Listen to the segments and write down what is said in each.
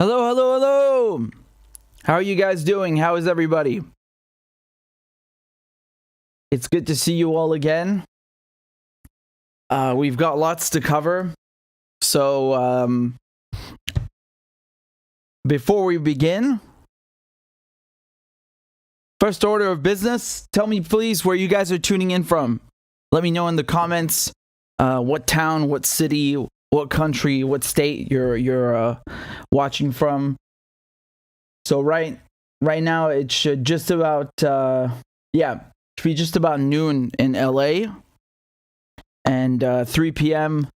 Hello, hello, hello! How are you guys doing? How is everybody? It's good to see you all again. We've got lots to cover. So, before we begin, first order of business, tell me please where you guys are tuning in from. Let me know in the comments what town, what city, what country, what state you're watching from. So right now it should just about should be just about noon in LA and 3 p.m.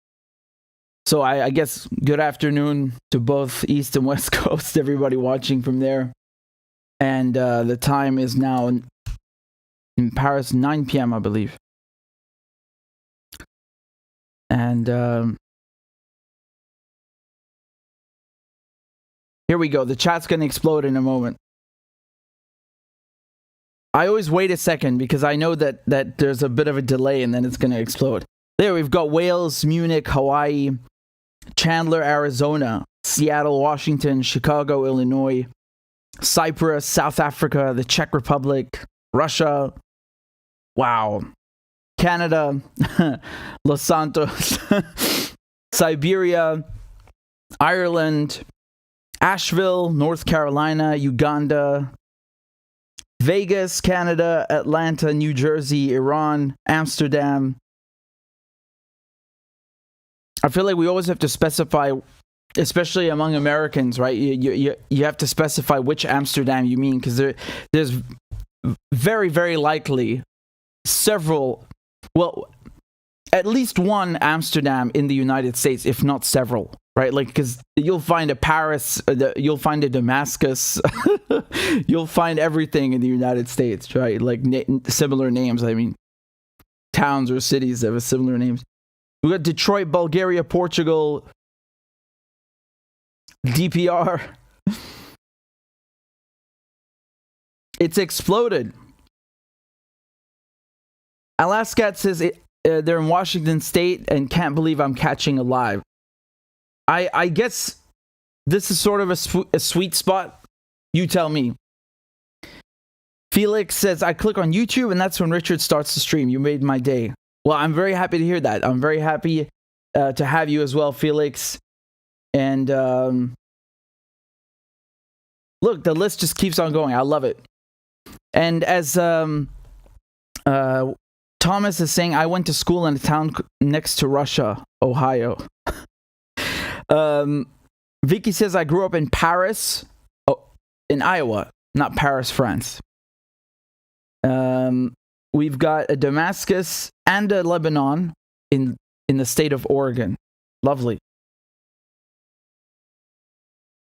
So I guess good afternoon to both East and West Coast, everybody watching from there. And the time is now in Paris 9 p.m. I believe. And here we go. The chat's going to explode in a moment. I always wait a second because I know that there's a bit of a delay and then it's going to explode. There, we've got Wales, Munich, Hawaii, Chandler, Arizona, Seattle, Washington, Chicago, Illinois, Cyprus, South Africa, the Czech Republic, Russia. Wow. Canada, Los Santos, Siberia, Ireland, Asheville, North Carolina, Uganda, Vegas, Canada, Atlanta, New Jersey, Iran, Amsterdam. I feel like we always have to specify, especially among Americans, right? You have to specify which Amsterdam you mean, because there's very, very likely several, well, at least one Amsterdam in the United States, if not several. Right, like, because you'll find a Paris, you'll find a Damascus, you'll find everything in the United States, right? Like similar names. I mean, towns or cities that have similar names. We got Detroit, Bulgaria, Portugal, DPR. It's exploded. Alaskat says they're in Washington State and can't believe I'm catching a live. I guess this is sort of a sweet spot. You tell me. Felix says, I click on YouTube and that's when Richard starts the stream. You made my day. Well, I'm very happy to hear that. I'm very happy to have you as well, Felix. And look, the list just keeps on going. I love it. And as Thomas is saying, I went to school in a town next to Russia, Ohio. Vicky says, I grew up in Paris, in Iowa, not Paris, France. We've got a Damascus and a Lebanon in the state of Oregon. Lovely.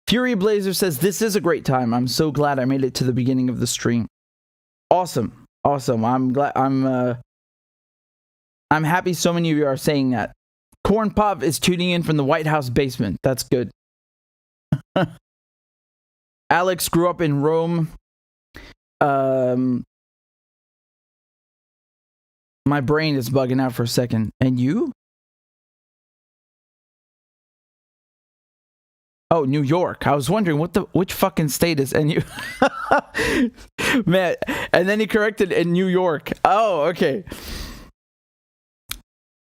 Fury Blazer says, this is a great time. I'm so glad I made it to the beginning of the stream. Awesome. I'm glad. I'm happy so many of you are saying that. Corn Pop is tuning in from the White House basement. That's good. Alex grew up in Rome. My brain is bugging out for a second. And you? Oh, New York. I was wondering which fucking state is NU? Man, and then he corrected in New York. Oh, okay.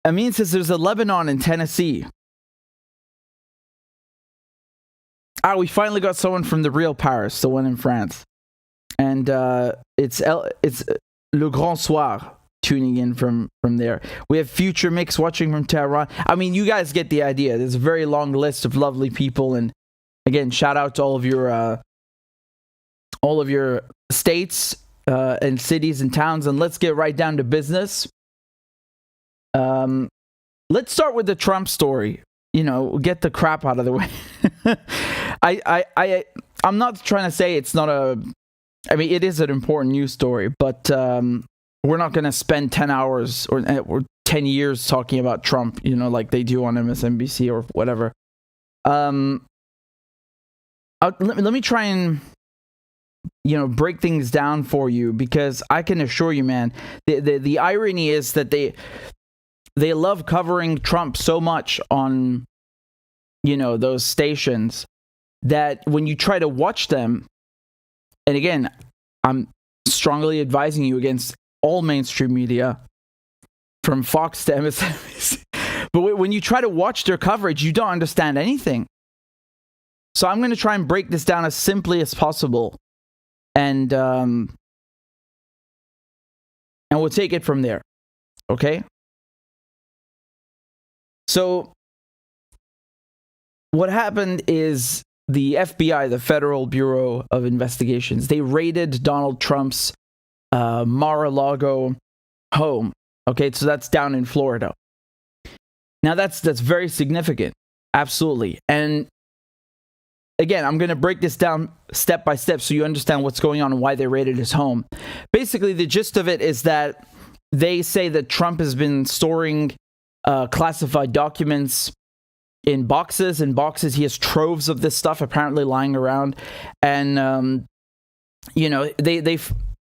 Amin says there's a Lebanon in Tennessee. We finally got someone from the real Paris, the one in France. And it's Le Grand Soir tuning in from there. We have Future Mix watching from Tehran. I mean, you guys get the idea. There's a very long list of lovely people. And again, shout out to all of your states and cities and towns. And let's get right down to business. Let's start with the Trump story. You know, get the crap out of the way. I'm not trying to say it's not I mean, it is an important news story, but we're not going to spend 10 hours or 10 years talking about Trump, you know, like they do on MSNBC or whatever. Let me try and, you know, break things down for you, because I can assure you, man, the irony is that they love covering Trump so much on, you know, those stations that when you try to watch them, and again, I'm strongly advising you against all mainstream media, from Fox to MSNBC. But when you try to watch their coverage, you don't understand anything. So I'm going to try and break this down as simply as possible, and we'll take it from there. Okay? So what happened is the FBI, the Federal Bureau of Investigations, they raided Donald Trump's Mar-a-Lago home. Okay, so that's down in Florida. Now that's very significant. Absolutely. And again, I'm going to break this down step by step so you understand what's going on and why they raided his home. Basically, the gist of it is that they say that Trump has been storing classified documents in boxes. He has troves of this stuff apparently lying around. And,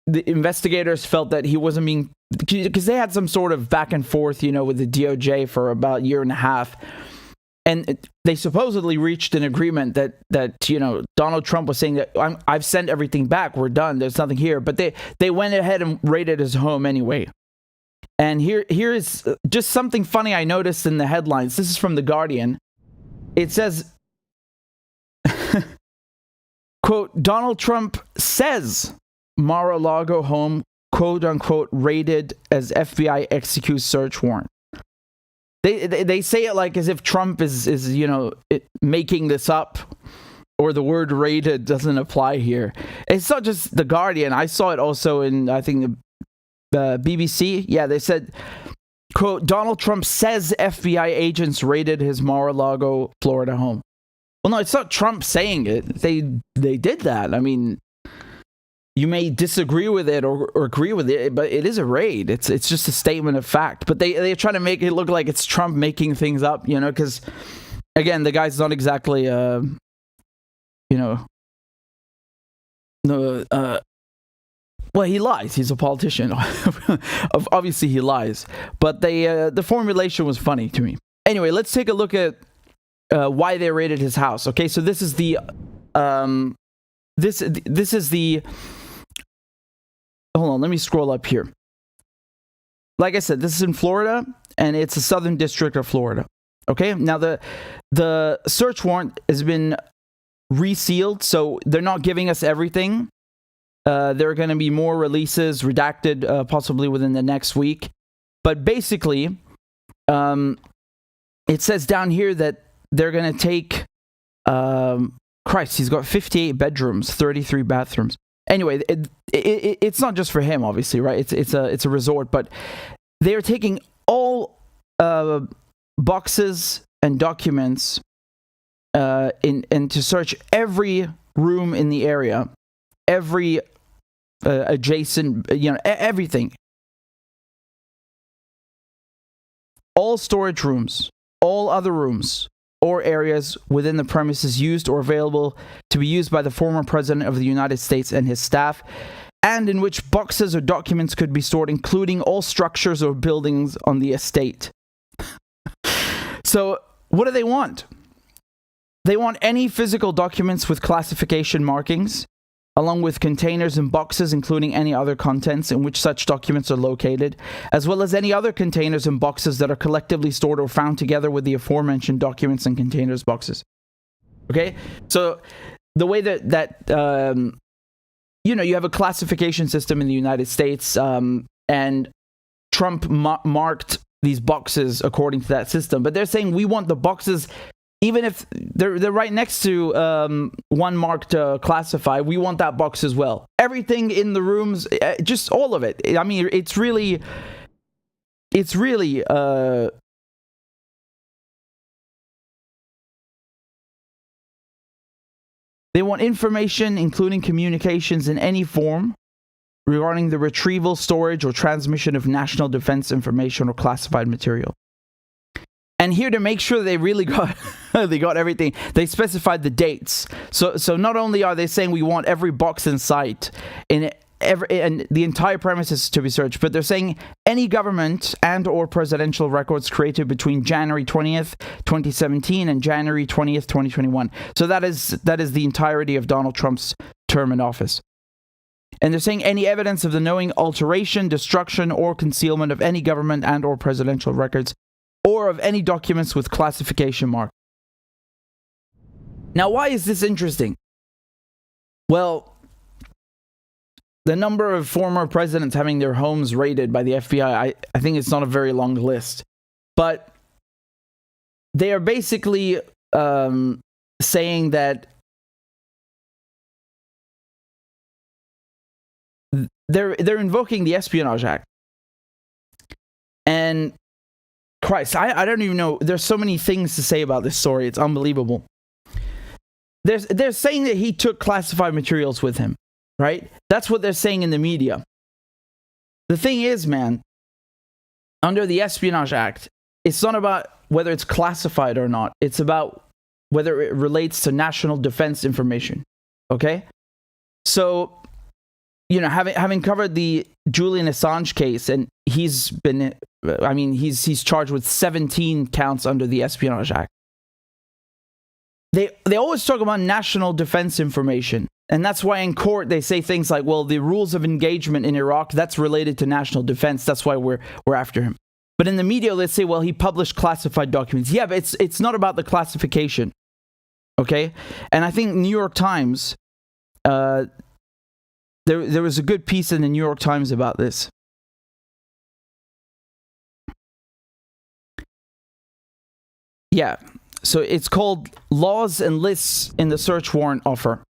the investigators felt that he wasn't being, because they had some sort of back and forth, with the DOJ for about a year and a half. And they supposedly reached an agreement that Donald Trump was saying that I've sent everything back. We're done. There's nothing here. But they went ahead and raided his home anyway. And here is just something funny I noticed in the headlines. This is from The Guardian. It says, quote, Donald Trump says Mar-a-Lago home, quote unquote, raided as FBI executes search warrant. They say it like as if Trump is making this up, or the word raided doesn't apply here. It's not just The Guardian. I saw it also in, I think, the BBC. Yeah, they said, quote, Donald Trump says FBI agents raided his Mar-a-Lago, Florida home. Well, no, it's not Trump saying it. They did that. I mean, you may disagree with it or agree with it, but it is a raid. It's just a statement of fact. But they try to make it look like it's Trump making things up, because, again, the guy's not exactly, well, he lies. He's a politician. Obviously, he lies. But the formulation was funny to me. Anyway, let's take a look at why they raided his house. Okay, so this is the this is the. Hold on, let me scroll up here. Like I said, this is in Florida, and it's the Southern District of Florida. Okay, now the search warrant has been resealed, so they're not giving us everything. There are going to be more releases, redacted, possibly within the next week. But basically, it says down here that they're going to take, Christ, he's got 58 bedrooms, 33 bathrooms. Anyway, it's not just for him, obviously, right? It's a resort, but they're taking all boxes and documents and to search every room in the area, every adjacent, everything. All storage rooms, all other rooms or areas within the premises used or available to be used by the former President of the United States and his staff, and in which boxes or documents could be stored, including all structures or buildings on the estate. So, what do they want? They want any physical documents with classification markings, along with containers and boxes, including any other contents in which such documents are located, as well as any other containers and boxes that are collectively stored or found together with the aforementioned documents and containers boxes. Okay? So, the way that you have a classification system in the United States, and Trump marked these boxes according to that system, but they're saying we want the boxes. Even if they're right next to one marked classified, we want that box as well. Everything in the rooms, just all of it. I mean, it's really. They want information, including communications in any form, regarding the retrieval, storage, or transmission of national defense information or classified material. And here, to make sure they really got everything, they specified the dates. So not only are they saying we want every box in sight in and the entire premise is to be searched, but they're saying any government and or presidential records created between January 20th, 2017 and January 20th, 2021. So that is the entirety of Donald Trump's term in office. And they're saying any evidence of the knowing alteration, destruction, or concealment of any government and or presidential records, or of any documents with classification mark. Now, why is this interesting? Well, the number of former presidents having their homes raided by the FBI, I think it's not a very long list. But they are basically saying that they're invoking the Espionage Act. And Christ, I don't even know. There's so many things to say about this story. It's unbelievable. They're saying that he took classified materials with him, right? That's what they're saying in the media. The thing is, man, under the Espionage Act, it's not about whether it's classified or not. It's about whether it relates to national defense information, okay? So, you know, having covered the Julian Assange case, and he's charged with 17 counts under the Espionage Act. They always talk about national defense information. And that's why in court they say things like, well, the rules of engagement in Iraq, that's related to national defense. That's why we're after him. But in the media, let's say, well, he published classified documents. Yeah, but it's not about the classification. Okay? And I think New York Times, there was a good piece in the New York Times about this. Yeah. So it's called Laws and Lists in the Search Warrant Offer.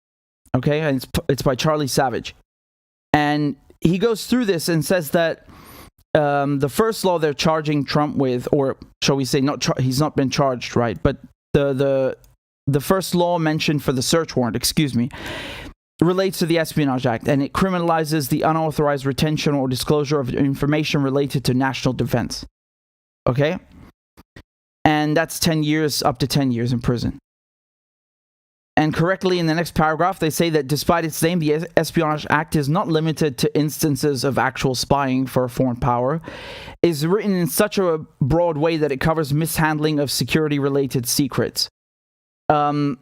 Okay? And it's by Charlie Savage. And he goes through this and says that the first law they're charging Trump with, or shall we say, he's not been charged, right? But the first law mentioned for the search warrant, relates to the Espionage Act, and it criminalizes the unauthorized retention or disclosure of information related to national defense. Okay? And that's 10 years, up to 10 years in prison. And correctly, in the next paragraph, they say that despite its name, the Espionage Act is not limited to instances of actual spying for a foreign power. It's written in such a broad way that it covers mishandling of security-related secrets. And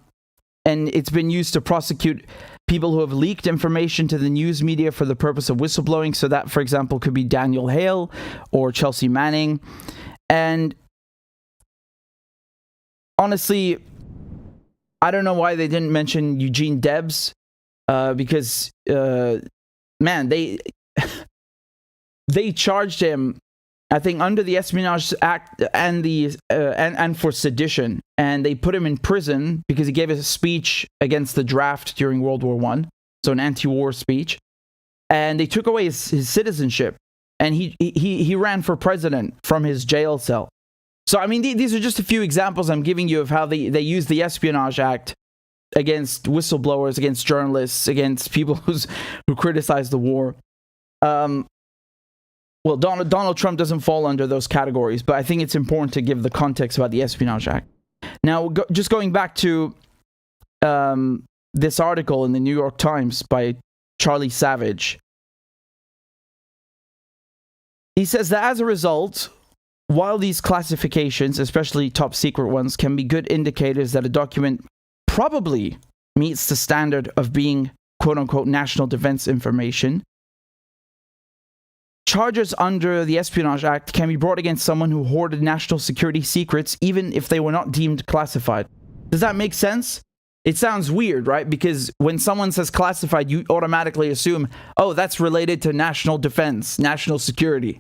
it's been used to prosecute people who have leaked information to the news media for the purpose of whistleblowing. So that, for example, could be Daniel Hale or Chelsea Manning. And honestly, I don't know why they didn't mention Eugene Debs, because, man, they charged him, I think, under the Espionage Act and and for sedition, and they put him in prison because he gave a speech against the draft during World War I, so an anti-war speech, and they took away his citizenship, and he ran for president from his jail cell. So, I mean, these are just a few examples I'm giving you of how they use the Espionage Act against whistleblowers, against journalists, against people who criticize the war. Well, Donald Trump doesn't fall under those categories, but I think it's important to give the context about the Espionage Act. Now, just going back to this article in the New York Times by Charlie Savage, he says that as a result, while these classifications, especially top secret ones, can be good indicators that a document probably meets the standard of being quote-unquote national defense information, charges under the Espionage Act can be brought against someone who hoarded national security secrets even if they were not deemed classified. Does that make sense? It sounds weird, right? Because when someone says classified, you automatically assume, oh, that's related to national defense, national security.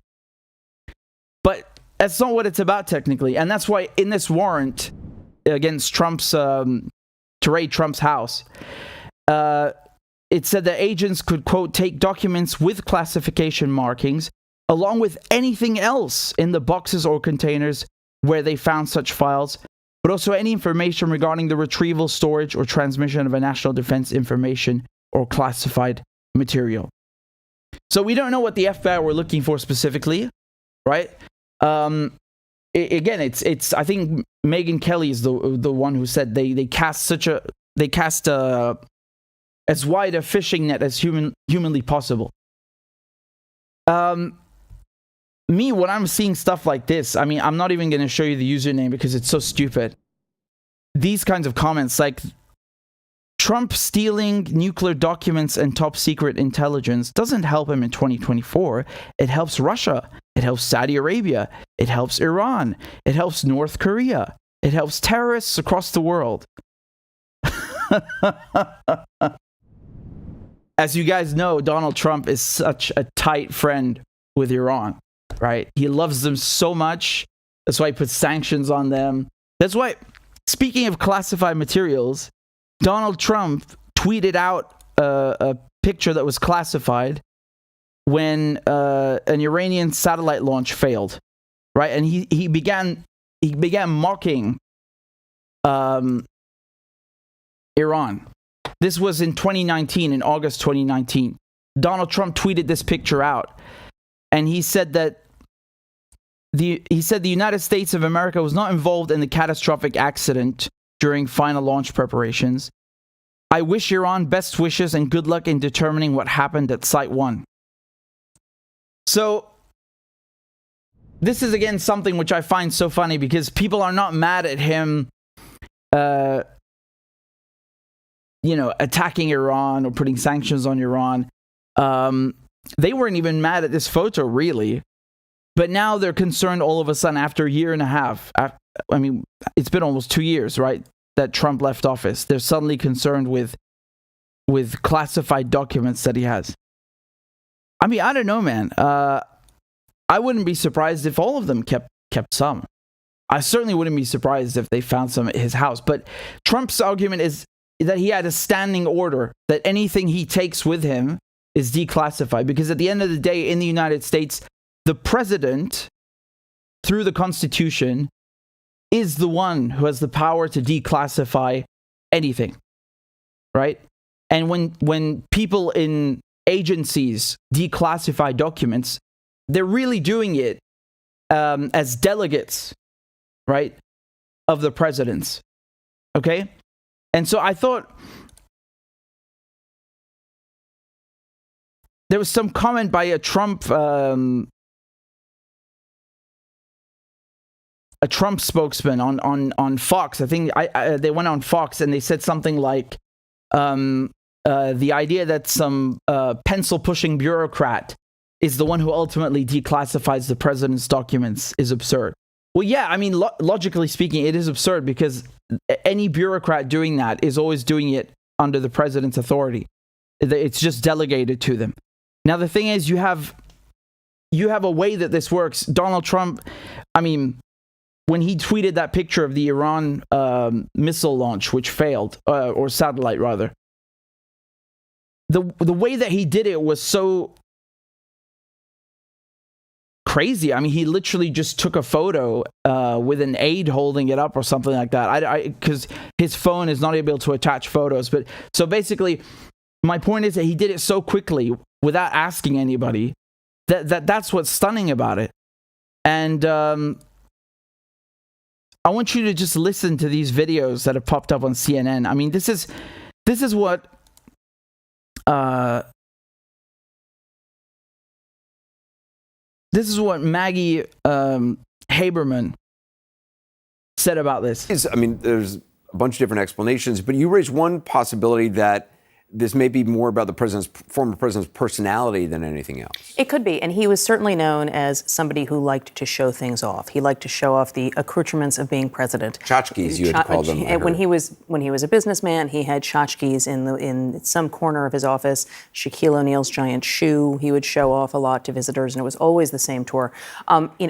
But that's not what it's about, technically. And that's why in this warrant against Trump's, to raid Trump's house, it said that agents could, quote, take documents with classification markings along with anything else in the boxes or containers where they found such files, but also any information regarding the retrieval, storage, or transmission of a national defense information or classified material. So we don't know what the FBI were looking for specifically, right? Again, it's I think Megyn Kelly is the one who said they cast as wide a fishing net as humanly possible. Me, when I'm seeing stuff like this, I mean, I'm not even going to show you the username because it's so stupid. These kinds of comments, like Trump stealing nuclear documents and top secret intelligence doesn't help him in 2024. It helps Russia. It helps Saudi Arabia. It helps Iran. It helps North Korea. It helps terrorists across the world. As you guys know, Donald Trump is such a tight friend with Iran, right? He loves them so much. That's why he puts sanctions on them. That's why, speaking of classified materials, Donald Trump tweeted out a picture that was classified when an Iranian satellite launch failed, right? And he began mocking Iran. This was in 2019, in August 2019. Donald Trump tweeted this picture out, and he said that the United States of America was not involved in the catastrophic accident during final launch preparations. I wish Iran best wishes and good luck in determining what happened at Site 1. So, this is again something which I find so funny because people are not mad at him, attacking Iran or putting sanctions on Iran. They weren't even mad at this photo, really. But now they're concerned all of a sudden after a year and a half. I mean, it's been almost 2 years, right, that Trump left office. They're suddenly concerned with classified documents that he has. I mean, I don't know, man. I wouldn't be surprised if all of them kept some. I certainly wouldn't be surprised if they found some at his house. But Trump's argument is that he had a standing order that anything he takes with him is declassified. Because at the end of the day, in the United States, the president, through the Constitution, is the one who has the power to declassify anything, right? And when people in agencies declassify documents, they're really doing it as delegates, right, of the presidents, okay? And so I thought there was some comment by a Trump spokesman on Fox. I think they went on Fox and they said something like the idea that some pencil-pushing bureaucrat is the one who ultimately declassifies the president's documents is absurd. Well, yeah, I mean, logically speaking, it is absurd because any bureaucrat doing that is always doing it under the president's authority. It's just delegated to them. Now, the thing is, you have a way that this works. Donald Trump, I mean, when he tweeted that picture of the Iran missile launch, which failed, or satellite rather, the way that he did it was so crazy. I mean, he literally just took a photo with an aide holding it up or something like that. Because his phone is not able to attach photos. But so basically, my point is that he did it so quickly without asking anybody. That's what's stunning about it. And I want you to just listen to these videos that have popped up on CNN. I mean, this is what Maggie Haberman said about this. I mean, there's a bunch of different explanations, but you raised one possibility that this may be more about the former president's personality than anything else. It could be, and he was certainly known as somebody who liked to show things off. He liked to show off the accoutrements of being president. Tchotchkes, you had called them. When he was a businessman, he had tchotchkes in some corner of his office. Shaquille O'Neal's giant shoe he would show off a lot to visitors, and it was always the same tour.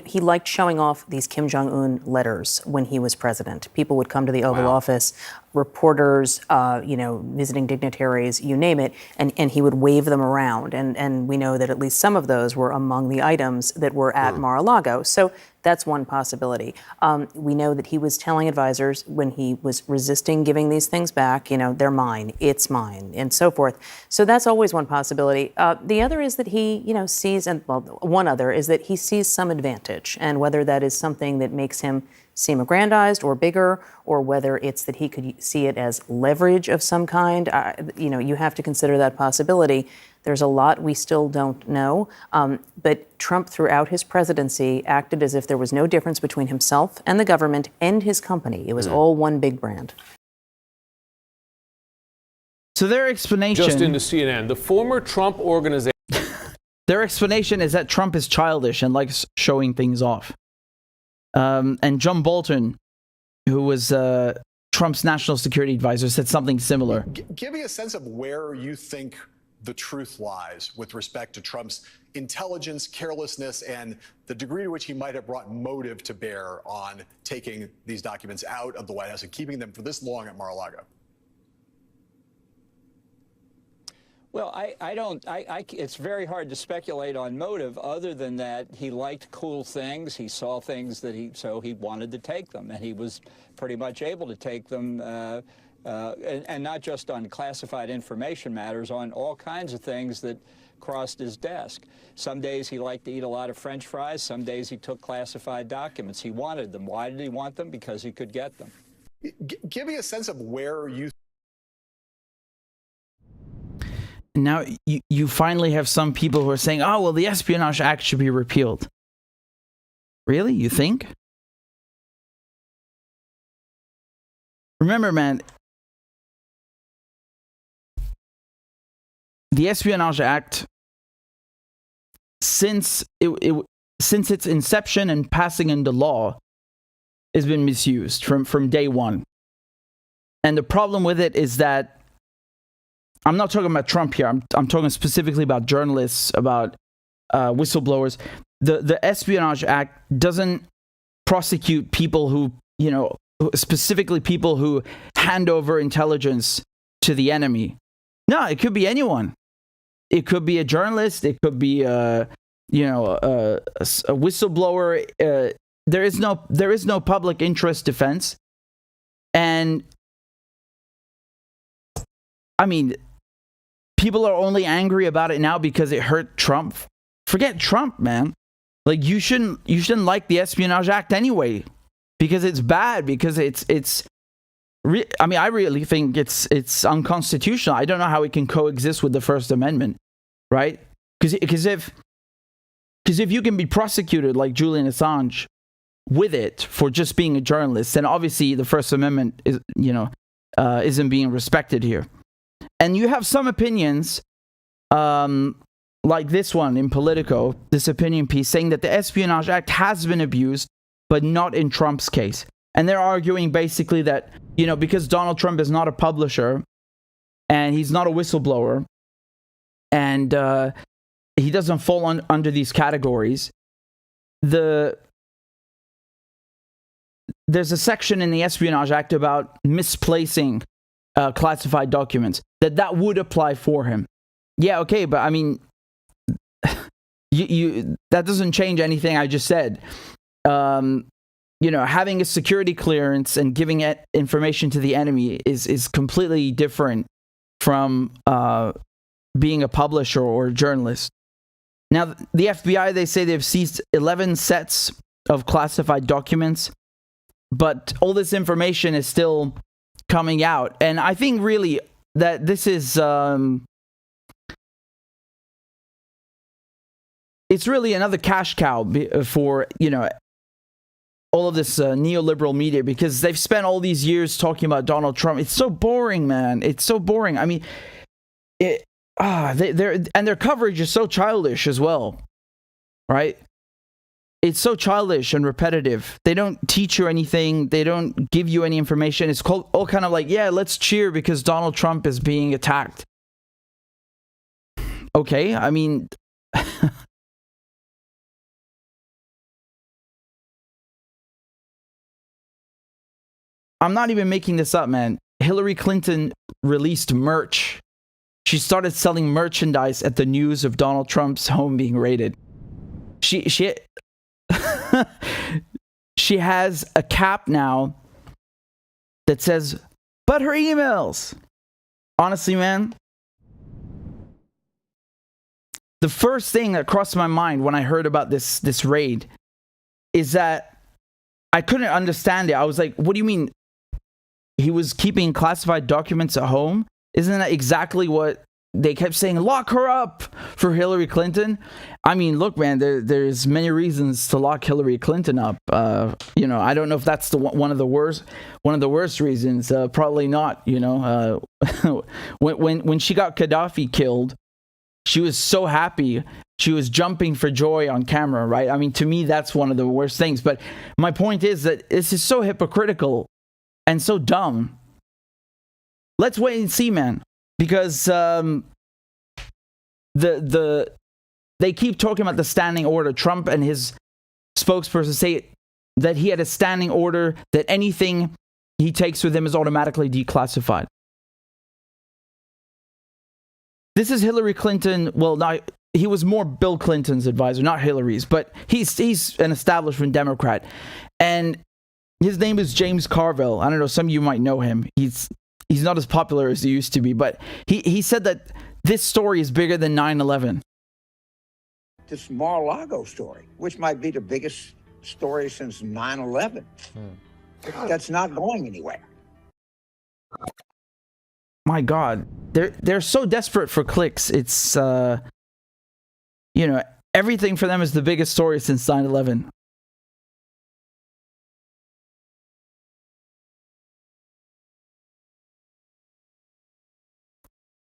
He liked showing off these Kim Jong-un letters when he was president. People would come to the Oval Office, reporters, visiting dignitaries, you name it, and he would wave them around. And we know that at least some of those were among the items that were at Mar-a-Lago. So that's one possibility. We know that he was telling advisors when he was resisting giving these things back, they're mine, it's mine, and so forth. So that's always one possibility. The other is that he, sees, one other is that he sees some advantage, and whether that is something that makes him seem aggrandized or bigger, or whether it's that he could see it as leverage of some kind, you have to consider that possibility. There's a lot we still don't know. But Trump, throughout his presidency, acted as if there was no difference between himself and the government and his company. It was all one big brand. So their explanation... Just into CNN, the former Trump organization... Their explanation is that Trump is childish and likes showing things off. And John Bolton, who was Trump's national security advisor, said something similar. Give me a sense of where you think the truth lies with respect to Trump's intelligence, carelessness, and the degree to which he might have brought motive to bear on taking these documents out of the White House and keeping them for this long at Mar-a-Lago. Well, it's very hard to speculate on motive other than that he liked cool things. He saw things so he wanted to take them, and he was pretty much able to take them, and not just on classified information matters, on all kinds of things that crossed his desk. Some days he liked to eat a lot of French fries. Some days he took classified documents. He wanted them. Why did he want them? Because he could get them. Give me a sense of where you... Now, you finally have some people who are saying, oh, well, the Espionage Act should be repealed. Really? You think? Remember, man, the Espionage Act, since its inception and passing into law, has been misused from day one. And the problem with it is that I'm not talking about Trump here. I'm talking specifically about journalists, about whistleblowers. The Espionage Act doesn't prosecute people who, specifically people who hand over intelligence to the enemy. No, it could be anyone. It could be a journalist. It could be a whistleblower. There is no public interest defense. And I mean, people are only angry about it now because it hurt Trump. Forget Trump, man. Like, you shouldn't like the Espionage Act anyway, because it's bad, because I really think it's unconstitutional. I don't know how it can coexist with the First Amendment, right? Because if you can be prosecuted like Julian Assange with it for just being a journalist, then obviously the First Amendment isn't being respected here. And you have some opinions, like this one in Politico, this opinion piece saying that the Espionage Act has been abused, but not in Trump's case. And they're arguing basically that, because Donald Trump is not a publisher and he's not a whistleblower and he doesn't fall under these categories, there's a section in the Espionage Act about misplacing classified documents that would apply for him. Yeah, okay, but I mean, that doesn't change anything I just said. Having a security clearance and giving it information to the enemy is completely different from being a publisher or a journalist. Now, the FBI, they say they've seized 11 sets of classified documents, but all this information is still coming out. And I think really that this is it's really another cash cow for all of this neoliberal media, because they've spent all these years talking about Donald Trump. It's so boring, man. It's so boring. I mean, their coverage is so childish as well, right? It's so childish and repetitive. They don't teach you anything. They don't give you any information. It's all kind of like, yeah, let's cheer because Donald Trump is being attacked. Okay, I mean... I'm not even making this up, man. Hillary Clinton released merch. She started selling merchandise at the news of Donald Trump's home being raided. She has a cap now that says, but her emails. Honestly, man, the first thing that crossed my mind when I heard about this raid is that I couldn't understand it. I was like, what do you mean? He was keeping classified documents at home? Isn't that exactly what they kept saying, lock her up for Hillary Clinton. I mean, look, man, there's many reasons to lock Hillary Clinton up. You know, I don't know if that's one of the worst reasons. Probably not. You know, when she got Gaddafi killed, she was so happy. She was jumping for joy on camera, right? I mean, to me, that's one of the worst things. But my point is that this is so hypocritical and so dumb. Let's wait and see, man. Because they keep talking about the standing order. Trump and his spokesperson say that he had a standing order that anything he takes with him is automatically declassified. This is Hillary Clinton. Well, not, he was more Bill Clinton's advisor, not Hillary's, but he's an establishment Democrat, and his name is James Carville. I don't know. Some of you might know him. He's not as popular as he used to be, but he said that this story is bigger than 9/11. This Mar-a-Lago story, which might be the biggest story since 9/11. That's not going anywhere. My God, they're so desperate for clicks. It's you know, everything for them is the biggest story since 9/11.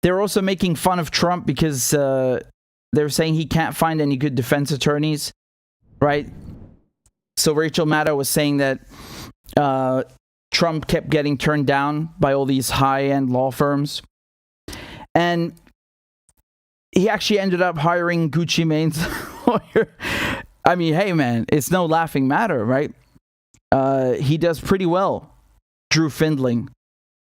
They're also making fun of Trump because they're saying he can't find any good defense attorneys, right? So Rachel Maddow was saying that Trump kept getting turned down by all these high-end law firms. And he actually ended up hiring Gucci Mane's lawyer. I mean, hey, man, it's no laughing matter, right? He does pretty well, Drew Findling,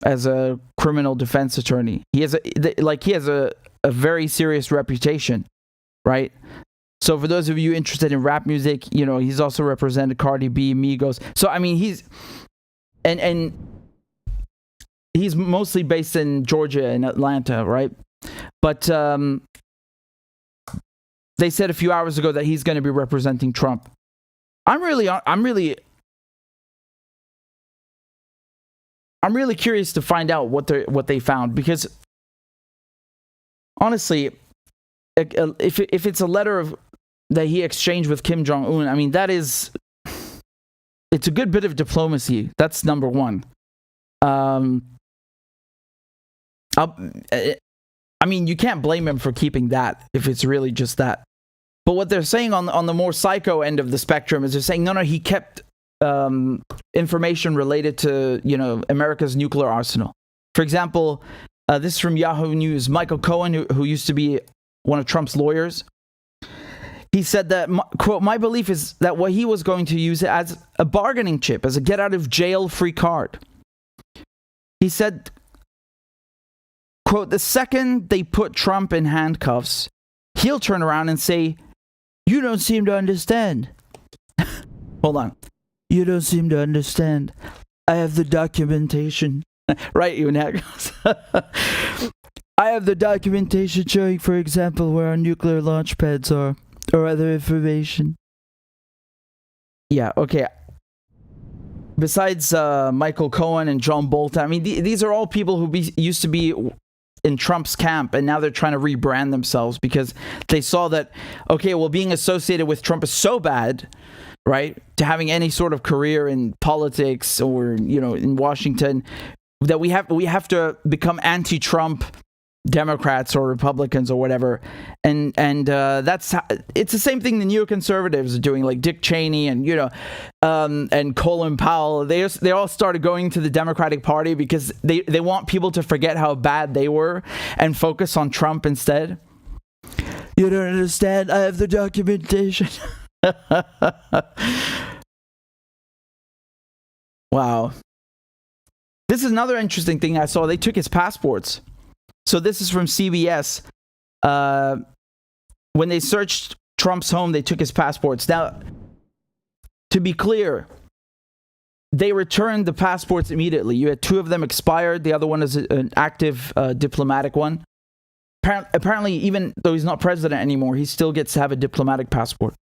as a criminal defense attorney. He has a very serious reputation, right? So for those of you interested in rap music, you know, he's also represented Cardi B, Migos. So I mean, he's mostly based in Georgia and Atlanta, right? But they said a few hours ago that he's going to be representing Trump. I'm really curious to find out what they found, because honestly, if it's a letter that he exchanged with Kim Jong-un, I mean, it's a good bit of diplomacy. That's number one. I mean, you can't blame him for keeping that if it's really just that. But what they're saying on the more psycho end of the spectrum is they're saying, no, he kept information related to, you know, America's nuclear arsenal. For example, this is from Yahoo News. Michael Cohen, who used to be one of Trump's lawyers, he said that, quote, my belief is that what he was going to use it as a bargaining chip, as a get-out-of-jail-free card. He said, quote, the second they put Trump in handcuffs, he'll turn around and say, you don't seem to understand. Hold on. You don't seem to understand. I have the documentation. Right, you goes. I have the documentation showing, for example, where our nuclear launch pads are, or other information. Yeah, okay. Besides Michael Cohen and John Bolton, I mean, these are all people who used to be in Trump's camp, and now they're trying to rebrand themselves because they saw that, okay, well, being associated with Trump is so bad, right, to having any sort of career in politics or, you know, in Washington, that we have to become anti-Trump Democrats or Republicans or whatever, and it's the same thing the neoconservatives are doing, like Dick Cheney and, you know, and Colin Powell. They all started going to the Democratic Party because they want people to forget how bad they were and focus on Trump instead. You don't understand. I have the documentation. Wow. This is another interesting thing I saw. They took his passports. So this is from CBS. When they searched Trump's home, they took his passports. Now, to be clear, they returned the passports immediately. You had two of them expired. The other one is an active diplomatic one. Apparently, even though he's not president anymore, he still gets to have a diplomatic passport.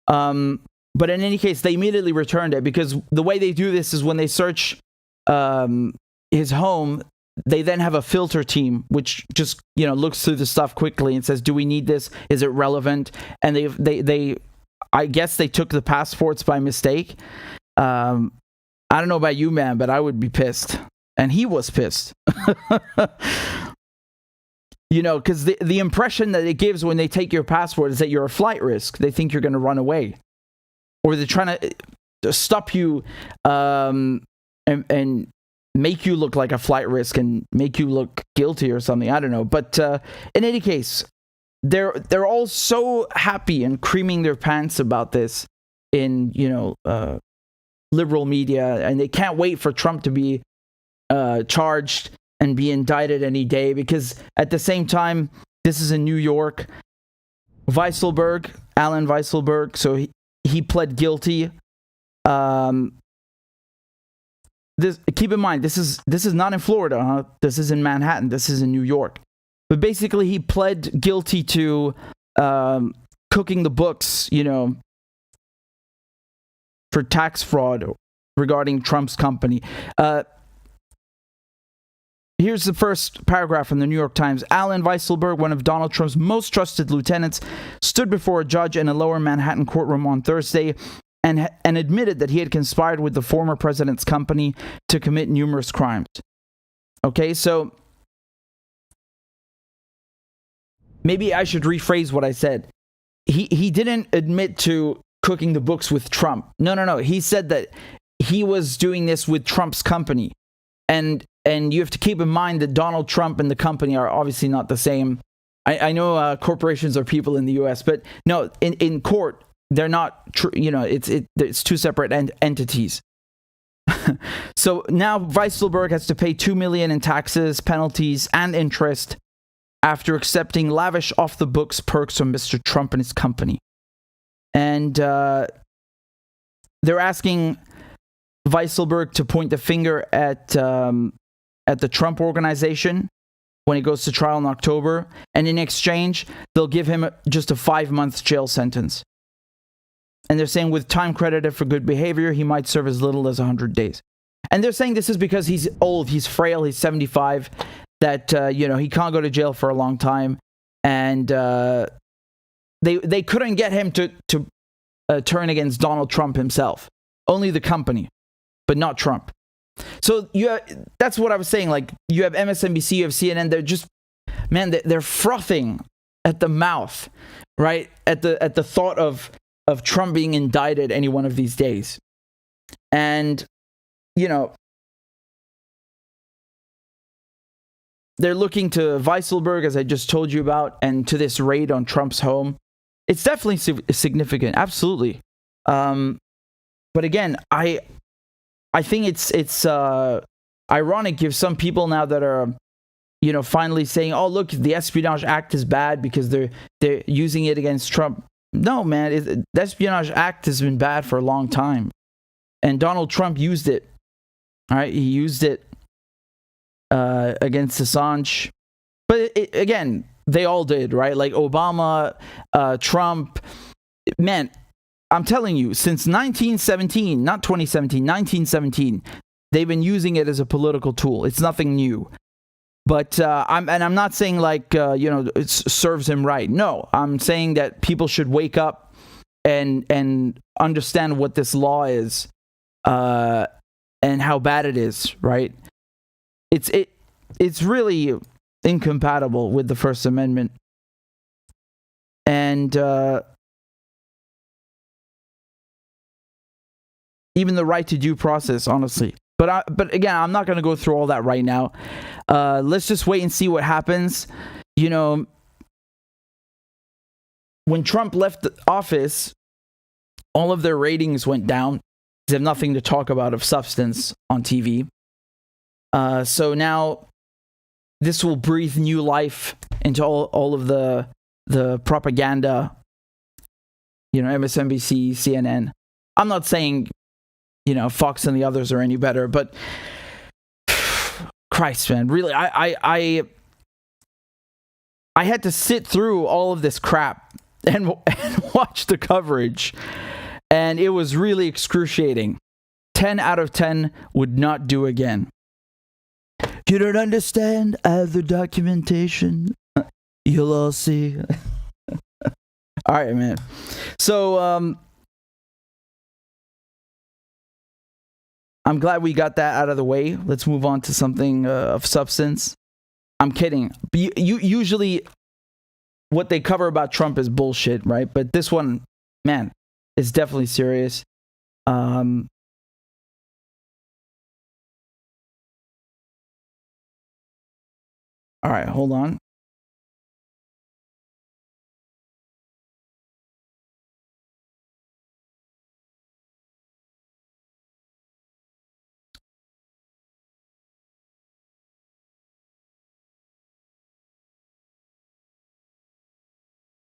But in any case, they immediately returned it because the way they do this is when they search his home, they then have a filter team which just looks through the stuff quickly and says, do we need this? Is it relevant? And they I guess they took the passports by mistake. I don't know about you, man, but I would be pissed. And he was pissed. Because the impression that it gives when they take your passport is that you're a flight risk. They think you're going to run away. Or they're trying to stop you and make you look like a flight risk and make you look guilty or something. I don't know. But in any case, they're all so happy and creaming their pants about this in, liberal media. And they can't wait for Trump to be charged and be indicted any day, because at the same time, this is in New York. Alan Weisselberg, so he pled guilty. Keep in mind, this is not in Florida, huh? This is in Manhattan. This is in New York. But basically, he pled guilty to cooking the books, for tax fraud regarding Trump's company. Here's the first paragraph from the New York Times. Alan Weisselberg, one of Donald Trump's most trusted lieutenants, stood before a judge in a lower Manhattan courtroom on Thursday and admitted that he had conspired with the former president's company to commit numerous crimes. Okay, so maybe I should rephrase what I said. He didn't admit to cooking the books with Trump. No. He said that he was doing this with Trump's company. And you have to keep in mind that Donald Trump and the company are obviously not the same. I know corporations are people in the U.S., but no, in court, they're not, it's two separate entities. So now Weisselberg has to pay $2 million in taxes, penalties, and interest after accepting lavish off-the-books perks from Mr. Trump and his company. And they're asking Weisselberg to point the finger at the Trump organization when he goes to trial in October, and in exchange, they'll give him just a 5-month jail sentence. And they're saying with time credited for good behavior, he might serve as little as 100 days. And they're saying this is because he's old, he's frail, he's 75, that he can't go to jail for a long time, and they couldn't get him to turn against Donald Trump himself, only the company, but not Trump. So that's what I was saying. Like, you have MSNBC, you have CNN. They're just, man, they're frothing at the mouth, right? At the thought of Trump being indicted any one of these days. And, they're looking to Weisselberg, as I just told you about, and to this raid on Trump's home. It's definitely significant. Absolutely. But again, I think it's ironic. You have some people now that are, finally saying, "Oh, look, the Espionage Act is bad because they're using it against Trump." No, man, the Espionage Act has been bad for a long time, and Donald Trump used it. All right, he used it against Assange, but again, they all did, right? Like Obama, Trump, man. I'm telling you, since 1917, not 2017, 1917, they've been using it as a political tool. It's nothing new. But I'm not saying like it serves him right. No, I'm saying that people should wake up and understand what this law is, and how bad it is. Right? It's really incompatible with the First Amendment, and even the right to due process, honestly. But again, I'm not going to go through all that right now. Let's just wait and see what happens. When Trump left the office, all of their ratings went down. They have nothing to talk about of substance on TV. So now this will breathe new life into all of the propaganda. MSNBC, CNN. I'm not saying Fox and the others are any better, but Christ, man, really, I had to sit through all of this crap and watch the coverage, and it was really excruciating. 10 out of 10 would not do again. You don't understand? I have the documentation. You'll all see. All right, man. So, I'm glad we got that out of the way. Let's move on to something of substance. I'm kidding. Usually, what they cover about Trump is bullshit, right? But this one, man, is definitely serious. All right, hold on.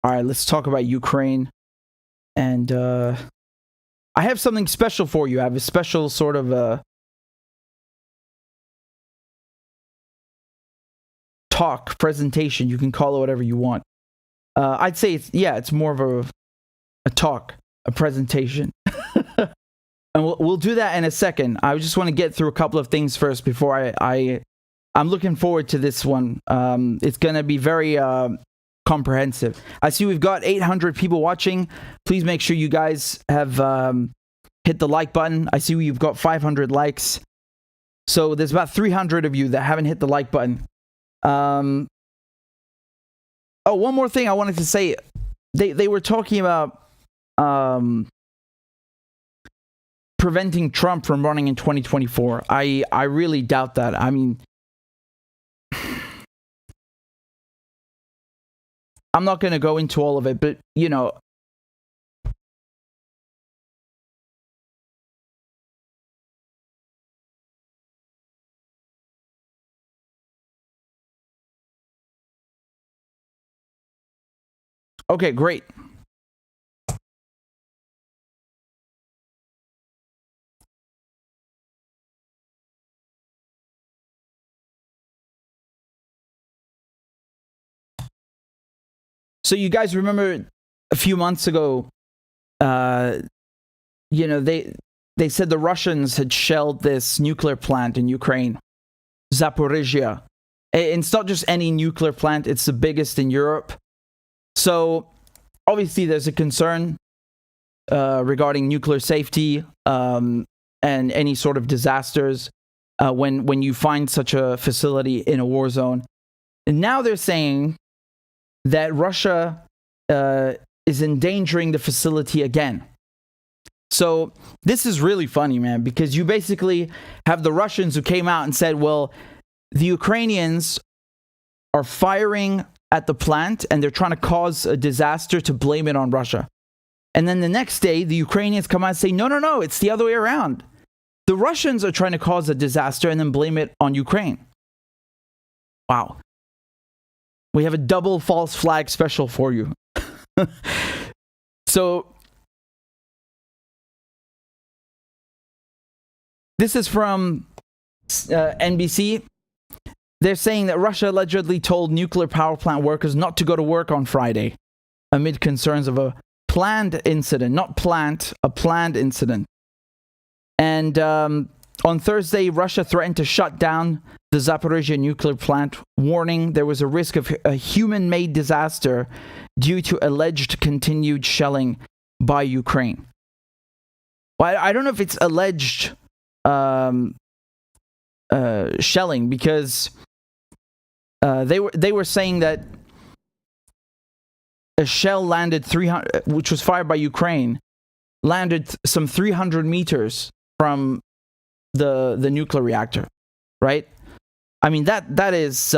All right, let's talk about Ukraine. And I have something special for you. I have a special sort of talk, presentation. You can call it whatever you want. I'd say it's more of a talk, a presentation. And we'll do that in a second. I just want to get through a couple of things first before I'm looking forward to this one. It's going to be very comprehensive. I see we've got 800 people watching. Please make sure you guys have hit the like button. I see we've got 500 likes. So there's about 300 of you that haven't hit the like button. Oh, one more thing I wanted to say. They were talking about preventing Trump from running in 2024. I really doubt that. I mean, I'm not going to go into all of it, but, you know, okay, great. So you guys remember a few months ago, you know, they said the Russians had shelled this nuclear plant in Ukraine, Zaporizhia. And it's not just any nuclear plant, it's the biggest in Europe. So obviously there's a concern regarding nuclear safety and any sort of disasters when you find such a facility in a war zone. And now they're saying that Russia is endangering the facility again. So this is really funny, man, because you basically have the Russians who came out and said, well, the Ukrainians are firing at the plant and they're trying to cause a disaster to blame it on Russia. And then the next day, the Ukrainians come out and say, no, it's the other way around. The Russians are trying to cause a disaster and then blame it on Ukraine. Wow. We have a double false flag special for you. So, this is from NBC. They're saying that Russia allegedly told nuclear power plant workers not to go to work on Friday amid concerns of a planned incident. Not plant, a planned incident. And on Thursday, Russia threatened to shut down the Zaporizhia nuclear plant, warning there was a risk of a human-made disaster due to alleged continued shelling by Ukraine. Well, I don't know if it's alleged shelling, because they were saying that a shell landed 300, which was fired by Ukraine, landed some 300 meters from the nuclear reactor, right? I mean, that is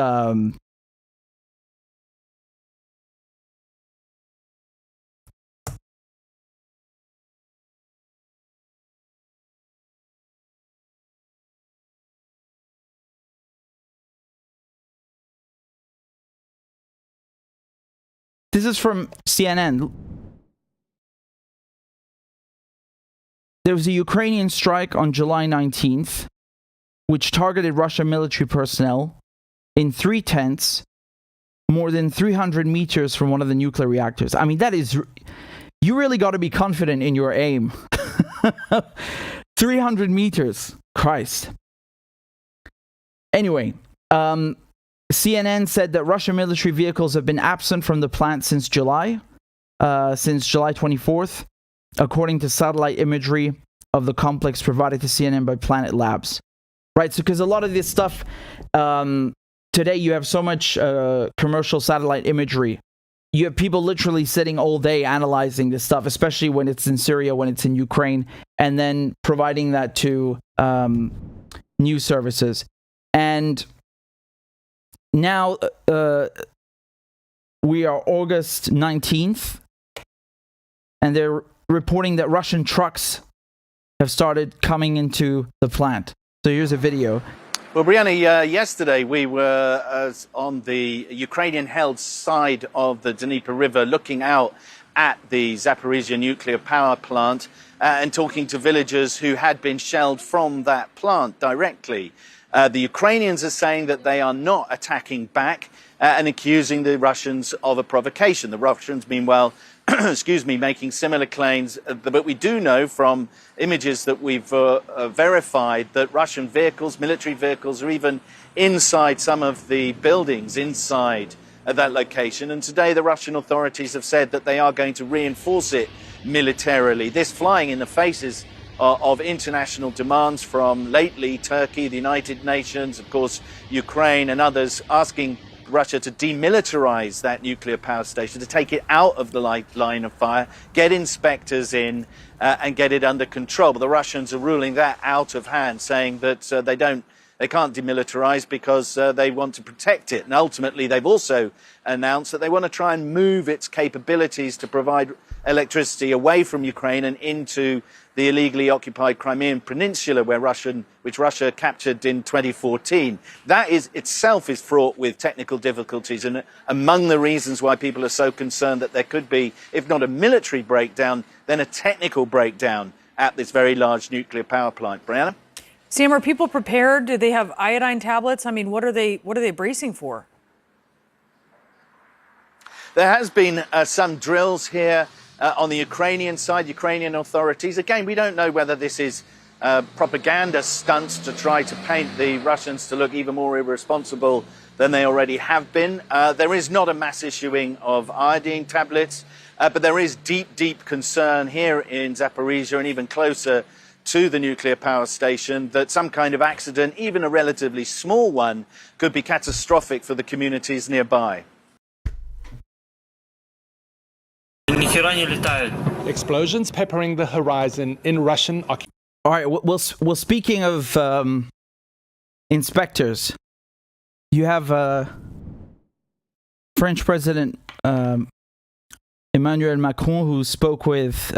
this is from CNN. There was a Ukrainian strike on July 19th, which targeted Russian military personnel in 3 tents, more than 300 meters from one of the nuclear reactors. I mean, that is... You really got to be confident in your aim. 300 meters. Christ. Anyway, CNN said that Russian military vehicles have been absent from the plant since July 24th, according to satellite imagery of the complex provided to CNN by Planet Labs. Right, so because a lot of this stuff, today you have so much commercial satellite imagery. You have people literally sitting all day analyzing this stuff, especially when it's in Syria, when it's in Ukraine, and then providing that to news services. And now we are August 19th, and they're reporting that Russian trucks have started coming into the plant. So here's a video. Well, Brianna, yesterday we were on the Ukrainian-held side of the Dnieper River looking out at the Zaporizhzhia nuclear power plant and talking to villagers who had been shelled from that plant directly. The Ukrainians are saying that they are not attacking back and accusing the Russians of a provocation. The Russians, meanwhile, making similar claims. But we do know from images that we've verified that Russian vehicles, military vehicles, are even inside some of the buildings inside that location. And today the Russian authorities have said that they are going to reinforce it militarily. This flying in the faces of international demands from lately Turkey, the United Nations, of course, Ukraine and others asking Russia to demilitarize that nuclear power station, to take it out of the line of fire, get inspectors in and get it under control. But the Russians are ruling that out of hand, saying that they can't demilitarize because they want to protect it. And ultimately, they've also announced that they want to try and move its capabilities to provide electricity away from Ukraine and into the illegally occupied Crimean Peninsula, which Russia captured in 2014. That itself is fraught with technical difficulties, and among the reasons why people are so concerned that there could be, if not a military breakdown, then a technical breakdown at this very large nuclear power plant. Brianna? Sam, are people prepared? Do they have iodine tablets? I mean, what are they bracing for? There has been some drills here on the Ukrainian side, Ukrainian authorities. Again, we don't know whether this is propaganda stunts to try to paint the Russians to look even more irresponsible than they already have been. There is not a mass issuing of iodine tablets, but there is deep, deep concern here in Zaporizhzhia and even closer to the nuclear power station that some kind of accident, even a relatively small one, could be catastrophic for the communities nearby. Explosions peppering the horizon in Russian occupancy. All right, well, speaking of inspectors, you have French President Emmanuel Macron, who spoke with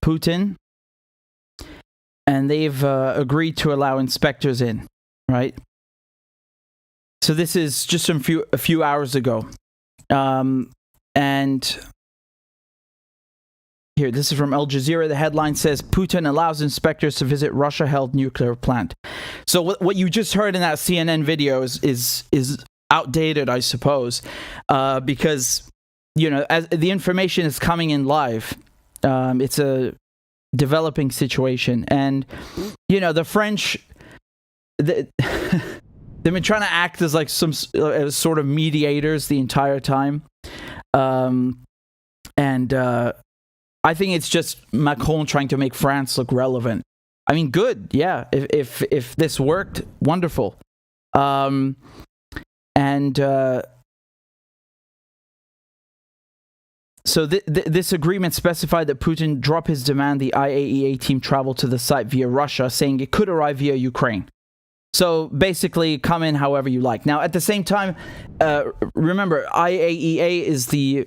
Putin, and they've agreed to allow inspectors in, right? So this is just a few hours ago. And here, this is from Al Jazeera. The headline says, Putin allows inspectors to visit Russia-held nuclear plant. So what you just heard in that CNN video is outdated, I suppose, because, as the information is coming in live. It's a developing situation. And, the French, they've been trying to act as like some sort of mediators the entire time. I think it's just Macron trying to make France look relevant. I mean, good, yeah. If this worked, wonderful. So this agreement specified that Putin drop his demand the IAEA team travel to the site via Russia, saying it could arrive via Ukraine. So basically, come in however you like. Now, at the same time, remember, IAEA is the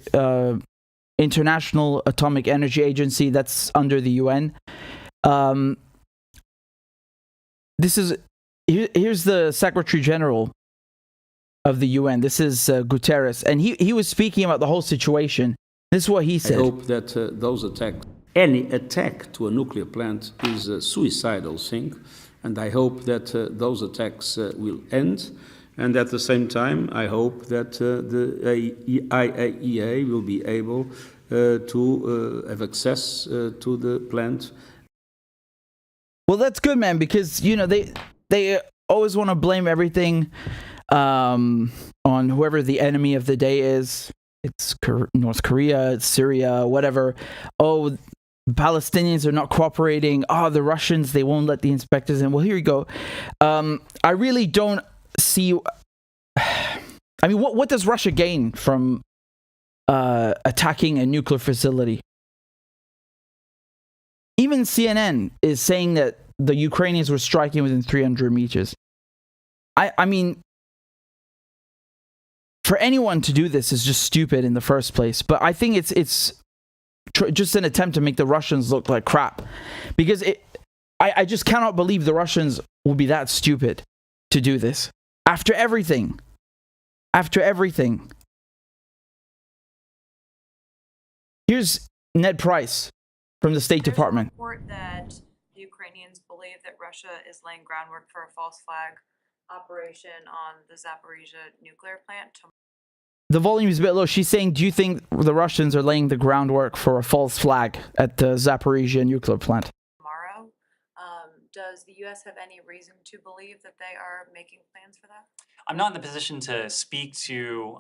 International Atomic Energy Agency that's under the UN. Here's the Secretary General of the UN. This is Guterres, and he was speaking about the whole situation. This is what he said. I hope that any attack to a nuclear plant is a suicidal thing, and I hope that those attacks will end. And at the same time, I hope that the IAEA will be able to have access to the plant. Well, that's good, man, because they always want to blame everything on whoever the enemy of the day is. It's North Korea, it's Syria, whatever. Oh, Palestinians are not cooperating. Oh, the Russians, they won't let the inspectors in. Well, here you go. I really don't see... I mean, what does Russia gain from attacking a nuclear facility? Even CNN is saying that the Ukrainians were striking within 300 meters. I mean, for anyone to do this is just stupid in the first place. But I think it's just an attempt to make the Russians look like crap. Because I just cannot believe the Russians will be that stupid to do this. After everything. After everything. Here's Ned Price from the State Department. There's a report that the Ukrainians believe that Russia is laying groundwork for a false flag operation on the Zaporizhzhia nuclear plant. The volume is a bit low. She's saying, do you think the Russians are laying the groundwork for a false flag at the Zaporizhzhia nuclear plant? Tomorrow. Does the U.S. have any reason to believe that they are making plans for that? I'm not in the position to speak to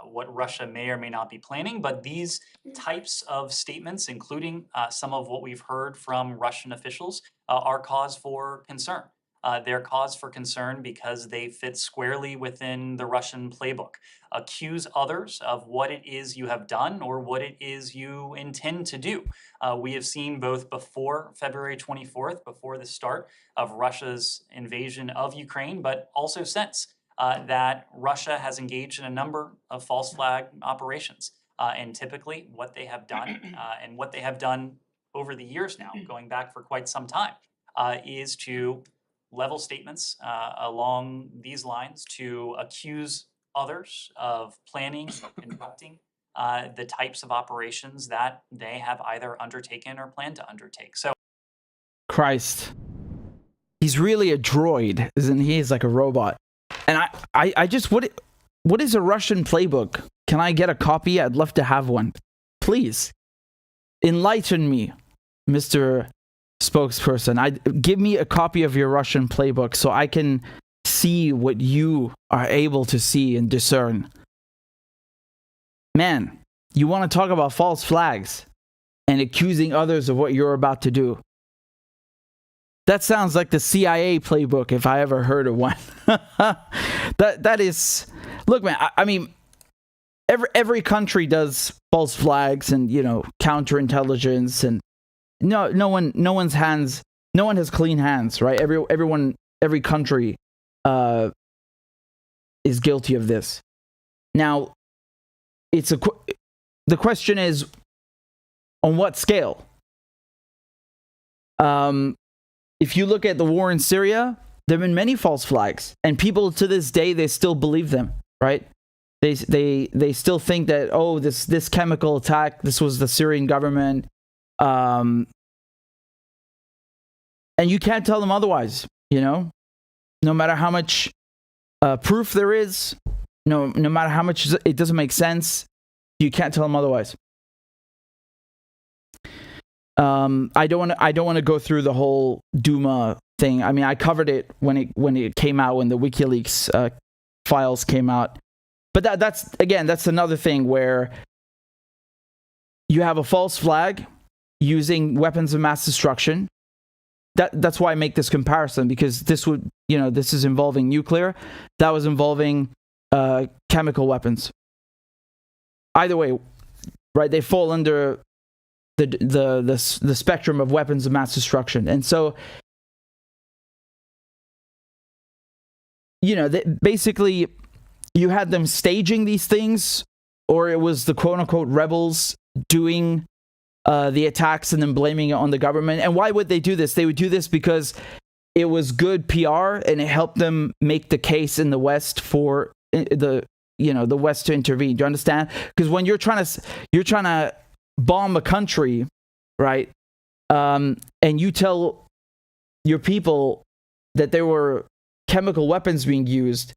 what Russia may or may not be planning, but these types of statements, including some of what we've heard from Russian officials, are cause for concern. They're cause for concern because they fit squarely within the Russian playbook. Accuse others of what it is you have done or what it is you intend to do. We have seen both before February 24th, before the start of Russia's invasion of Ukraine, but also since that Russia has engaged in a number of false flag operations. And typically what they have done, and what they have done over the years now, going back for quite some time, is to level statements along these lines to accuse others of planning or conducting the types of operations that they have either undertaken or plan to undertake. So, Christ, he's really a droid, isn't he? He's like a robot. And I just, what is a Russian playbook? Can I get a copy? I'd love to have one. Please, enlighten me, Mr. Spokesperson. Give me a copy of your Russian playbook so I can see what you are able to see and discern. Man, you want to talk about false flags and accusing others of what you're about to do. That sounds like the CIA playbook if I ever heard of one. That is, look, man, I mean, every country does false flags and, you know, counterintelligence, and no one has clean hands, right? Every country is guilty of this. Now, the question is, on what scale? If you look at the war in Syria, there have been many false flags, and people to this day, they still believe them, right? They still think that, oh, this chemical attack, this was the Syrian government, and you can't tell them otherwise, you know? No matter how much proof there is, no matter how much it doesn't make sense, you can't tell them otherwise. I don't want to go through the whole Duma thing. I mean, I covered it when it came out, when the WikiLeaks files came out. But that's another thing where you have a false flag using weapons of mass destruction. That's why I make this comparison, because this is involving nuclear. That was involving chemical weapons. Either way, right? They fall under the spectrum of weapons of mass destruction. And so, basically, you had them staging these things, or it was the quote-unquote rebels doing the attacks and then blaming it on the government. And why would they do this? They would do this because it was good PR and it helped them make the case in the West for the West to intervene. Do you understand? Because when you're trying to bomb a country, right? And you tell your people that there were chemical weapons being used,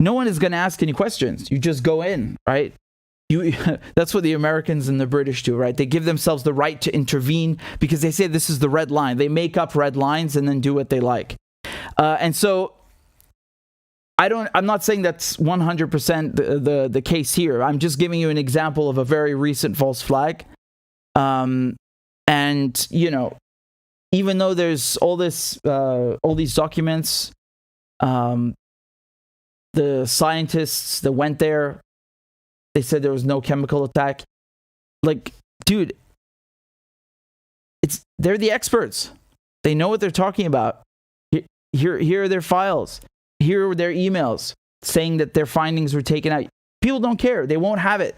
no one is going to ask any questions. You just go in, right? That's what the Americans and the British do, right? They give themselves the right to intervene because they say this is the red line. They make up red lines and then do what they like. And so I'm not saying that's 100% the case here. I'm just giving you an example of a very recent false flag. And, you know, even though there's all these documents, the scientists that went there, they said there was no chemical attack. Like, dude, they're the experts. They know what they're talking about. Here are their files. Here are their emails saying that their findings were taken out. People don't care. They won't have it.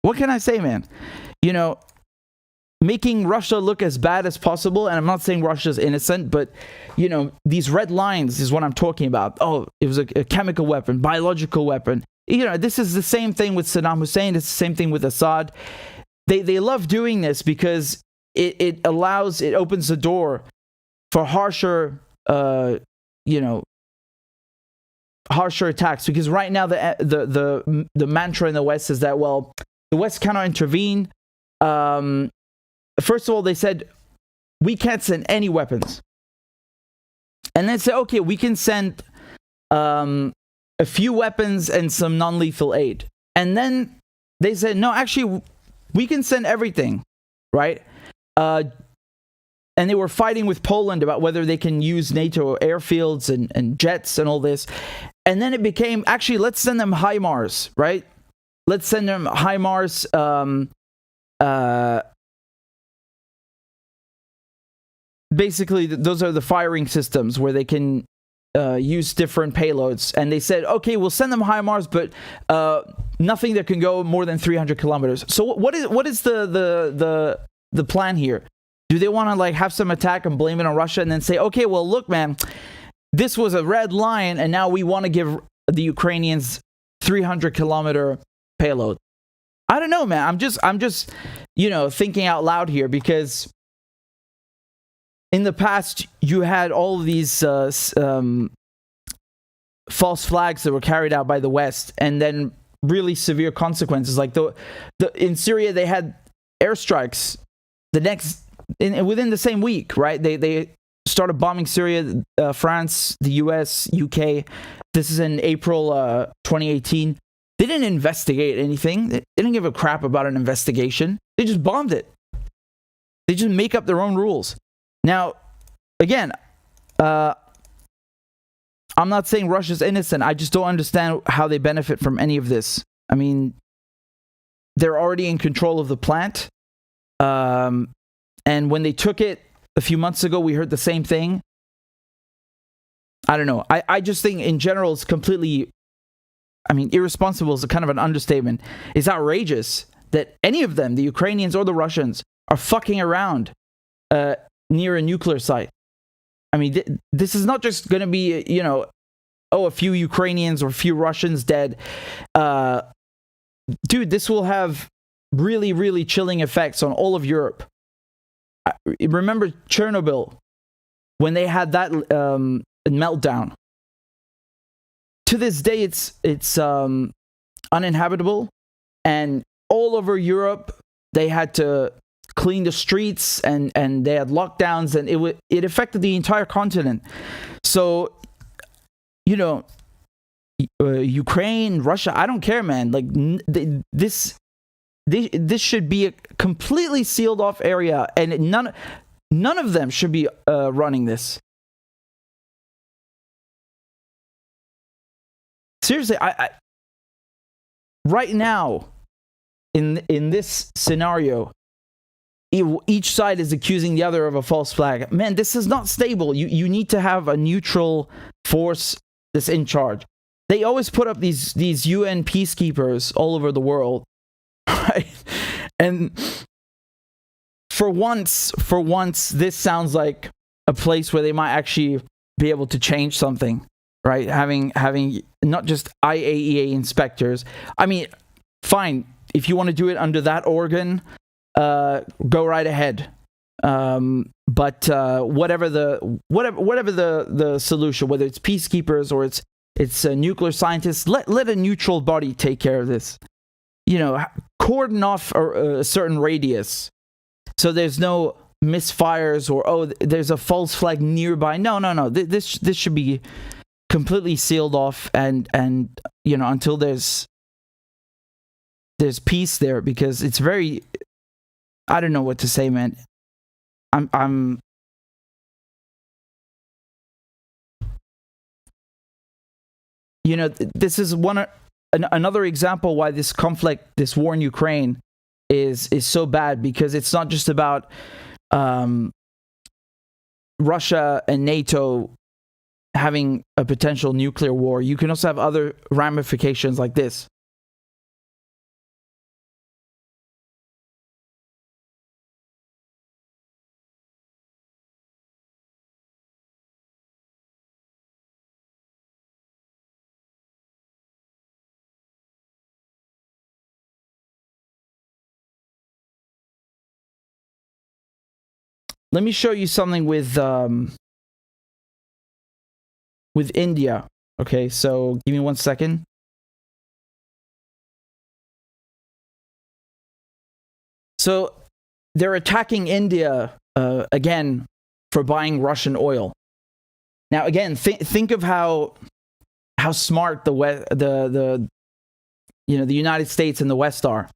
What can I say, man? You know, making Russia look as bad as possible, and I'm not saying Russia's innocent, but, you know, these red lines is what I'm talking about. Oh, it was a chemical weapon, biological weapon. You know, this is the same thing with Saddam Hussein. It's the same thing with Assad. They love doing this because it opens the door for harsher attacks. Because right now the mantra in the West is that, well, the West cannot intervene. First of all, they said we can't send any weapons, and then say, okay, we can send a few weapons and some non-lethal aid, and then they said, no, actually, we can send everything, right? And they were fighting with Poland about whether they can use NATO airfields and jets and all this. And then it became, actually, let's send them HIMARS, right? Let's send them HIMARS. Basically, those are the firing systems where they can use different payloads. And they said, okay, we'll send them HIMARS, but nothing that can go more than 300 kilometers. So what is the plan here? Do they want to like have some attack and blame it on Russia and then say, okay, well, look, man, this was a red line, and now we want to give the Ukrainians 300-kilometer payload? I don't know, man. I'm just, you know, thinking out loud here, because in the past you had all of these false flags that were carried out by the West, and then really severe consequences. Like in Syria, they had airstrikes within the same week, right? They started bombing Syria, France, the US, UK. This is in April 2018. They didn't investigate anything. They didn't give a crap about an investigation. They just bombed it. They just make up their own rules. Now, again, I'm not saying Russia's innocent. I just don't understand how they benefit from any of this. I mean, they're already in control of the plant. And when they took it a few months ago, we heard the same thing. I don't know. I just think in general it's completely, I mean, irresponsible is a kind of an understatement. It's outrageous that any of them, the Ukrainians or the Russians, are fucking around near a nuclear site. I mean, this is not just going to be, you know, a few Ukrainians or a few Russians dead. Dude, this will have really, really chilling effects on all of Europe. Remember Chernobyl, when they had that meltdown? To this day, it's uninhabitable, and all over Europe they had to clean the streets, and they had lockdowns, and it affected the entire continent. So, you know, Ukraine, Russia, I don't care, man. Like this should be a completely sealed off area, and none of them should be running this. Seriously, I right now in this scenario, each side is accusing the other of a false flag. Man, this is not stable. You need to have a neutral force that's in charge. They always put up these UN peacekeepers all over the world. Right? And for once, this sounds like a place where they might actually be able to change something, right? Having not just IAEA inspectors. I mean, fine, if you want to do it under that organ, go right ahead. But whatever the solution, whether it's peacekeepers or it's nuclear scientists, let a neutral body take care of this. You know, cordon off a certain radius, so there's no misfires or, oh, there's a false flag nearby. No. This should be completely sealed off and until there's peace there, because it's very, I don't know what to say, man. I'm this is another example why this conflict, this war in Ukraine is so bad, because it's not just about Russia and NATO having a potential nuclear war. You can also have other ramifications like this. Let me show you something with India. Okay, so give me 1 second. So they're attacking India again for buying Russian oil. Now again, think of how smart the United States and the West are.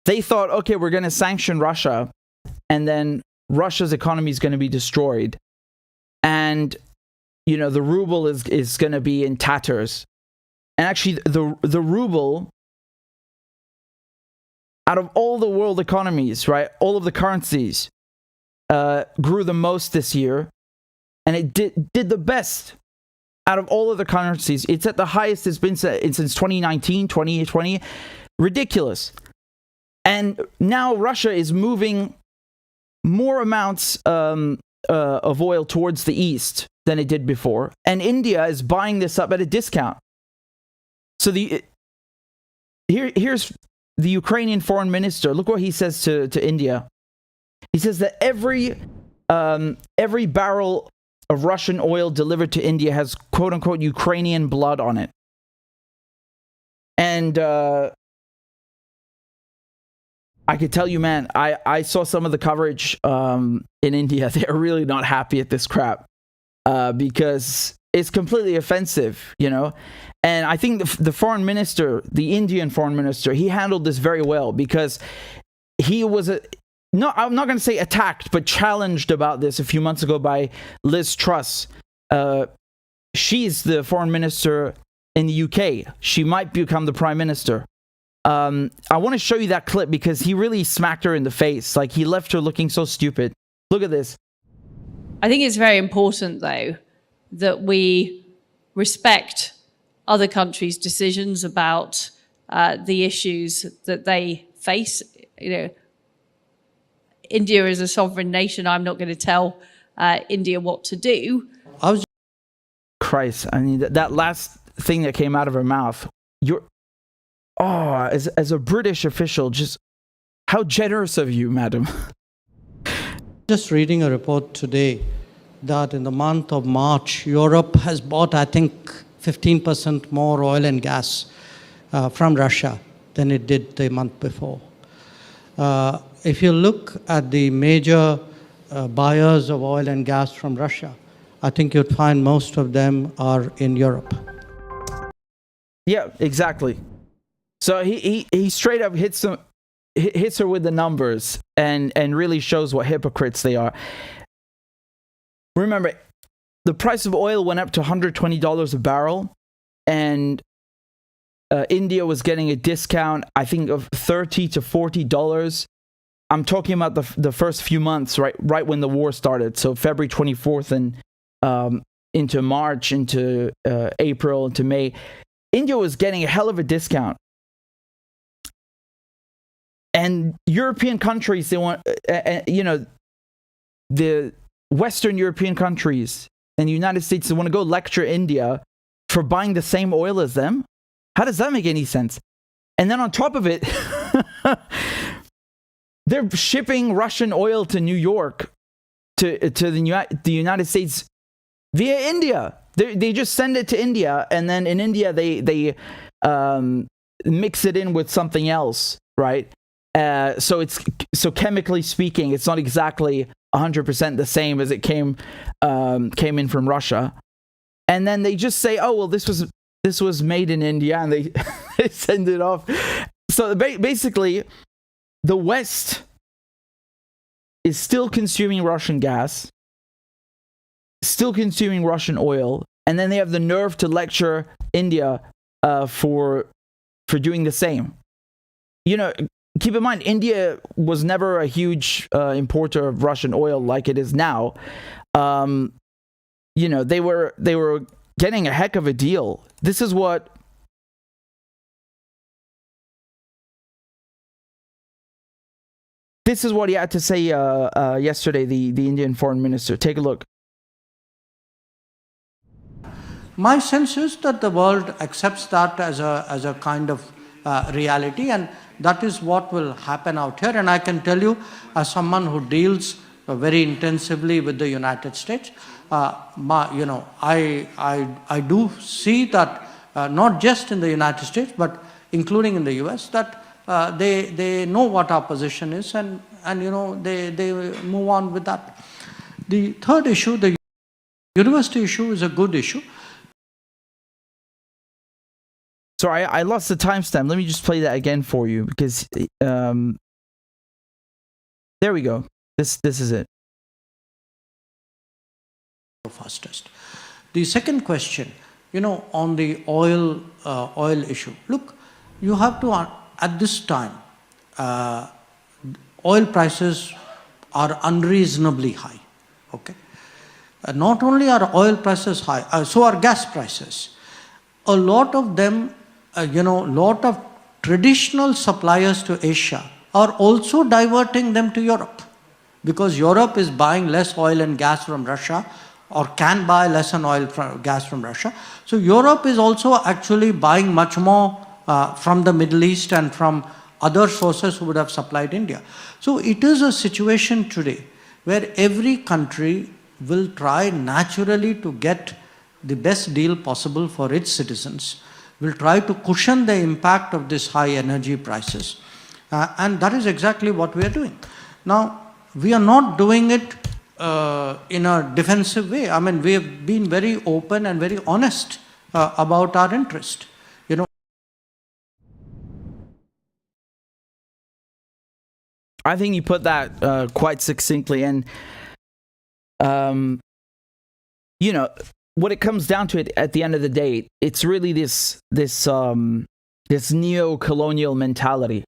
They thought, okay, we're going to sanction Russia, and then Russia's economy is going to be destroyed, and the ruble is going to be in tatters. And actually, the ruble, out of all the world economies, right, all of the currencies, grew the most this year, and it did the best out of all of the currencies. It's at the highest it's been since 2019, 2020. Ridiculous. And now Russia is moving more amounts of oil towards the east than it did before, and India is buying this up at a discount. So here's the Ukrainian foreign minister. Look what he says to India. He says that every barrel of Russian oil delivered to India has quote unquote Ukrainian blood on it. And I could tell you, man, I saw some of the coverage in India. They're really not happy at this crap because it's completely offensive, And I think the foreign minister, the Indian foreign minister, he handled this very well, because he was I'm not going to say attacked, but challenged about this a few months ago by Liz Truss. She's the foreign minister in the UK. She might become the prime minister. I want to show you that clip because he really smacked her in the face. Like, he left her looking so stupid. Look at this. I think it's very important, though, that we respect other countries' decisions about the issues that they face. India is a sovereign nation. I'm not going to tell India what to do. Christ, I mean, that last thing that came out of her mouth, as a British official, just how generous of you, madam. Just reading a report today that in the month of March, Europe has bought, I think, 15% more oil and gas from Russia than it did the month before. If you look at the major buyers of oil and gas from Russia, I think you'd find most of them are in Europe. Yeah, exactly. So he straight up hits her with the numbers and really shows what hypocrites they are. Remember, the price of oil went up to $120 a barrel, and India was getting a discount, I think, of $30 to $40. I'm talking about the first few months, right when the war started. So February 24th and into March, into April, into May. India was getting a hell of a discount. And European countries, they want, the Western European countries and the United States, they want to go lecture India for buying the same oil as them? How does that make any sense? And then on top of it, they're shipping Russian oil to New York, to the United States via India. They just send it to India, and then in India they mix it in with something else, right? So chemically speaking, it's not exactly 100% the same as it came in from Russia. And then they just say, oh, well, this was made in India, and they, they send it off. So basically, the West is still consuming Russian gas, still consuming Russian oil, and then they have the nerve to lecture India for doing the same. You know, keep in mind, India was never a huge importer of Russian oil like it is now. You know, they were getting a heck of a deal. This is what he had to say yesterday, the Indian foreign minister. Take a look. My sense is that the world accepts that as a kind of reality, and that is what will happen out here. And I can tell you, as someone who deals very intensively with the United States, I do see that not just in the United States, but including in the US, that they know what our position is, and you know, they move on with that. The third issue, the university issue, is a good issue. Sorry, I lost the timestamp. Let me just play that again for you, because there we go. This is it. Fastest. The second question, you know, on the oil issue. Look, you have to, at this time, oil prices are unreasonably high. Okay, not only are oil prices high, so are gas prices. A lot of them, lot of traditional suppliers to Asia are also diverting them to Europe, because Europe is buying less oil and gas from Russia, or can buy less gas from Russia. So Europe is also actually buying much more from the Middle East and from other sources who would have supplied India. So it is a situation today where every country will try naturally to get the best deal possible for its citizens, will try to cushion the impact of this high energy prices. And that is exactly what we are doing. Now, we are not doing it in a defensive way. I mean, we have been very open and very honest about our interest. You know, I think you put that quite succinctly, and you know, what it comes down to, it at the end of the day, it's really this neo-colonial mentality.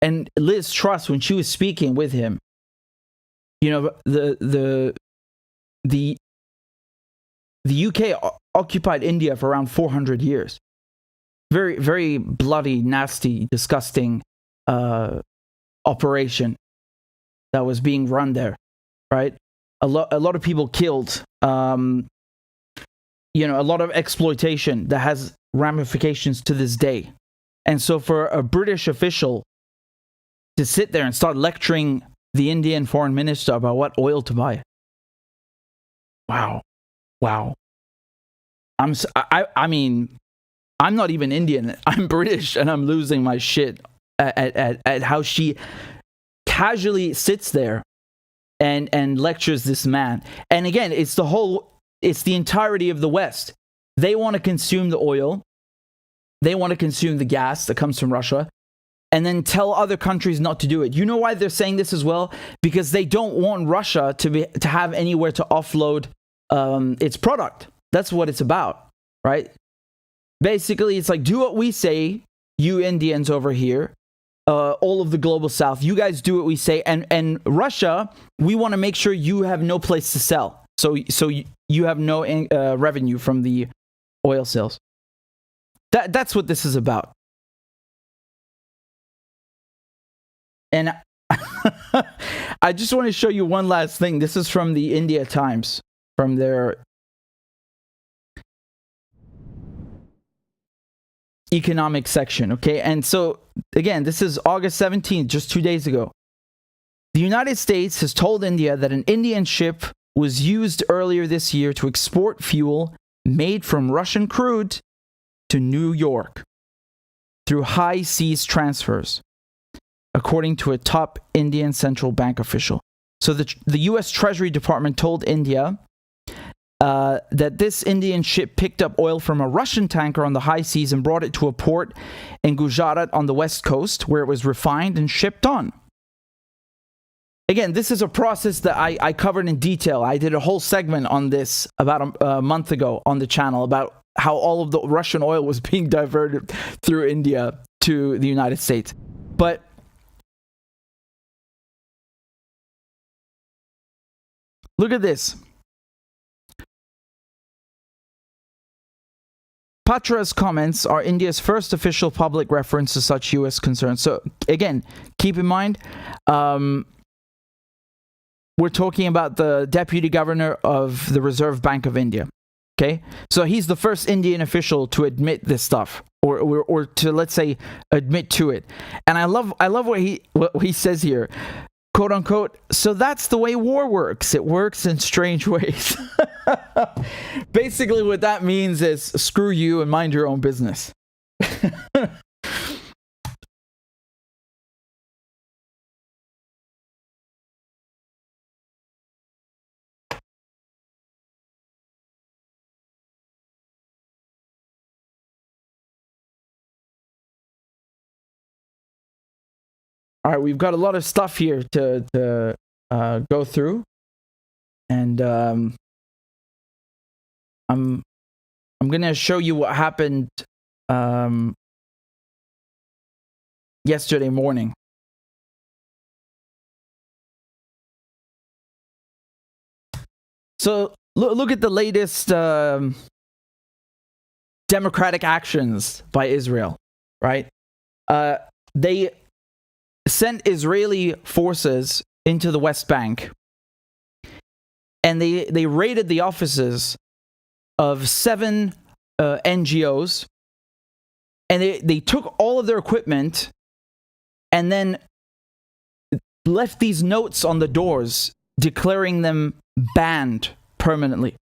And Liz Truss, when she was speaking with him, you know, the UK occupied India for around 400 years. Very, very bloody, nasty, disgusting operation that was being run there, right? A lot of people killed. You know, a lot of exploitation that has ramifications to this day. And so for a British official to sit there and start lecturing the Indian foreign minister about what oil to buy. Wow. I mean, I'm not even Indian. I'm British, and I'm losing my shit at how she casually sits there and lectures this man. And again, it's the entirety of the West. They want to consume the oil. They want to consume the gas that comes from Russia, and then tell other countries not to do it. You know why they're saying this as well? Because they don't want Russia to have anywhere to offload its product. That's what it's about, right? Basically, it's like, do what we say, you Indians over here, all of the global South. You guys do what we say, and Russia, we want to make sure you have no place to sell. So you have no revenue from the oil sales. That's what this is about. And I just want to show you one last thing. This is from the India Times, from their economic section, okay? And so, again, this is August 17th, just 2 days ago. The United States has told India that an Indian ship was used earlier this year to export fuel made from Russian crude to New York through high seas transfers, according to a top Indian central bank official. So the U.S. Treasury Department told India that this Indian ship picked up oil from a Russian tanker on the high seas and brought it to a port in Gujarat on the west coast, where it was refined and shipped on. Again, this is a process that I covered in detail. I did a whole segment on this about a month ago on the channel about how all of the Russian oil was being diverted through India to the United States. But look at this. Patra's comments are India's first official public reference to such U.S. concerns. So again, keep in mind, we're talking about the deputy governor of the Reserve Bank of India. Okay, so he's the first Indian official to admit this stuff, or to, let's say, admit to it. And I love what he says here, quote unquote. So that's the way war works. It works in strange ways. Basically, what that means is screw you and mind your own business. All right, we've got a lot of stuff here to go through, and I'm gonna show you what happened yesterday morning. So look at the latest democratic actions by Israel, right? They sent Israeli forces into the West Bank, and they raided the offices of 7 NGOs, and they took all of their equipment and then left these notes on the doors declaring them banned permanently.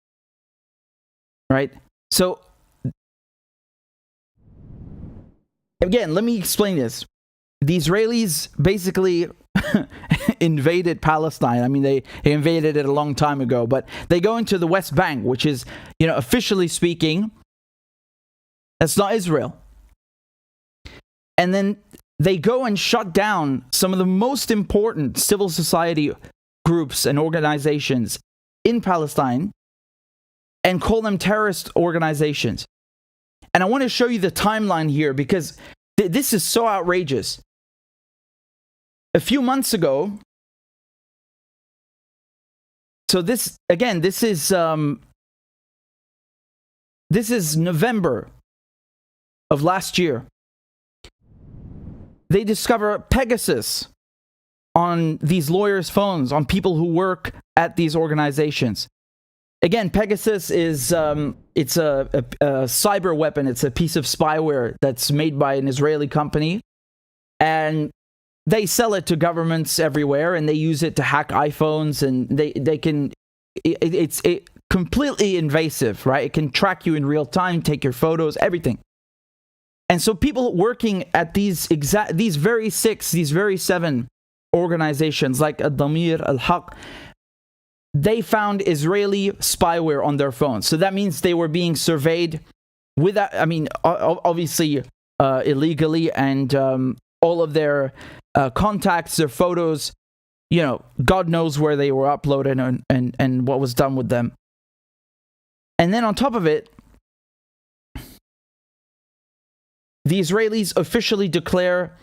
Right? So again, let me explain this. The Israelis basically invaded Palestine. I mean, they invaded it a long time ago, but they go into the West Bank, which is, officially speaking, that's not Israel. And then they go and shut down some of the most important civil society groups and organizations in Palestine and call them terrorist organizations. And I want to show you the timeline here because this is so outrageous. A few months ago, so this is November of last year. They discover Pegasus on these lawyers' phones, on people who work at these organizations. Again, Pegasus is it's a cyber weapon. It's a piece of spyware that's made by an Israeli company, and they sell it to governments everywhere, and they use it to hack iPhones, and they can. It's completely invasive, right? It can track you in real time, take your photos, everything. And so people working at these very 7 organizations like Ad-Damir, Al-Haq, they found Israeli spyware on their phones. So that means they were being surveyed without, obviously illegally, and all of their contacts, their photos, God knows where they were uploaded and what was done with them. And then on top of it, the Israelis officially declare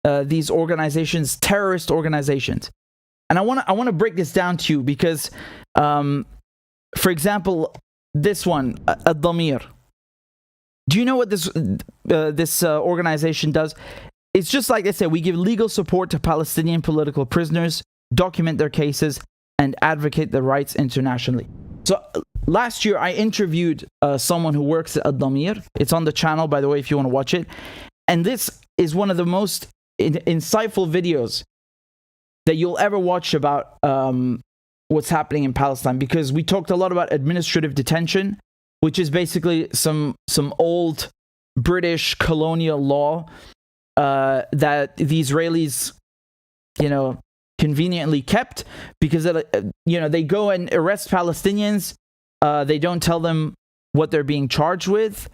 these organizations terrorist organizations. And I want to break this down to you because, for example, this one, Ad-Damir. Do you know what this organization does? It's just like they say, we give legal support to Palestinian political prisoners, document their cases, and advocate their rights internationally. So last year, I interviewed someone who works at Ad-Damir. It's on the channel, by the way, if you want to watch it. And this is one of the most insightful videos that you'll ever watch about what's happening in Palestine, because we talked a lot about administrative detention, which is basically some old British colonial law that the Israelis, conveniently kept because they go and arrest Palestinians. They don't tell them what they're being charged with.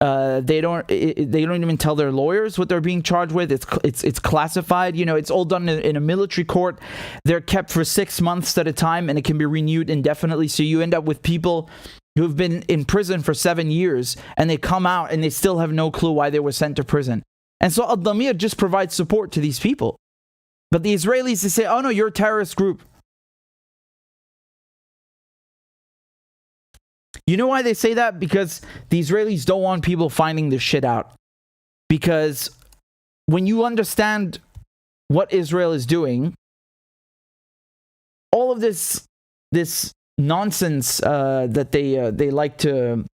They don't even tell their lawyers what they're being charged with. It's classified. It's all done in a military court. They're kept for 6 months at a time, and it can be renewed indefinitely. So you end up with people who've been in prison for 7 years, and they come out and they still have no clue why they were sent to prison. And so Al-Damir just provides support to these people. But the Israelis, they say, oh no, you're a terrorist group. You know why they say that? Because the Israelis don't want people finding this shit out. Because when you understand what Israel is doing, all of this nonsense that they like to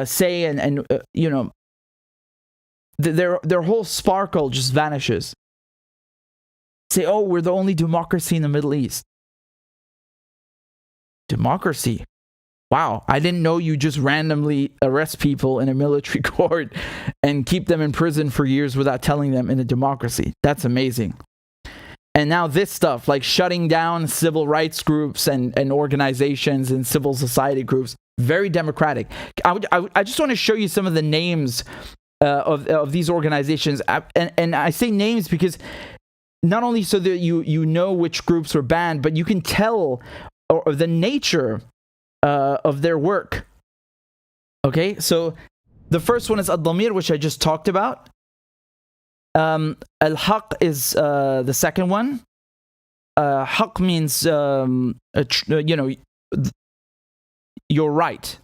say and their whole sparkle just vanishes. Say, oh, we're the only democracy in the Middle East. Democracy? Wow, I didn't know you just randomly arrest people in a military court and keep them in prison for years without telling them in a democracy. That's amazing. And now this stuff, like shutting down civil rights groups and organizations and civil society groups, very democratic. I just want to show you some of the names of these organizations. And I say names because not only so that you know which groups were banned, but you can tell or the nature of their work. Okay, so the first one is Al-Damir, which I just talked about. Al-Haq is the second one. Haq means you're right.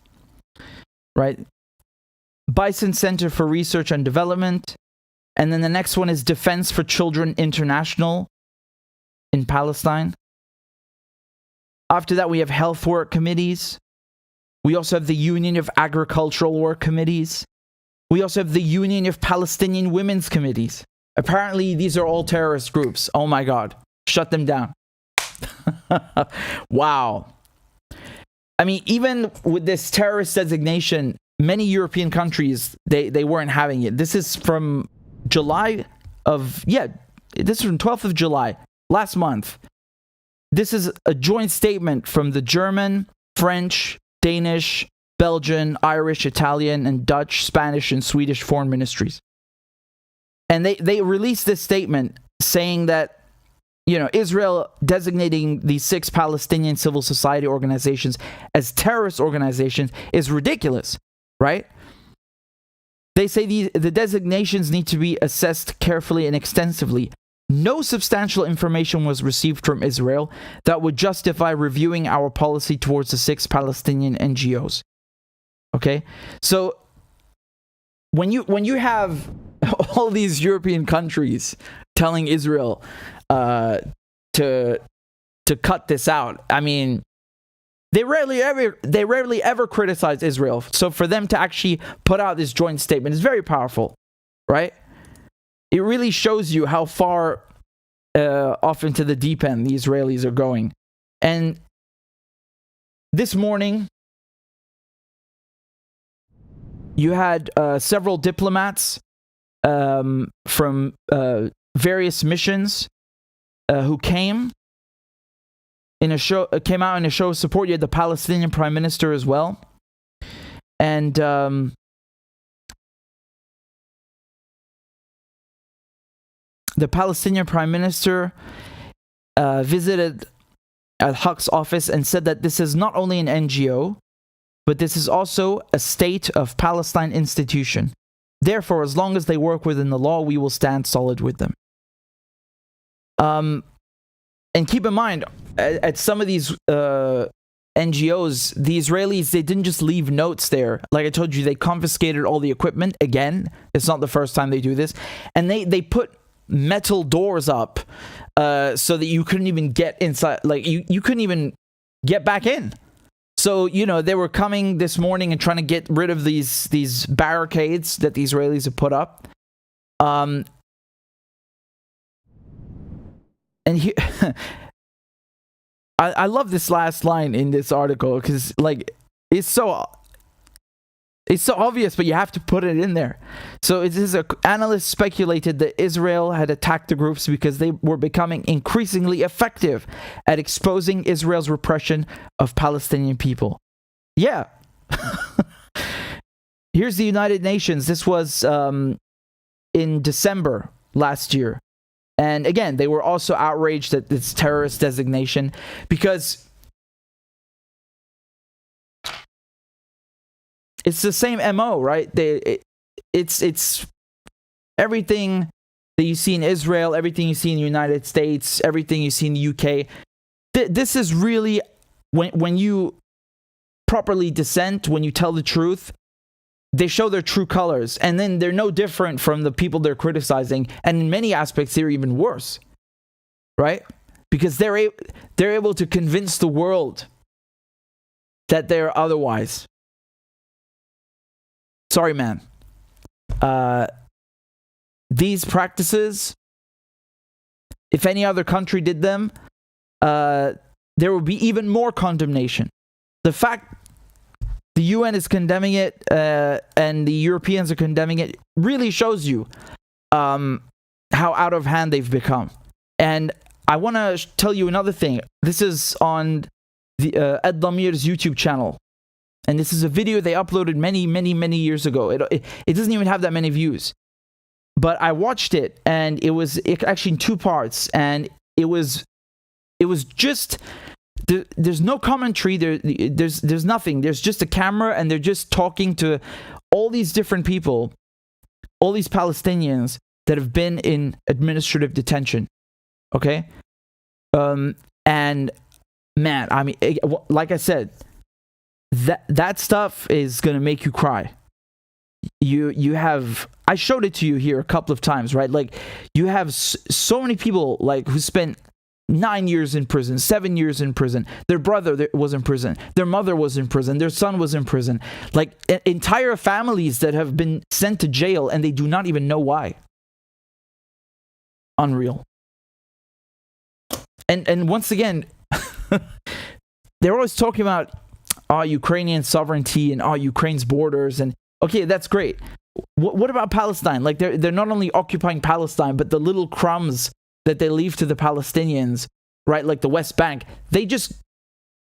Bison Center for Research and Development. And then the next one is Defense for Children International in Palestine. After that, we have health work committees. We also have the Union of Agricultural Work Committees. We also have the Union of Palestinian Women's Committees. Apparently, these are all terrorist groups. Oh my God. Shut them down. Wow. I mean, even with this terrorist designation, many European countries, they weren't having it. This is from July of, this is from 12th of July, last month. This is a joint statement from the German, French, Danish, Belgian, Irish, Italian, and Dutch, Spanish, and Swedish foreign ministries. And they released this statement saying that, Israel designating these 6 Palestinian civil society organizations as terrorist organizations is ridiculous, right? They say the designations need to be assessed carefully and extensively. No substantial information was received from Israel that would justify reviewing our policy towards the 6 Palestinian NGOs. Okay? So when you have all these European countries telling Israel to cut this out, I mean, they rarely ever criticize Israel. So for them to actually put out this joint statement is very powerful, right? It really shows you how far off into the deep end the Israelis are going. And this morning, you had several diplomats from various missions who came out in a show of support. You had the Palestinian Prime Minister as well. And the Palestinian Prime Minister visited Al-Haq's office and said that this is not only an NGO, but this is also a state of Palestine institution. Therefore, as long as they work within the law, we will stand solid with them. And keep in mind, at some of these NGOs, the Israelis, they didn't just leave notes there. Like I told you, they confiscated all the equipment. Again, it's not the first time they do this. And they put metal doors up so that you couldn't even get inside. Like you couldn't even get back in. So, they were coming this morning and trying to get rid of these barricades that the Israelis have put up. And he, I love this last line in this article because, it's so It's so obvious, but you have to put it in there. So it is analysts speculated that Israel had attacked the groups because they were becoming increasingly effective at exposing Israel's repression of Palestinian people. Yeah. Here's the United Nations. This was in December last year. And again, they were also outraged at this terrorist designation because it's the same MO, right? It's everything that you see in Israel, everything you see in the United States, everything you see in the UK. This is really, when you properly dissent, when you tell the truth, they show their true colors. And then they're no different from the people they're criticizing. And in many aspects, they're even worse, right? Because they're able to convince the world that they're otherwise. Sorry, man. These practices, if any other country did them, there would be even more condemnation. The fact the UN is condemning it and the Europeans are condemning it really shows you how out of hand they've become. And I want to tell you another thing. This is on the Ed Lamir's YouTube channel. And this is a video they uploaded many years ago. It doesn't even have that many views. But I watched it, and it was actually in 2 parts. And it was just... There's no commentary. There's nothing. There's just a camera, and they're just talking to all these different people, all these Palestinians that have been in administrative detention. Okay? And man, I mean, like I said, that stuff is gonna make you cry. You have, I showed it to you here a couple of times, right? Like, you have so many people like who spent 9 years in prison, 7 years in prison. Their brother was in prison. Their mother was in prison. Their son was in prison. Like, entire families that have been sent to jail, and they do not even know why. Unreal. And once again, they're always talking about Ukrainian sovereignty and Ukraine's borders, and okay, that's great. What about Palestine? Like, they're not only occupying Palestine, but the little crumbs that they leave to the Palestinians, right? Like the West Bank, they just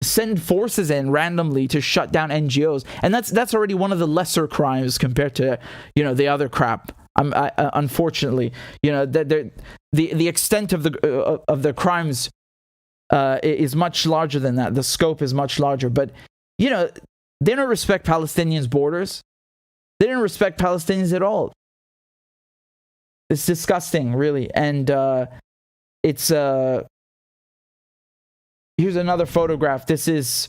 send forces in randomly to shut down NGOs, and that's already one of the lesser crimes compared to the other crap. Unfortunately, the extent of the crimes is much larger than that. The scope is much larger, but they don't respect Palestinians' borders. They don't respect Palestinians at all. It's disgusting, really. And it's here's another photograph. This is,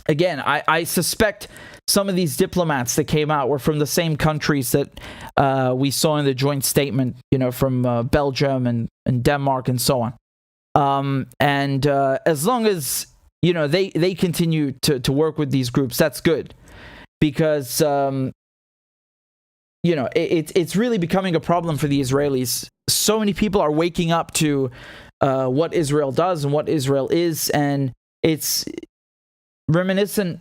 again, I suspect some of these diplomats that came out were from the same countries that we saw in the joint statement, from Belgium and Denmark and so on. And as long as they continue to work with these groups, that's good, because it's really becoming a problem for the Israelis. So many people are waking up to what Israel does and what Israel is, and it's reminiscent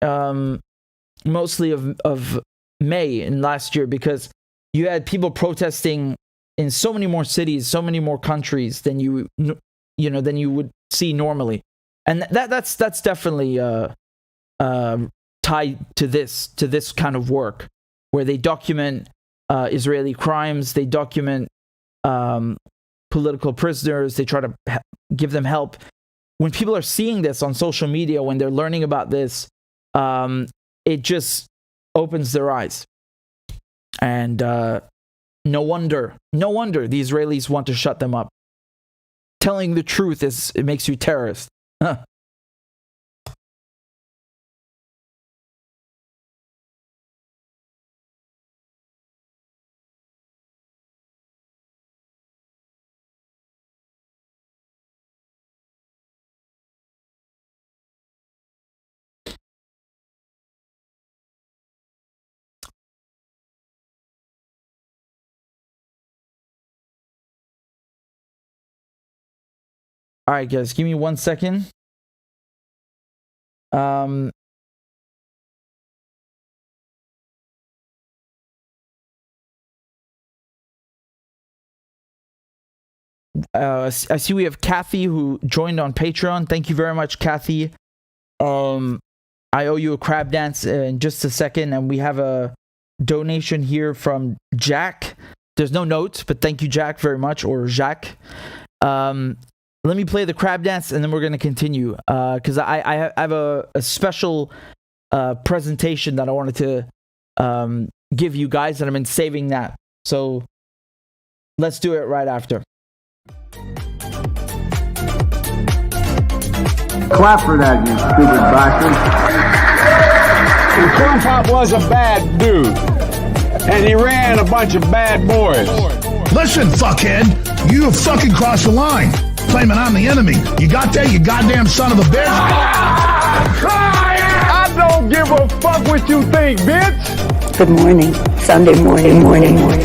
mostly of May in last year, because you had people protesting in so many more cities, so many more countries than you would see normally, and that's definitely tied to this kind of work, where they document Israeli crimes, they document political prisoners, they try to give them help. When people are seeing this on social media, when they're learning about this, it just opens their eyes. And no wonder the Israelis want to shut them up. Telling the truth it makes you terrorist. Huh. All right, guys, give me 1 second. I see we have Kathy who joined on Patreon. Thank you very much, Kathy. I owe you a crab dance in just a second, and we have a donation here from Jack. There's no notes, but thank you, Jack, very much, or Jacques. Let me play the crab dance, and then we're going to continue, because I have a special presentation that I wanted to give you guys, and I've been saving that. So let's do it right after. Clap for that, you stupid bastard. And Corn Pop was a bad dude. And he ran a bunch of bad boys. Listen, fuckhead, you have fucking crossed the line. Claiming I'm the enemy. You got that, you goddamn son of a bitch? I don't give a fuck what you think, bitch. Good morning. Sunday morning.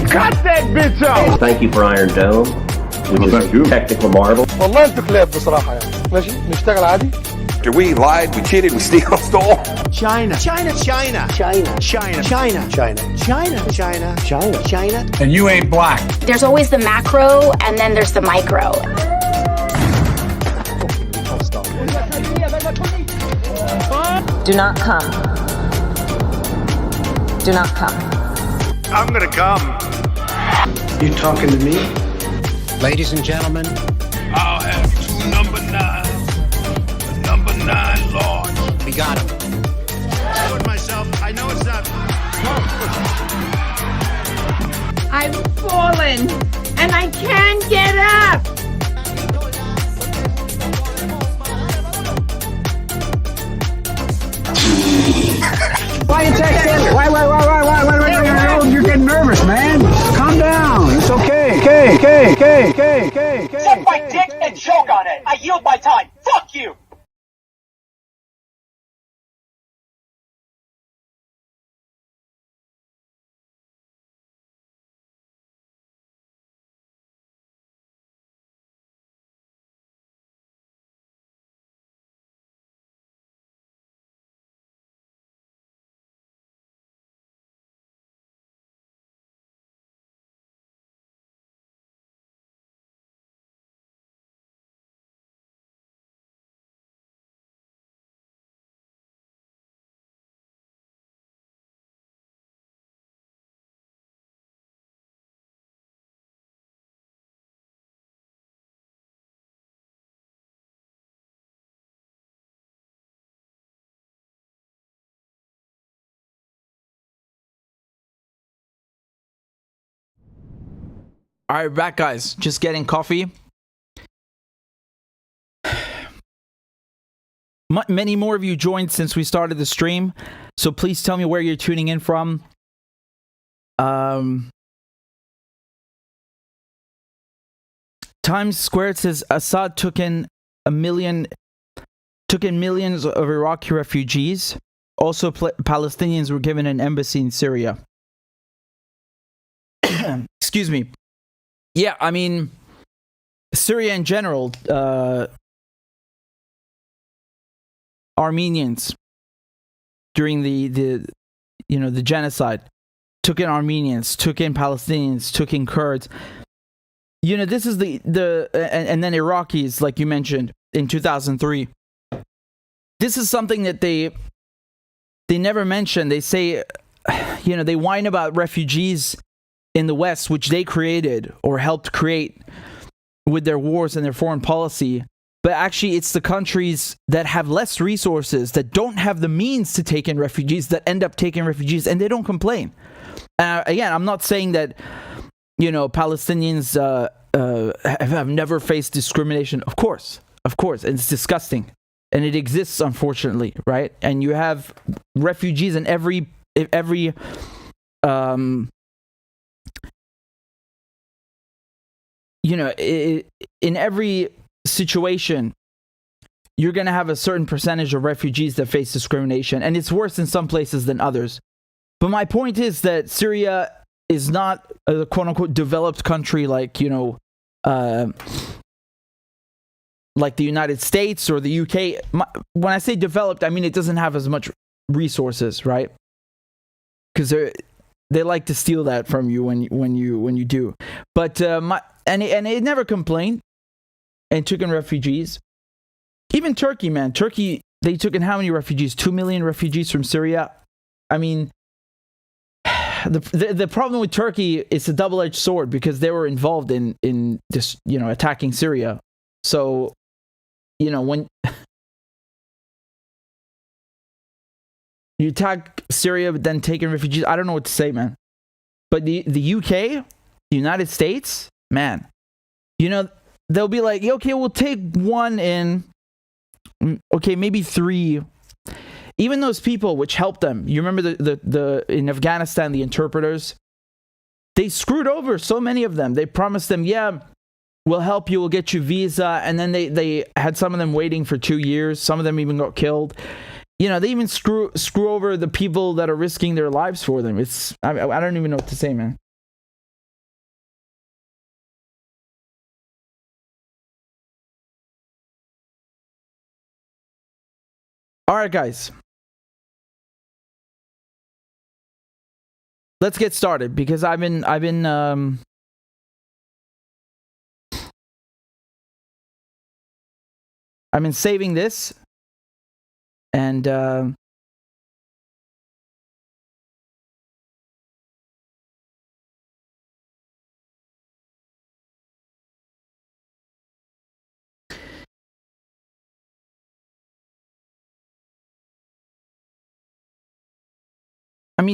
Cut that bitch off. Thank you for Iron Dome, which is a technical marvel. والله انتوا كلاب بصراحة يعني. ماشي نشتغل عادي. We lied, we cheated, we stole. China. And you ain't black. There's always the macro and then there's the micro. Do not come. Do not come. I'm gonna come. You talking to me? Ladies and gentlemen, I'll have 2 number 9s. The number 9 lords. we got him. I told myself, I know it's not. I've fallen and I can't get up. Why you text in? Why? You're getting nervous, man. Calm down. It's okay. Okay. Suck my dick and choke on it. I yield my time. Fuck you. All right, back, guys. Just getting coffee. Many more of you joined since we started the stream, so please tell me where you're tuning in from. Times Square says Assad took in millions of Iraqi refugees. Also, Palestinians were given an embassy in Syria. Excuse me. Yeah, I mean, Syria in general, Armenians during the genocide took in Armenians, took in Palestinians, took in Kurds. You know, this is and then Iraqis, like you mentioned, in 2003. This is something that they never mention. They say, they whine about refugees in the West, which they created or helped create with their wars and their foreign policy. But actually, it's the countries that have less resources, that don't have the means to take in refugees, that end up taking refugees, and they don't complain. Again, I'm not saying that, Palestinians have never faced discrimination. Of course, and it's disgusting. And it exists, unfortunately, right? And you have refugees in every in every situation, you're going to have a certain percentage of refugees that face discrimination, and it's worse in some places than others. But my point is that Syria is not a quote-unquote developed country like the United States or the UK. When I say developed, I mean it doesn't have as much resources, right? Because they like to steal that from you when you do. But and it never complained. and took in refugees. Even Turkey, man. Turkey, they took in how many refugees? 2 million refugees from Syria. I mean, the problem with Turkey is a double-edged sword because they were involved in this, attacking Syria. So, when you attack Syria but then take in refugees, I don't know what to say, man. But the UK, the United States, man, they'll be like, okay, we'll take one in, okay, maybe 3. Even those people which helped them, you remember the in Afghanistan, the interpreters, they screwed over so many of them. They promised them, yeah, we'll help you, we'll get you visa, and then they had some of them waiting for 2 years. Some of them even got killed. They even screw over the people that are risking their lives for them. I don't even know what to say, man. All right, guys. Let's get started because I've been saving this, and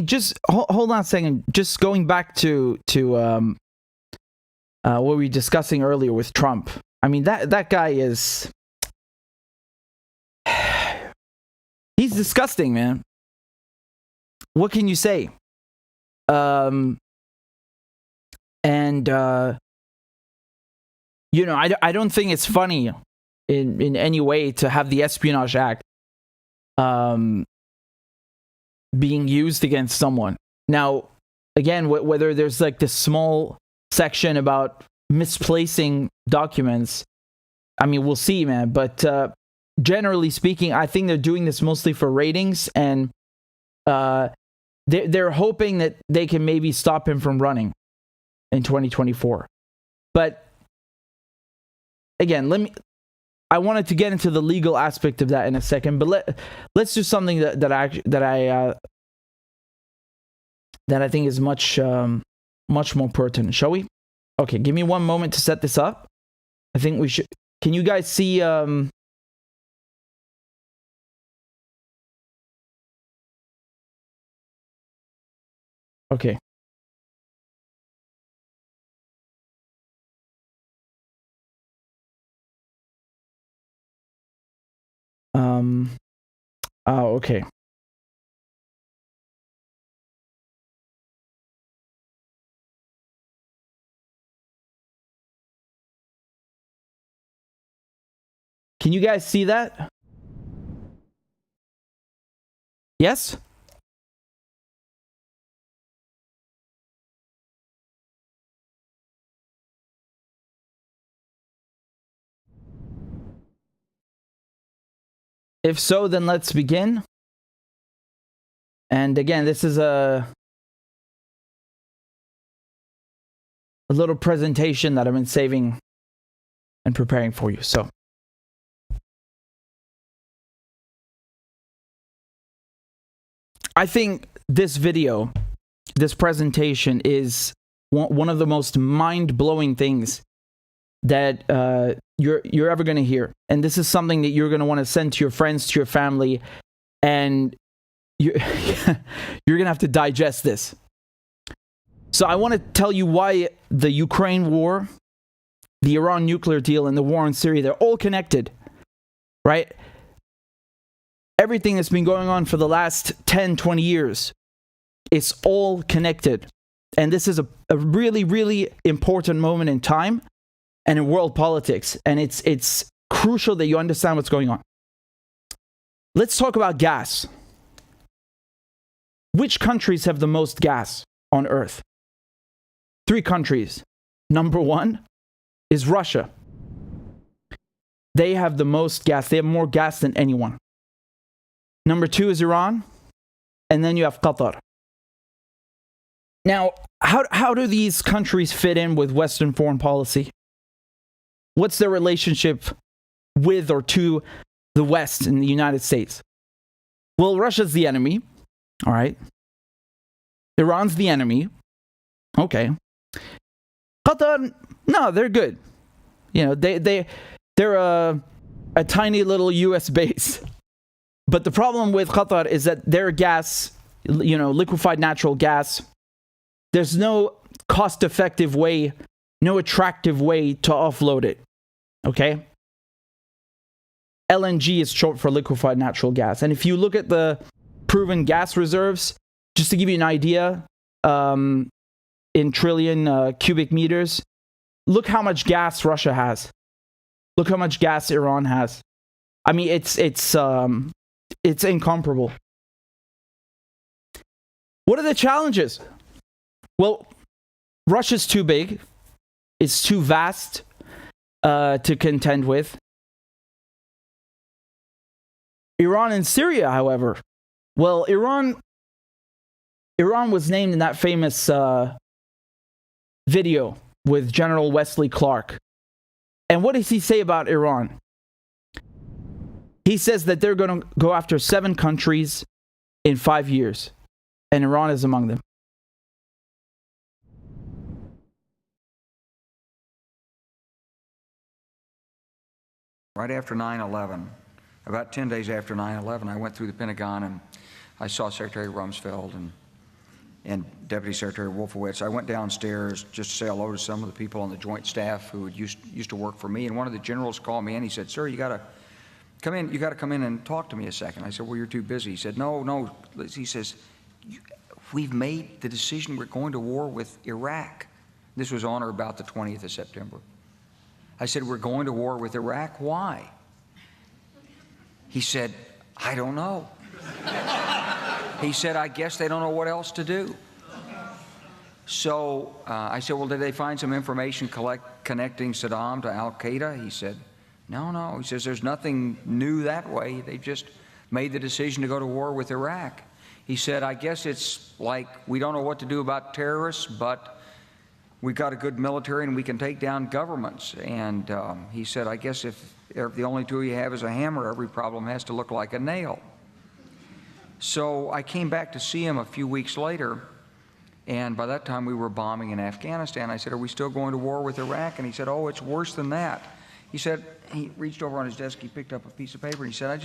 just hold on a second. Just going back to what we were discussing earlier with Trump. That guy is... He's disgusting, man. What can you say? I don't think it's funny in any way to have the Espionage Act being used against someone. Now, again, whether there's like this small section about misplacing documents, we'll see, man. But generally speaking, I think they're doing this mostly for ratings, and they're hoping that they can maybe stop him from running in 2024. But again, I wanted to get into the legal aspect of that in a second, but let's do something that I think is much more pertinent, shall we? Okay, give me one moment to set this up. I think we should. Can you guys see? Okay. Oh, okay. Can you guys see that? Yes? If so, then let's begin. And again, this is a little presentation that I've been saving and preparing for you. So, I think this video, this presentation is one of the most mind-blowing things that you're ever going to hear. And this is something that you're going to want to send to your friends, to your family, and you're going to have to digest this. So I want to tell you why the Ukraine war, the Iran nuclear deal, and the war in Syria, they're all connected, right? Everything that's been going on for the last 10, 20 years, it's all connected. And this is a really, really important moment in time and in world politics. And it's crucial that you understand what's going on. Let's talk about gas. Which countries have the most gas on Earth? 3 countries. Number 1 is Russia. They have the most gas. They have more gas than anyone. Number 2 is Iran. And then you have Qatar. Now, how do these countries fit in with Western foreign policy? what's their relationship with or to the West and the United States? Well, Russia's the enemy, all right? Iran's the enemy, okay. Qatar, no, they're good. You know, they're a tiny little U.S. base. But the problem with Qatar is that their gas, you know, liquefied natural gas, there's no cost-effective way, no attractive way to offload it, okay? LNG is short for liquefied natural gas. And if you look at the proven gas reserves, just to give you an idea, in trillion cubic meters, look how much gas Russia has. Look how much gas Iran has. I mean, it's incomparable. What are the challenges? Well, Russia's too big. It's too vast to contend with. Iran and Syria, however, well, Iran was named in that famous video with General Wesley Clark. And what does he say about Iran? He says that they're going to go after 7 countries in 5 years, and Iran is among them. Right after 9/11, about 10 days after 9/11, I went through the Pentagon and I saw Secretary Rumsfeld and Deputy Secretary Wolfowitz. I went downstairs just to say hello to some of the people on the Joint Staff who used to work for me, and one of the generals called me in. He said, "Sir, you got to come in. You got to come in and talk to me a second." I said, "Well, you're too busy." He said, "No." He says, "We've made the decision. We're going to war with Iraq." This was on or about the 20th of September. I said, "We're going to war with Iraq. Why?" He said, "I don't know." He said, "I guess they don't know what else to do." So I said, "Well, did they find some information connecting Saddam to Al-Qaeda?" He said, No. He says, "There's nothing new that way. They just made the decision to go to war with Iraq." He said, "I guess it's like we don't know what to do about terrorists, but we've got a good military and we can take down governments." And he said, "I guess if the only tool you have is a hammer, every problem has to look like a nail." So I came back to see him a few weeks later, and by that time we were bombing in Afghanistan. I said, "Are we still going to war with Iraq?" And he said, "Oh, it's worse than that." He said, he reached over on his desk, he picked up a piece of paper, and he said, I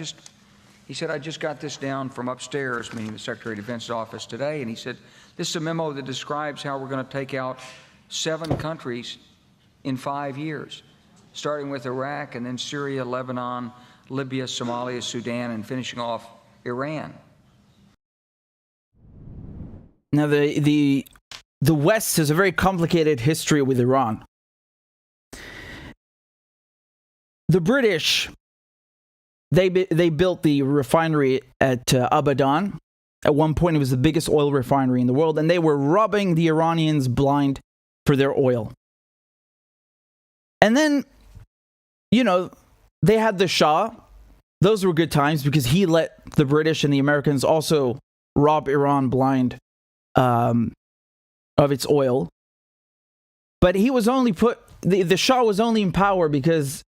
just got this down from upstairs, meaning the Secretary of Defense's office today, and he said, "This is a memo that describes how we're going to take out 7 countries in 5 years, starting with Iraq and then Syria, Lebanon, Libya, Somalia, Sudan, and finishing off Iran." Now, the West has a very complicated history with Iran. The British, they built the refinery at Abadan. At one point, it was the biggest oil refinery in the world, and they were robbing the Iranians blind for their oil. And then, you know, they had the Shah. Those were good times because he let the British and the Americans also rob Iran blind of its oil. But he was only the Shah was only in power because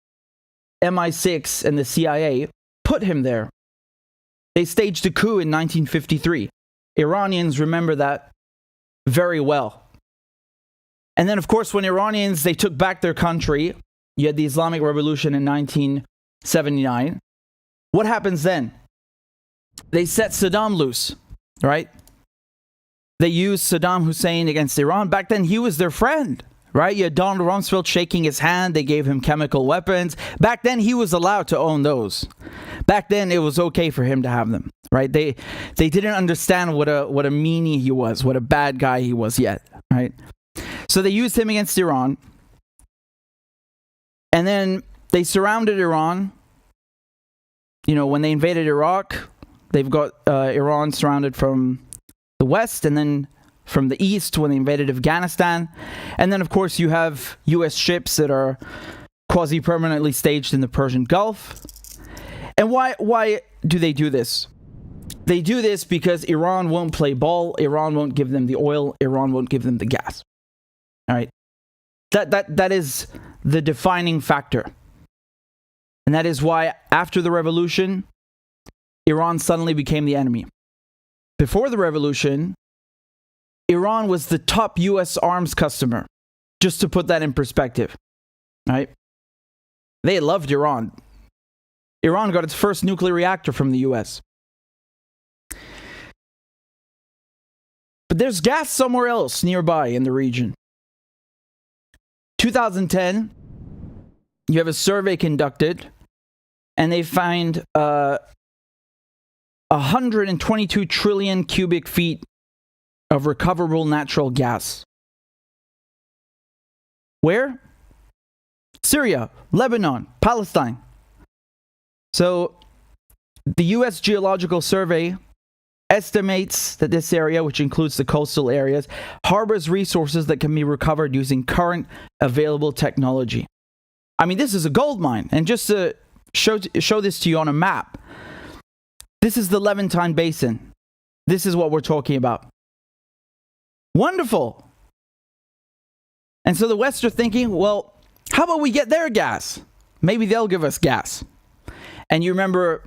MI6 and the CIA put him there. They staged a coup in 1953. Iranians remember that very well. And then, of course, when Iranians, they took back their country, you had the Islamic Revolution in 1979. What happens then? They set Saddam loose, right? They used Saddam Hussein against Iran. Back then, he was their friend, right? You had Donald Rumsfeld shaking his hand. They gave him chemical weapons. Back then, he was allowed to own those. Back then, it was okay for him to have them, right? They didn't understand what a meanie he was, what a bad guy he was yet, right? So they used him against Iran. And then they surrounded Iran. You know, when they invaded Iraq, they've got Iran surrounded from the west and then from the east when they invaded Afghanistan. And then, of course, you have U.S. ships that are quasi-permanently staged in the Persian Gulf. And why do they do this? They do this because Iran won't play ball. Iran won't give them the oil. Iran won't give them the gas. All right. That is the defining factor. And that is why after the revolution, Iran suddenly became the enemy. Before the revolution, Iran was the top US arms customer. Just to put that in perspective, right? They loved Iran. Iran got its first nuclear reactor from the US. But there's gas somewhere else nearby in the region. 2010, you have a survey conducted, and they find 122 trillion cubic feet of recoverable natural gas. Where? Syria, Lebanon, Palestine. So, the U.S. Geological Survey estimates that this area, which includes the coastal areas, harbors resources that can be recovered using current available technology. I mean, this is a gold mine. And just to show this to you on a map, this is the Levantine Basin. This is what we're talking about. Wonderful. And so the West are thinking, well, how about we get their gas? Maybe they'll give us gas. And you remember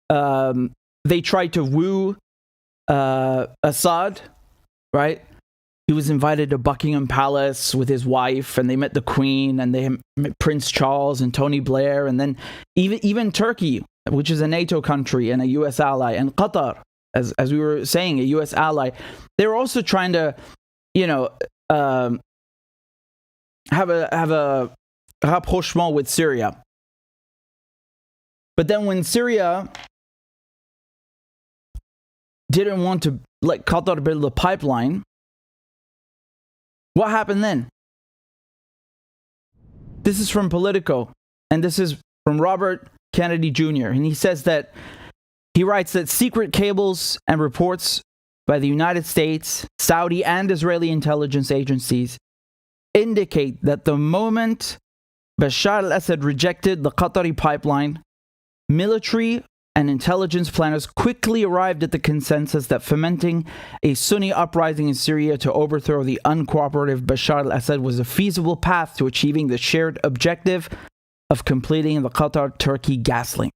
they tried to woo Assad, right? He was invited to Buckingham Palace with his wife, and they met the Queen, and they met Prince Charles and Tony Blair, and then even Turkey, which is a NATO country and a U.S. ally, and Qatar, as we were saying, a U.S. ally. They were also trying to, have a rapprochement with Syria. But then when Syria didn't want to let Qatar build a pipeline, what happened then? This is from Politico, and this is from Robert Kennedy Jr., and he says that he writes that secret cables and reports by the United States, Saudi, and Israeli intelligence agencies indicate that the moment Bashar al-Assad rejected the Qatari pipeline, military and intelligence planners quickly arrived at the consensus that fomenting a Sunni uprising in Syria to overthrow the uncooperative Bashar al-Assad was a feasible path to achieving the shared objective of completing the Qatar-Turkey gas link.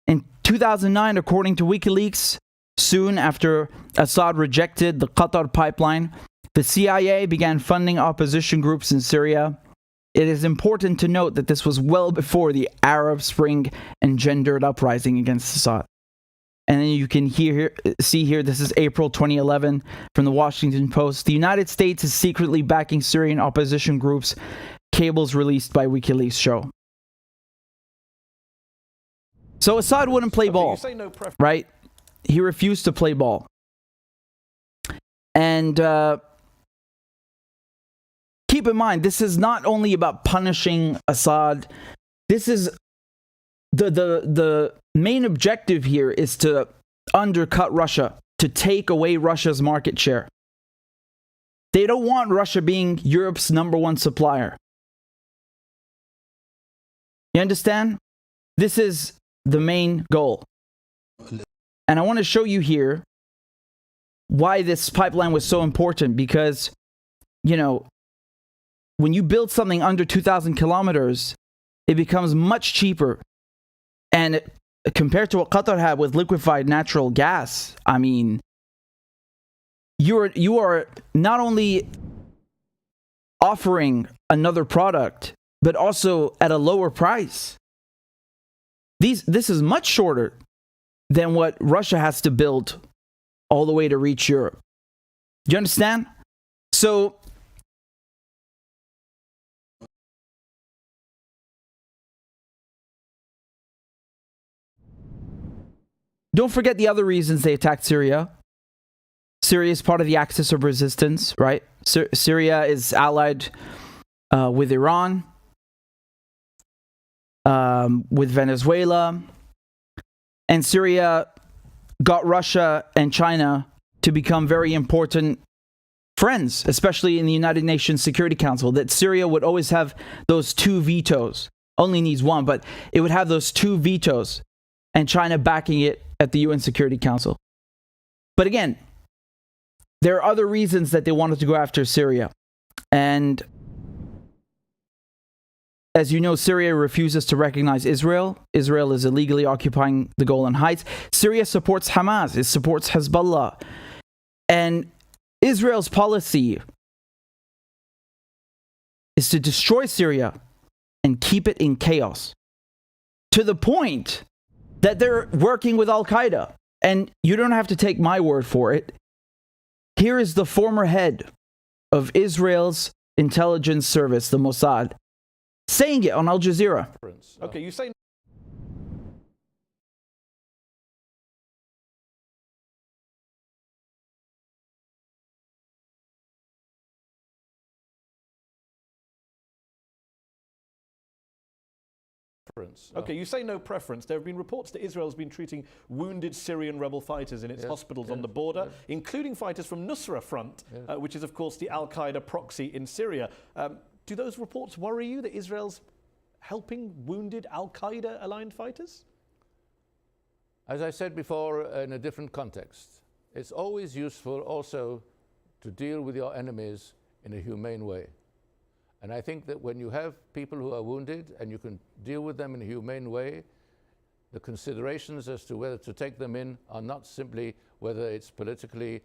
In 2009, according to WikiLeaks, soon after Assad rejected the Qatar pipeline, the CIA began funding opposition groups in Syria. It is important to note that this was well before the Arab Spring engendered uprising against Assad. And then you can see here, this is April 2011 from the Washington Post. The United States is secretly backing Syrian opposition groups, cables released by WikiLeaks show. So Assad wouldn't play ball, right? He refused to play ball. And keep in mind, this is not only about punishing Assad. This is the main objective here is to undercut Russia, to take away Russia's market share. They don't want Russia being Europe's #1 supplier. You understand? This is the main goal. And I want to show you here why this pipeline was so important, because, when you build something under 2,000 kilometers, it becomes much cheaper. And compared to what Qatar had with liquefied natural gas, I mean, you are not only offering another product, but also at a lower price. This is much shorter than what Russia has to build all the way to reach Europe. Do you understand? So don't forget the other reasons they attacked Syria. Syria is part of the axis of resistance, right? Syria is allied with Iran, with Venezuela, and Syria got Russia and China to become very important friends, especially in the United Nations Security Council, that Syria would always have those 2 vetoes. Only needs 1, but it would have those 2 vetoes, and China backing it at the UN Security Council. But again, there are other reasons that they wanted to go after Syria. And As you know, Syria refuses to recognize Israel. Israel is illegally occupying the Golan Heights. Syria supports Hamas. It supports Hezbollah. And Israel's policy is to destroy Syria and keep it in chaos, to the point that they're working with Al-Qaeda. And you don't have to take my word for it. Here is the former head of Israel's intelligence service, the Mossad, saying it on Al Jazeera. Okay, you say okay, you say no preference. There have been reports that Israel has been treating wounded Syrian rebel fighters in its hospitals on the border, including fighters from Nusra Front, which is, of course, the Al-Qaeda proxy in Syria. Do those reports worry you that Israel's helping wounded Al-Qaeda-aligned fighters? As I said before, in a different context, it's always useful also to deal with your enemies in a humane way. And I think that when you have people who are wounded and you can deal with them in a humane way, the considerations as to whether to take them in are not simply whether it's politically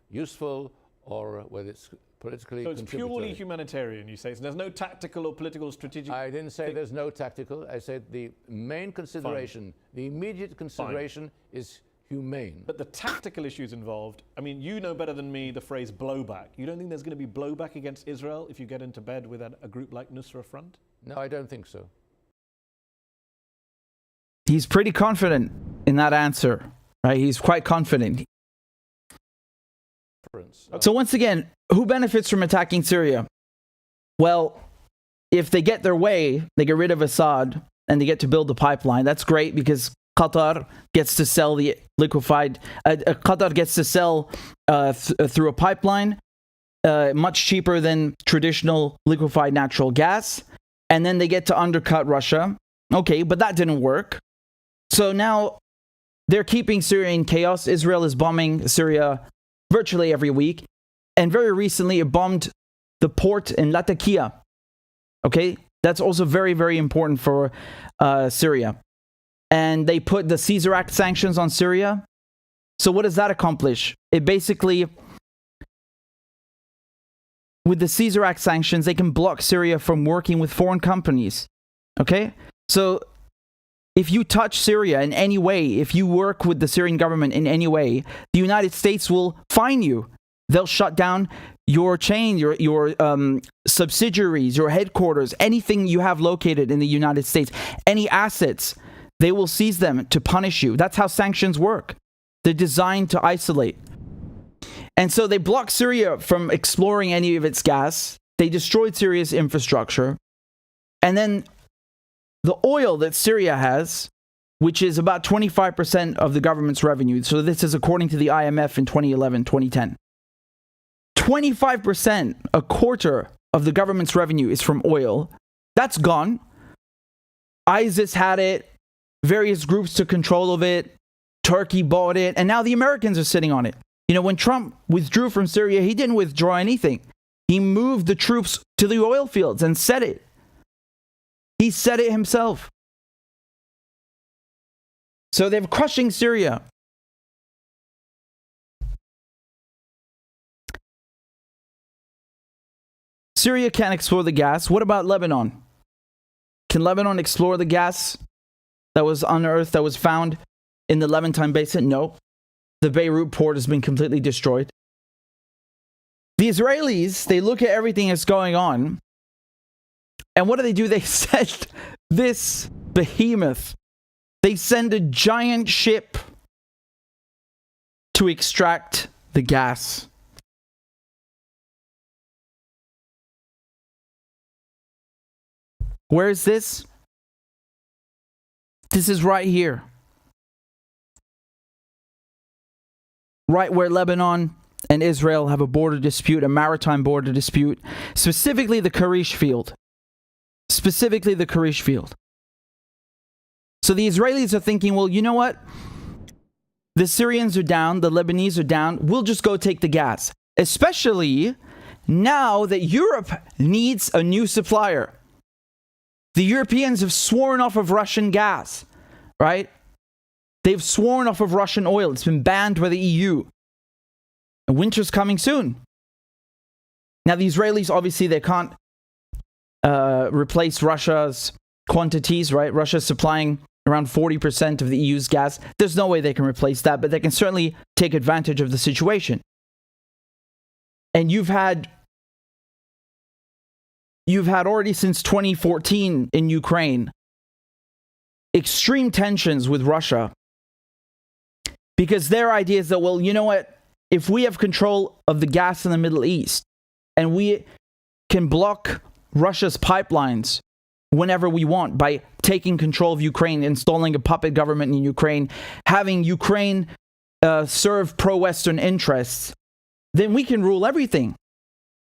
useful or whether it's politically So it's purely humanitarian, you say. So there's no tactical or political strategic... I didn't say there's no tactical. I said the main consideration, the immediate consideration is humane. But the tactical issues involved, I mean, you know better than me the phrase blowback. You don't think there's going to be blowback against Israel if you get into bed with a group like Nusra Front? No, I don't think so. He's pretty confident in that answer, right? He's quite confident. So once again, who benefits from attacking Syria? Well, if they get their way, they get rid of Assad and they get to build the pipeline. That's great because Qatar gets to sell the liquefied. Qatar gets to sell through a pipeline, much cheaper than traditional liquefied natural gas, and then they get to undercut Russia. Okay, but that didn't work. So now they're keeping Syria in chaos. Israel is bombing Syria virtually every week, and very recently it bombed the port in Latakia. Okay, that's also very, very important for Syria. And they put the Caesar Act sanctions on Syria. So what does that accomplish? It basically, with the Caesar Act sanctions, they can block Syria from working with foreign companies. Okay? So if you touch Syria in any way, if you work with the Syrian government in any way, the United States will fine you. They'll shut down your chain, your subsidiaries, your headquarters, anything you have located in the United States, any assets. They will seize them to punish you. That's how sanctions work. They're designed to isolate. And so they blocked Syria from exploring any of its gas. They destroyed Syria's infrastructure. And then the oil that Syria has, which is about 25% of the government's revenue. So this is according to the IMF in 2011, 2010. 25%, a quarter of the government's revenue is from oil. That's gone. ISIS had it. Various groups took control of it. Turkey bought it. And now the Americans are sitting on it. You know, when Trump withdrew from Syria, he didn't withdraw anything. He moved the troops to the oil fields and said it. He said it himself. So they're crushing Syria. Syria can't explore the gas. What about Lebanon? Can Lebanon explore the gas that was unearthed, that was found in the Levantine Basin? No. The Beirut port has been completely destroyed. The Israelis, they look at everything that's going on, and what do? They send this behemoth. They send a giant ship to extract the gas. Where is this? This is right here. Right where Lebanon and Israel have a border dispute, a maritime border dispute, specifically the Karish field. Specifically the Karish field. So the Israelis are thinking, well, you know what? The Syrians are down, the Lebanese are down, we'll just go take the gas. Especially now that Europe needs a new supplier. The Europeans have sworn off of Russian gas, right? They've sworn off of Russian oil. It's been banned by the EU. And winter's coming soon. Now, the Israelis, obviously, they can't replace Russia's quantities, right? Russia's supplying around 40% of the EU's gas. There's no way they can replace that, but they can certainly take advantage of the situation. And you've had already since 2014 in Ukraine extreme tensions with Russia, because their idea is that, well, you know what? If we have control of the gas in the Middle East and we can block Russia's pipelines whenever we want by taking control of Ukraine, installing a puppet government in Ukraine, having Ukraine serve pro-Western interests, then we can rule everything.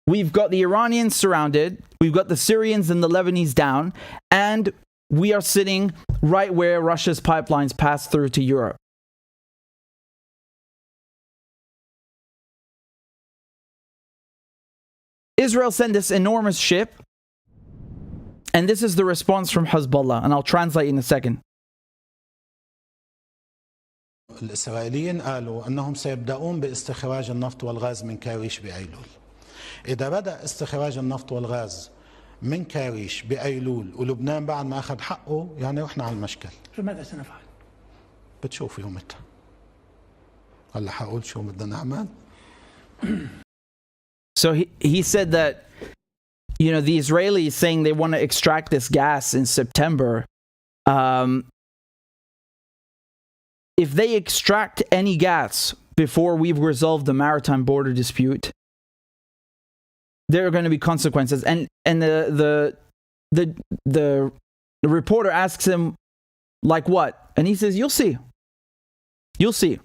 We've got the Iranians surrounded, we've got the Syrians and the Lebanese down, and we are sitting right where Russia's pipelines pass through to Europe. Israel sent this enormous ship, and this is the response from Hezbollah, and I'll translate in a second. الإسرائيليين قالوا أنهم سيبدأون باستخراج النفط والغاز من كاريش بأيلول. إذا بدأ استخراج النفط والغاز من كاريش بأيلول ولبنان بعد ما أخذ حقه، يعني رحنا على المشكل. فماذا سنفعل؟ بتشوفوا يومتها. هلا حقول شو بدنا نعمل. So he said that, you know, the Israelis saying they want to extract this gas in September. If they extract any gas before we've resolved the maritime border dispute, there are going to be consequences. And the reporter asks him, like what? And he says, you'll see. You'll see.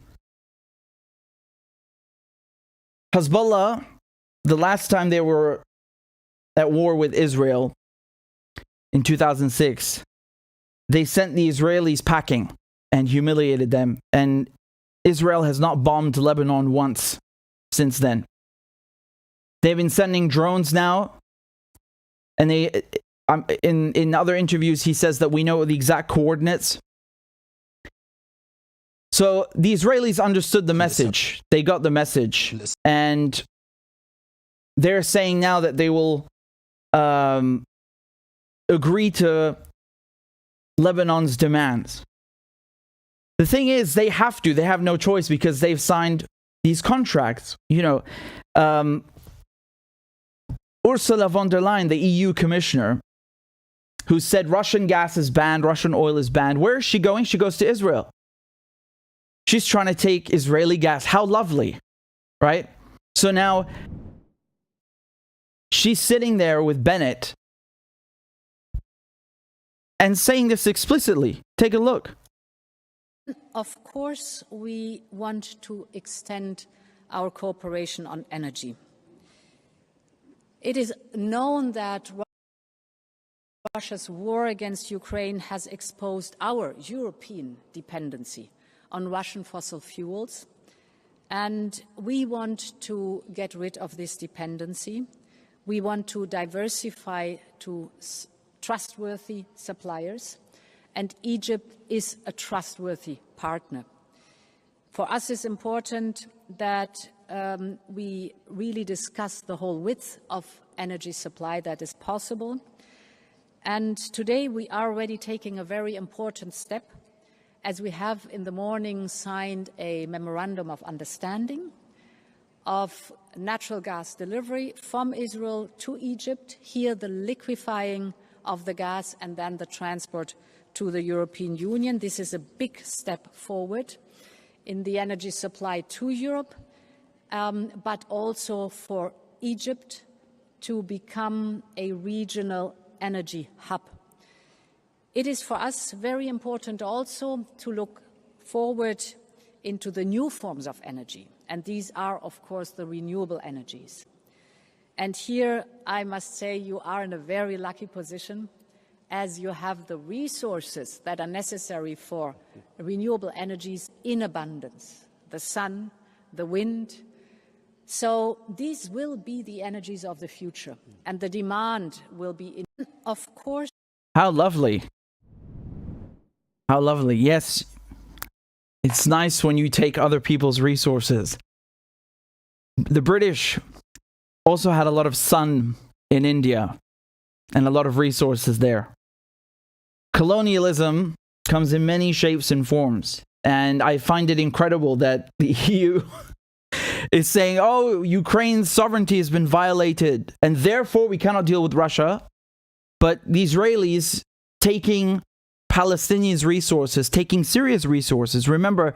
Hezbollah, the last time they were at war with Israel in 2006, they sent the Israelis packing and humiliated them. And Israel has not bombed Lebanon once since then. They've been sending drones now. And they, in other interviews, he says that we know the exact coordinates. So the Israelis understood the message. They got the message. And they're saying now that they will agree to Lebanon's demands. The thing is, they have to. They have no choice because they've signed these contracts. You know, Ursula von der Leyen, the EU commissioner, who said Russian gas is banned, Russian oil is banned. Where is she going? She goes to Israel. She's trying to take Israeli gas. How lovely, right? So now she's sitting there with Bennett and saying this explicitly. Take a look. Of course, we want to extend our cooperation on energy. It is known that Russia's war against Ukraine has exposed our European dependency on Russian fossil fuels, and we want to get rid of this dependency. We want to diversify to trustworthy suppliers, and Egypt is a trustworthy partner. For us, it's important that we really discuss the whole width of energy supply that is possible. And today we are already taking a very important step, as we have in the morning signed a memorandum of understanding of natural gas delivery from Israel to Egypt, here the liquefying of the gas and then the transport to the European Union. This is a big step forward in the energy supply to Europe, but also for Egypt to become a regional energy hub. It is for us very important also to look forward into the new forms of energy, and these are, of course, the renewable energies. And here, I must say, you are in a very lucky position, as you have the resources that are necessary for renewable energies in abundance, the sun, the wind. So these will be the energies of the future, and the demand will be, of course, How lovely. How lovely. Yes, it's nice when you take other people's resources. The British also had a lot of sun in India and a lot of resources there. Colonialism comes in many shapes and forms. And I find it incredible that the EU is saying, oh, Ukraine's sovereignty has been violated, and therefore we cannot deal with Russia. But the Israelis taking Palestinians' resources, taking Syria's resources. Remember,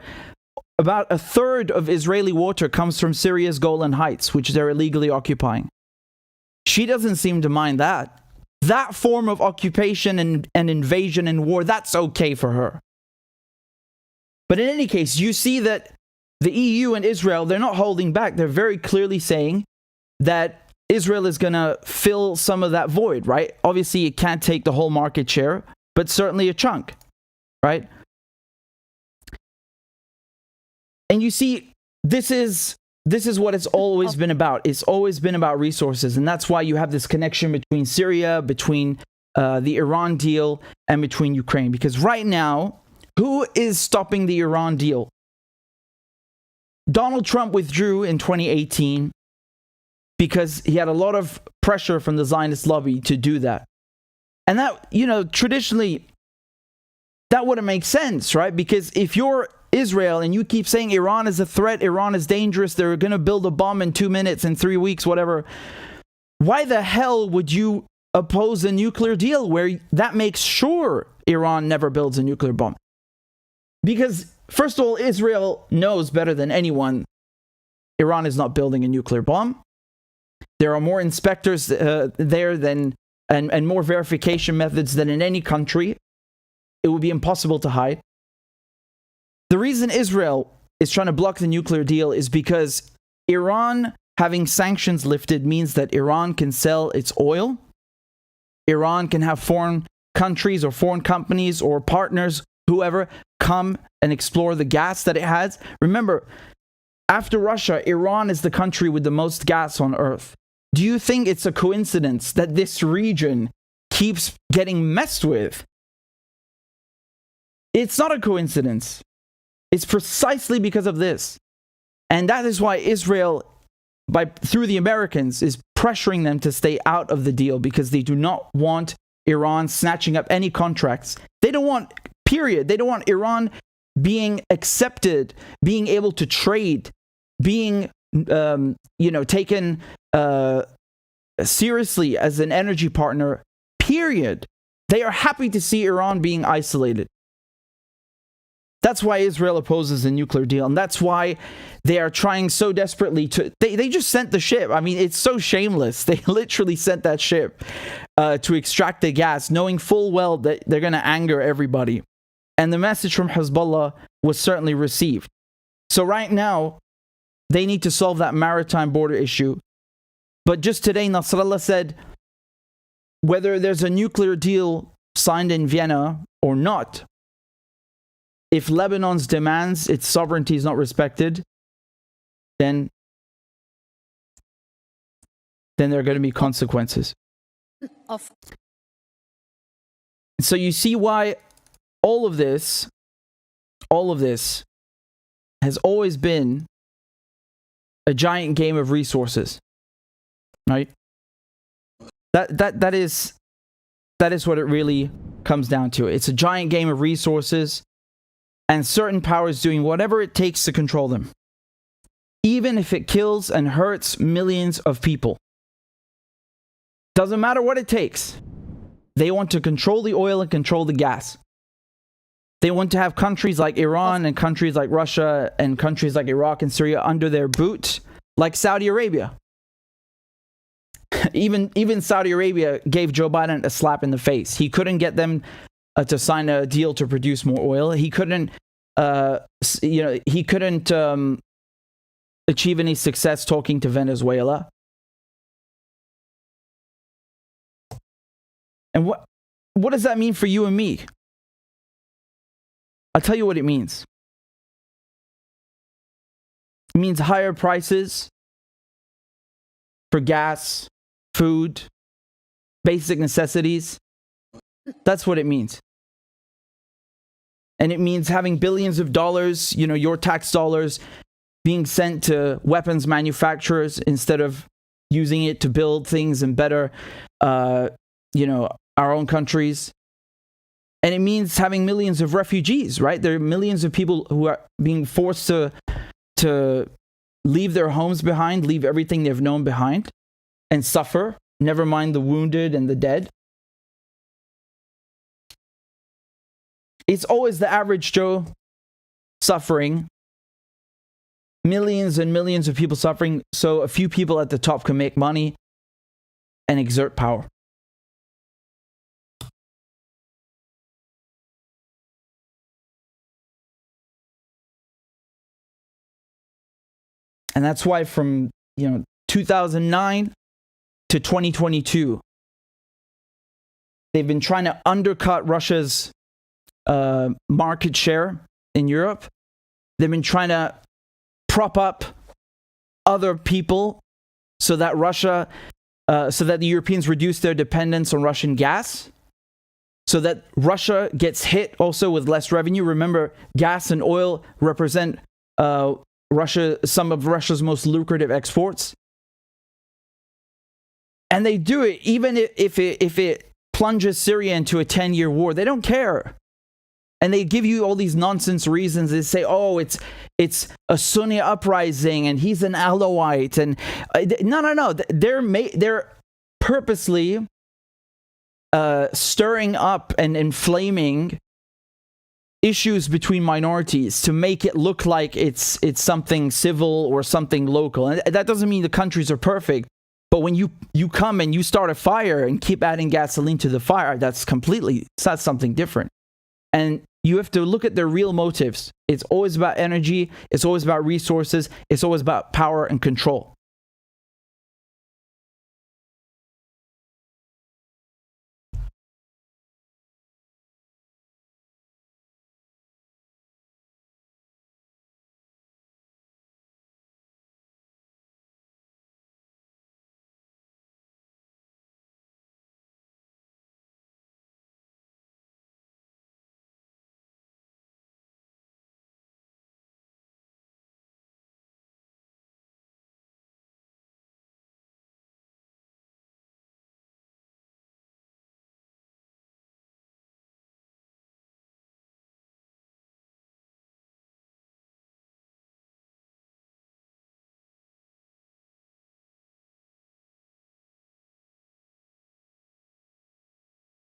about a third of Israeli water comes from Syria's Golan Heights, which they're illegally occupying. She doesn't seem to mind that. That form of occupation and invasion and war, that's okay for her. But in any case, you see that the EU and Israel, they're not holding back. They're very clearly saying that Israel is going to fill some of that void, right? Obviously, it can't take the whole market share, but certainly a chunk, right? And you see, this is what it's always been about. It's always been about resources. And that's why you have this connection between Syria, between the Iran deal, and between Ukraine. Because right now, who is stopping the Iran deal? Donald Trump withdrew in 2018 because he had a lot of pressure from the Zionist lobby to do that. And that, you know, traditionally, that wouldn't make sense, right? Because if you're Israel and you keep saying Iran is a threat, Iran is dangerous, they're going to build a bomb in 2 minutes, in 3 weeks, whatever, why the hell would you oppose a nuclear deal where that makes sure Iran never builds a nuclear bomb? Because, first of all, Israel knows better than anyone Iran is not building a nuclear bomb. There are more inspectors there than and more verification methods than in any country. It would be impossible to hide. The reason Israel is trying to block the nuclear deal is because Iran having sanctions lifted means that Iran can sell its oil. Iran can have foreign countries or foreign companies or partners, whoever, come and explore the gas that it has. Remember, after Russia, Iran is the country with the most gas on earth. Do you think it's a coincidence that this region keeps getting messed with? It's not a coincidence. It's precisely because of this. And that is why Israel, through the Americans, is pressuring them to stay out of the deal, because they do not want Iran snatching up any contracts. They don't want, period. They don't want Iran being accepted, being able to trade, being, taken seriously as an energy partner, period. They are happy to see Iran being isolated. That's why Israel opposes a nuclear deal. And that's why they are trying so desperately to... They just sent the ship. I mean, it's so shameless. They literally sent that ship to extract the gas, knowing full well that they're going to anger everybody. And the message from Hezbollah was certainly received. So right now, they need to solve that maritime border issue. But just today, Nasrallah said, whether there's a nuclear deal signed in Vienna or not, if Lebanon's demands, its sovereignty is not respected, then there are going to be consequences. So you see why all of this has always been a giant game of resources, right? That is what it really comes down to. It's a giant game of resources, and certain powers doing whatever it takes to control them, even if it kills and hurts millions of people. Doesn't matter what it takes. They want to control the oil and control the gas. They want to have countries like Iran and countries like Russia and countries like Iraq and Syria under their boot, like Saudi Arabia. Even Saudi Arabia gave Joe Biden a slap in the face. He couldn't get them to sign a deal to produce more oil. He couldn't, achieve any success talking to Venezuela. And what does that mean for you and me? I'll tell you what it means. It means higher prices for gas, food, basic necessities. That's what it means. And it means having billions of dollars, your tax dollars, being sent to weapons manufacturers instead of using it to build things and better, our own countries. And it means having millions of refugees, right? There are millions of people who are being forced to leave their homes behind, leave everything they've known behind, and suffer, never mind the wounded and the dead. It's always the average Joe suffering. Millions and millions of people suffering, so a few people at the top can make money and exert power. And that's why from 2009 to 2022, they've been trying to undercut Russia's market share in Europe. They've been trying to prop up other people so that the Europeans reduce their dependence on Russian gas, so that Russia gets hit also with less revenue. Remember, gas and oil represent some of Russia's most lucrative exports. And they do it even if it plunges Syria into a 10-year war. They don't care. And they give you all these nonsense reasons. They say, oh, it's a Sunni uprising and he's an Alawite. And no. They're purposely stirring up and inflaming issues between minorities to make it look like it's something civil or something local. And that doesn't mean the countries are perfect. But when you come and you start a fire and keep adding gasoline to the fire, that's something different. And you have to look at their real motives. It's always about energy. It's always about resources. It's always about power and control.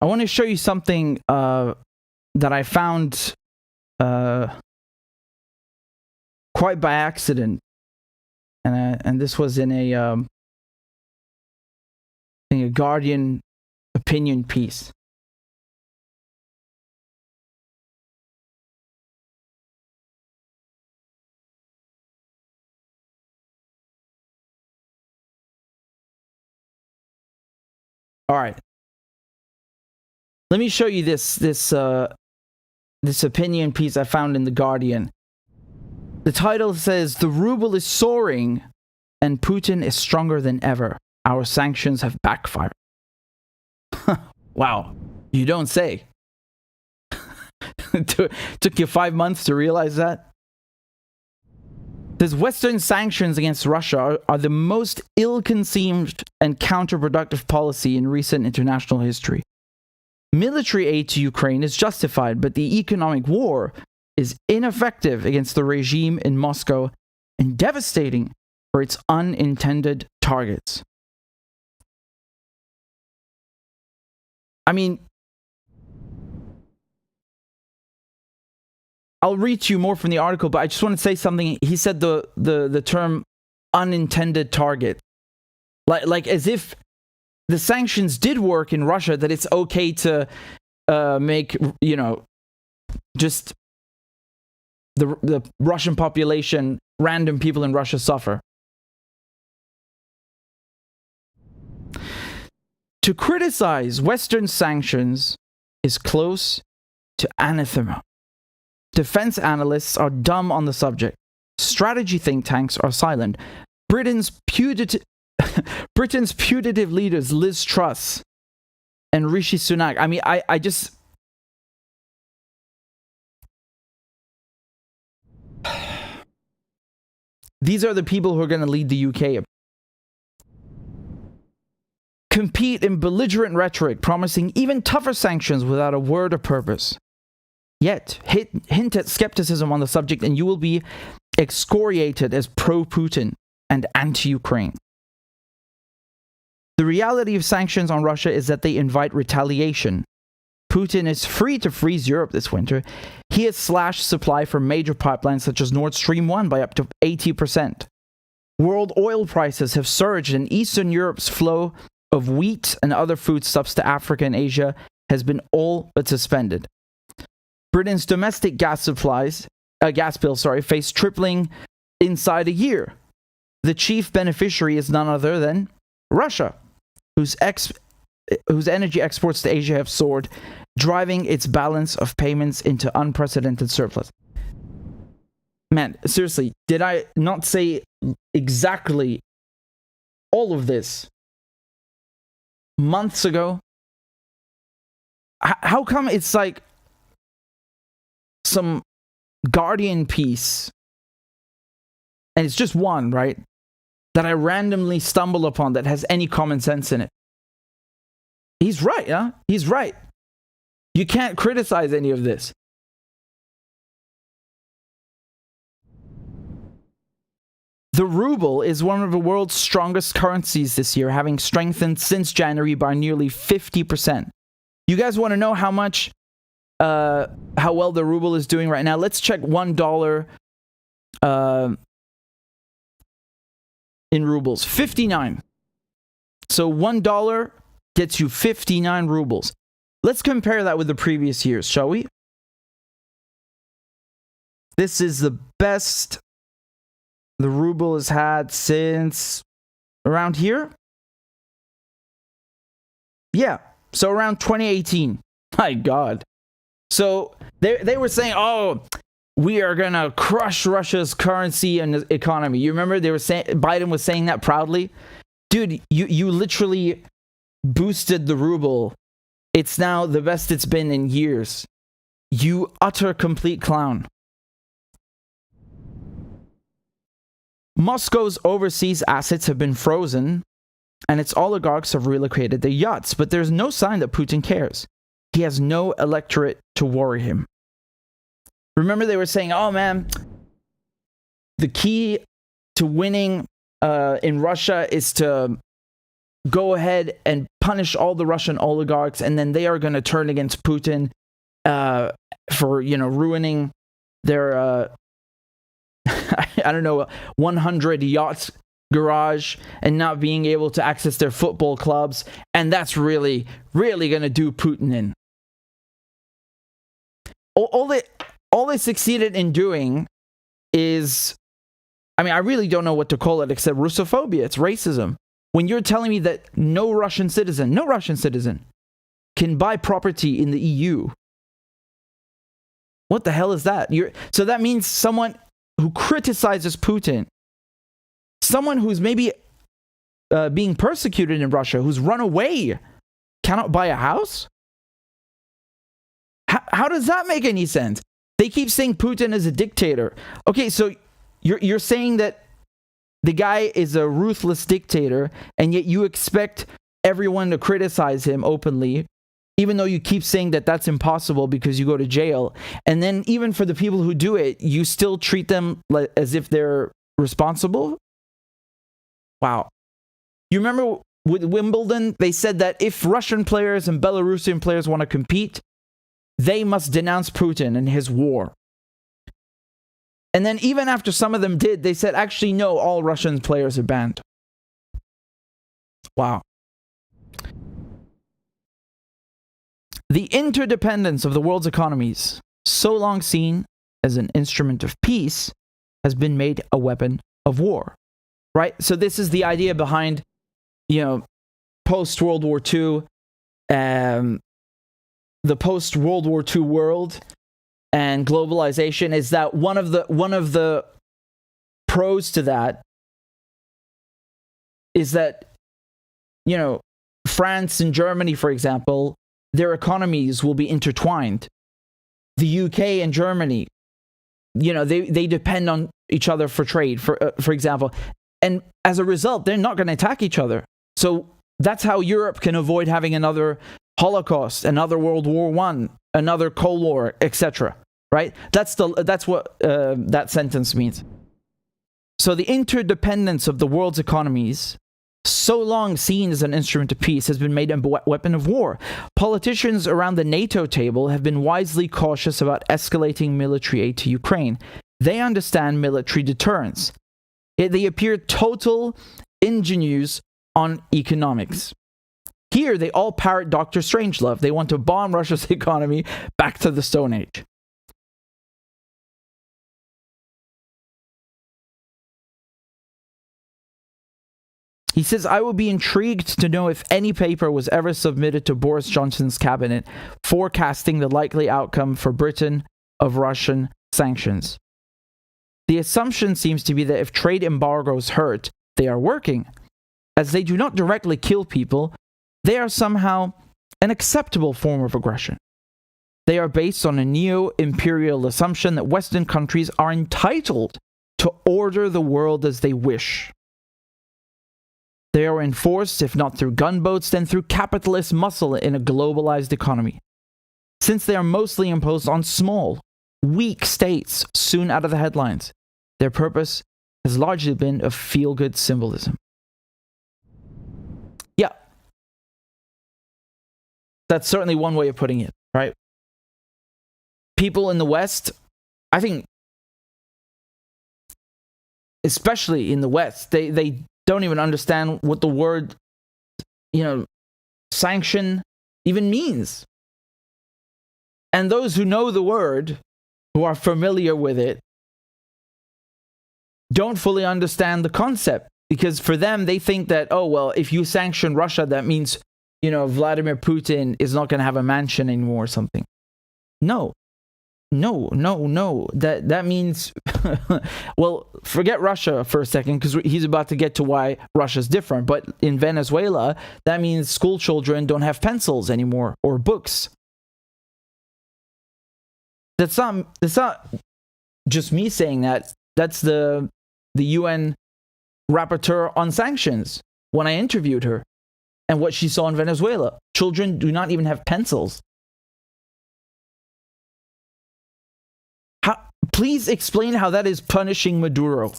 I want to show you something that I found quite by accident, and this was in a Guardian opinion piece. All right. Let me show you this opinion piece I found in The Guardian. The title says, "The ruble is soaring and Putin is stronger than ever. Our sanctions have backfired." Wow, you don't say. Took you 5 months to realize that? These Western sanctions against Russia are the most ill-conceived and counterproductive policy in recent international history. Military aid to Ukraine is justified, but the economic war is ineffective against the regime in Moscow and devastating for its unintended targets. I mean, I'll read to you more from the article, but I just want to say something. He said the term unintended target, like as if the sanctions did work in Russia, that it's okay to make, just the Russian population, random people in Russia suffer. To criticize Western sanctions is close to anathema. Defense analysts are dumb on the subject. Strategy think tanks are silent. Britain's putative leaders, Liz Truss, and Rishi Sunak. I mean, I just... These are the people who are going to lead the UK. Compete in belligerent rhetoric, promising even tougher sanctions without a word of purpose. Yet, hint at skepticism on the subject and you will be excoriated as pro-Putin and anti-Ukraine. The reality of sanctions on Russia is that they invite retaliation. Putin is free to freeze Europe this winter. He has slashed supply from major pipelines such as Nord Stream 1 by up to 80%. World oil prices have surged and Eastern Europe's flow of wheat and other foodstuffs to Africa and Asia has been all but suspended. Britain's domestic gas bills face tripling inside a year. The chief beneficiary is none other than Russia, whose energy exports to Asia have soared, driving its balance of payments into unprecedented surplus. Man, seriously, did I not say exactly all of this months ago? How come it's like some Guardian piece, and it's just one, right, that I randomly stumble upon that has any common sense in it? He's right, huh? He's right. You can't criticize any of this. The ruble is one of the world's strongest currencies this year, having strengthened since January by nearly 50%. You guys want to know how well the ruble is doing right now? Let's check $1 in rubles. 59. So $1 gets you 59 rubles. Let's compare that with the previous years, shall we? This is the best the ruble has had since around here. Yeah, so around 2018. My God. So they were saying, oh, we are going to crush Russia's currency and economy. You remember they were saying, Biden was saying that proudly? Dude, you literally boosted the ruble. It's now the best it's been in years. You utter complete clown. Moscow's overseas assets have been frozen, and its oligarchs have relocated their yachts, but there's no sign that Putin cares. He has no electorate to worry him. Remember they were saying, oh man, the key to winning in Russia is to go ahead and punish all the Russian oligarchs, and then they are going to turn against Putin for, ruining their, I don't know, 100 yachts garage and not being able to access their football clubs, and that's really, really going to do Putin in. All they succeeded in doing is, I mean, I really don't know what to call it except Russophobia. It's racism. When you're telling me that no Russian citizen can buy property in the EU, what the hell is that? So that means someone who criticizes Putin, someone who's maybe being persecuted in Russia, who's run away, cannot buy a house? How does that make any sense? They keep saying Putin is a dictator. Okay, so you're saying that the guy is a ruthless dictator, and yet you expect everyone to criticize him openly, even though you keep saying that that's impossible because you go to jail. And then even for the people who do it, you still treat them as if they're responsible? Wow. You remember with Wimbledon, they said that if Russian players and Belarusian players want to compete, they must denounce Putin and his war. And then even after some of them did, they said, actually, no, all Russian players are banned. Wow. The interdependence of the world's economies, so long seen as an instrument of peace, has been made a weapon of war. Right? So this is the idea behind, post-World War II, the post-World War II world and globalization, is that one of the pros to that is that, France and Germany, for example, their economies will be intertwined. The UK and Germany, they depend on each other for trade, for example. And as a result, they're not going to attack each other. So that's how Europe can avoid having another Holocaust, another World War I, another Cold War, etc. Right? That's what that sentence means. So the interdependence of the world's economies, so long seen as an instrument of peace, has been made a weapon of war. Politicians around the NATO table have been wisely cautious about escalating military aid to Ukraine. They understand military deterrence. They appear total ingenues on economics. Here, they all parrot Dr. Strangelove. They want to bomb Russia's economy back to the Stone Age. He says, I will be intrigued to know if any paper was ever submitted to Boris Johnson's cabinet forecasting the likely outcome for Britain of Russian sanctions. The assumption seems to be that if trade embargoes hurt, they are working. As they do not directly kill people, they are somehow an acceptable form of aggression. They are based on a neo-imperial assumption that Western countries are entitled to order the world as they wish. They are enforced, if not through gunboats, then through capitalist muscle in a globalized economy. Since they are mostly imposed on small, weak states soon out of the headlines, their purpose has largely been of feel-good symbolism. Yeah. That's certainly one way of putting it, right? People in the West, I think, especially in the West, they don't even understand what the word, sanction even means. And those who know the word, who are familiar with it, don't fully understand the concept. Because for them, they think that, oh, well, if you sanction Russia, that means, Vladimir Putin is not going to have a mansion anymore or something. No. That means, well, forget Russia for a second, because he's about to get to why Russia's different. But in Venezuela, that means school children don't have pencils anymore or books. That's not just me saying that. That's the UN rapporteur on sanctions when I interviewed her and what she saw in Venezuela. Children do not even have pencils. Please explain how that is punishing Maduro.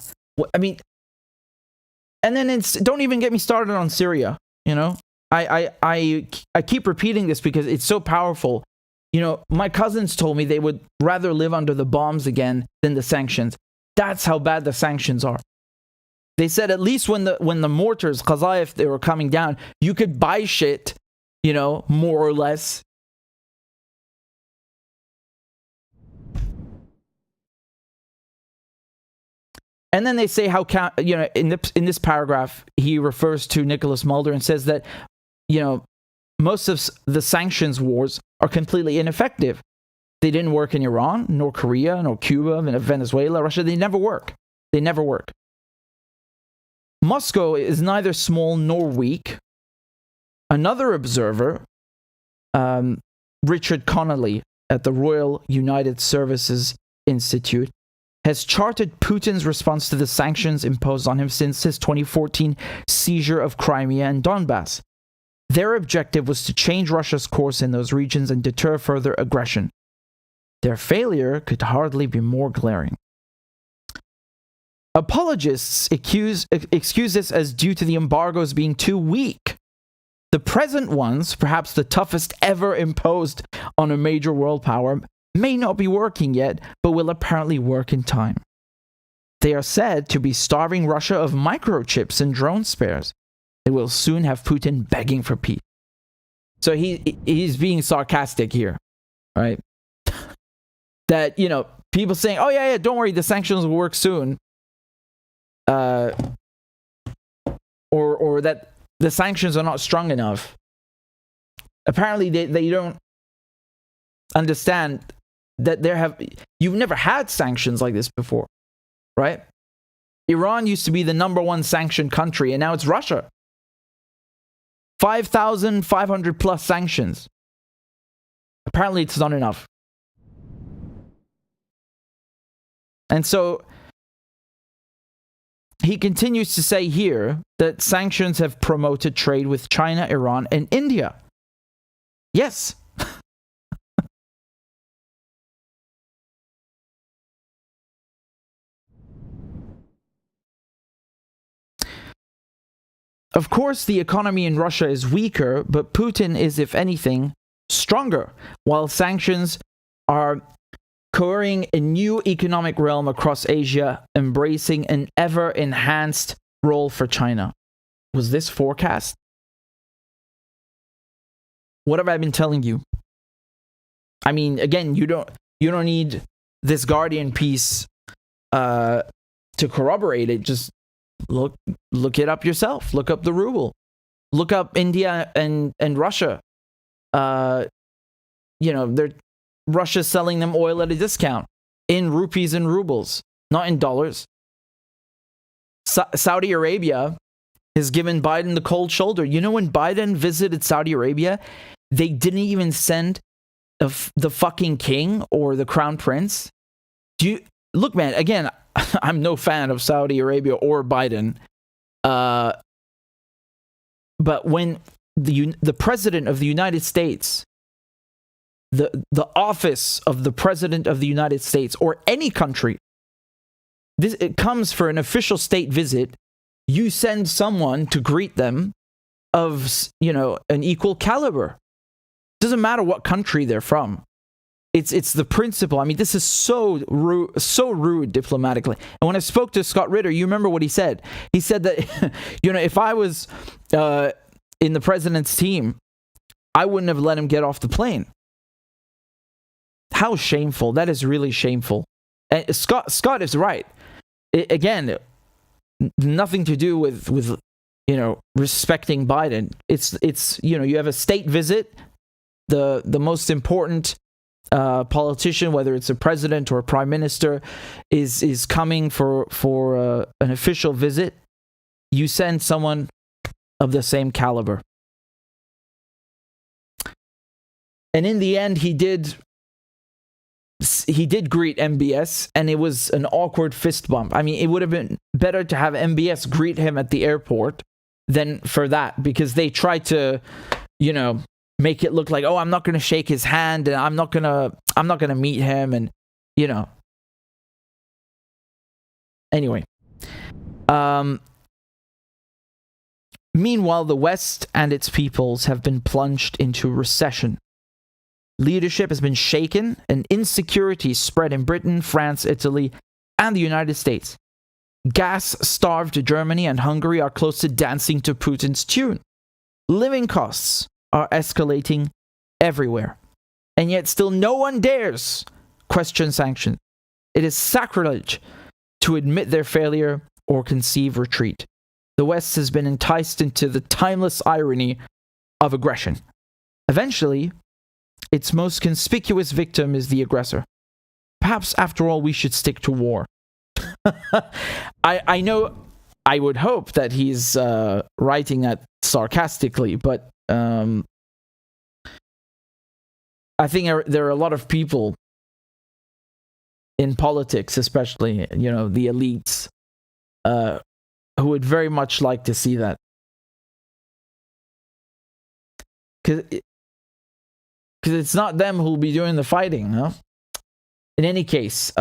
I mean, and then don't even get me started on Syria. I keep repeating this because it's so powerful. My cousins told me they would rather live under the bombs again than the sanctions. That's how bad the sanctions are. They said at least when the mortars, Qazaif, they were coming down, you could buy shit, more or less. And then they say how, in this paragraph, he refers to Nicholas Mulder and says that, most of the sanctions wars are completely ineffective. They didn't work in Iran, nor Korea, nor Cuba, Venezuela, Russia. They never work. Moscow is neither small nor weak. Another observer, Richard Connolly at the Royal United Services Institute, has charted Putin's response to the sanctions imposed on him since his 2014 seizure of Crimea and Donbass. Their objective was to change Russia's course in those regions and deter further aggression. Their failure could hardly be more glaring. Apologists excuse this as due to the embargoes being too weak. The present ones, perhaps the toughest ever imposed on a major world power, may not be working yet, but will apparently work in time. They are said to be starving Russia of microchips and drone spares. It will soon have Putin begging for peace. So he's being sarcastic here, right? That, people saying, oh yeah, don't worry, the sanctions will work soon. Or that the sanctions are not strong enough. Apparently they don't understand that you've never had sanctions like this before, right? Iran used to be the number one sanctioned country, and now it's Russia. 5,500 plus sanctions. Apparently it's not enough. And so he continues to say here that sanctions have promoted trade with China, Iran, and India. Yes. Of course, the economy in Russia is weaker, but Putin is, if anything, stronger, while sanctions are coering a new economic realm across Asia, embracing an ever-enhanced role for China. Was this forecast? What have I been telling you? I mean, again, you don't need this Guardian piece to corroborate it. Just look it up yourself. Look up the ruble. Look up India and Russia. Russia's selling them oil at a discount in rupees and rubles, not in dollars. Saudi Arabia has given Biden the cold shoulder. You know, when Biden visited Saudi Arabia, they didn't even send the fucking king or the crown prince. Look, man, again, I'm no fan of Saudi Arabia or Biden. But when the president of the United States, the office of the president of the United States or any country, it comes for an official state visit, you send someone to greet them of, an equal caliber. Doesn't matter what country they're from. It's the principle. I mean, this is so rude diplomatically. And when I spoke to Scott Ritter, you remember what he said? He said that, if I was in the president's team, I wouldn't have let him get off the plane. How shameful. That is really shameful. And Scott is right. Again, nothing to do with respecting Biden. It's you have a state visit, the most important politician, whether it's a president or a prime minister, is coming for an official visit. You send someone of the same caliber. And in the end, he did greet MBS, and it was an awkward fist bump. I mean, it would have been better to have MBS greet him at the airport than for that, because they tried to, make it look like, oh, I'm not going to shake his hand, and I'm not going to meet him, and Anyway, meanwhile, the West and its peoples have been plunged into recession. Leadership has been shaken, and insecurity spread in Britain, France, Italy, and the United States. Gas-starved Germany and Hungary are close to dancing to Putin's tune. Living costs are escalating everywhere. And yet still no one dares question sanctions. It is sacrilege to admit their failure or conceive retreat. The West has been enticed into the timeless irony of aggression. Eventually, its most conspicuous victim is the aggressor. Perhaps, after all, we should stick to war. I know, I would hope that he's writing that sarcastically, but I think there are a lot of people in politics, especially, the elites, who would very much like to see that. Because it's not them who'll be doing the fighting, no? In any case,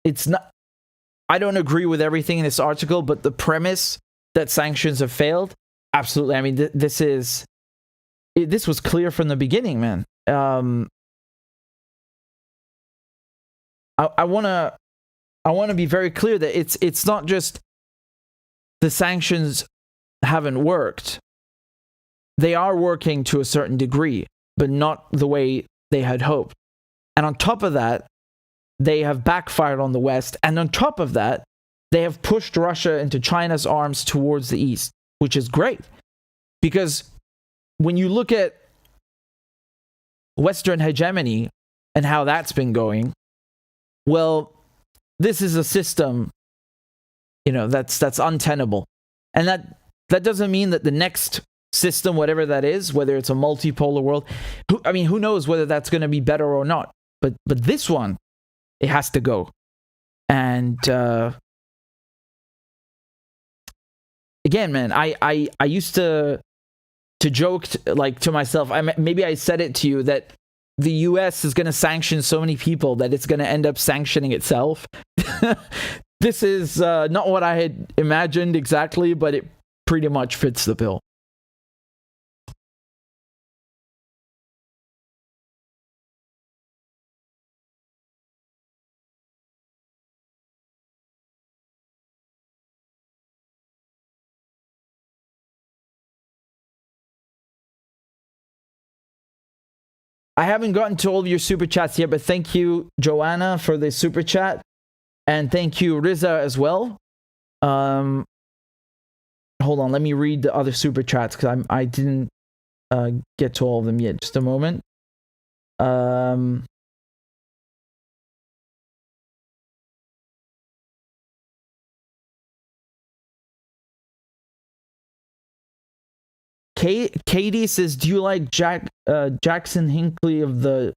it's not. I don't agree with everything in this article, but the premise that sanctions have failed, absolutely. I mean, this was clear from the beginning, man. I want to be very clear that it's not just the sanctions haven't worked. They are working to a certain degree, but not the way they had hoped. And on top of that, they have backfired on the West. And on top of that, they have pushed Russia into China's arms towards the East, which is great. Because when you look at Western hegemony and how that's been going, well, this is a system that's untenable. And that doesn't mean that the next system, whatever that is, whether it's a multipolar world, who knows whether that's going to be better or not. But this one, it has to go. And again, man, I used to joke to myself. Maybe I said it to you that the U.S. is going to sanction so many people that it's going to end up sanctioning itself. This is not what I had imagined exactly, but it pretty much fits the bill. I haven't gotten to all of your super chats yet, but thank you, Joanna, for the super chat. And thank you, Riza, as well. Hold on, let me read the other super chats because I didn't get to all of them yet. Just a moment. Katie says, "Do you like Jackson Hinckley of the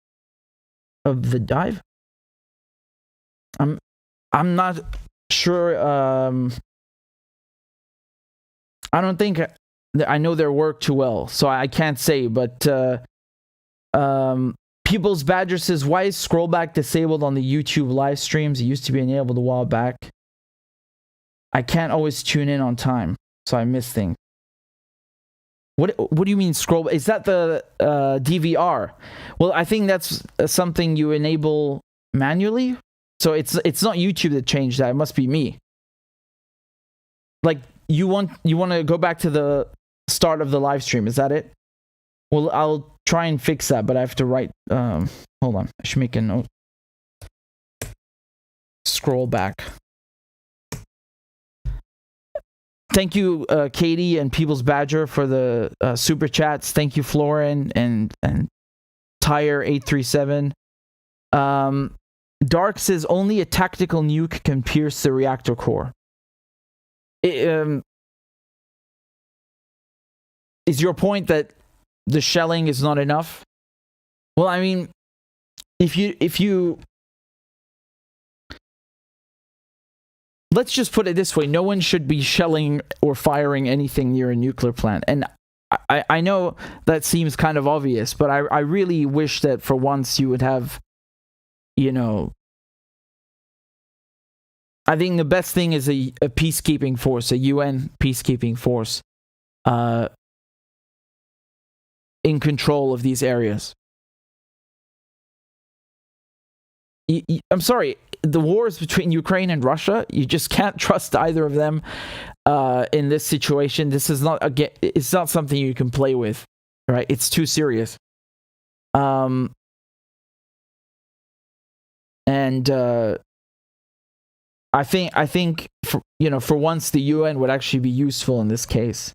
Dive?" I'm not sure. I don't think I know their work too well, so I can't say. But People's Badger says, "Why is Scrollback disabled on the YouTube live streams? It used to be enabled a while back. I can't always tune in on time, so I miss things." What do you mean scroll? Is that the DVR? Well, I think that's something you enable manually. So it's not YouTube that changed that. It must be me. Like you want to go back to the start of the live stream. Is that it? Well, I'll try and fix that, but I have to write. Hold on. I should make a note. Scroll back. Thank you, Katie and People's Badger, for the super chats. Thank you, Florin and Tire837. Dark says only a tactical nuke can pierce the reactor core. Is your point that the shelling is not enough? Well, I mean, if you let's just put it this way. No one should be shelling or firing anything near a nuclear plant. And I know that seems kind of obvious, but I really wish that for once you would have, I think the best thing is a peacekeeping force, a UN peacekeeping force in control of these areas. I'm sorry, the wars between Ukraine and Russia, you just can't trust either of them in this situation. This is not, again, it's not something you can play with, right? It's too serious. And I think for once the UN would actually be useful in this case.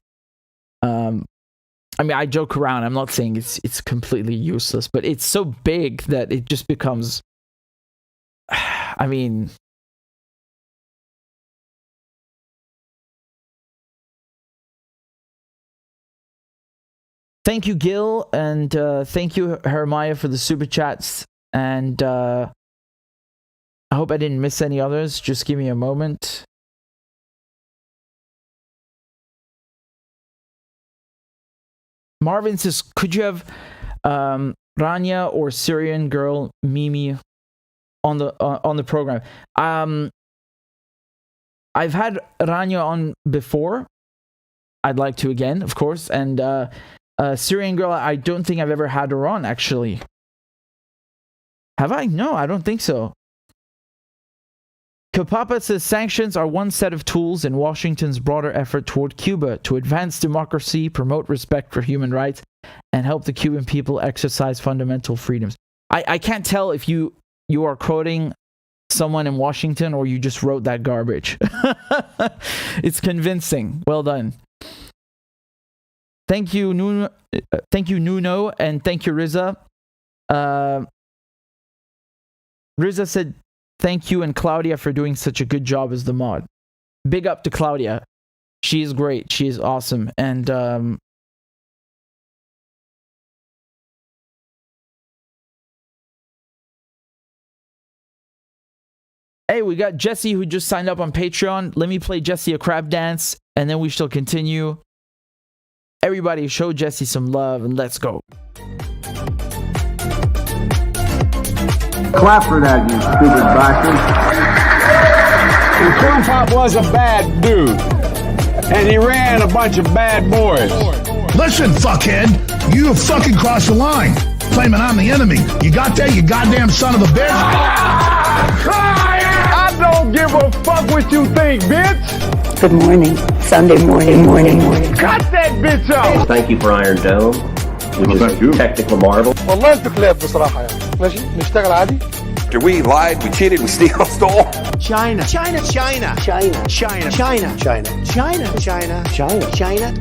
I mean, I joke around. I'm not saying it's completely useless, but it's so big that it just becomes. I mean, thank you, Gil, and thank you, Hermiah, for the super chats. And I hope I didn't miss any others. Just give me a moment. Marvin says, could you have Rania or Syrian girl Mimi on the program? I've had Rania on before. I'd like to again, of course. And Syrian girl, I don't think I've ever had her on, actually. Have I? No, I don't think so. Kapapa says sanctions are one set of tools in Washington's broader effort toward Cuba to advance democracy, promote respect for human rights, and help the Cuban people exercise fundamental freedoms. I can't tell if you are quoting someone in Washington or you just wrote that garbage. It's convincing. Well done. Thank you, Nuno, and thank you, Riza. Riza said, thank you and Claudia for doing such a good job as the mod. big up to Claudia. She's great. She's awesome. And hey, we got Jesse who just signed up on Patreon. Let me play Jesse a crab dance, and then we shall continue. Everybody show Jesse some love, and let's go. Clap for that, you stupid bastard. And Corn Pop was a bad dude. And he ran a bunch of bad boys. Listen, fuckhead, you have fucking crossed the line. Claiming I'm the enemy. You got that, you goddamn son of a bitch? I don't give a fuck what you think, bitch. Good morning. Sunday morning. Cut that bitch off. Thank you for Iron Dome, which is a technical marvel. والله انتوا كلاب بصراحة يعني. ماشي نشتغل عادي. We lied, we cheated, we stole. China.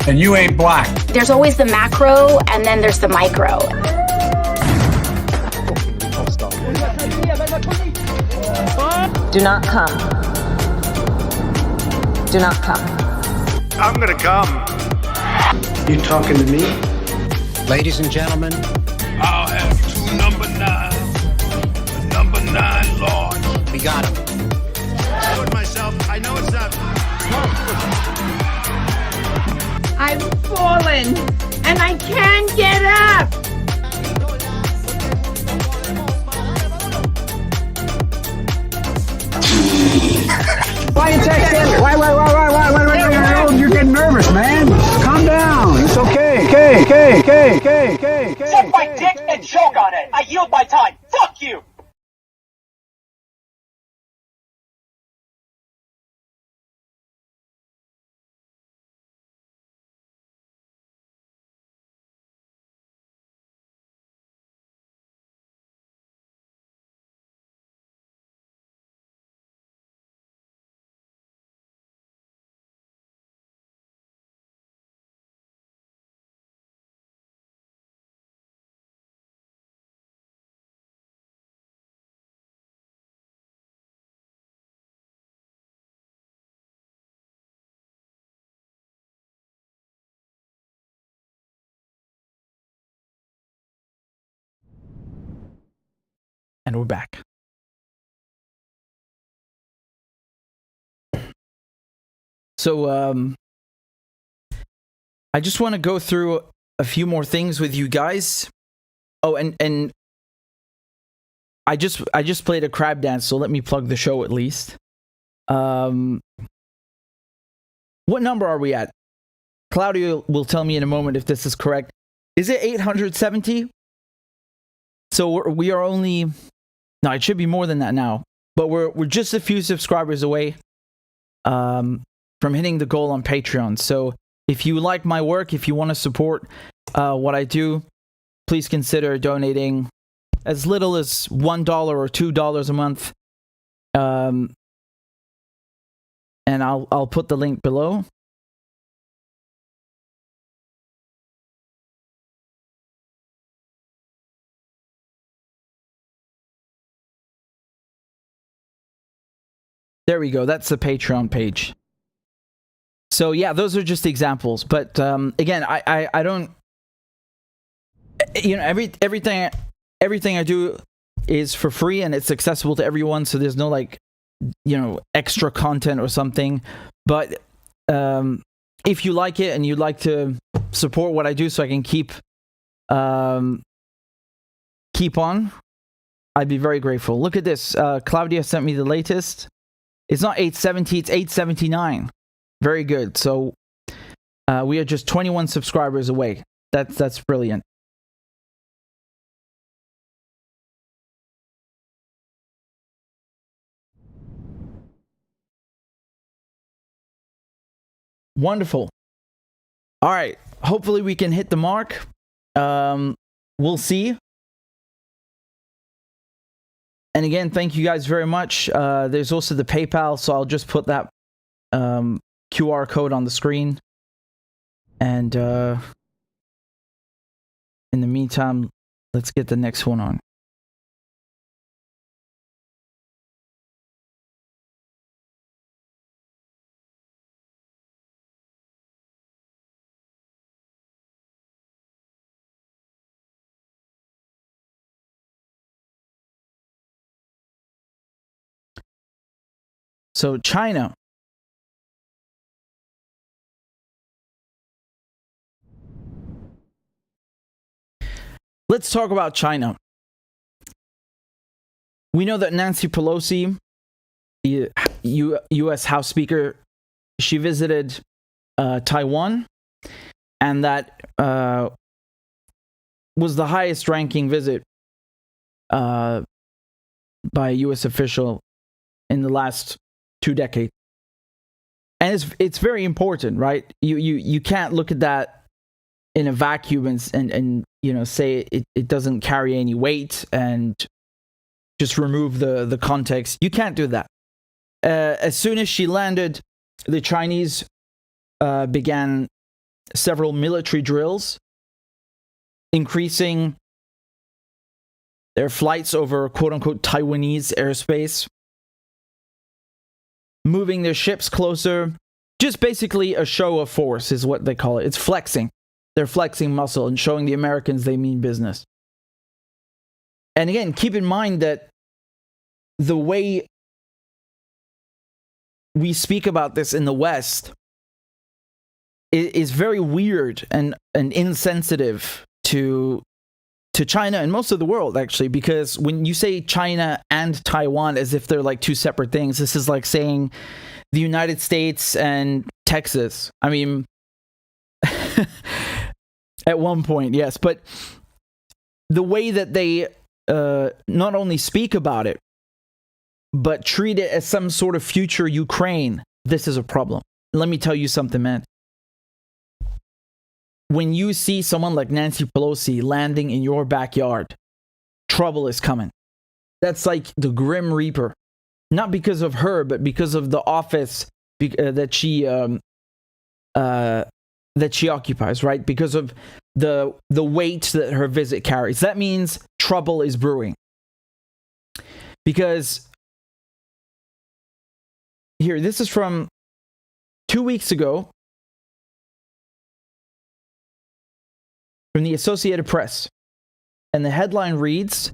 And you ain't black. There's always the macro and then there's the micro. Do not come. Do not come. I'm gonna come. You talking to me? Ladies and gentlemen, I'll have two number 9s. Number 9 large. we got him. I told myself, I know it's not. I've fallen and I can't get up. Why you texting? Why? You're getting nervous, man. Calm down. It's okay. Suck my dick and choke on it. I yield my time. Fuck you. And we're back. So, I just want to go through a few more things with you guys. Oh, and I just played a crab dance, so let me plug the show at least. What number are we at? Claudia will tell me in a moment if this is correct. Is it 870? So we are only... No, it should be more than that now. But we're just a few subscribers away from hitting the goal on Patreon. So if you like my work, if you want to support what I do, please consider donating as little as $1 or $2 a month. And I'll put the link below. There we go. That's the Patreon page. So yeah, those are just examples. But again, I don't, you know, everything I do is for free and it's accessible to everyone. So there's no like, you know, extra content or something. But if you like it and you'd like to support what I do, so I can keep on, I'd be very grateful. Look at this. Claudia sent me the latest. It's not 870, it's 879. Very good. So we are just 21 subscribers away. That's brilliant. Wonderful. All right. Hopefully we can hit the mark. We'll see. And again, thank you guys very much. There's also the PayPal, so I'll just put that QR code on the screen. And in the meantime, let's get the next one on. So China. Let's talk about China. We know that Nancy Pelosi, the U.S. House Speaker, she visited Taiwan, and that was the highest ranking visit by a U.S. official in the last 2 decades. And it's very important, right? You can't look at that in a vacuum and say it doesn't carry any weight and just remove the context. You can't do that. As soon as she landed, the Chinese began several military drills, increasing their flights over quote-unquote Taiwanese airspace, moving their ships closer. Just basically a show of force is what they call it. It's flexing. They're flexing muscle and showing the Americans they mean business. And again, keep in mind that the way we speak about this in the West is very weird and insensitive to China and most of the world, actually, because when you say China and Taiwan as if they're like two separate things, this is like saying the United States and Texas. I mean, at one point, yes, but the way that they not only speak about it, but treat it as some sort of future Ukraine, this is a problem. Let me tell you something, man. When you see someone like Nancy Pelosi landing in your backyard, trouble is coming. That's like the Grim Reaper. Not because of her, but because of the office that she occupies, right? Because of the weight that her visit carries. That means trouble is brewing. Because here, this is from 2 weeks ago from the Associated Press. And the headline reads,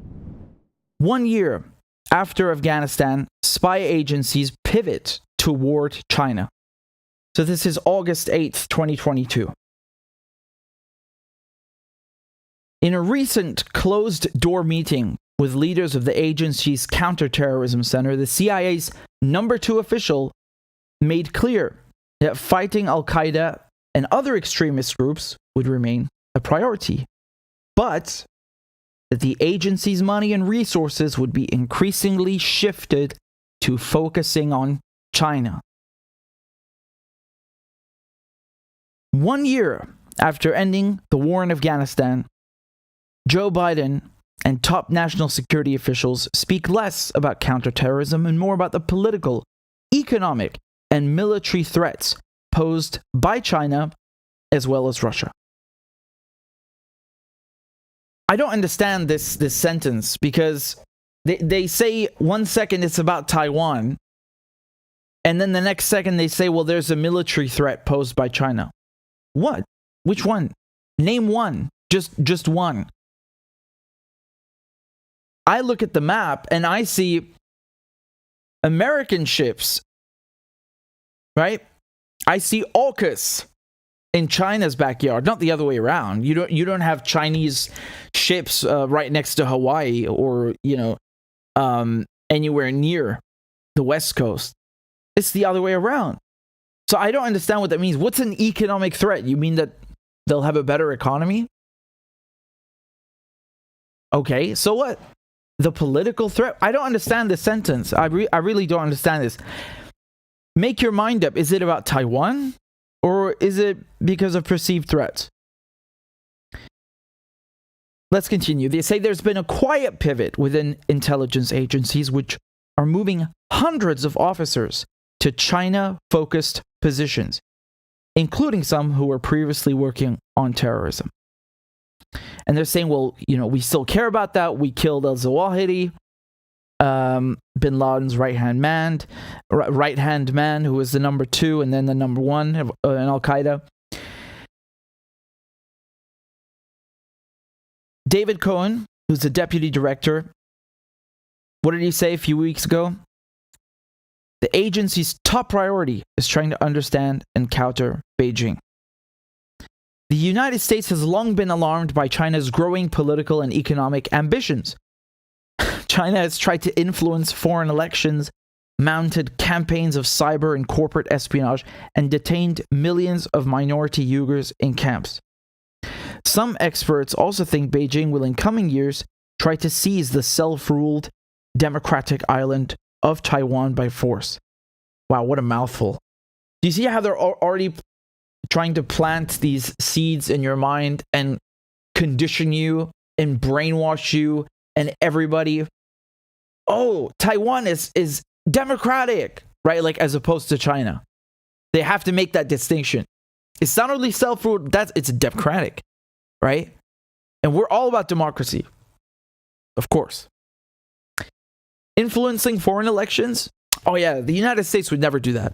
1 year after Afghanistan, spy agencies pivot toward China. So this is August 8th, 2022. In a recent closed-door meeting with leaders of the agency's counterterrorism center, the CIA's number 2 official made clear that fighting Al-Qaeda and other extremist groups would remain a priority, but that the agency's money and resources would be increasingly shifted to focusing on China. 1 year after ending the war in Afghanistan, Joe Biden and top national security officials speak less about counterterrorism and more about the political, economic, and military threats posed by China as well as Russia. I don't understand this sentence because they say 1 second it's about Taiwan, and then the next second they say, well, there's a military threat posed by China. What? Which one? Name one. Just one. I look at the map and I see American ships, right? I see AUKUS in China's backyard, not the other way around. You don't have Chinese ships right next to Hawaii or anywhere near the West Coast. It's the other way around. So I don't understand what that means. What's an economic threat? You mean that they'll have a better economy? Okay, so what? The political threat? I don't understand this sentence. I really don't understand this. Make your mind up. Is it about Taiwan? Or is it because of perceived threats? Let's continue. They say there's been a quiet pivot within intelligence agencies which are moving hundreds of officers to China-focused positions, including some who were previously working on terrorism. And they're saying, well, we still care about that. We killed al-Zawahiri, bin Laden's right-hand man, who was the number 2 and then the number 1 in Al-Qaeda. David Cohen, who's the deputy director, what did he say a few weeks ago? The agency's top priority is trying to understand and counter Beijing. The United States has long been alarmed by China's growing political and economic ambitions. China has tried to influence foreign elections, mounted campaigns of cyber and corporate espionage, and detained millions of minority Uyghurs in camps. Some experts also think Beijing will in coming years try to seize the self-ruled democratic island of Taiwan by force. Wow, what a mouthful. Do you see how they're already trying to plant these seeds in your mind and condition you and brainwash you and everybody? Oh, Taiwan is democratic, right? Like, as opposed to China. They have to make that distinction. It's not only self-ruled, it's democratic, right? And we're all about democracy, of course. Influencing foreign elections? Oh yeah, the United States would never do that.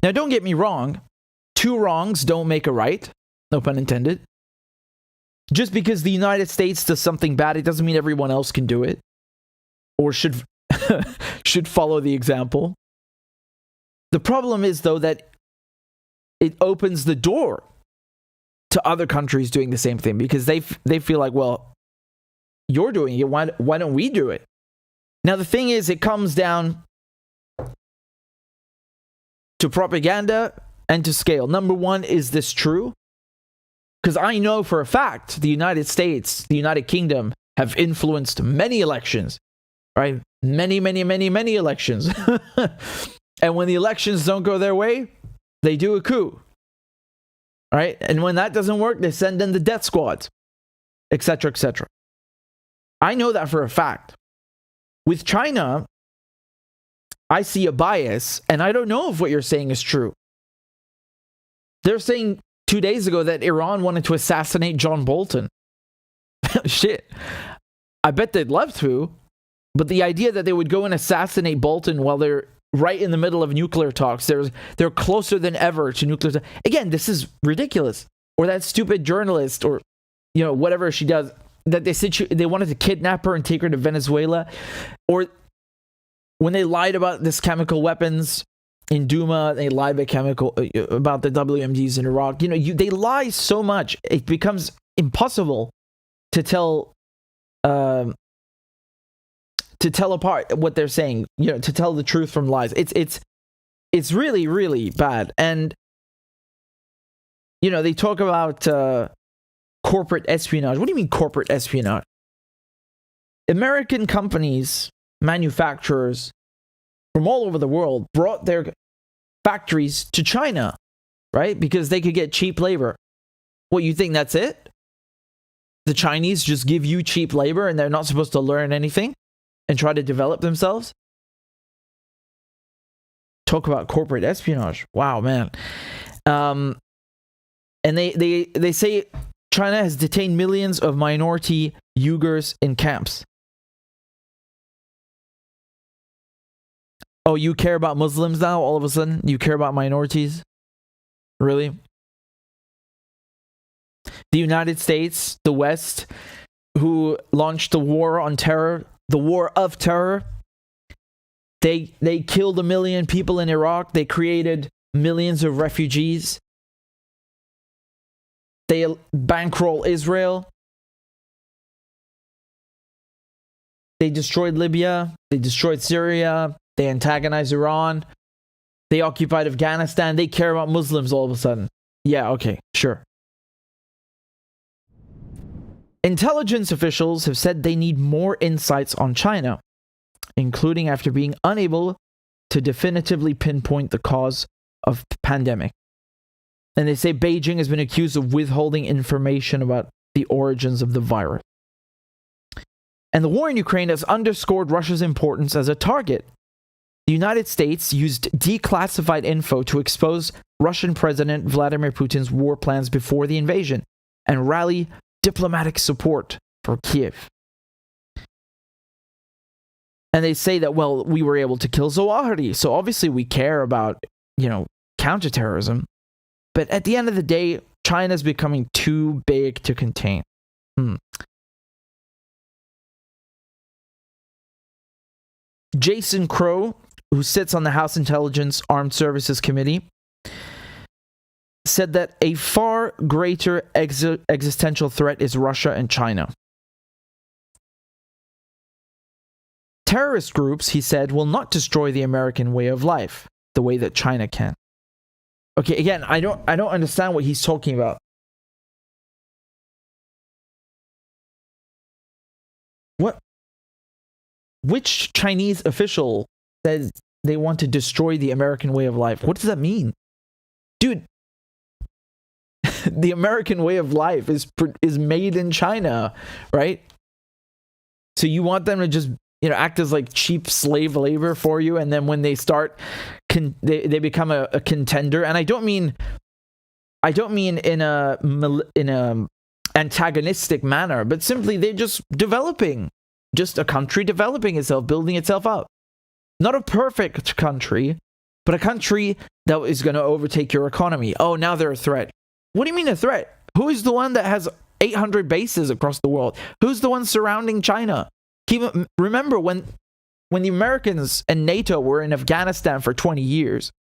Now, don't get me wrong. Two wrongs don't make a right. No pun intended. Just because the United States does something bad, it doesn't mean everyone else can do it. Or should follow the example. The problem is, though, that it opens the door to other countries doing the same thing, because they feel like, well, you're doing it, why don't we do it? Now, the thing is, it comes down to propaganda and to scale. Number one, is this true? Because I know for a fact the United States, the United Kingdom, have influenced many elections, right? Many elections. And when the elections don't go their way, they do a coup, right? And when that doesn't work, they send in the death squads, etc., etc. I know that for a fact. With China, I see a bias, and I don't know if what you're saying is true. They're saying 2 days ago that Iran wanted to assassinate John Bolton. Shit. I bet they'd love to, but the idea that they would go and assassinate Bolton while they're right in the middle of nuclear talks, they're closer than ever to nuclear talks. Again, this is ridiculous. Or that stupid journalist, or whatever she does, that they wanted to kidnap her and take her to Venezuela. Or when they lied about this chemical weapons in Duma, they lied about the WMDs in Iraq. They lie so much, it becomes impossible to tell apart what they're saying. To tell the truth from lies. It's really, really bad. And they talk about corporate espionage. What do you mean corporate espionage? American companies, manufacturers from all over the world brought their factories to China, right? Because they could get cheap labor. What, you think that's it? The Chinese just give you cheap labor and they're not supposed to learn anything and try to develop themselves? Talk about corporate espionage. Wow, man. And they say China has detained millions of minority Uyghurs in camps. Oh, you care about Muslims now? All of a sudden, you care about minorities? Really? The United States, the West, who launched the war on terror, the war of terror, they killed 1 million people in Iraq. They created millions of refugees. They bankroll Israel. They destroyed Libya. They destroyed Syria. They antagonized Iran. They occupied Afghanistan. They care about Muslims all of a sudden. Yeah, okay, sure. Intelligence officials have said they need more insights on China, including after being unable to definitively pinpoint the cause of the pandemic. And they say Beijing has been accused of withholding information about the origins of the virus. And the war in Ukraine has underscored Russia's importance as a target. The United States used declassified info to expose Russian President Vladimir Putin's war plans before the invasion and rally diplomatic support for Kiev. And they say that, well, we were able to kill Zawahiri, so obviously we care about, counterterrorism. But at the end of the day, China's becoming too big to contain. Jason Crow, who sits on the House Intelligence Armed Services Committee, said that a far greater existential threat is Russia and China. Terrorist groups, he said, will not destroy the American way of life the way that China can. Okay, again, I don't understand what he's talking about. What? Which Chinese official says they want to destroy the American way of life? What does that mean? Dude, the American way of life is made in China, right? So you want them to just, act as like cheap slave labor for you, and then when they start, they become a contender. And I don't mean in a antagonistic manner, but simply they're just developing, just a country developing itself, building itself up. Not a perfect country, but a country that is going to overtake your economy. Oh, now they're a threat. What do you mean a threat? Who is the one that has 800 bases across the world? Who's the one surrounding China? Remember when the Americans and NATO were in Afghanistan for 20 years,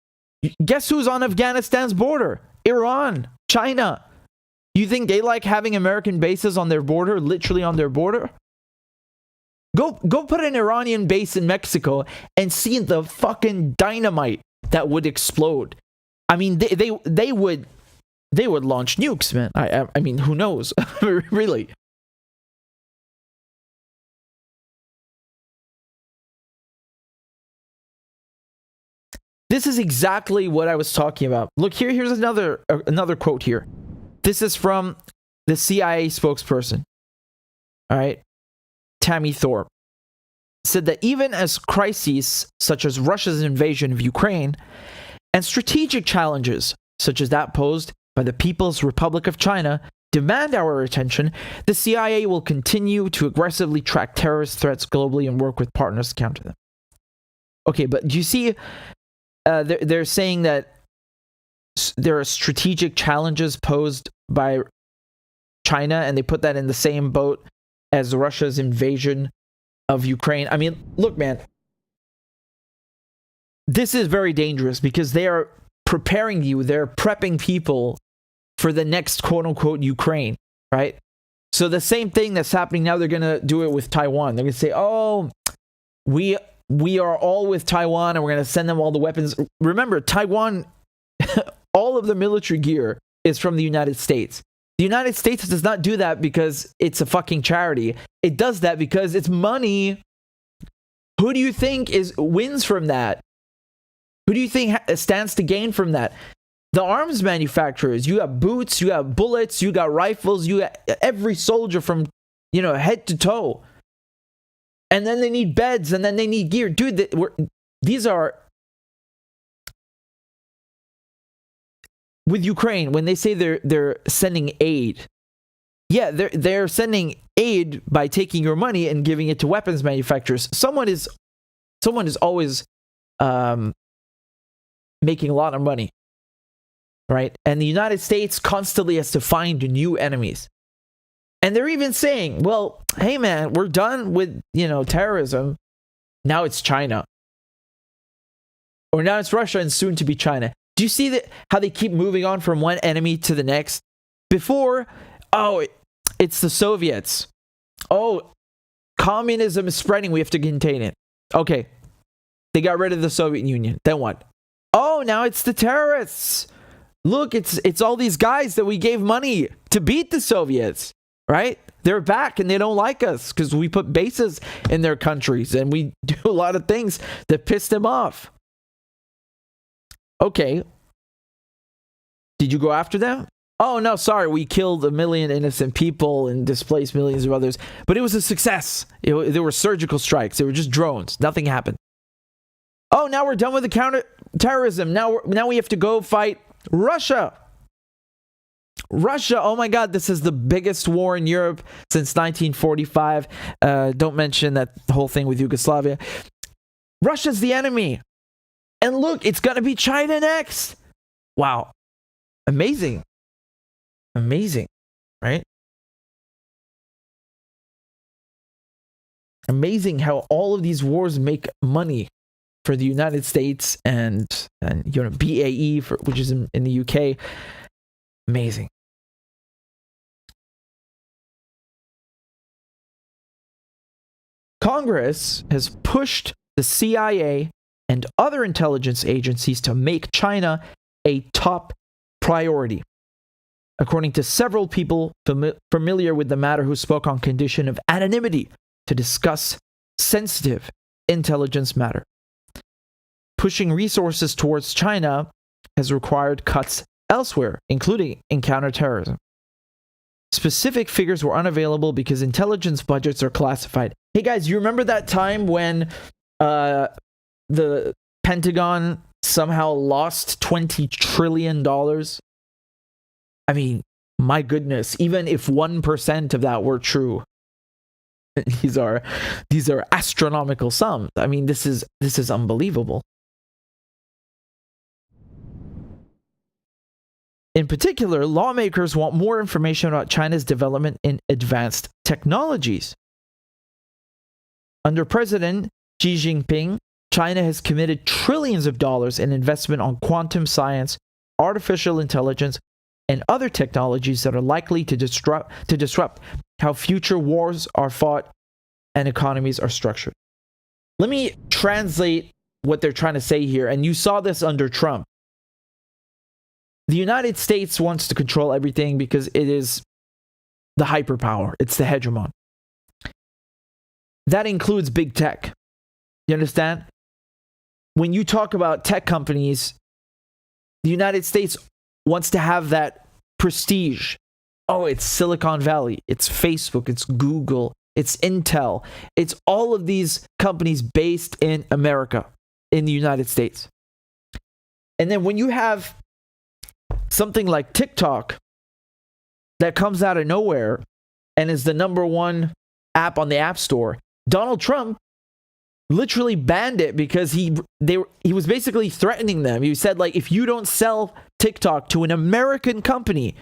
guess who's on Afghanistan's border? Iran, China. You think they like having American bases on their border, literally on their border? Go put an Iranian base in Mexico and see the fucking dynamite that would explode. I mean, they would launch nukes, man. I mean, who knows? Really. This is exactly what I was talking about. Look, here's another quote here. This is from the CIA spokesperson. All right. Tammy Thorpe said that even as crises such as Russia's invasion of Ukraine and strategic challenges such as that posed by the People's Republic of China demand our attention, the CIA will continue to aggressively track terrorist threats globally and work with partners to counter them. Okay, but do you see, they're saying that there are strategic challenges posed by China, and they put that in the same boat as Russia's invasion of Ukraine. I mean, look, man, this is very dangerous because they are preparing you, they're prepping people for the next quote-unquote Ukraine, right? So the same thing that's happening now, they're going to do it with Taiwan. They're going to say, oh, we are all with Taiwan and we're going to send them all the weapons. Remember, Taiwan, all of the military gear is from the United States. The United States does not do that because it's a fucking charity. It does that because it's money. Who do you think wins from that? Who do you think stands to gain from that? The arms manufacturers. You got boots, you got bullets, you got rifles, you got every soldier from, head to toe. And then they need beds, and then they need gear. Dude, these are... With Ukraine, when they say they're sending aid, yeah, they're sending aid by taking your money and giving it to weapons manufacturers. Someone is always making a lot of money, right? And the United States constantly has to find new enemies. And they're even saying, well, hey man, we're done with, terrorism. Now it's China. Or now it's Russia and soon to be China. Do you see how they keep moving on from one enemy to the next? Before, it's the Soviets. Oh, communism is spreading. We have to contain it. Okay. They got rid of the Soviet Union. Then what? Oh, now it's the terrorists. Look, it's all these guys that we gave money to beat the Soviets, right? They're back and they don't like us because we put bases in their countries and we do a lot of things that piss them off. Okay. Did you go after them? Oh, no, sorry. We killed 1 million innocent people and displaced millions of others. But it was a success. There were surgical strikes. They were just drones. Nothing happened. Oh, now we're done with the counter-terrorism. Now we have to go fight Russia. Russia, oh my God, this is the biggest war in Europe since 1945. Don't mention that whole thing with Yugoslavia. Russia's the enemy. And look, it's going to be China next. Wow. Amazing. Amazing, right? Amazing how all of these wars make money. for the United States and BAE, which is in the UK. Amazing. Congress has pushed the CIA and other intelligence agencies to make China a top priority, according to several people familiar with the matter who spoke on condition of anonymity to discuss sensitive intelligence matter. Pushing resources towards China has required cuts elsewhere, including in counterterrorism. Specific figures were unavailable because intelligence budgets are classified. Hey guys, you remember that time when the Pentagon somehow lost $20 trillion? I mean, my goodness, even if 1% of that were true, these are astronomical sums. I mean, this is unbelievable. In particular, lawmakers want more information about China's development in advanced technologies. Under President Xi Jinping, China has committed trillions of dollars in investment on quantum science, artificial intelligence, and other technologies that are likely to disrupt how future wars are fought and economies are structured. Let me translate what they're trying to say here, and you saw this under Trump. The United States wants to control everything because it is the hyperpower. It's the hegemon. That includes big tech. You understand? When you talk about tech companies, the United States wants to have that prestige. Oh, it's Silicon Valley. It's Facebook. It's Google. It's Intel. It's all of these companies based in America, in the United States. And then when you have something like TikTok that comes out of nowhere and is the #1 app on the App Store, Donald Trump literally banned it because he was basically threatening them. He said, like, if you don't sell TikTok to an American company,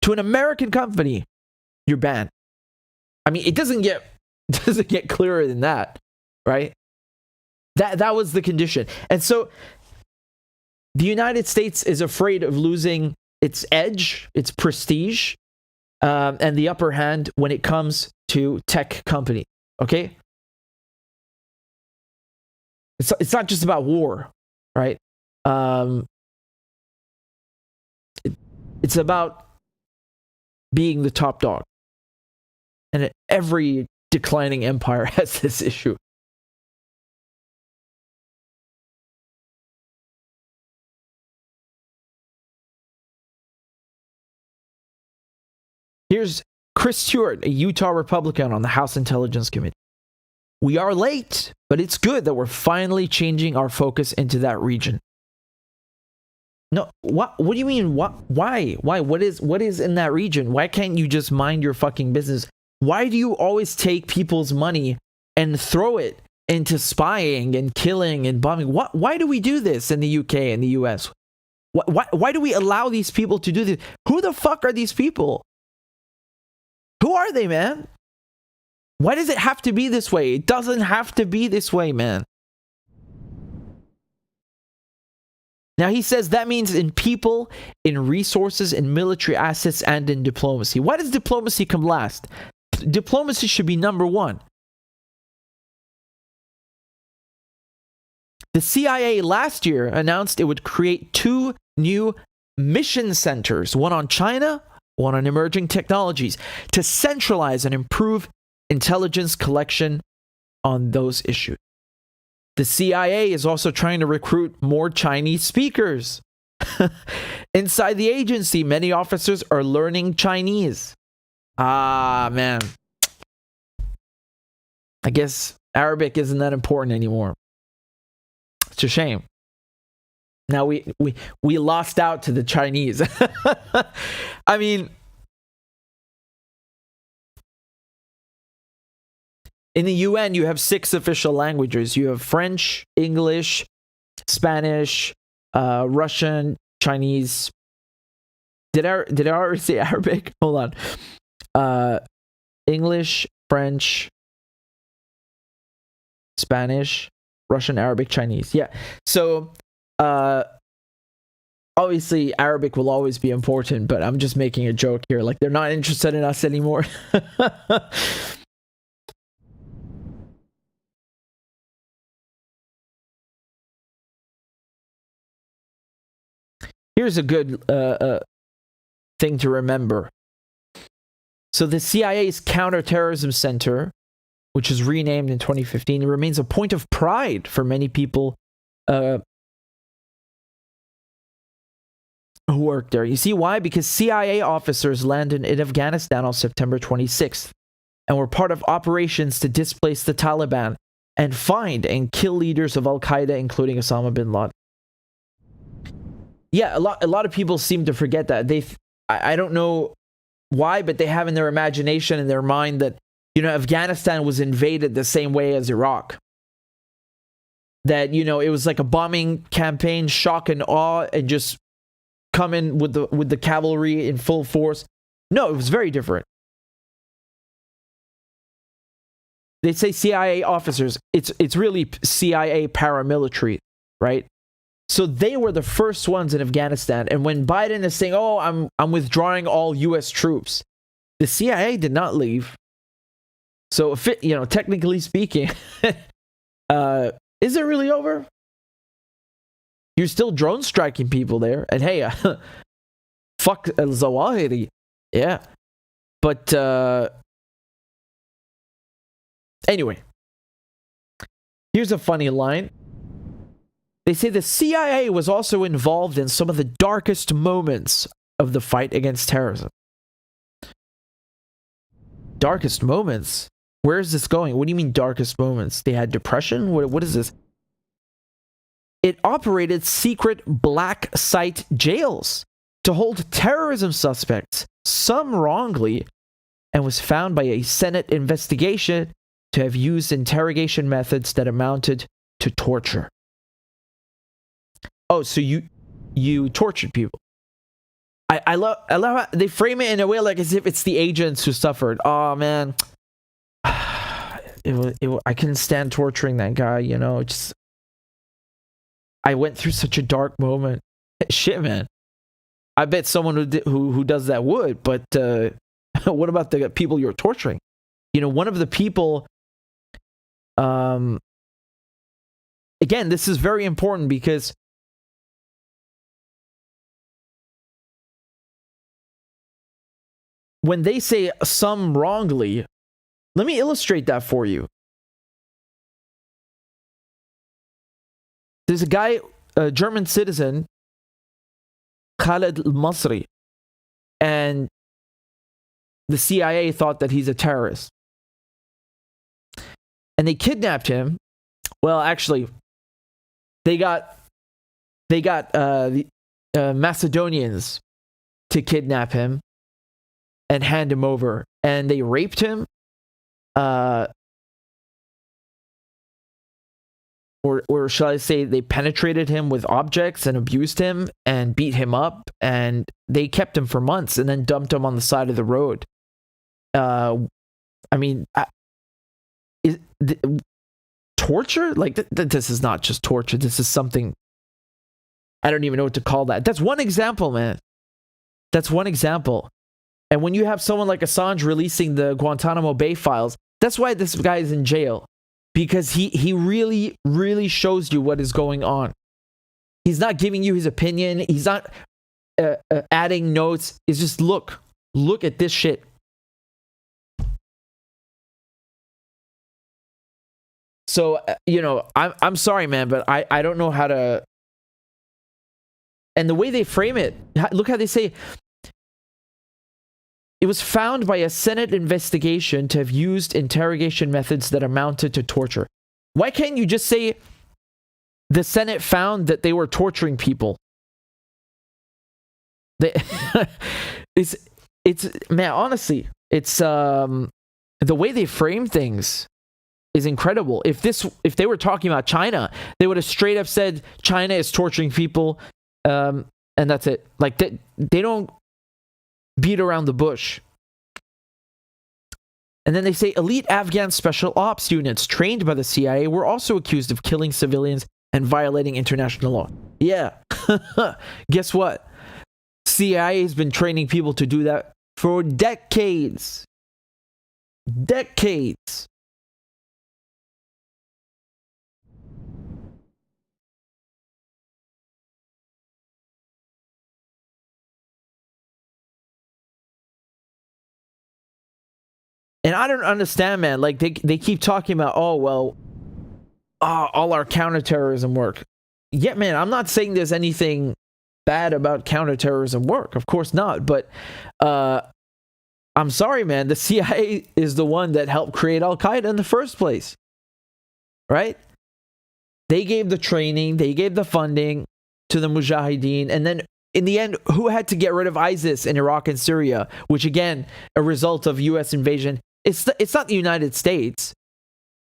you're banned. I mean, it doesn't get clearer than that, right? That was the condition. And so the United States is afraid of losing its edge, its prestige, and the upper hand when it comes to tech company. Okay? It's not just about war, right? It's about being the top dog. And every declining empire has this issue. Here's Chris Stewart, a Utah Republican on the House Intelligence Committee. We are late, but it's good that we're finally changing our focus into that region. No, what do you mean? Why? What is in that region? Why can't you just mind your fucking business? Why do you always take people's money and throw it into spying and killing and bombing? Why do we do this in the UK and the US? Why do we allow these people to do this? Who the fuck are these people? Who are they, man? Why does it have to be this way? It doesn't have to be this way, man. Now he says that means in people, in resources, in military assets, and in diplomacy. Why does diplomacy come last? Diplomacy should be #1. The CIA last year announced it would create 2 new mission centers, one on China, one on emerging technologies, to centralize and improve intelligence collection on those issues. The CIA is also trying to recruit more Chinese speakers. Inside the agency, many officers are learning Chinese. Ah, man. I guess Arabic isn't that important anymore. It's a shame. Now we lost out to the Chinese. I mean, in the UN, you have 6 official languages. You have French, English, Spanish, Russian, Chinese. Did I already say Arabic? Hold on. English, French, Spanish, Russian, Arabic, Chinese. Yeah. So, obviously, Arabic will always be important, but I'm just making a joke here. Like, they're not interested in us anymore. Here's a good thing to remember. So the CIA's Counterterrorism Center, which was renamed in 2015, remains a point of pride for many people who work there. You see why? Because CIA officers landed in Afghanistan on September 26th and were part of operations to displace the Taliban and find and kill leaders of Al-Qaeda, including Osama bin Laden. Yeah, a lot of people seem to forget that. I don't know why, but they have in their imagination, in their mind, that, you know, Afghanistan was invaded the same way as Iraq. That, you know, it was like a bombing campaign, shock and awe, and just come in with the cavalry in full force. No, it was very different. They say CIA officers. It's really CIA paramilitary, right? So they were the first ones in Afghanistan. And when Biden is saying, "Oh, I'm withdrawing all U.S. troops," the CIA did not leave. So, if it, you know, technically speaking, is it really over? You're still drone striking people there, and hey, fuck al-Zawahiri, yeah. But anyway, here's a funny line. They say the CIA was also involved in some of the darkest moments of the fight against terrorism. Darkest moments? Where is this going? What do you mean darkest moments? They had depression? What is this? It operated secret black site jails to hold terrorism suspects, some wrongly, and was found by a Senate investigation to have used interrogation methods that amounted to torture. Oh, so you tortured people. I love how they frame it in a way like as if it's the agents who suffered. Oh man, I couldn't stand torturing that guy. You know, just I went through such a dark moment. Shit, man. I bet someone who does that would. But what about the people you're torturing? You know, one of the people. Again, this is very important because. When they say some wrongly, let me illustrate that for you. There's a guy, a German citizen, Khaled al-Masri, and the CIA thought that he's a terrorist. And they kidnapped him. Well, actually, they got the Macedonians to kidnap him and hand him over, and they raped him, or shall I say, they penetrated him with objects and abused him and beat him up, and they kept him for months and then dumped him on the side of the road. Torture? Like this is not just torture. This is something I don't even know what to call that. That's one example, man. That's one example. And when you have someone like Assange releasing the Guantanamo Bay files, that's why this guy is in jail. Because he really, really shows you what is going on. He's not giving you his opinion. He's not adding notes. It's just look at this shit. So, you know, I'm sorry, man, but I don't know how to. And the way they frame it, look how they say, it was found by a Senate investigation to have used interrogation methods that amounted to torture. Why can't you just say the Senate found that they were torturing people? It's man, honestly, it's the way they frame things is incredible. If they were talking about China, they would have straight up said China is torturing people, and that's it. Like they don't beat around the bush. And then they say elite Afghan special ops units trained by the CIA were also accused of killing civilians and violating international law. Yeah. Guess what? CIA has been training people to do that for decades. Decades. And I don't understand, man. Like, they keep talking about, all our counterterrorism work. Yeah, man, I'm not saying there's anything bad about counterterrorism work. Of course not. But I'm sorry, man. The CIA is the one that helped create Al-Qaeda in the first place. Right? They gave the training. They gave the funding to the Mujahideen. And then in the end, who had to get rid of ISIS in Iraq and Syria? Which, again, a result of U.S. invasion. It's not the United States.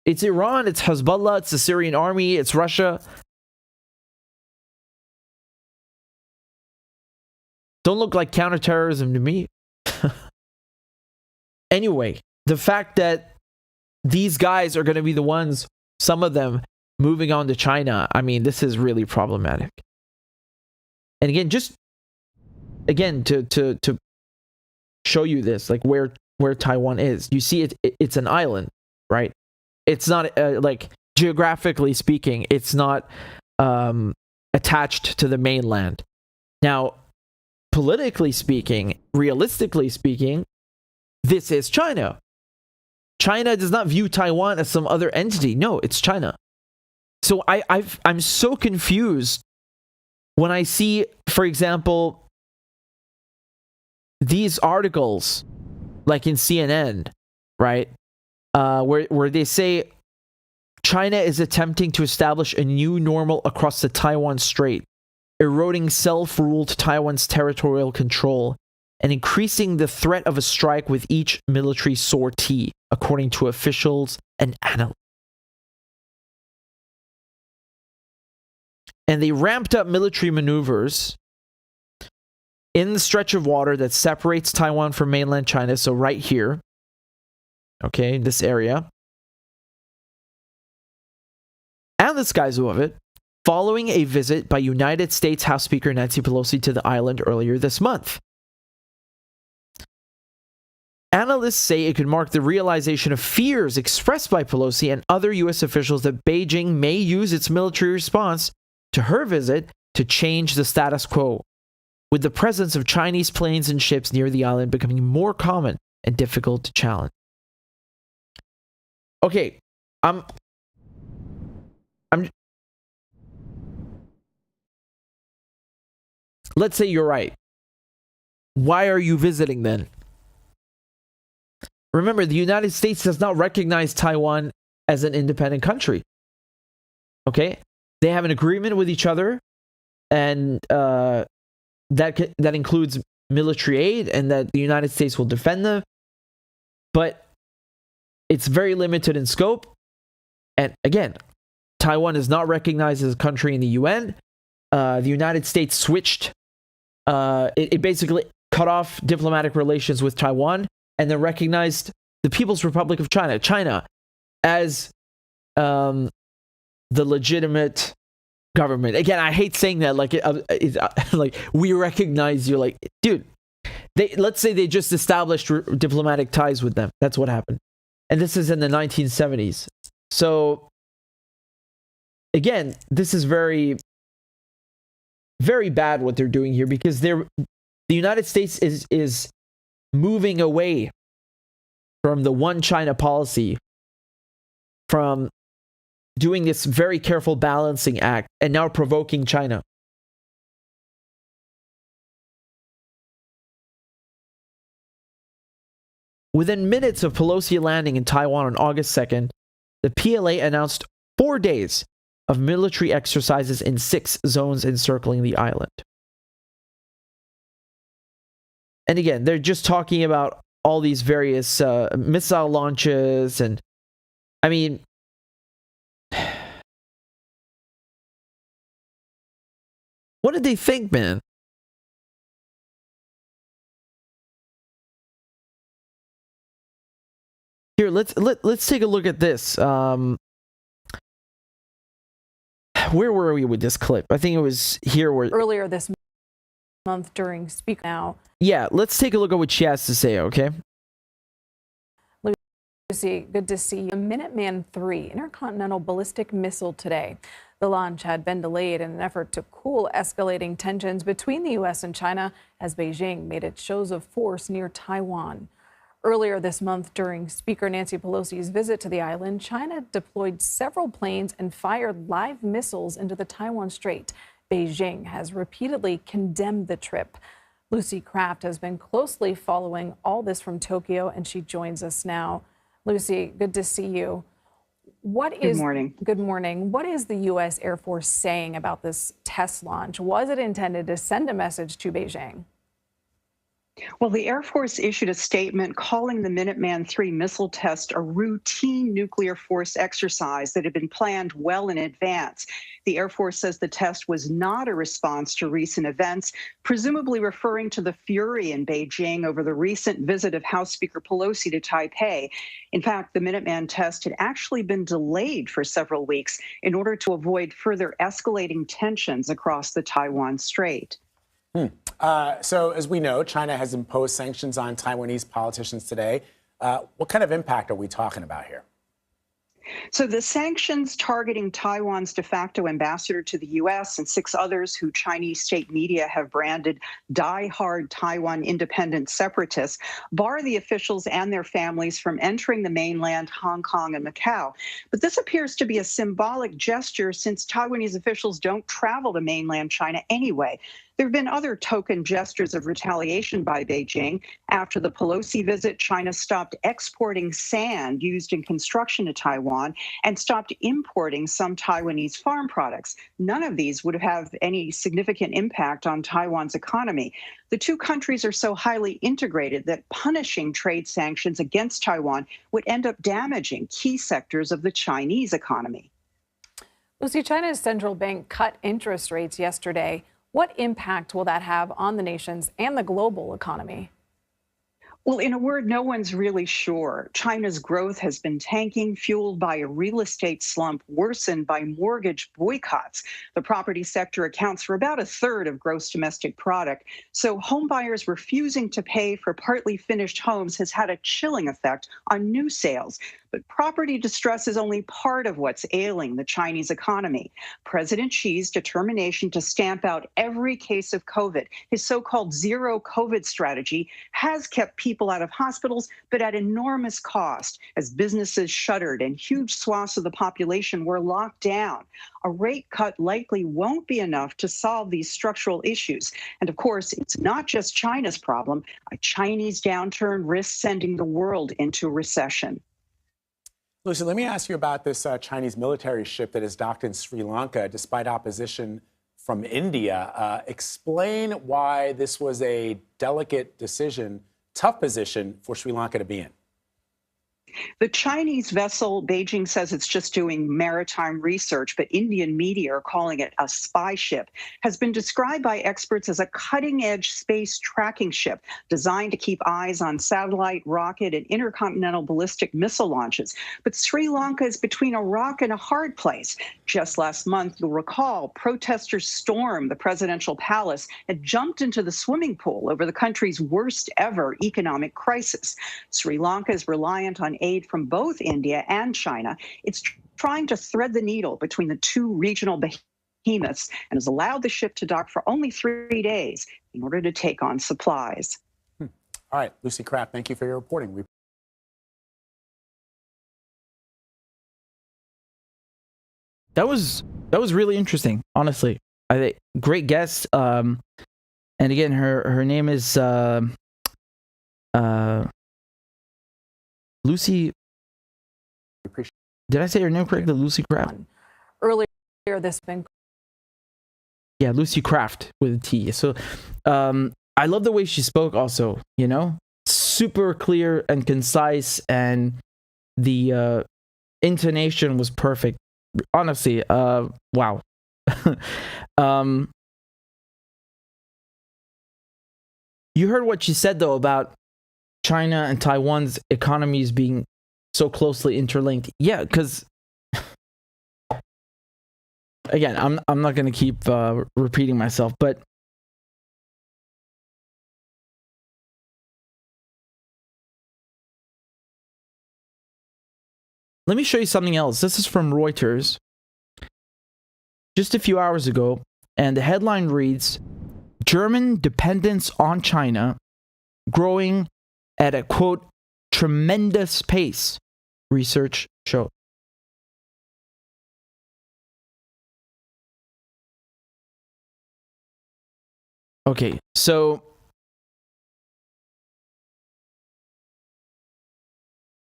It's Iran, it's Hezbollah, it's the Syrian army, it's Russia. Don't look like counterterrorism to me. Anyway, the fact that these guys are going to be the ones, some of them, moving on to China, I mean, this is really problematic. And again, to show you this, like where Taiwan is. You see, it's an island, right? It's not like geographically speaking, it's not attached to the mainland. Now, politically speaking, realistically speaking, this is China. China does not view Taiwan as some other entity. No, it's China. So I'm so confused when I see, for example, these articles, like in CNN, right? Where they say China is attempting to establish a new normal across the Taiwan Strait, eroding self-rule to Taiwan's territorial control, and increasing the threat of a strike with each military sortie, according to officials and analysts. And they ramped up military maneuvers in the stretch of water that separates Taiwan from mainland China, so right here, okay, this area, and the skies above it, following a visit by United States House Speaker Nancy Pelosi to the island earlier this month. Analysts say it could mark the realization of fears expressed by Pelosi and other U.S. officials that Beijing may use its military response to her visit to change the status quo, with the presence of Chinese planes and ships near the island becoming more common and difficult to challenge. Okay, let's say you're right. Why are you visiting then? Remember, the United States does not recognize Taiwan as an independent country. Okay? They have an agreement with each other, and that includes military aid, and that the United States will defend them. But it's very limited in scope. And again, Taiwan is not recognized as a country in the UN. The United States switched. It basically cut off diplomatic relations with Taiwan, and then recognized the People's Republic of China as the legitimate government. Again, I hate saying that. Like, like we recognize you. Like, dude, let's say they just established diplomatic ties with them. That's what happened, and this is in the 1970s. So, again, this is very, very bad what they're doing here, because the United States is moving away from the one China policy, from doing this very careful balancing act, and now provoking China. Within minutes of Pelosi landing in Taiwan on August 2nd, the PLA announced 4 days of military exercises in 6 zones encircling the island. And again, they're just talking about all these various missile launches, and I mean, what did they think, man? Here, let's take a look at this. Where were we with this clip? I think it was here where earlier this month during Speak Now. Yeah, let's take a look at what she has to say, okay? Lucy, good to see you. The Minuteman III intercontinental ballistic missile today. The launch had been delayed in an effort to cool escalating tensions between the U.S. and China as Beijing made its shows of force near Taiwan. Earlier this month, during Speaker Nancy Pelosi's visit to the island, China deployed several planes and fired live missiles into the Taiwan Strait. Beijing has repeatedly condemned the trip. Lucy Kraft has been closely following all this from Tokyo, and she joins us now. Lucy, good to see you. Good morning. Good morning. What is the U.S. Air Force saying about this test launch? Was it intended to send a message to Beijing? Well, the Air Force issued a statement calling the Minuteman III missile test a routine nuclear force exercise that had been planned well in advance. The Air Force says the test was not a response to recent events, presumably referring to the fury in Beijing over the recent visit of House Speaker Pelosi to Taipei. In fact, the Minuteman test had actually been delayed for several weeks in order to avoid further escalating tensions across the Taiwan Strait. So, as we know, China has imposed sanctions on Taiwanese politicians today. What kind of impact are we talking about here? So the sanctions targeting Taiwan's de facto ambassador to the U.S. and 6 others who Chinese state media have branded die-hard Taiwan independent separatists bar the officials and their families from entering the mainland, Hong Kong, and Macau. But this appears to be a symbolic gesture since Taiwanese officials don't travel to mainland China anyway. There have been other token gestures of retaliation by Beijing. After the Pelosi visit, China stopped exporting sand used in construction to Taiwan and stopped importing some Taiwanese farm products. None of these would have any significant impact on Taiwan's economy. The two countries are so highly integrated that punishing trade sanctions against Taiwan would end up damaging key sectors of the Chinese economy. Lucy, China's central bank cut interest rates yesterday. What impact will that have on the nation's and the global economy? Well, in a word, no one's really sure. China's growth has been tanking, fueled by a real estate slump worsened by mortgage boycotts. The property sector accounts for about 1/3 of gross domestic product. So homebuyers refusing to pay for partly finished homes has had a chilling effect on new sales. But property distress is only part of what's ailing the Chinese economy. President Xi's determination to stamp out every case of COVID, his so-called zero COVID strategy, has kept people out of hospitals, but at enormous cost as businesses shuttered and huge swaths of the population were locked down. A rate cut likely won't be enough to solve these structural issues. And of course, it's not just China's problem. A Chinese downturn risks sending the world into recession. Lucy, let me ask you about this Chinese military ship that is docked in Sri Lanka despite opposition from India. Explain why this was a delicate decision, tough position for Sri Lanka to be in. The Chinese vessel, Beijing says it's just doing maritime research, but Indian media are calling it a spy ship, has been described by experts as a cutting-edge space tracking ship designed to keep eyes on satellite, rocket, and intercontinental ballistic missile launches. But Sri Lanka is between a rock and a hard place. Just last month, you'll recall, protesters stormed the presidential palace and jumped into the swimming pool over the country's worst ever economic crisis. Sri Lanka is reliant on aid from both India and China. It's trying to thread the needle between the two regional behemoths and has allowed the ship to dock for only 3 days in order to take on supplies. All right, Lucy Kraft, thank you for your reporting. That was really interesting, honestly. Great guest. And again, her name is Lucy. Did I say her name correctly? Lucy Kraft. Earlier this been. Yeah, Lucy Kraft with a T. So, I love the way she spoke. Also, super clear and concise, and the intonation was perfect. Honestly, wow. You heard what she said though about China and Taiwan's economies being so closely interlinked. Yeah, because again, I'm not going to keep repeating myself, but let me show you something else. This is from Reuters just a few hours ago, and the headline reads, German dependence on China growing at a, quote, tremendous pace, research showed. Okay, so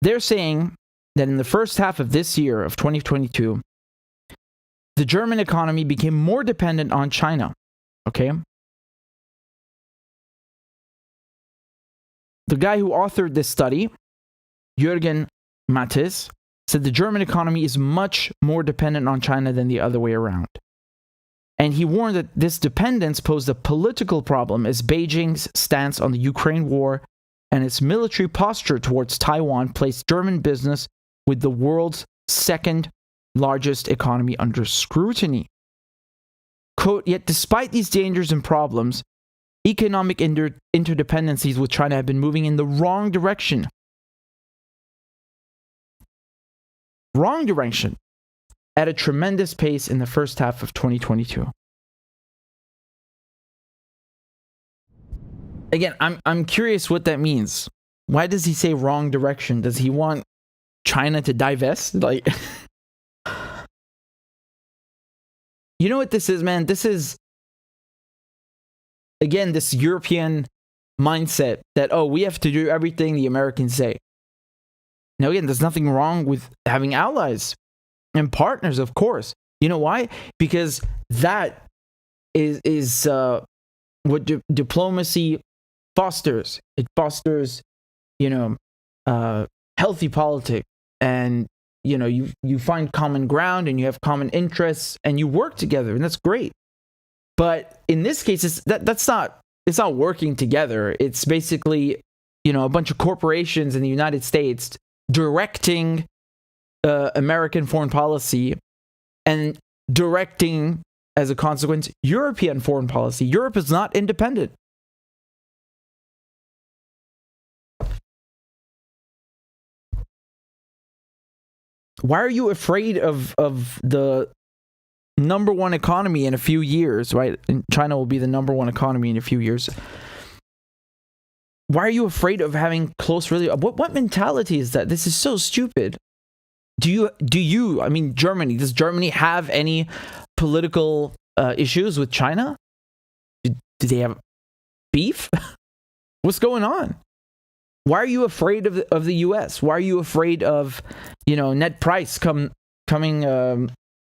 they're saying that in the first half of this year, of 2022, the German economy became more dependent on China. Okay? The guy who authored this study, Julian Assange, said the German economy is much more dependent on China than the other way around. And he warned that this dependence posed a political problem as Beijing's stance on the Ukraine war and its military posture towards Taiwan placed German business with the world's second largest economy under scrutiny. Quote, yet despite these dangers and problems, economic interdependencies with China have been moving in the wrong direction. Wrong direction at a tremendous pace in the first half of 2022. Again, I'm curious what that means. Why does he say wrong direction? Does he want China to divest? Like, you know what this is, man? This is, again, this European mindset that, oh, we have to do everything the Americans say. Now, again, there's nothing wrong with having allies and partners, of course. You know why? Because that is what diplomacy fosters. It fosters, healthy politics, and you find common ground and you have common interests and you work together, and that's great. But in this case, it's not working together. It's basically a bunch of corporations in the United States directing American foreign policy and directing, as a consequence, European foreign policy. Europe is not independent. Why are you afraid of the number one economy in a few years, right? And China will be the number one economy in a few years. Why are you afraid of having close relations? What mentality is that? This is so stupid. I mean, Germany, does Germany have any political issues with China? Do they have beef? What's going on? Why are you afraid of the US? Why are you afraid of, Ned Price coming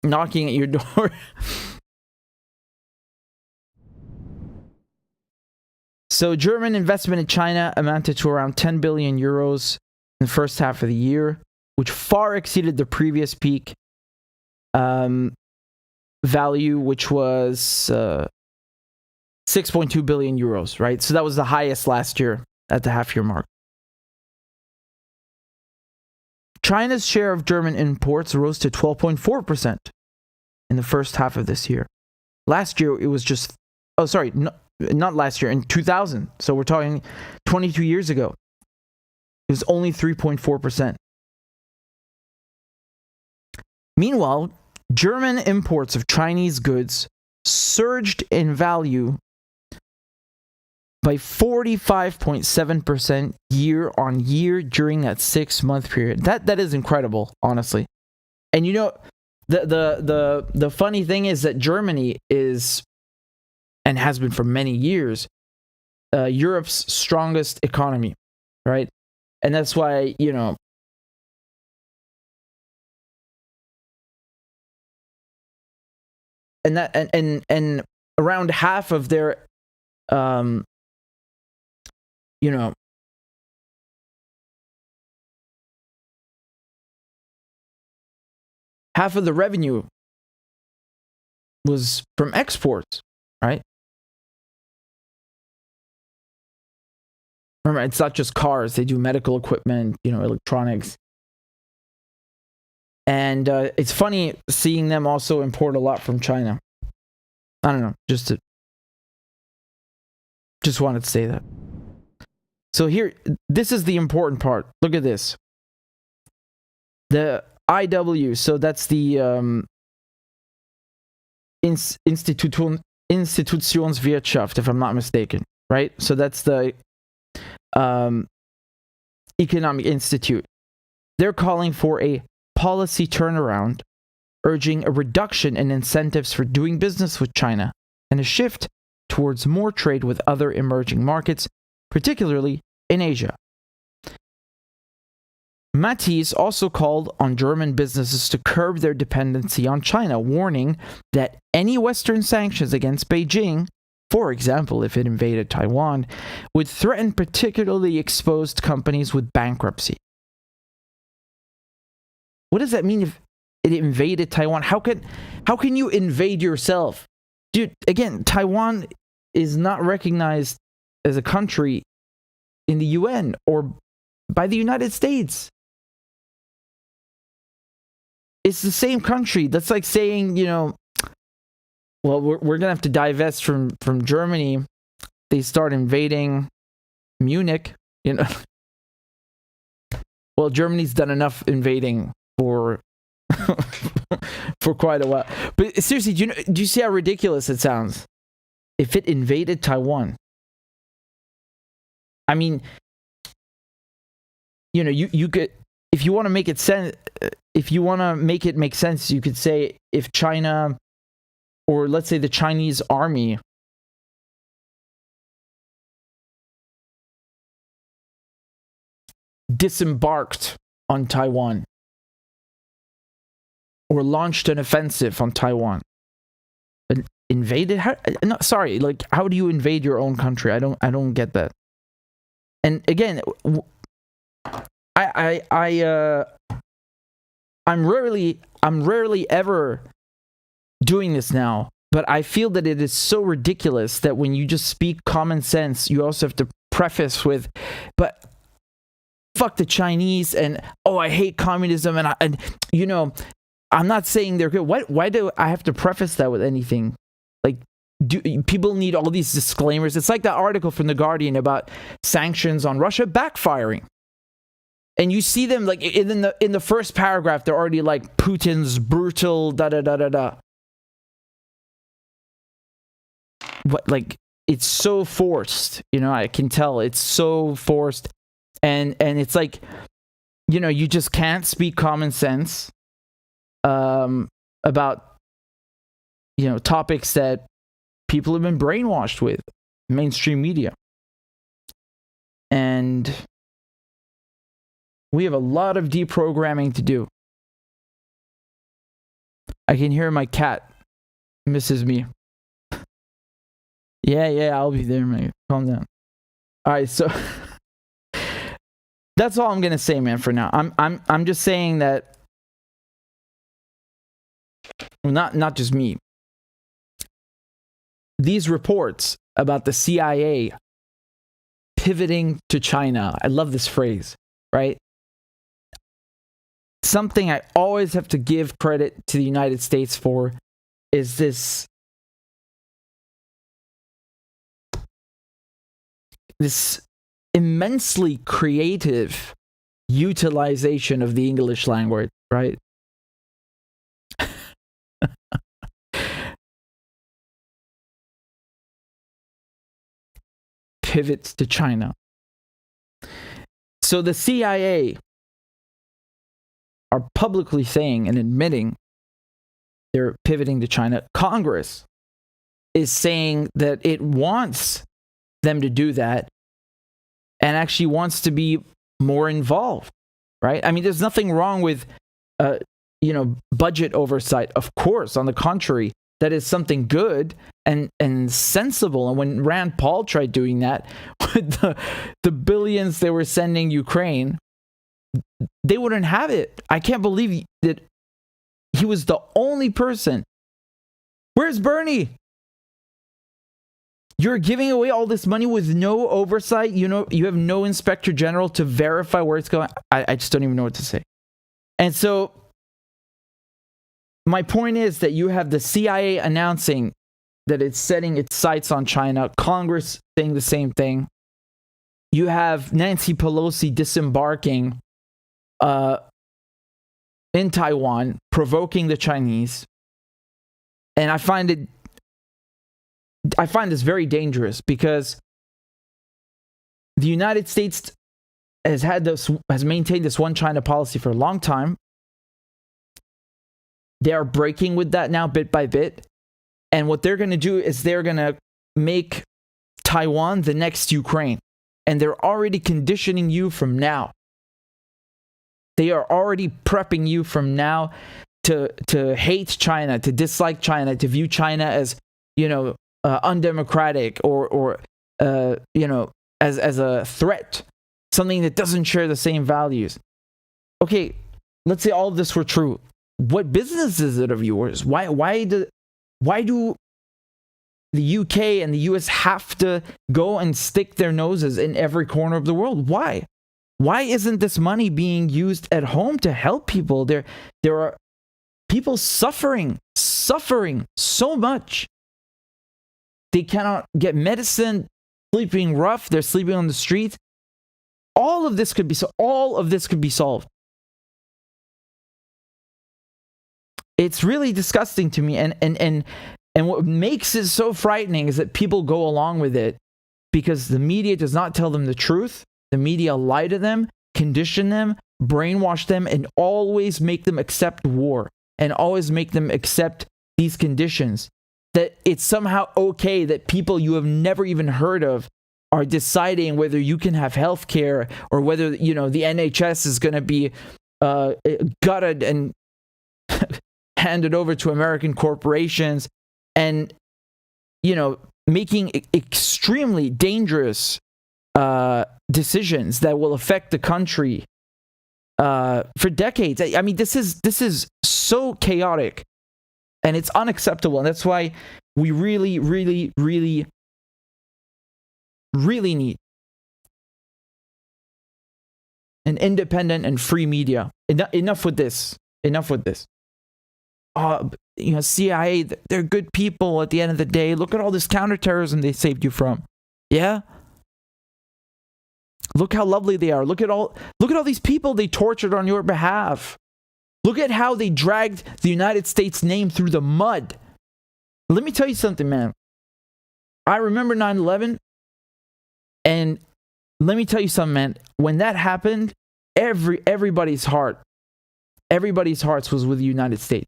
knocking at your door? So German investment in China amounted to around 10 billion euros in the first half of the year, which far exceeded the previous peak value, which was 6.2 billion euros, right? So that was the highest last year at the half-year mark. China's share of German imports rose to 12.4% in the first half of this year. Last year, it was just... Oh, sorry, not last year, in 2000. So we're talking 22 years ago. It was only 3.4%. Meanwhile, German imports of Chinese goods surged in value by 45.7% year on year during that 6-month period. That is incredible, honestly. And the funny thing is that Germany is, and has been for many years, Europe's strongest economy, right? And that's why, and around half of their half of the revenue was from exports, right? Remember, it's not just cars. They do medical equipment, electronics. And it's funny seeing them also import a lot from China. I don't know, just wanted to say that. So here, this is the important part. Look at this. The IW, so that's the Institutionswirtschaft, if I'm not mistaken, right? So that's the Economic Institute. They're calling for a policy turnaround, urging a reduction in incentives for doing business with China and a shift towards more trade with other emerging markets, particularly in Asia. Mattis also called on German businesses to curb their dependency on China, warning that any Western sanctions against Beijing, for example, if it invaded Taiwan, would threaten particularly exposed companies with bankruptcy. What does that mean if it invaded Taiwan? How can you invade yourself? Dude, again, Taiwan is not recognized as a country in the UN or by the United States. It's the same country. That's like saying, well, we're going to have to divest from Germany. They start invading Munich, Well, Germany's done enough invading for quite a while. But seriously, do you see how ridiculous it sounds? If it invaded Taiwan. I mean, you could, if you want to make it make sense, you could say if China, or let's say the Chinese army, disembarked on Taiwan or launched an offensive on Taiwan. Invaded? How do you invade your own country? I don't get that. And again, I'm rarely ever doing this now, but I feel that it is so ridiculous that when you just speak common sense, you also have to preface with, but fuck the Chinese, and I hate communism, and I'm not saying they're good. Why do I have to preface that with anything? Like, do people need all these disclaimers? It's like that article from The Guardian about sanctions on Russia backfiring. And you see them like in the first paragraph, they're already like Putin's brutal da-da-da-da-da. What, like, it's so forced, I can tell it's so forced. And it's like, you just can't speak common sense about, topics that people have been brainwashed with, mainstream media. And we have a lot of deprogramming to do. I can hear my cat misses me. Yeah, I'll be there, mate. Calm down. All right, so that's all I'm gonna say, man. For now, I'm just saying that. Not just me. These reports about the CIA pivoting to China. I love this phrase, right? Something I always have to give credit to the United States for is this immensely creative utilization of the English language, right? Pivots to China. So the CIA are publicly saying and admitting they're pivoting to China. Congress is saying that it wants them to do that and actually wants to be more involved, right? I mean, there's nothing wrong with, budget oversight. Of course, on the contrary, that is something good and sensible. And when Rand Paul tried doing that with the billions they were sending Ukraine, they wouldn't have it. I can't believe that he was the only person. Where's Bernie? You're giving away all this money with no oversight. You have no inspector general to verify where it's going. I just don't even know what to say. And so my point is that you have the CIA announcing that it's setting its sights on China, Congress saying the same thing. You have Nancy Pelosi disembarking in Taiwan, provoking the Chinese. And I find this very dangerous because the United States has maintained this one China policy for a long time. They are breaking with that now bit by bit. And what they're going to do is they're going to make Taiwan the next Ukraine. And they're already conditioning you from now. They are already prepping you from now to hate China, to dislike China, to view China as, undemocratic or as a threat, something that doesn't share the same values. Okay, let's say all of this were true. What business is it of yours? Why do the UK and the US have to go and stick their noses in every corner of the world? Why? Why isn't this money being used at home to help people? There are people suffering so much. They cannot get medicine, sleeping rough, they're sleeping on the streets. All of this could be solved. It's really disgusting to me, and what makes it so frightening is that people go along with it because the media does not tell them the truth. The media lie to them, condition them, brainwash them, and always make them accept war and always make them accept these conditions. That it's somehow okay that people you have never even heard of are deciding whether you can have health care or whether, the NHS is going to be gutted and handed over to American corporations and, making extremely dangerous decisions that will affect the country for decades. I mean, this is so chaotic and it's unacceptable. And that's why we really, really, really, really need an independent and free media. Enough with this. CIA, they're good people at the end of the day. Look at all this counterterrorism they saved you from. Yeah? Look how lovely they are. Look at all these people they tortured on your behalf. Look at how they dragged the United States name through the mud. Let me tell you something, man. I remember 9/11, and let me tell you something, man. When that happened, everybody's hearts was with the United States.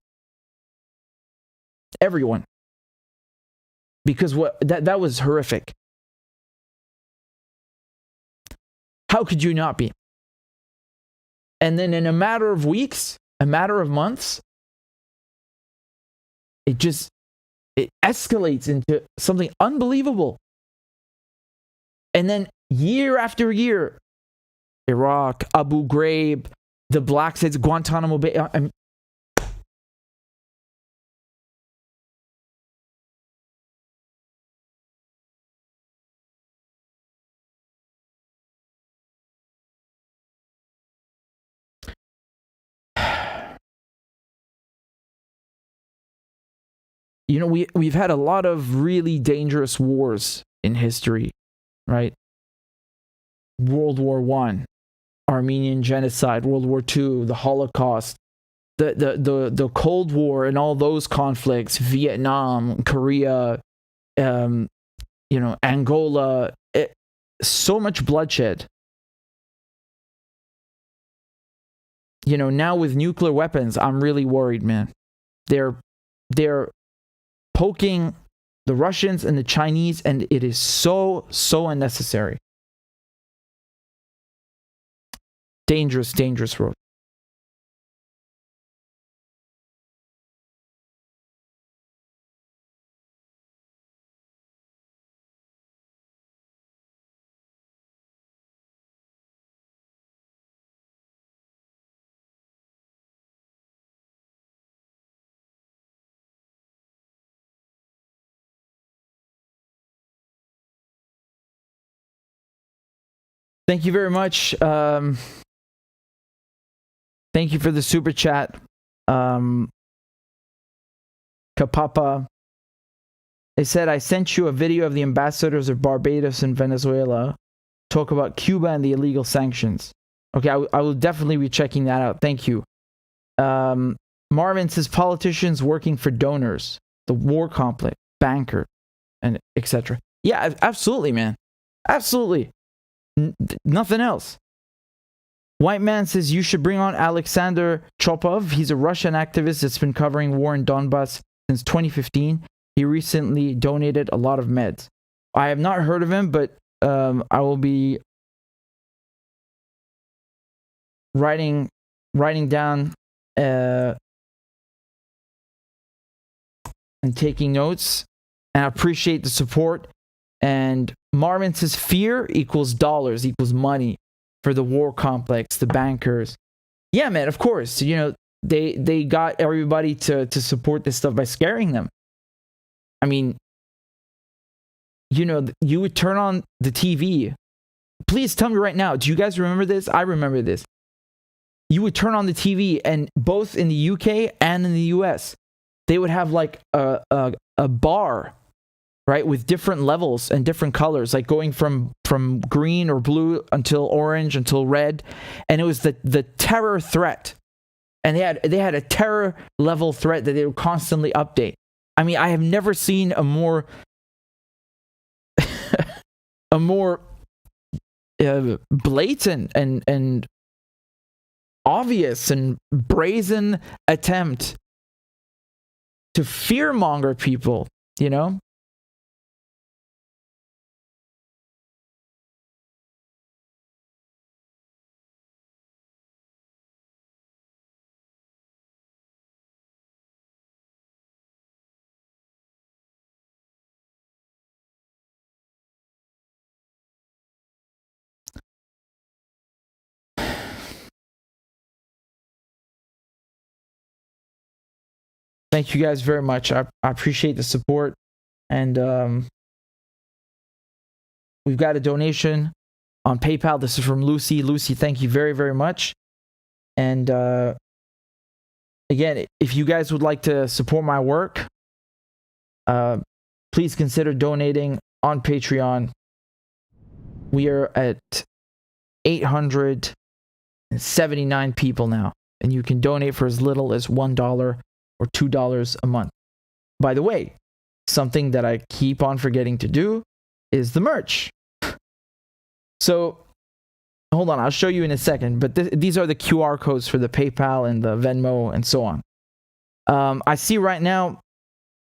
Everyone. Because that was horrific. How could you not be? And then in a matter of weeks, a matter of months, it escalates into something unbelievable. And then year after year, Iraq, Abu Ghraib, the Black States, Guantanamo Bay. We've had a lot of really dangerous wars in history, right? World War I, Armenian genocide, World War II, the Holocaust, the Cold War and all those conflicts, Vietnam, Korea, Angola, so much bloodshed. Now with nuclear weapons, I'm really worried, man. They're poking the Russians and the Chinese, and it is so unnecessary. Dangerous road. Thank you very much. Thank you for the super chat. Kapapa. They said, I sent you a video of the ambassadors of Barbados and Venezuela talk about Cuba and the illegal sanctions. Okay, I will definitely be checking that out. Thank you. Marvin says, politicians working for donors, the war complex, banker, and etc. Yeah, absolutely, man. Absolutely. Nothing else. White man says, you should bring on Alexander Chopov. He's a Russian activist that's been covering war in Donbass since 2015. He recently donated a lot of meds. I have not heard of him, but I will be writing down and taking notes. And I appreciate the support. And Marvin says, fear equals dollars, equals money for the war complex, the bankers. Yeah, man, of course. You know, they got everybody to support this stuff by scaring them. I mean, you know, you would turn on the TV. Please tell me right now, do you guys remember this? I remember this. You would turn on the TV, and both in the UK and in the US, they would have like a bar, right, with different levels and different colors, like going from green or blue until orange until red, and it was the terror threat, and they had a terror level threat that they would constantly update. I mean, I have never seen a more blatant and obvious and brazen attempt to fearmonger people, you know? Thank you guys very much. I appreciate the support. And we've got a donation on PayPal. This is from Lucy. Lucy, thank you very, very much. And again, if you guys would like to support my work, please consider donating on Patreon. We are at 879 people now. And you can donate for as little as $1 or $2 a month. By the way, something that I keep on forgetting to do is the merch. So, hold on, I'll show you in a second, but these are the QR codes for the PayPal and the Venmo and so on. I see right now,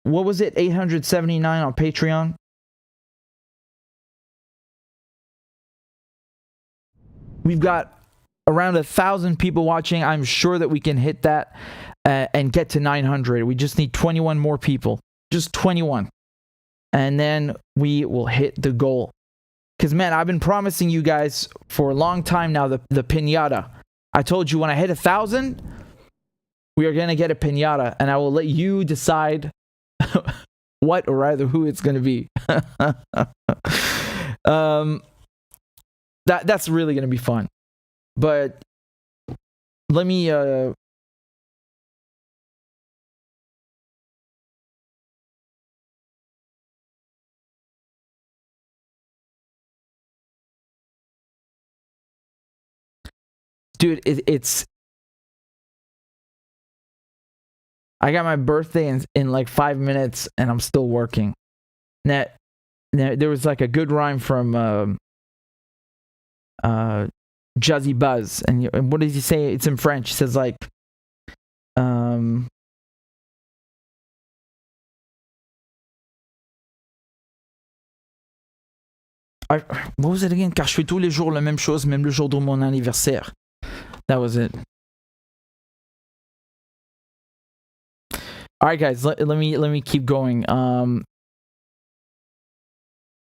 what was it, 879 on Patreon? We've got around 1,000 people watching. I'm sure that we can hit that and get to 900. We just need 21 more people. Just 21. And then we will hit the goal. Because, man, I've been promising you guys for a long time now the piñata. I told you when I hit 1,000, we are going to get a piñata. And I will let you decide what or rather who it's going to be. That's really going to be fun. But let me dude, it's I got my birthday in like 5 minutes and I'm still working. Now there was like a good rhyme from Jazzy Buzz, and what does he say? It's in French. He says like, what was it again? Car je fais tous les jours la même chose, même le jour de mon anniversaire. That was it. All right, guys, let me keep going.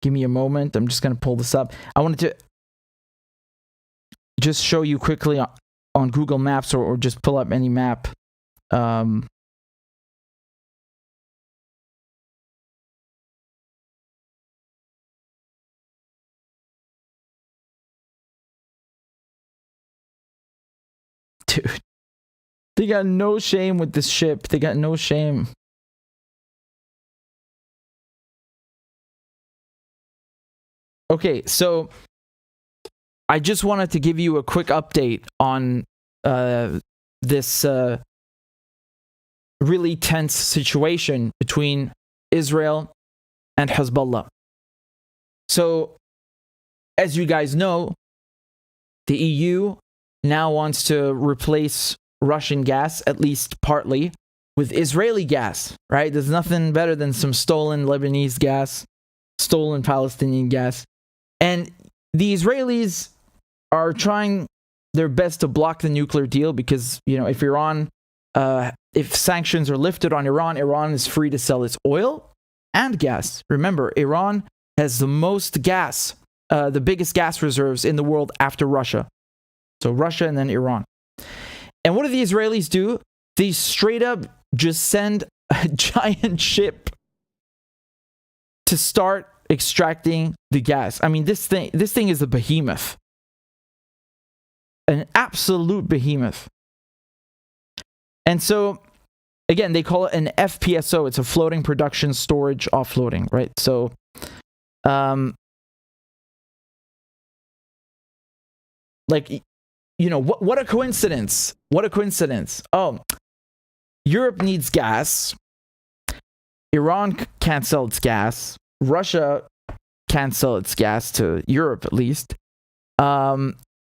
Give me a moment. I'm just gonna pull this up. I wanted to just show you quickly on Google Maps or just pull up any map. Dude, they got no shame with this ship. They got no shame. Okay, so I just wanted to give you a quick update on this really tense situation between Israel and Hezbollah. So, as you guys know, the EU now wants to replace Russian gas, at least partly, with Israeli gas, right? There's nothing better than some stolen Lebanese gas, stolen Palestinian gas. And the Israelis are trying their best to block the nuclear deal because, you know, if sanctions are lifted on Iran, Iran is free to sell its oil and gas. Remember, Iran has the most gas, the biggest gas reserves in the world after Russia. So Russia and then Iran. And what do the Israelis do? They straight up just send a giant ship to start extracting the gas. I mean, this thing is a behemoth. An absolute behemoth. And so, again, they call it an FPSO. It's a floating production storage offloading, right? So, what a coincidence. What a coincidence. Oh, Europe needs gas. Iran can't sell its gas. Russia can't sell its gas to Europe, at least,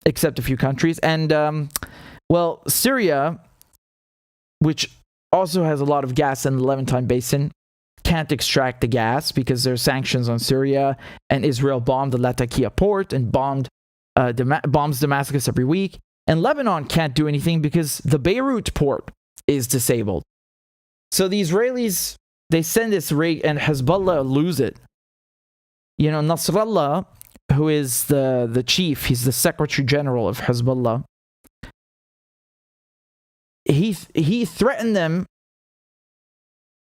except a few countries. And, Syria, which also has a lot of gas in the Levantine Basin, can't extract the gas because there are sanctions on Syria, and Israel bombed the Latakia port and bombs Damascus every week. And Lebanon can't do anything because the Beirut port is disabled. So the Israelis, they send this rig, and Hezbollah lose it. You know, Nasrallah, who is the chief, he's the Secretary General of Hezbollah, he threatened them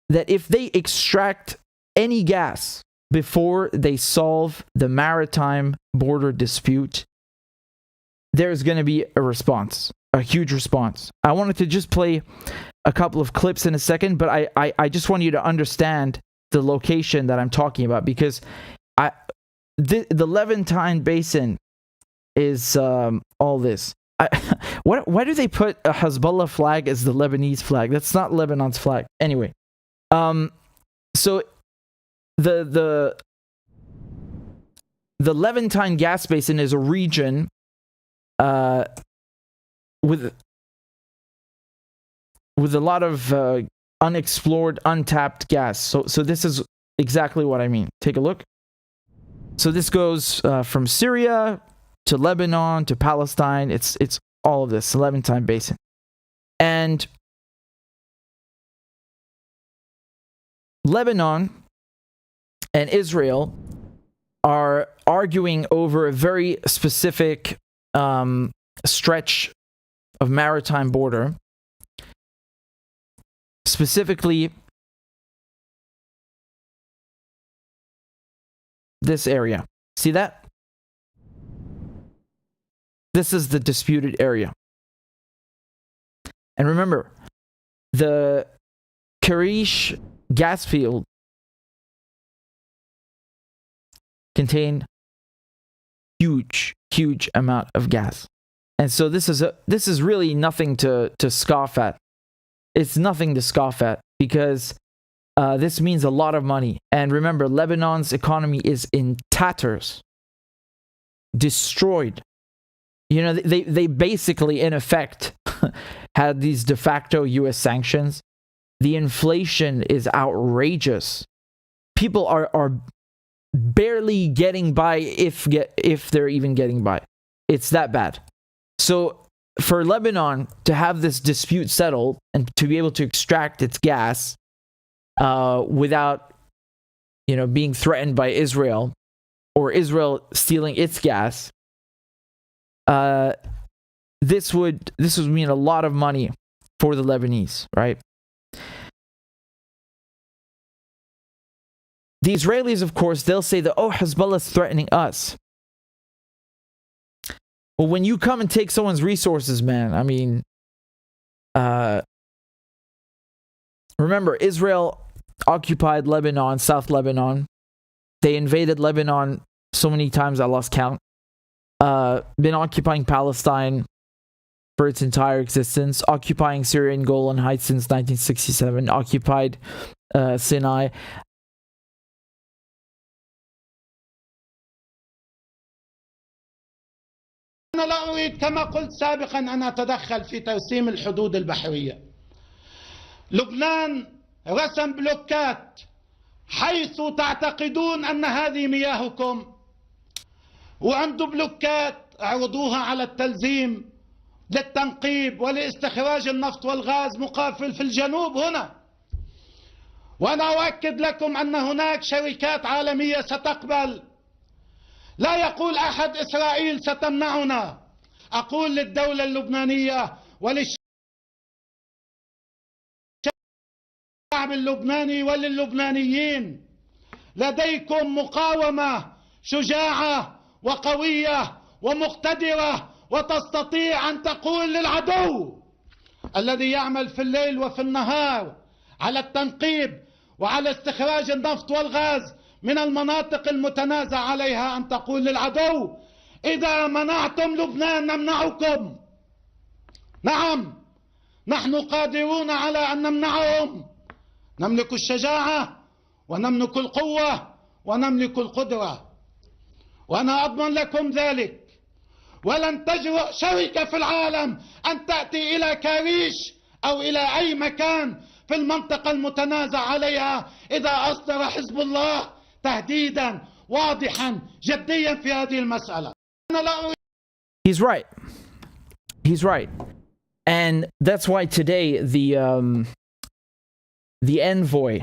that if they extract any gas before they solve the maritime border dispute, there's going to be a response, a huge response. I wanted to just play a couple of clips in a second, but I just want you to understand the location that I'm talking about, because the Levantine Basin is all this. Why do they put a Hezbollah flag as the Lebanese flag? That's not Lebanon's flag. Anyway, so the Levantine gas basin is a region with a lot of unexplored, untapped gas. So this is exactly what I mean. Take a look. So this goes from Syria to Lebanon to Palestine. It's all of this, the Levantine Basin. And Lebanon and Israel are arguing over a very specific stretch of maritime border. Specifically, this area. See that? This is the disputed area. And remember, the Karish gas field contained huge amount of gas. And so this is really nothing to scoff at. It's nothing to scoff at, because this means a lot of money. And remember, Lebanon's economy is in tatters, destroyed. You know, they basically, in effect, had these de facto U.S. sanctions. The inflation is outrageous. People are barely getting by, if they're even getting by. It's that bad. So for Lebanon to have this dispute settled and to be able to extract its gas without, being threatened by Israel, or Israel stealing its gas, this would mean a lot of money for the Lebanese, right? The Israelis, of course, they'll say that, Hezbollah is threatening us. Well, when you come and take someone's resources, man, I mean, remember, Israel occupied Lebanon, South Lebanon. They invaded Lebanon so many times I lost count. Been occupying Palestine for its entire existence, occupying Syria and Golan Heights since 1967, occupied Sinai. أنا لا أريد كما قلت سابقا أن أتدخل في ترسيم الحدود البحرية. لبنان رسم بلوكات حيث تعتقدون أن هذه مياهكم، وعنده بلوكات عرضوها على التلزيم للتنقيب ولاستخراج النفط والغاز مقافل في الجنوب هنا. وأنا أؤكد لكم أن هناك شركات عالمية ستقبل. لا يقول أحد إسرائيل ستمنعنا، أقول للدولة اللبنانية وللشعب اللبناني وللبنانيين، لديكم مقاومة شجاعة وقوية ومقتدرة، وتستطيع أن تقول للعدو الذي يعمل في الليل وفي النهار على التنقيب وعلى استخراج النفط والغاز من المناطق المتنازع عليها، أن تقول للعدو إذا منعتم لبنان نمنعكم. نعم، نحن قادرون على أن نمنعهم. نملك الشجاعة ونملك القوة ونملك القدرة، وأنا أضمن لكم ذلك. ولن تجرؤ شركة في العالم أن تأتي إلى كاريش أو إلى أي مكان في المنطقة المتنازع عليها إذا أصدر حزب الله تهديدا واضحا جديا في هذه المسألة. He's right. He's right. And that's why today the envoy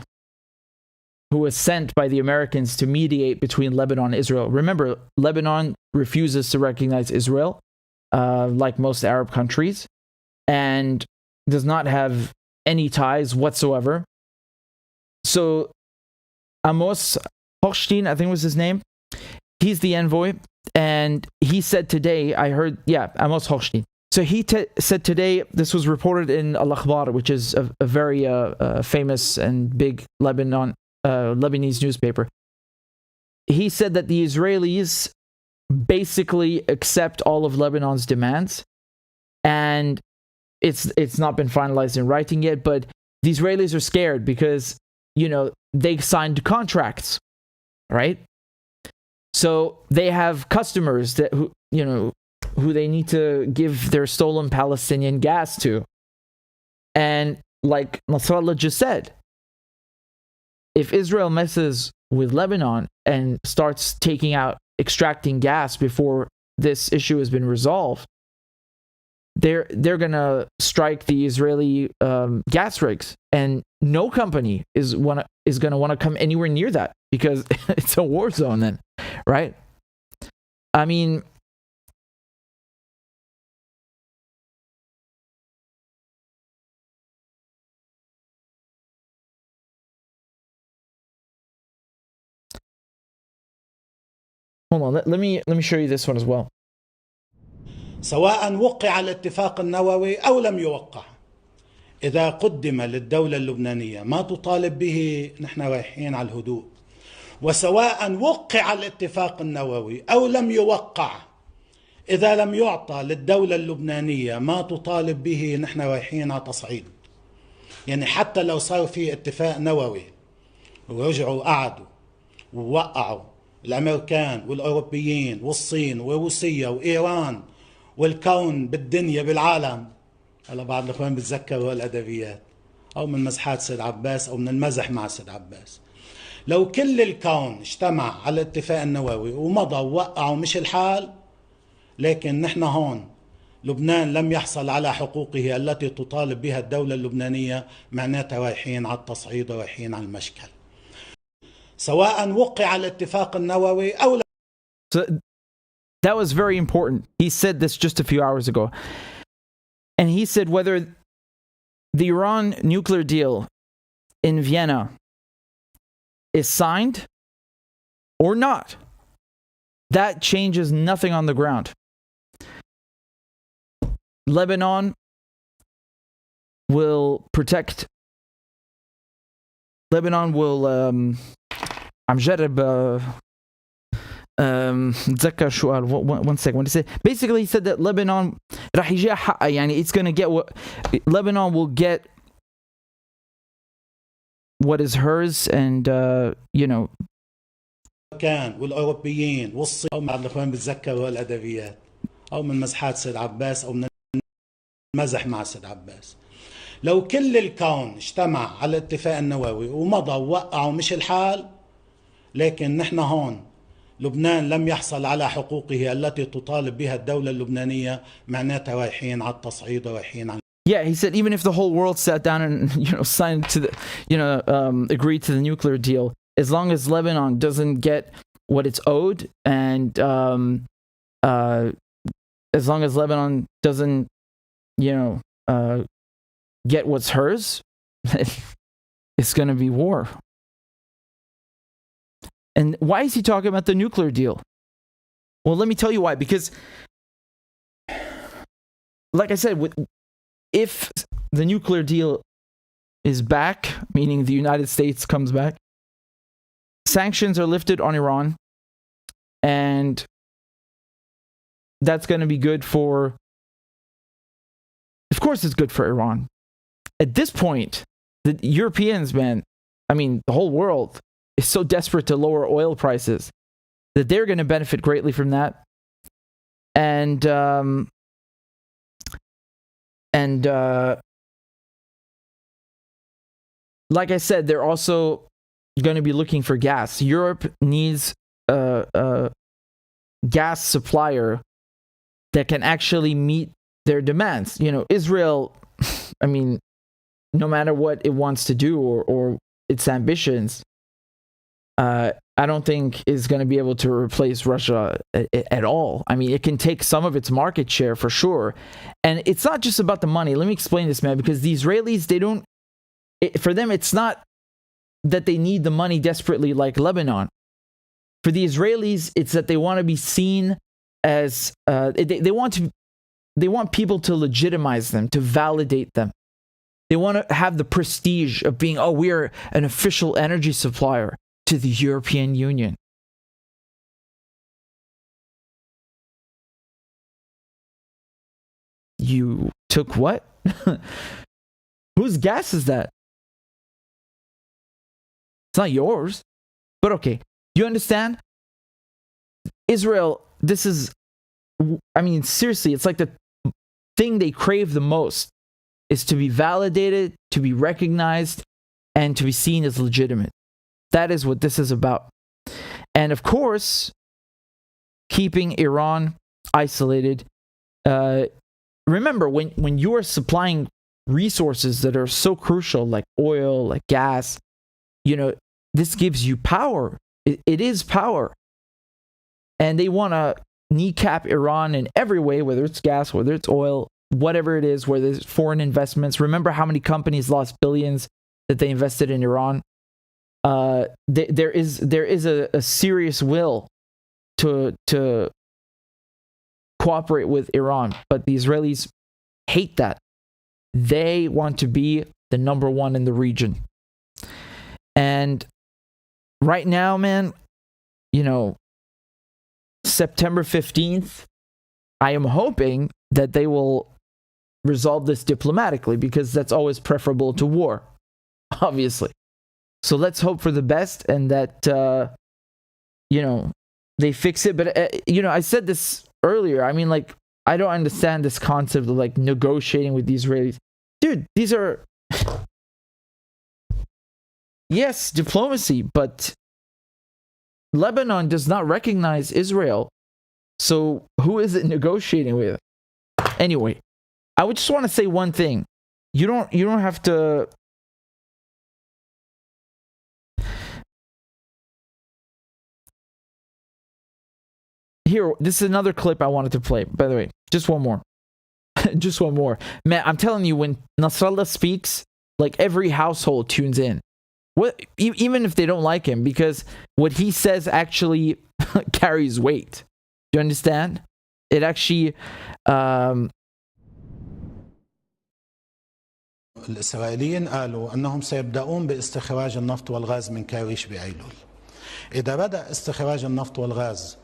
who was sent by the Americans to mediate between Lebanon and Israel. Remember, Lebanon refuses to recognize Israel, like most Arab countries, and does not have any ties whatsoever. So Amos Hochstein, I think was his name, he's the envoy, and he said today, I heard, Amos Hochstein. So he said today, this was reported in Al-Akhbar, which is a very famous and big Lebanese newspaper. He said that the Israelis basically accept all of Lebanon's demands, and it's not been finalized in writing yet, but the Israelis are scared because, they signed contracts, right? So they have customers that who they need to give their stolen Palestinian gas to. And like Nasrallah just said, if Israel messes with Lebanon and starts extracting gas before this issue has been resolved, they're gonna strike the Israeli gas rigs, and no company is gonna want to come anywhere near that because it's a war zone then, right? I mean, hold on, let me show you this one as well. سواء وقع الاتفاق النووي أو لم يوقع، إذا قدم للدولة اللبنانية ما تطالب به نحن رايحين على الهدوء. وسواء وقع الاتفاق النووي أو لم يوقع، إذا لم يعطى للدولة اللبنانية ما تطالب به نحن رايحين على تصعيد. يعني حتى لو صار في اتفاق نووي ورجعوا قعدوا ووقعوا الأمريكان والأوروبيين والصين وروسيا وإيران والكون بالدنيا بالعالم، هلا بعض الأخوان بتذكروا الأدبيات أو من مزحات سيد عباس أو من المزح مع سيد عباس، لو كل الكون اجتمع على الاتفاق النووي ومضى ووقعوا مش الحال، لكن نحن هون لبنان لم يحصل على حقوقه التي تطالب بها الدولة اللبنانية، معناتها رايحين على التصعيد ورايحين على المشكل. سواء وقع الاتفاق النووي أو لا. So that was very important. He said this just a few hours ago. And he said whether the Iran nuclear deal in Vienna is signed or not, that changes nothing on the ground. Lebanon will protect. Lebanon will. I'm جرب نتذكر شو قال. One second. What did he say? Basically, he said that Lebanon راح يجيها حقها. يعني it's going to get what Lebanon will get what is hers, and you know. كان والأوروبيين والصين أو بعض الإخوان بتذكروا الأدبيات أو من مزحات سيد عباس أو من المزح مع سيد عباس. لو كل الكون اجتمع على الاتفاق النووي ومضى ووقعوا مش الحال، لكن نحن هون لبنان لم يحصل على حقوقه التي تطالب بها الدولة اللبنانية، معناتها رايحين على التصعيد ورايحين على. Yeah, he said even if the whole world sat down and signed to the agreed to the nuclear deal, as long as Lebanon doesn't get what it's owed, and as long as Lebanon doesn't get what's hers, it's going to be war. And why is he talking about the nuclear deal? Well, let me tell you why. Because, like I said, if the nuclear deal is back, meaning the United States comes back, sanctions are lifted on Iran, and that's going to be good for, of course it's good for Iran. At this point, the Europeans, man, I mean, the whole world is so desperate to lower oil prices that they're going to benefit greatly from that. And like I said, they're also going to be looking for gas. Europe needs a gas supplier that can actually meet their demands. Israel, I mean, no matter what it wants to do or its ambitions, I don't think is going to be able to replace Russia at all. I mean, it can take some of its market share for sure. And it's not just about the money. Let me explain this, man, because the Israelis, for them, it's not that they need the money desperately like Lebanon. For the Israelis, it's that they want to be seen as, they want people to legitimize them, to validate them. They want to have the prestige of being, we're an official energy supplier to the European Union. You took what? Whose gas is that? It's not yours. But okay, you understand? Israel, this is, I mean, seriously, it's like the thing they crave the most is to be validated, to be recognized, and to be seen as legitimate. That is what this is about. And of course, keeping Iran isolated. Remember, when you are supplying resources that are so crucial, like oil, like gas, this gives you power. It is power. And they want to kneecap Iran in every way, whether it's gas, whether it's oil, whatever it is, whether it's foreign investments. Remember how many companies lost billions that they invested in Iran? There is a serious will to cooperate with Iran, but the Israelis hate that. They want to be the number one in the region. And right now, man, September 15th, I am hoping that they will resolve this diplomatically, because that's always preferable to war, obviously. So let's hope for the best and that, they fix it. But, I said this earlier. I mean, like, I don't understand this concept of, like, negotiating with the Israelis. Dude, these are, yes, diplomacy, but Lebanon does not recognize Israel. So who is it negotiating with? Anyway, I would just want to say one thing. You don't have to. Here, this is another clip I wanted to play, by the way. Just one more. Just one more. Man, I'm telling you, when Nasrallah speaks, like, every household tunes in. Even if they don't like him, because what he says actually carries weight. Do you understand? It actually... الإسرائيليين قالوا أنهم سيبدأون باستخراج النفط والغاز من كاريش بأيلول. إذا بدأ استخراج النفط والغاز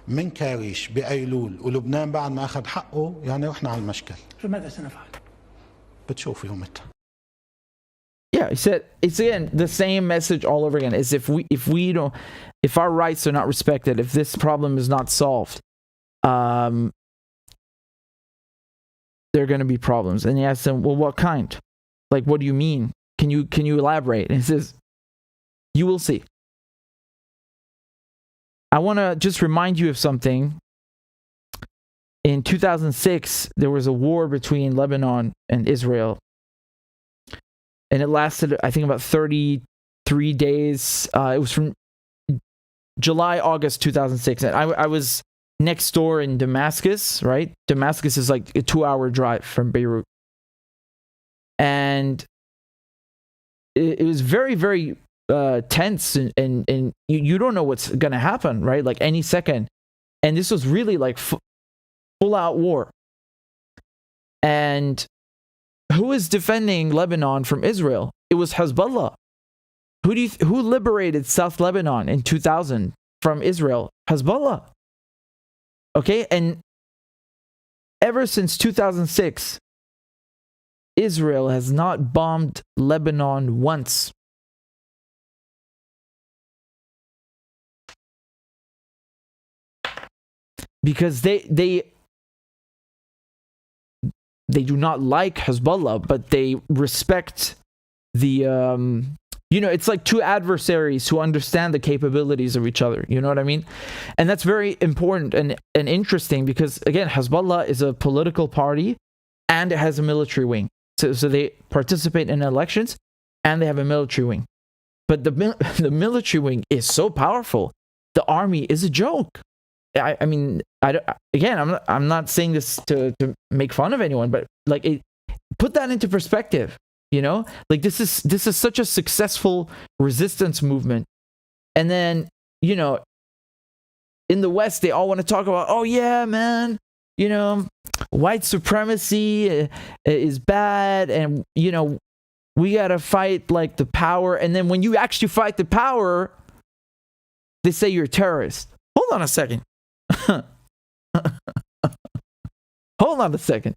من كاريش بأيلول ولبنان بعد ما أخذ حقه يعني رحنا على المشكل. فماذا سنفعل؟ بتشوف يومتها. Yeah, he said it's again the same message all over again. Is if our rights are not respected, if this problem is not solved, there are going to be problems. And he asked them, well, what kind? Like, what do you mean? Can you elaborate? And he says, you will see. I want to just remind you of something. In 2006, there was a war between Lebanon and Israel. And it lasted, I think, about 33 days. It was from July, August 2006. And I was next door in Damascus, right? Damascus is like a 2-hour drive from Beirut. And it was very, very tense. And you don't know what's going to happen, right? Like any second. And this was really like full-out war. And who is defending Lebanon from Israel? It was Hezbollah. Who liberated South Lebanon in 2000 from Israel? Hezbollah. Okay, and ever since 2006, Israel has not bombed Lebanon once. Because they do not like Hezbollah, but they respect the, it's like two adversaries who understand the capabilities of each other. You know what I mean? And that's very important and interesting because, again, Hezbollah is a political party and it has a military wing. So they participate in elections and they have a military wing. But the military wing is so powerful. The army is a joke. I'm not saying this to make fun of anyone, but like put that into perspective, like this is such a successful resistance movement. And then, in the West, they all want to talk about, oh yeah, man, white supremacy is bad. And, we got to fight like the power. And then when you actually fight the power, they say you're a terrorist. Hold on a second. Hold on a second.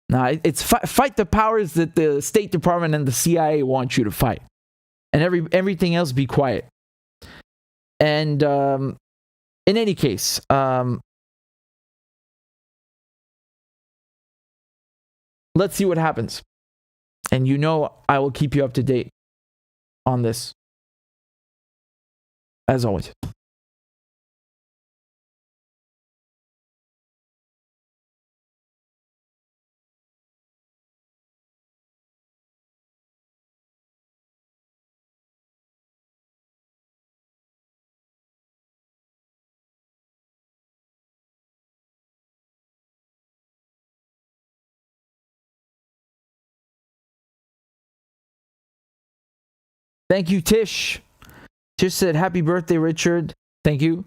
Now, it's fight the powers that the State Department and the CIA want you to fight. And everything else be quiet. And in any case, let's see what happens. And I will keep you up to date on this. As always. Thank you, Tish. Tish said, happy birthday, Richard. Thank you.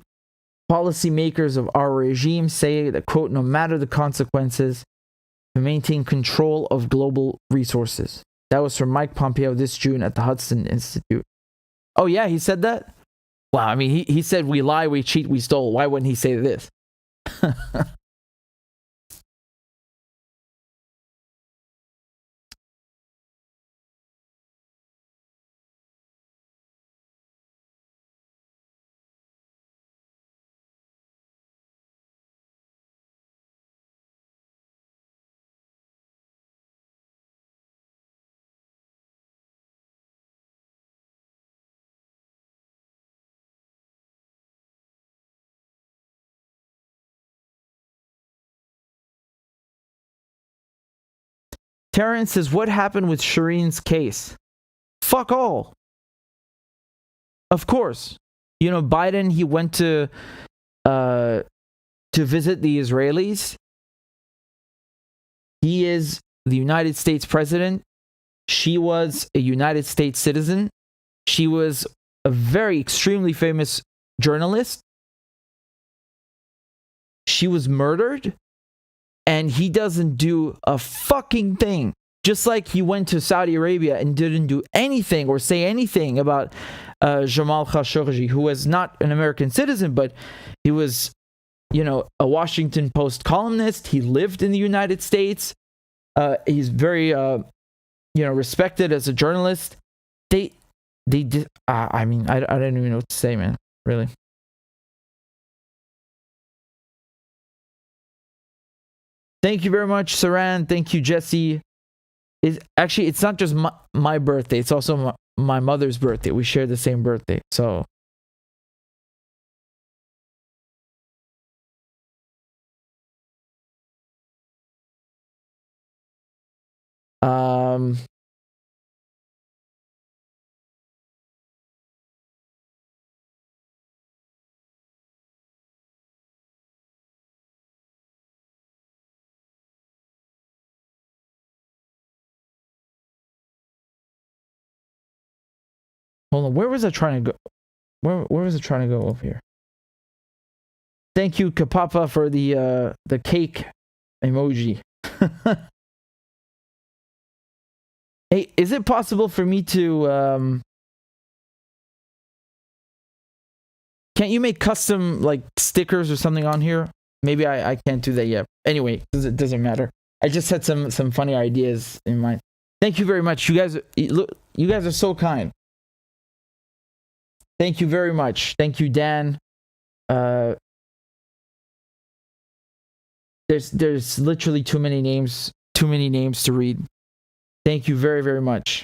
Policymakers of our regime say that, quote, no matter the consequences, to maintain control of global resources. That was from Mike Pompeo this June at the Hudson Institute. Oh, yeah, he said that? Wow, I mean, he said we lie, we cheat, we stole. Why wouldn't he say this? Terrence says, what happened with Shireen's case? Fuck all. Of course. Biden, he went to visit the Israelis. He is the United States president. She was a United States citizen. She was a very extremely famous journalist. She was murdered. And he doesn't do a fucking thing. Just like he went to Saudi Arabia and didn't do anything or say anything about Jamal Khashoggi, who was not an American citizen, but he was, a Washington Post columnist. He lived in the United States. He's very, respected as a journalist. They did. I don't even know what to say, man. Really. Thank you very much, Saran. Thank you, Jesse. It's not just my birthday. It's also my mother's birthday. We share the same birthday. So. Hold on, where was I trying to go? Where was I trying to go over here? Thank you, Kapapa, for the cake emoji. Hey, is it possible for me to can't you make custom like stickers or something on here? Maybe I can't do that yet. Anyway, it doesn't matter. I just had some funny ideas in mind. Thank you very much. You guys are so kind. Thank you very much. Thank you, Dan. There's literally too many names to read. Thank you very, very much.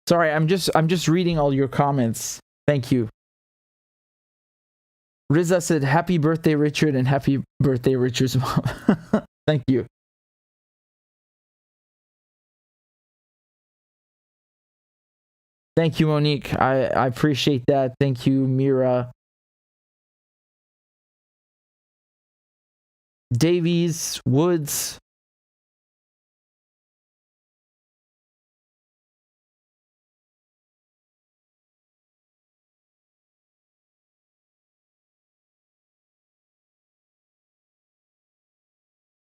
Sorry, I'm just reading all your comments. Thank you. Riza said, "Happy birthday, Richard," and happy birthday, Richard's mom. Thank you. Thank you, Monique. I appreciate that. Thank you, Mira. Davies, Woods.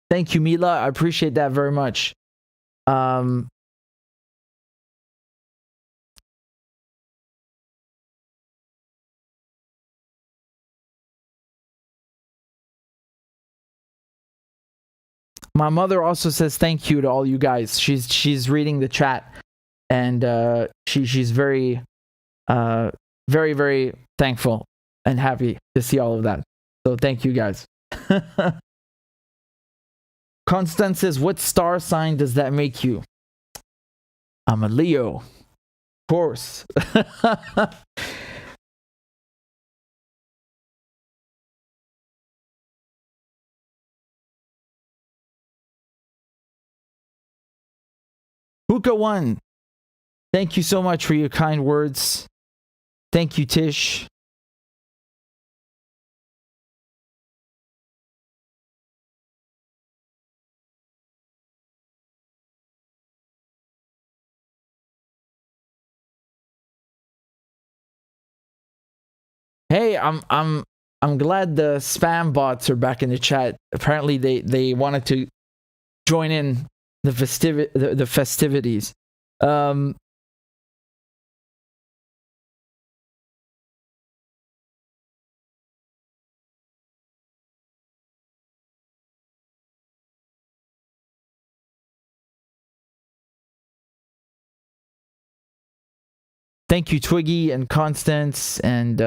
Thank you, Mila. I appreciate that very much. My mother also says thank you to all you guys. She's reading the chat, and she's very, very, very thankful and happy to see all of that. So thank you guys. Constance says, "What star sign does that make you?" I'm a Leo. Of course. Hookah1, thank you so much for your kind words. Thank you, Tish. Hey, I'm glad the spam bots are back in the chat. Apparently they wanted to join in the festivities. Thank you, Twiggy and Constance and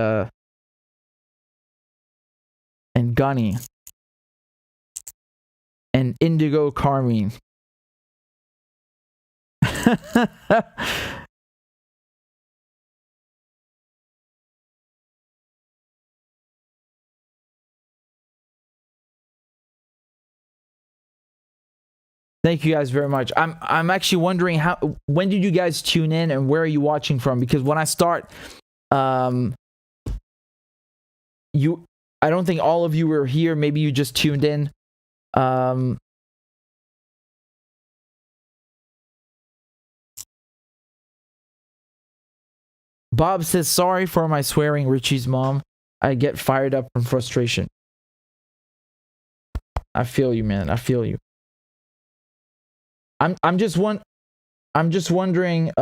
Gunny and Indigo Carmine. Thank you guys very much. I'm actually wondering when did you guys tune in and where are you watching from? Because when I start, I don't think all of you were here. Maybe you just tuned in. Bob says, sorry for my swearing, Richie's mom. I get fired up from frustration. I feel you, man. I feel you. I'm just wondering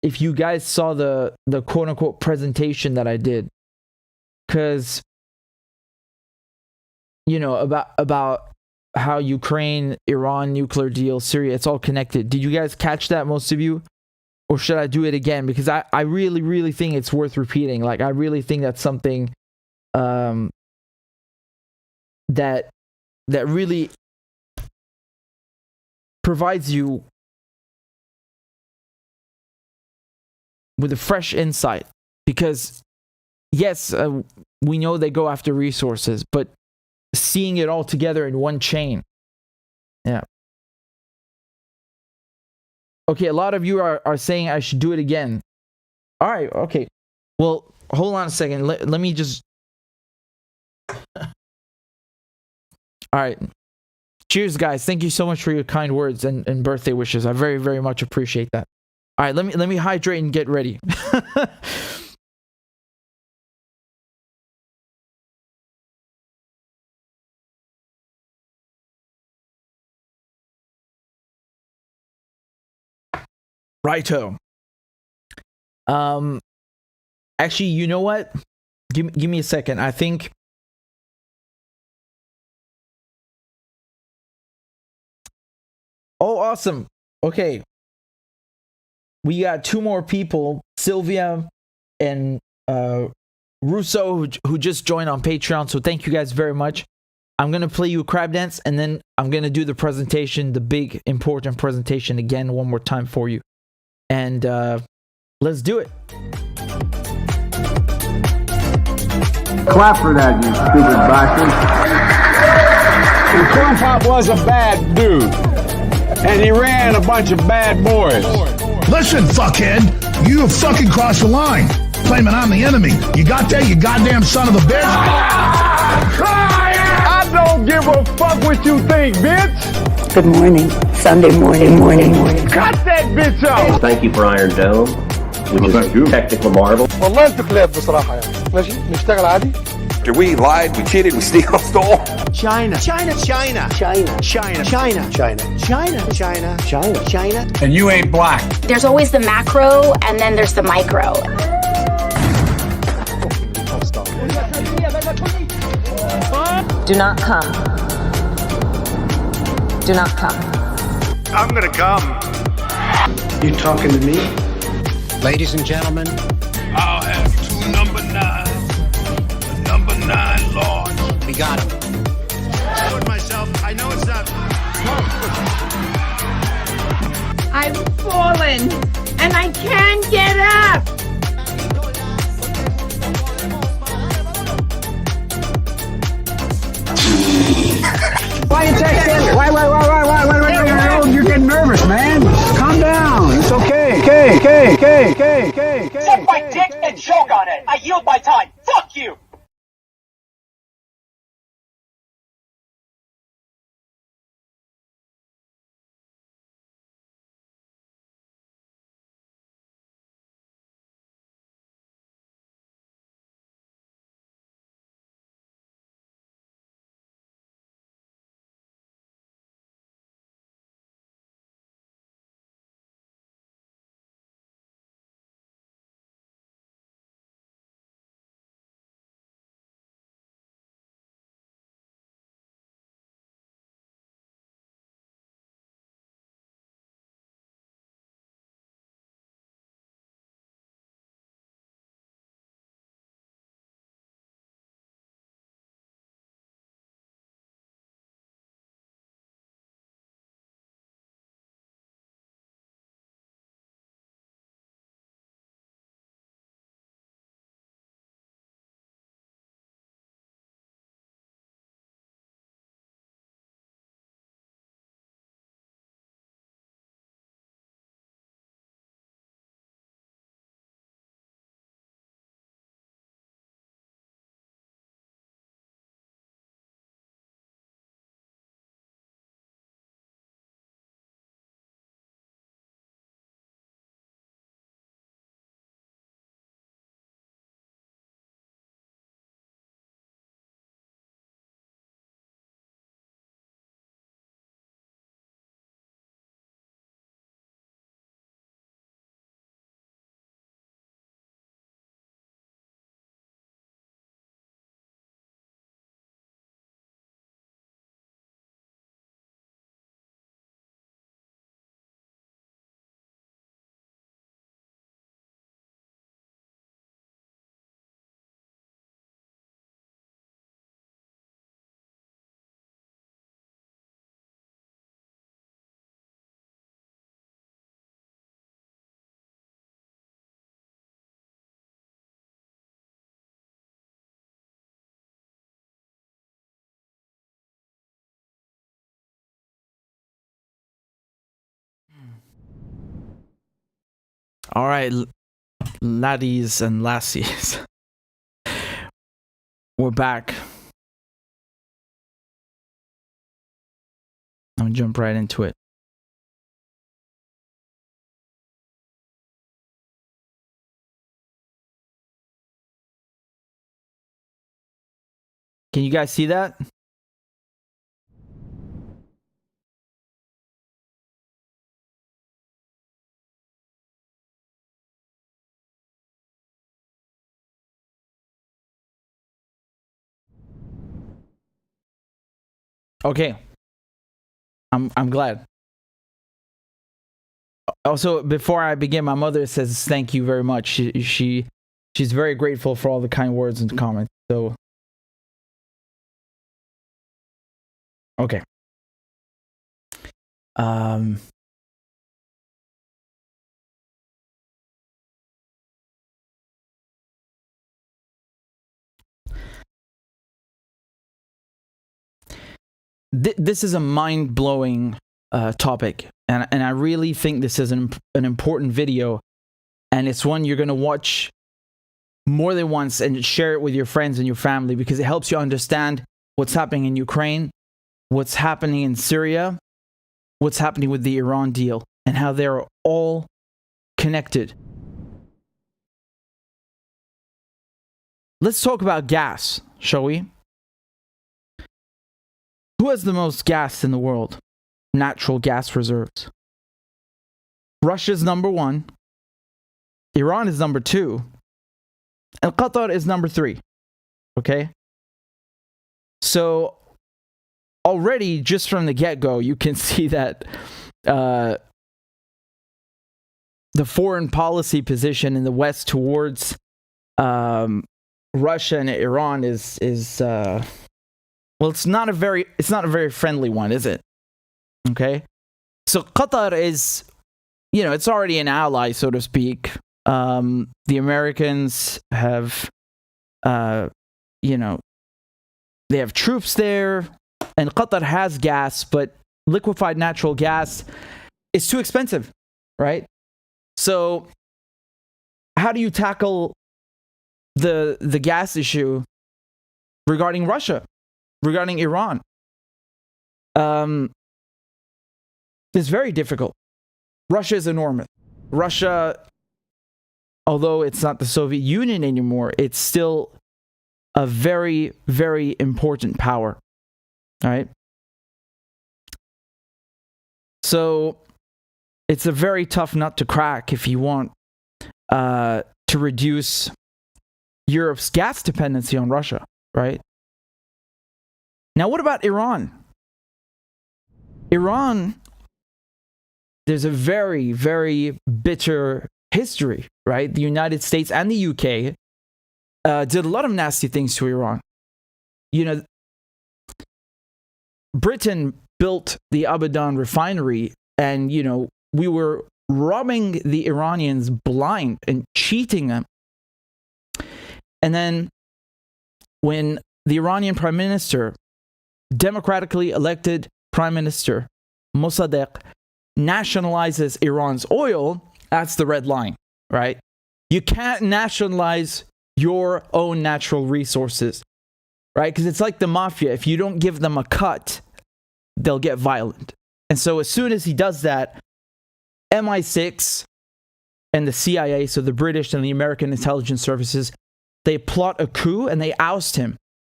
if you guys saw the quote unquote presentation that I did, because you know about how Ukraine, Iran, nuclear deal, Syria, it's all connected. Did you guys catch that, most of you? Or should I do it again? Because I really, really think it's worth repeating. Like, I really think that's something that really provides you with a fresh insight. Because, yes, we know they go after resources, but seeing it all together in one chain. Yeah. Okay, a lot of you are saying I should do it again. All right, okay. Well, hold on a second. Let me just... All right. Cheers, guys. Thank you so much for your kind words and birthday wishes. I very, very much appreciate that. All right, let me hydrate and get ready. Righto. Actually, you know what? Give me a second. I think oh, awesome. Okay. We got two more people, Sylvia and Russo, who just joined on Patreon. So thank you guys very much. I'm going to play you a crab dance, and then I'm going to do the presentation, the big, important presentation again one more time for you. And let's do it. Clap for that, you stupid bastard. And Corn Pop was a bad dude. And he ran a bunch of bad boys. Listen, fuckhead, you have fucking crossed the line. Claiming I'm the enemy. You got that, you goddamn son of a bitch? I don't give a fuck what you think, bitch. Good morning. Sunday morning. Cut that bitch off. Thank you for Iron Dome, which is a technical marvel. والله انت كلاب بصراحة يعني. ماشي نشتغل عادي. We lied, we cheated, we stole. China. And you ain't black. There's always the macro, and then there's the micro. Do not come. Do not come. I'm gonna come. You talking to me? Ladies and gentlemen, I'll have two number 9s. Number 9 large. we got him. I told myself, I know it's not. I've fallen and I can't get up. Why you texting? Why? You're getting nervous, man. Calm down. It's okay. Suck my dick and choke on it. I yield my time. Fuck you. All right, laddies and lassies. We're back. I'm gonna jump right into it. Can you guys see that? Okay. I'm glad. Also, before I begin, my mother says thank you very much. She's very grateful for all the kind words and comments. So, okay. This is a mind-blowing topic, and I really think this is an important video, and it's one you're going to watch more than once and share it with your friends and your family, because it helps you understand what's happening in Ukraine, what's happening in Syria, what's happening with the Iran deal, and how they're all connected. Let's talk about gas, shall we? Who has the most gas in the world? Natural gas reserves. Russia's number 1. Iran is number 2. And Qatar is number 3. Okay? So, already, just from the get-go, you can see that the foreign policy position in the West towards Russia and Iran is well, it's not a very friendly one, is it? Okay, so Qatar is, it's already an ally, so to speak. The Americans have, they have troops there, and Qatar has gas, but liquefied natural gas is too expensive, right? So, how do you tackle the gas issue regarding Russia? Regarding Iran, it's very difficult. Russia is enormous. Russia, although it's not the Soviet Union anymore, it's still a very, very important power. All right? So, it's a very tough nut to crack if you want to reduce Europe's gas dependency on Russia, right? Now, what about Iran? Iran, there's a very, very bitter history, right? The United States and the UK did a lot of nasty things to Iran. Britain built the Abadan refinery, and, we were robbing the Iranians blind and cheating them. And then when the Iranian Prime Minister, democratically elected Prime Minister Mossadegh, nationalizes Iran's oil, that's the red line, right? You can't nationalize your own natural resources, right? Because it's like the mafia. If you don't give them a cut, they'll get violent. And so as soon as he does that, MI6 and the CIA, so the British and the American intelligence services, they plot a coup and they oust him.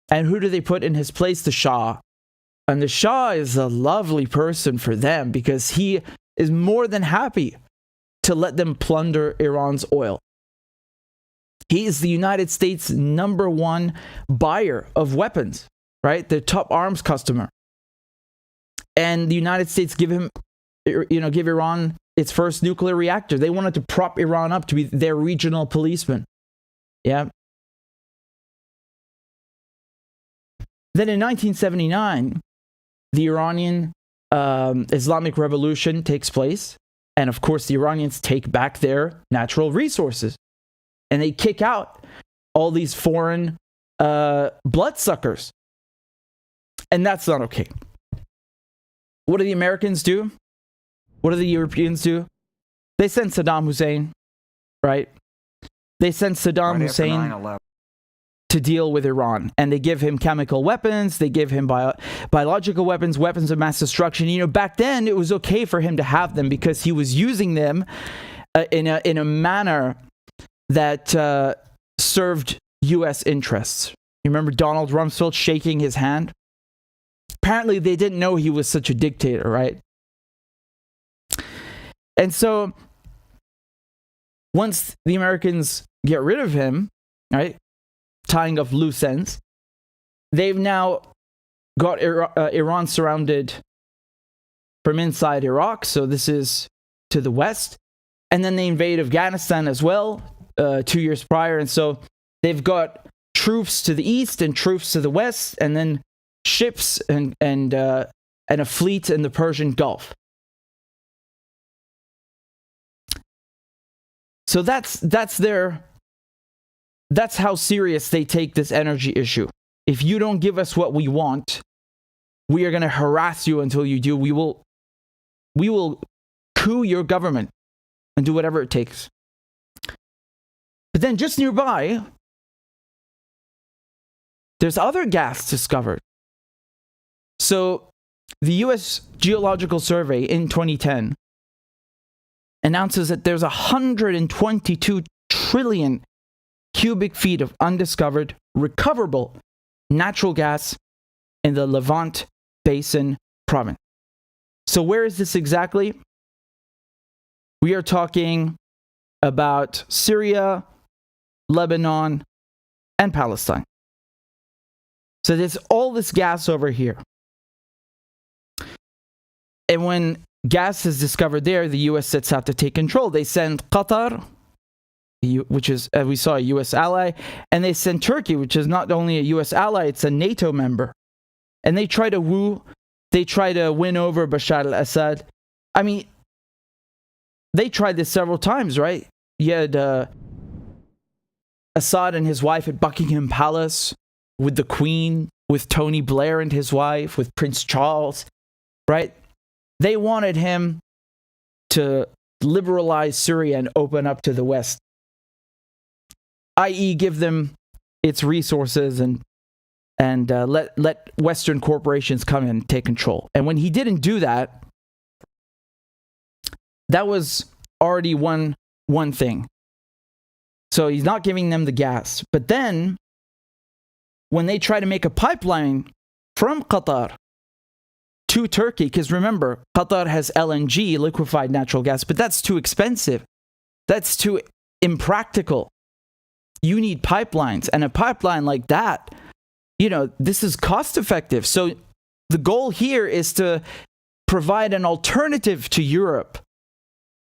And who do they put in his place? The Shah. And the Shah is a lovely person for them, because he is more than happy to let them plunder Iran's oil. He is the United States' number 1 buyer of weapons, right? The top arms customer. And the United States give Iran its first nuclear reactor. They wanted to prop Iran up to be their regional policeman. Yeah. Then in 1979, the Iranian Islamic Revolution takes place. And of course, the Iranians take back their natural resources. And they kick out all these foreign bloodsuckers. And that's not okay. What do the Americans do? What do the Europeans do? They send Saddam Hussein. right? They sent Saddam Right after Hussein 9/11. to deal with Iran, and they give him chemical weapons, they give him biological weapons, weapons of mass destruction. You know, back then it was okay for him to have them because he was using them in a manner that served U.S. interests. You remember Donald Rumsfeld shaking his hand? Apparently they didn't know he was such a dictator, right? And so once the Americans get rid of him, right, tying up loose ends, they've now got Iran surrounded from inside Iraq. So this is to the west. And then they invade Afghanistan as well 2 years prior. And so they've got troops to the east and troops to the west, and then ships and a fleet in the Persian Gulf. So that's how serious they take this energy issue. If you don't give us what we want, we are going to harass you until you do. We will coup your government and do whatever it takes. But then just nearby, there's other gas discovered. So the U.S. Geological Survey in 2010 announces that there's 122 trillion cubic feet of undiscovered, recoverable natural gas in the Levant Basin province. So where is this exactly? We are talking about Syria, Lebanon, and Palestine. So there's all this gas over here. And when gas is discovered there, the U.S. sets out to take control. They send Qatar, which is, as we saw, a U.S. ally, and they send Turkey, which is not only a U.S. ally, it's a NATO member. And they try to win over Bashar al-Assad. I mean, they tried this several times, right? You had Assad and his wife at Buckingham Palace, with the Queen, with Tony Blair and his wife, with Prince Charles, right? They wanted him to liberalize Syria and open up to the West, i.e. give them its resources and let Western corporations come in and take control. And when he didn't do that, that was already one thing. So he's not giving them the gas. But then, when they try to make a pipeline from Qatar to Turkey, because remember, Qatar has LNG, liquefied natural gas, but that's too expensive. That's too impractical. You need pipelines, and a pipeline like that, you know, this is cost effective. So the goal here is to provide an alternative to Europe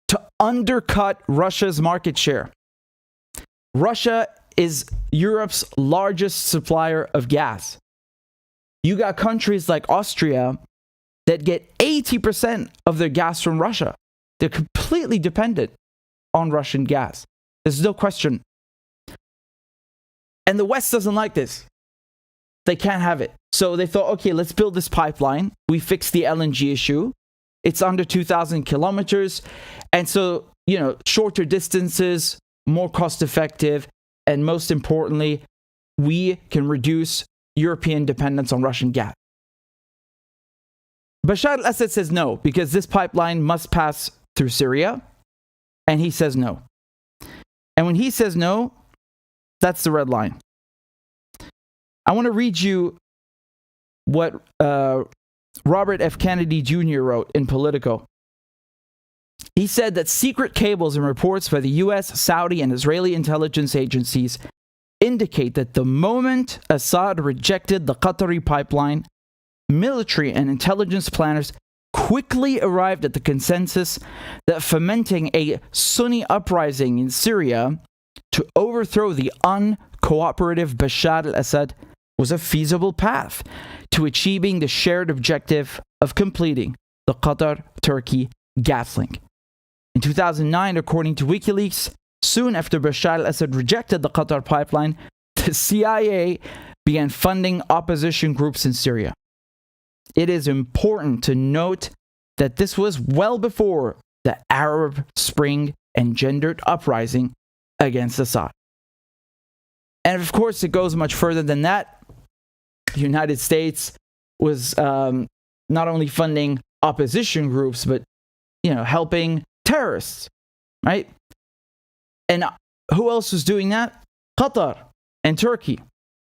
to undercut Russia's market share. Russia is Europe's largest supplier of gas. You got countries like Austria that get 80% of their gas from Russia. They're completely dependent on Russian gas. There's no question. And the West doesn't like this. They can't have it. So they thought, okay, let's build this pipeline. We fixed the LNG issue. It's under 2,000 kilometers. And so, you know, shorter distances, more cost effective, and most importantly, we can reduce European dependence on Russian gas. Bashar al-Assad says no, because this pipeline must pass through Syria, and he says no. And when he says no, that's the red line. I want to read you what Robert F. Kennedy Jr. wrote in Politico. He said that secret cables and reports by the U.S., Saudi, and Israeli intelligence agencies indicate that the moment Assad rejected the Qatari pipeline, military and intelligence planners quickly arrived at the consensus that fomenting a Sunni uprising in Syria to overthrow the uncooperative Bashar al-Assad was a feasible path to achieving the shared objective of completing the Qatar-Turkey gas link. In 2009, according to WikiLeaks, soon after Bashar al-Assad rejected the Qatar pipeline, the CIA began funding opposition groups in Syria. It is important to note that this was well before the Arab Spring engendered uprising against Assad. And of course, it goes much further than that. The United States was not only funding opposition groups, but helping terrorists, right? And who else was doing that? Qatar and Turkey.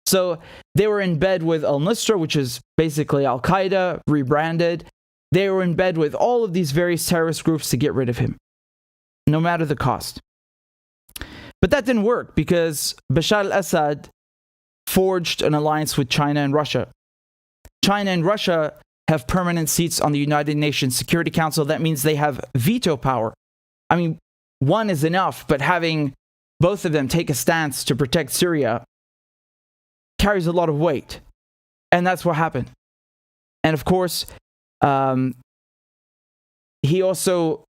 So they were in bed with al-Nusra, which is basically Al-Qaeda, rebranded. They were in bed with all of these various terrorist groups to get rid of him, no matter the cost. But that didn't work because Bashar al-Assad forged an alliance with China and Russia. China and Russia have permanent seats on the United Nations Security Council. That means they have veto power. I mean, one is enough, but having both of them take a stance to protect Syria carries a lot of weight. And that's what happened. And of course, he also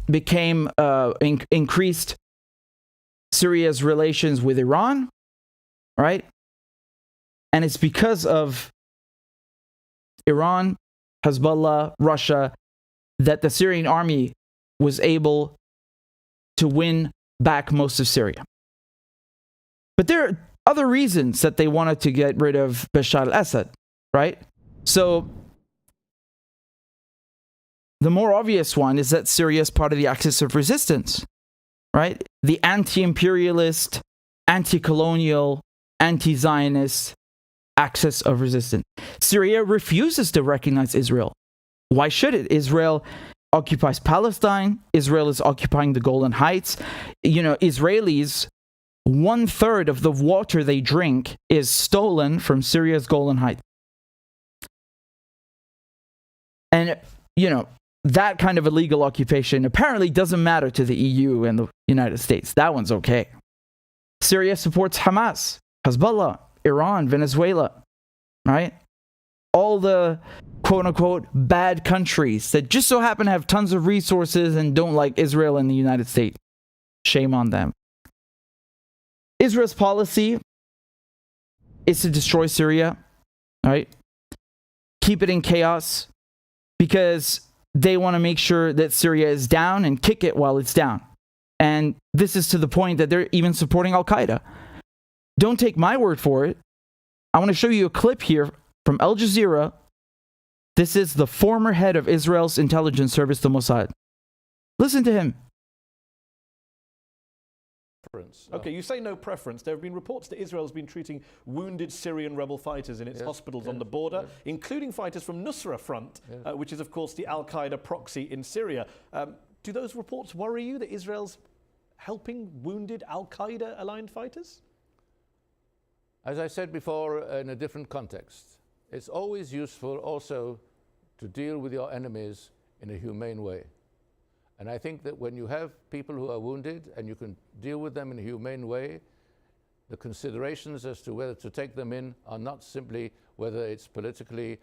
became increased Syria's relations with Iran, right? And it's because of Iran, Hezbollah, Russia, that the Syrian army was able to win back most of Syria. But there are other reasons that they wanted to get rid of Bashar al-Assad, right? So the more obvious one is that Syria is part of the axis of resistance, right? The anti-imperialist, anti-colonial, anti-Zionist axis of resistance. Syria refuses to recognize Israel. Why should it? Israel occupies Palestine. Israel is occupying the Golan Heights. Israelis, 1/3 of the water they drink is stolen from Syria's Golan Heights. And, that kind of illegal occupation apparently doesn't matter to the EU and the United States. That one's okay. Syria supports Hamas, Hezbollah, Iran, Venezuela, right? All the quote-unquote bad countries that just so happen to have tons of resources and don't like Israel and the United States. Shame on them. Israel's policy is to destroy Syria, right? Keep it in chaos, because they want to make sure that Syria is down and kick it while it's down. And this is to the point that they're even supporting Al-Qaeda. Don't take my word for it. I want to show you a clip here from Al Jazeera. This is the former head of Israel's intelligence service, the Mossad. Listen to him. Okay, you say no preference. There have been reports that Israel has been treating wounded Syrian rebel fighters in its hospitals on the border, including fighters from Nusra Front, which is, of course, the Al-Qaeda proxy in Syria. Do those reports worry you that Israel's helping wounded Al-Qaeda-aligned fighters? As I said before, in a different context, it's always useful also to deal with your enemies in a humane way. And I think that when you have people who are wounded and you can deal with them in a humane way, the considerations as to whether to take them in are not simply whether it's politically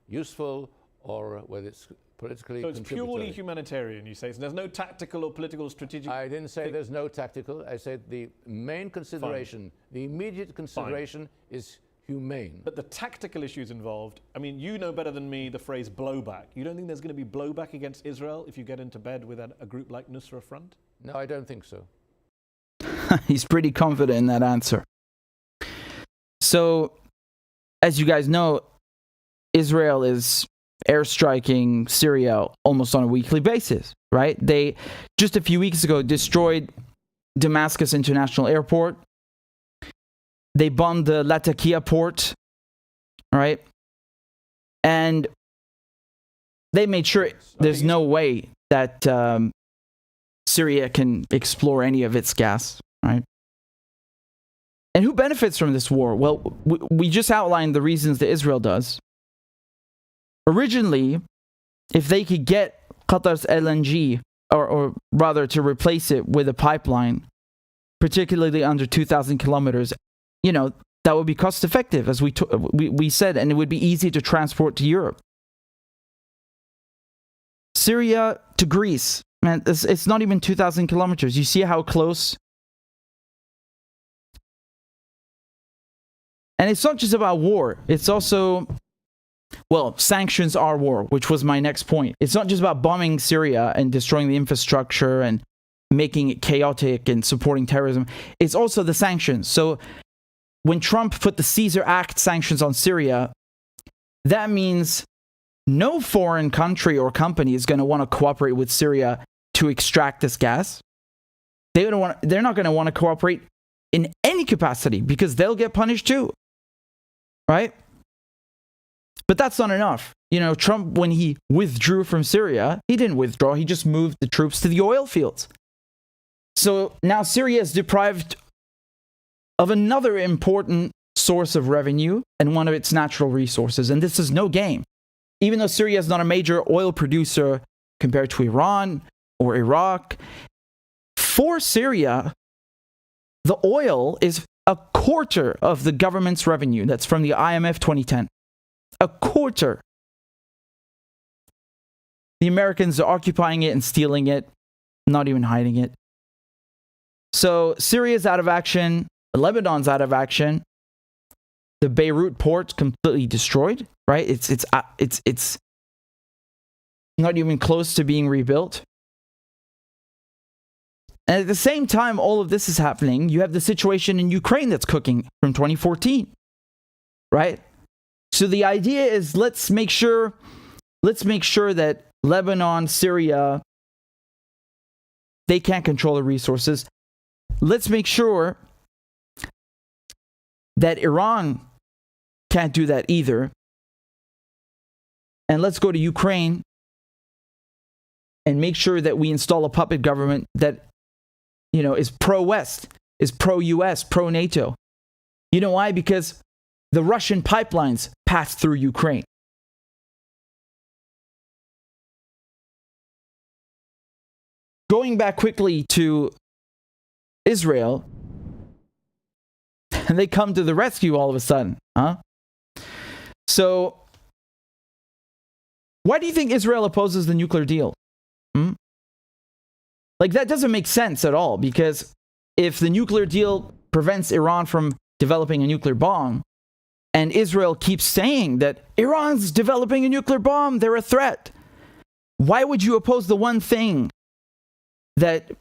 useful or whether it's politically So it's purely humanitarian, you say. So there's no tactical or political strategic... I didn't say there's no tactical. I said the main consideration, the immediate consideration is humane. But the tactical issues involved, I mean, you know better than me the phrase blowback. You don't think there's going to be blowback against Israel if you get into bed with a group like Nusra Front? No, I don't think so. He's pretty confident in that answer. So, as you guys know, Israel is airstriking Syria almost on a weekly basis, right? They, just a few weeks ago, destroyed Damascus International Airport. They bombed the Latakia port, right? And they made sure there's no way that Syria can explore any of its gas, right? And who benefits from this war? Well, we just outlined the reasons that Israel does. Originally, if they could get Qatar's LNG, or rather to replace it with a pipeline, particularly under 2,000 kilometers, that would be cost effective, as we said, and it would be easy to transport to Europe. Syria to Greece, man, it's not even 2,000 kilometers. You see how close? And it's not just about war. It's also, well, sanctions are war, which was my next point. It's not just about bombing Syria and destroying the infrastructure and making it chaotic and supporting terrorism. It's also the sanctions. So when Trump put the Caesar Act sanctions on Syria, that means no foreign country or company is going to want to cooperate with Syria to extract this gas. They're not going to want to cooperate in any capacity because they'll get punished too. Right? But that's not enough. You know, Trump, when he withdrew from Syria, he didn't withdraw. He just moved the troops to the oil fields. So now Syria is deprived of another important source of revenue and one of its natural resources. And this is no game. Even though Syria is not a major oil producer compared to Iran or Iraq, for Syria, the oil is a quarter of the government's revenue. That's from the IMF 2010. A quarter. The Americans are occupying it and stealing it, not even hiding it. So Syria's out of action. Lebanon's out of action. The Beirut port's completely destroyed, right? It's not even close to being rebuilt. And at the same time all of this is happening, you have the situation in Ukraine that's cooking from 2014, right? So the idea is let's make sure that Lebanon, Syria, they can't control the resources. Let's make sure that Iran can't do that either. And let's go to Ukraine and make sure that we install a puppet government that, you know, is pro-West, is pro-US, pro-NATO. You know why? Because the Russian pipelines pass through Ukraine. Going back quickly to Israel, and they come to the rescue all of a sudden, huh? So, why do you think Israel opposes the nuclear deal? Like, that doesn't make sense at all, because if the nuclear deal prevents Iran from developing a nuclear bomb, and Israel keeps saying that Iran's developing a nuclear bomb, they're a threat, why would you oppose the one thing that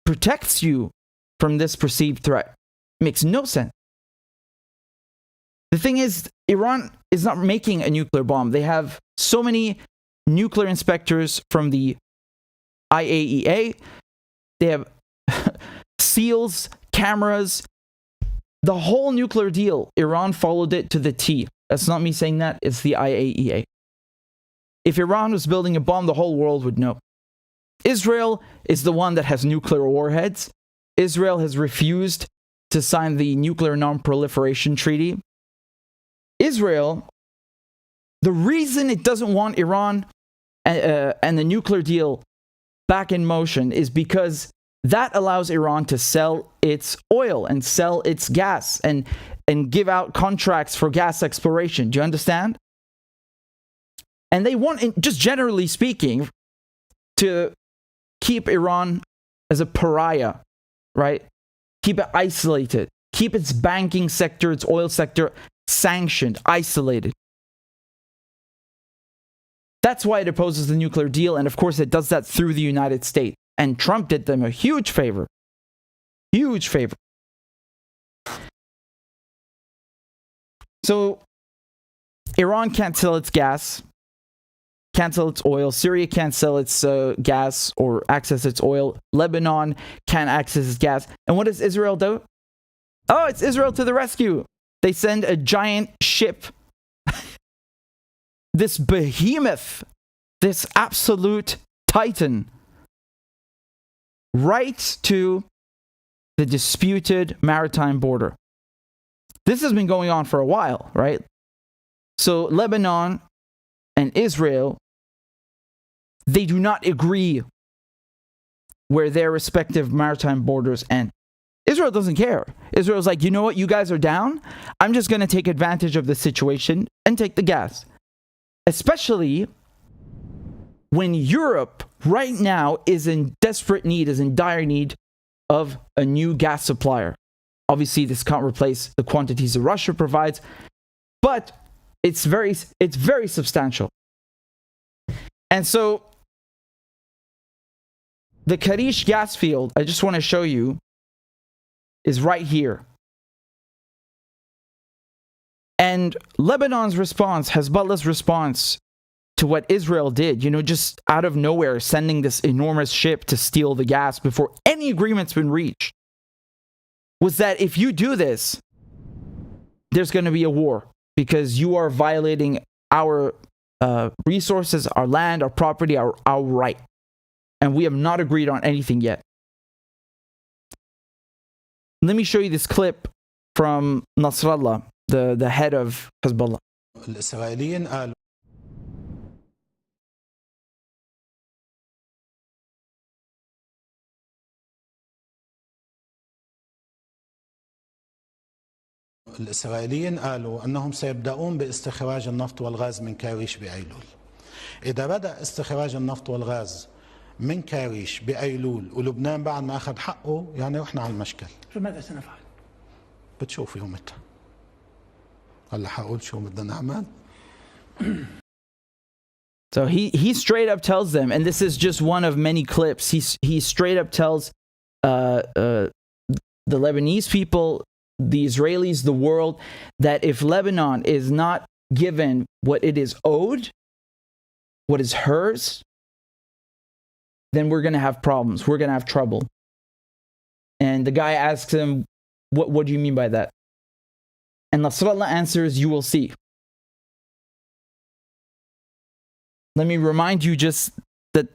protects you from this perceived threat? Makes no sense. The thing is, Iran is not making a nuclear bomb. They have so many nuclear inspectors from the IAEA. They have seals, cameras. The whole nuclear deal, Iran followed it to the T. That's not me saying that. It's the IAEA. If Iran was building a bomb, the whole world would know. Israel is the one that has nuclear warheads. Israel has refused to sign the Nuclear Non-Proliferation Treaty. Israel, the reason it doesn't want Iran and the nuclear deal back in motion is because that allows Iran to sell its oil and sell its gas and give out contracts for gas exploration. Do you understand? And they want, just generally speaking, to keep Iran as a pariah, right? Keep it isolated. Keep its banking sector, its oil sector sanctioned, isolated. That's why it opposes the nuclear deal, and of course it does that through the United States. And Trump did them a huge favor. Huge favor. So, Iran can't sell its gas, can't sell its oil. Syria can't sell its gas or access its oil. Lebanon can't access its gas. And what does Israel do? Oh, it's Israel to the rescue. They send a giant ship, this behemoth, this absolute titan, right to the disputed maritime border. This has been going on for a while, right? So Lebanon and Israel, they do not agree where their respective maritime borders end. Israel doesn't care. Israel's like, you know what, you guys are down? I'm just going to take advantage of the situation and take the gas. Especially when Europe right now is in desperate need, is in dire need of a new gas supplier. Obviously, this can't replace the quantities that Russia provides, but it's very substantial. And so The Karish gas field, I just want to show you, is right here. And Lebanon's response, Hezbollah's response to what Israel did, just out of nowhere, sending this enormous ship to steal the gas before any agreement's been reached, was that if you do this, there's going to be a war because you are violating our resources, our land, our property, our right. And we have not agreed on anything yet. Let me show you this clip from Nasrallah, the head of Hezbollah. الإسرائيليين قالوا الإسرائيليين قالوا أنهم سيبدأون باستخراج النفط والغاز من كاريش بأيلول. إذا بدأ استخراج النفط والغاز من كاريش بأيلول ولبنان بعد ما أخذ حقه يعني رحنا على المشكل. فماذا سنفعل؟ بتشوفي يومتها. هلا حقول شو بدنا نعمل. So he straight up tells them, and this is just one of many clips. He straight up tells the Lebanese people, the Israelis, the world, that if Lebanon is not given what it is owed, what is hers, then we're going to have problems. We're going to have trouble. And the guy asks him, what do you mean by that? And Nasrallah answers, you will see. Let me remind you just that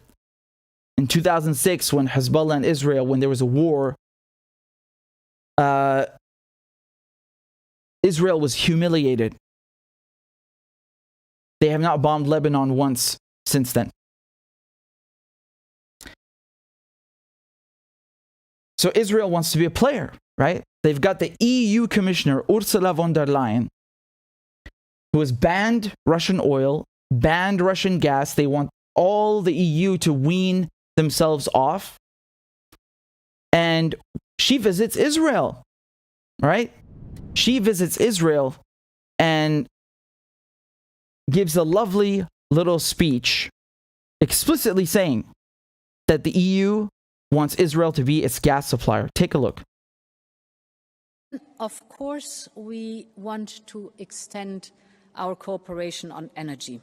in 2006, when Hezbollah and Israel, when there was a war, Israel was humiliated. They have not bombed Lebanon once since then. So Israel wants to be a player, right? They've got the EU Commissioner, Ursula von der Leyen, who has banned Russian oil, banned Russian gas. They want all the EU to wean themselves off. And she visits Israel, right? She visits Israel and gives a lovely little speech explicitly saying that the EU wants Israel to be its gas supplier. Take a look. Of course, we want to extend our cooperation on energy.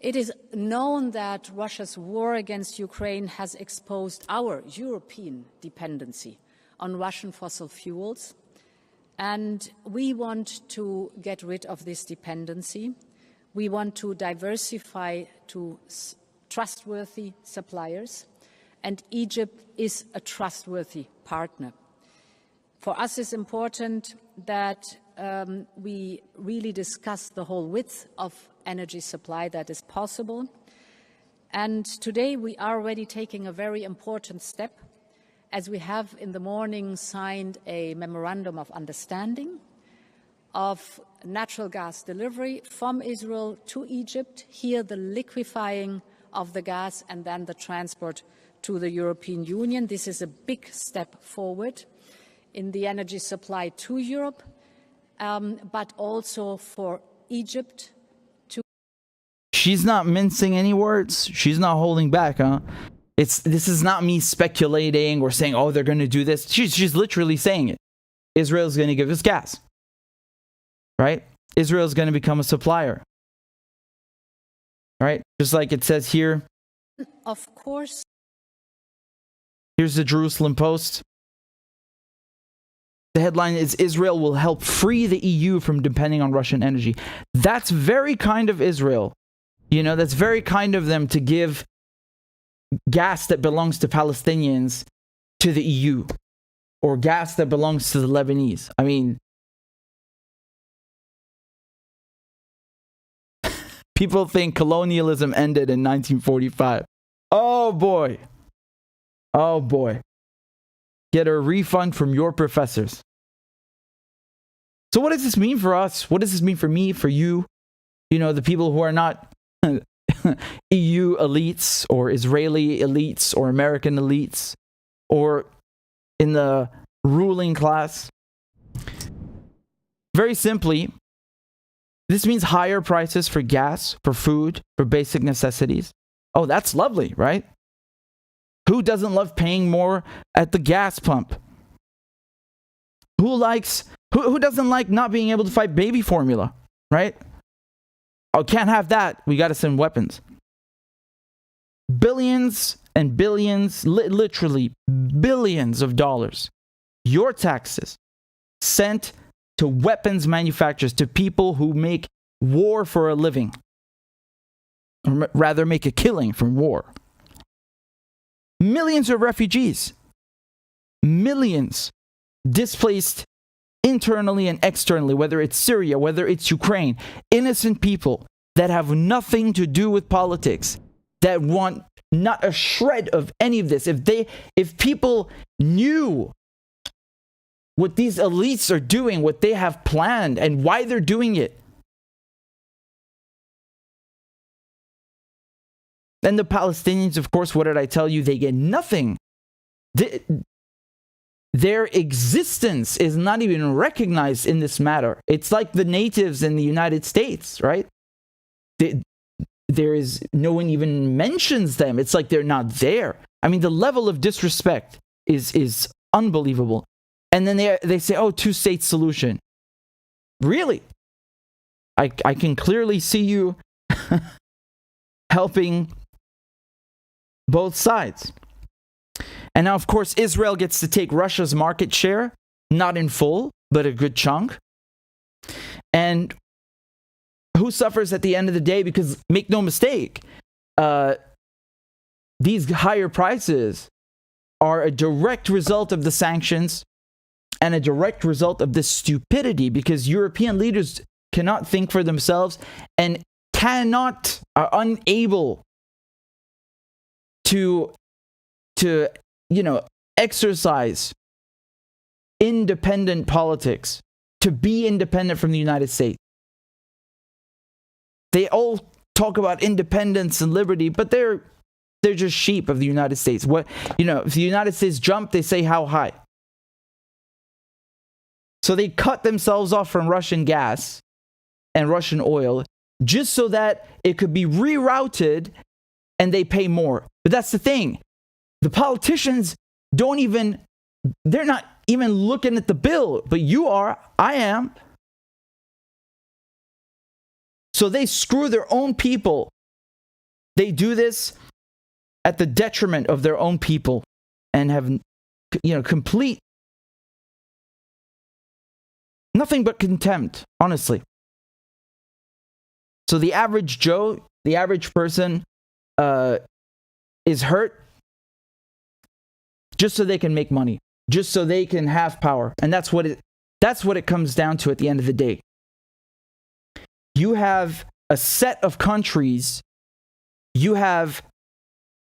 It is known that Russia's war against Ukraine has exposed our European dependency on Russian fossil fuels, and we want to get rid of this dependency. We want to diversify to trustworthy suppliers, and Egypt is a trustworthy partner. For us, it's important that we really discuss the whole width of energy supply that is possible. And today we are already taking a very important step, as we have in the morning signed a memorandum of understanding of natural gas delivery from Israel to Egypt, here the liquefying of the gas and then the transport to the European Union. This is a big step forward in the energy supply to Europe, but also for Egypt. She's not mincing any words. She's not holding back, huh? This is not me speculating or saying, oh, they're going to do this. She's literally saying it. Israel's going to give us gas, right? Israel's going to become a supplier, right? Just like it says here. Of course. Here's the Jerusalem Post. The headline is, Israel will help free the EU from depending on Russian energy. That's very kind of Israel. That's very kind of them to give gas that belongs to Palestinians to the EU, or gas that belongs to the Lebanese. I mean, people think colonialism ended in 1945. Oh boy. Oh boy. Get a refund from your professors. So what does this mean for us? What does this mean for me, for you? The people who are not EU elites or Israeli elites or American elites or in the ruling class. Very simply, this means higher prices for gas, for food, for basic necessities. Oh, that's lovely, right? Who doesn't love paying more at the gas pump? Who doesn't like not being able to fight baby formula, right? Oh, can't have that. We got to send weapons. Billions and billions, literally billions of dollars, your taxes, sent to weapons manufacturers, to people who make war for a living, or rather make a killing from war. Millions of refugees, millions displaced internally and externally, whether it's Syria, whether it's Ukraine, innocent people that have nothing to do with politics, that want not a shred of any of this. If people knew what these elites are doing, what they have planned, and why they're doing it. And the Palestinians, of course, what did I tell you? They get nothing. Their existence is not even recognized in this matter. It's like the natives in the United States, right? There is no one even mentions them. It's like they're not there. I mean, the level of disrespect is unbelievable. And then they say, oh, two-state solution. Really? I can clearly see you helping both sides. And now, of course, Israel gets to take Russia's market share, not in full, but a good chunk. And who suffers at the end of the day? Because make no mistake, these higher prices are a direct result of the sanctions and a direct result of this stupidity, because European leaders cannot think for themselves and are unable to exercise independent politics, to be independent from the United States. They all talk about independence and liberty, but they're just sheep of the United States. If the United States jump, they say how high. So they cut themselves off from Russian gas and Russian oil just so that it could be rerouted and they pay more. But that's the thing. The politicians they're not even looking at the bill, but you are, I am. So they screw their own people. They do this at the detriment of their own people and have, complete, nothing but contempt, honestly. So the average Joe, the average person, is hurt just so they can make money, just so they can have power. And that's what it comes down to at the end of the day. You have a set of countries, you have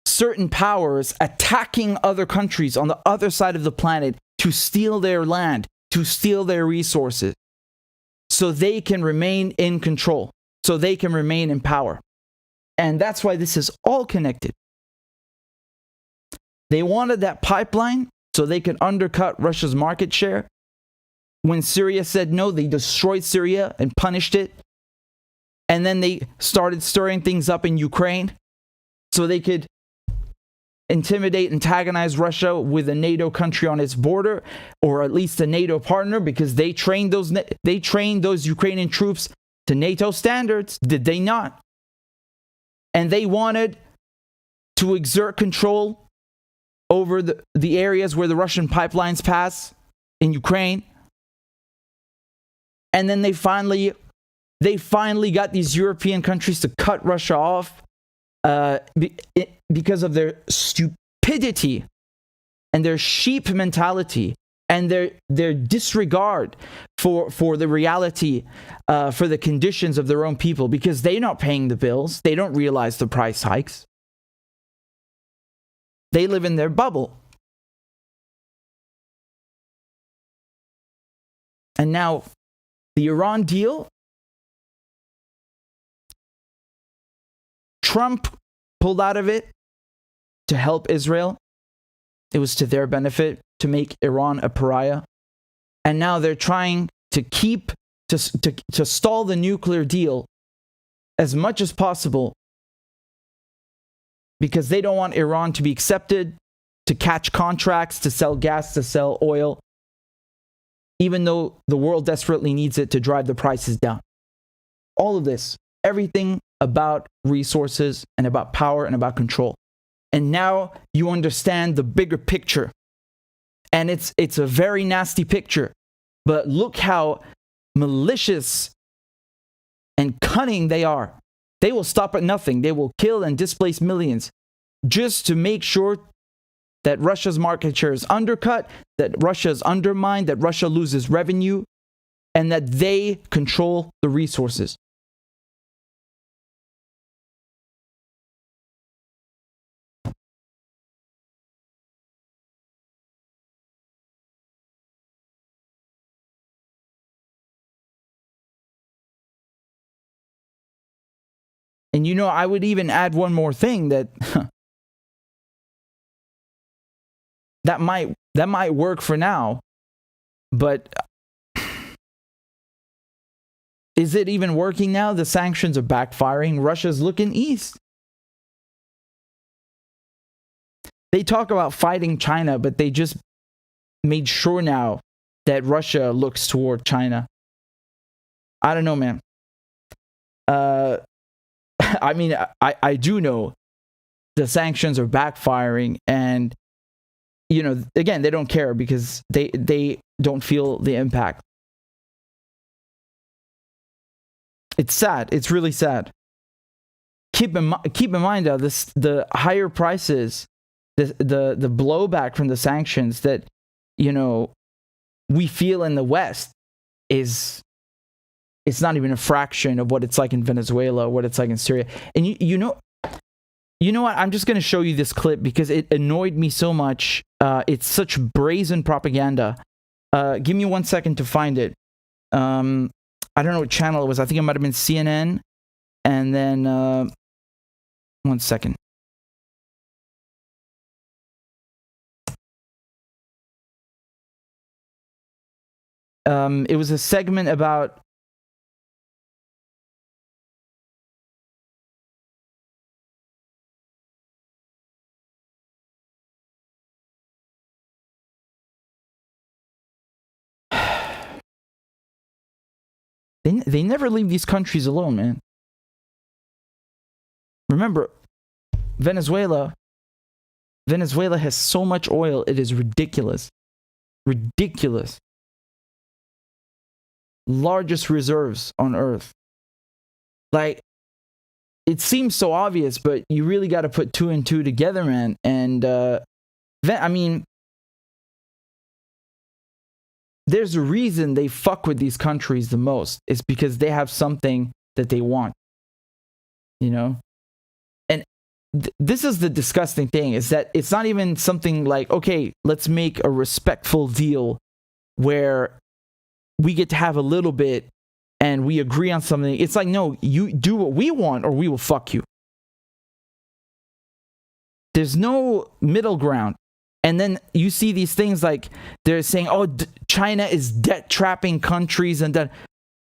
certain powers attacking other countries on the other side of the planet to steal their land, to steal their resources, so they can remain in control, so they can remain in power. And that's why this is all connected. They wanted that pipeline so they could undercut Russia's market share. When Syria said no, they destroyed Syria and punished it. And then they started stirring things up in Ukraine so they could intimidate, antagonize Russia with a NATO country on its border, or at least a NATO partner, because they trained those Ukrainian troops to NATO standards, did they not? And they wanted to exert control over the areas where the Russian pipelines pass in Ukraine. And then they finally got these European countries to cut Russia off because of their stupidity and their sheep mentality and their disregard for the reality, for the conditions of their own people, because they're not paying the bills. They don't realize the price hikes. They live in their bubble. And now, the Iran deal, Trump pulled out of it to help Israel. It was to their benefit to make Iran a pariah. And now they're trying to stall the nuclear deal as much as possible, because they don't want Iran to be accepted to catch contracts, to sell gas, to sell oil, even though the world desperately needs it to drive the prices down. All of this, everything about resources and about power and about control. And now you understand the bigger picture. And it's a very nasty picture. But look how malicious and cunning they are. They will stop at nothing. They will kill and displace millions just to make sure that Russia's market share is undercut, that Russia is undermined, that Russia loses revenue, and that they control the resources. And you know, I would even add one more thing that that might work for now, but is it even working now? The sanctions are backfiring. Russia's looking east. They talk about fighting China, but they just made sure now that Russia looks toward China. I don't know, man. I mean, I do know the sanctions are backfiring, and you know, again, they don't care because they don't feel the impact. It's sad. It's really sad. Keep in mind though, the higher prices, the blowback from the sanctions that, you know, we feel in the West it's not even a fraction of what it's like in Venezuela or what it's like in Syria. And you know what? I'm just going to show you this clip because it annoyed me so much. It's such brazen propaganda. Give me 1 second to find it. I don't know what channel it was. I think it might have been CNN. And then 1 second. It was a segment about They never leave these countries alone, man. Remember, Venezuela has so much oil, it is ridiculous. Ridiculous. Largest reserves on Earth. Like, it seems so obvious, but you really got to put two and two together, man. And, I mean, there's a reason they fuck with these countries the most. It's because they have something that they want. You know? And this is the disgusting thing, is that it's not even something like, okay, let's make a respectful deal where we get to have a little bit and we agree on something. It's like, no, you do what we want or we will fuck you. There's no middle ground. And then you see these things like they're saying, oh, China is debt trapping countries and that.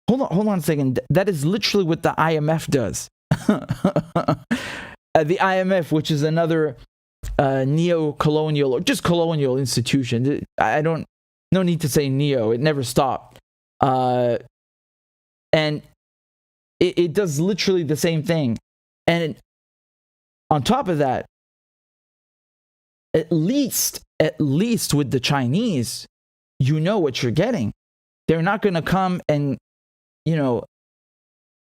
Hold on a second. That is literally what the IMF does. The IMF, which is another neo-colonial or just colonial institution. No need to say neo. It never stopped. And it does literally the same thing. And on top of that, at least with the Chinese, you know what you're getting. They're not going to come and, you know,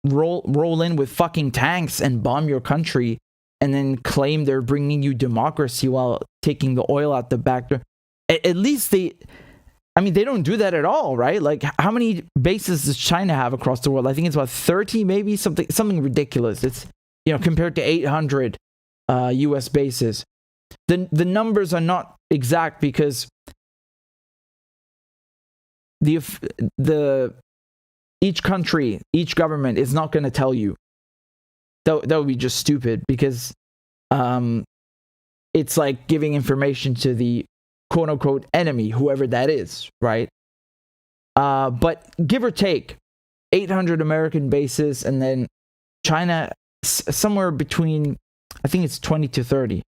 roll in with fucking tanks and bomb your country and then claim they're bringing you democracy while taking the oil out the back door. At least they don't do that at all, right? Like, how many bases does China have across the world? I think it's about 30, maybe something ridiculous. It's, you know, compared to 800 U.S. bases. The numbers are not exact because each country, each government is not going to tell you. That would be just stupid because it's like giving information to the quote unquote enemy, whoever that is, right? But give or take 800 American bases, and then China somewhere between, I think it's 20 to 30.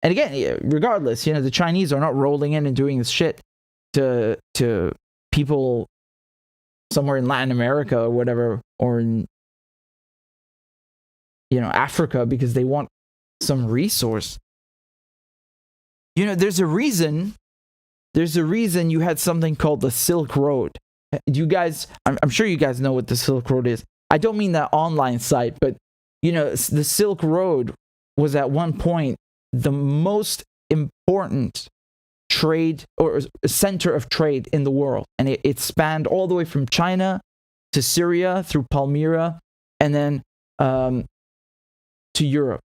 And again, regardless, the Chinese are not rolling in and doing this shit to people somewhere in Latin America or whatever, or in Africa, because they want some resource. There's a reason you had something called the Silk Road. You guys, I'm sure you guys know what the Silk Road is. I don't mean that online site, but the Silk Road was at one point the most important trade or center of trade in the world, and it spanned all the way from China to Syria through Palmyra, and then to Europe.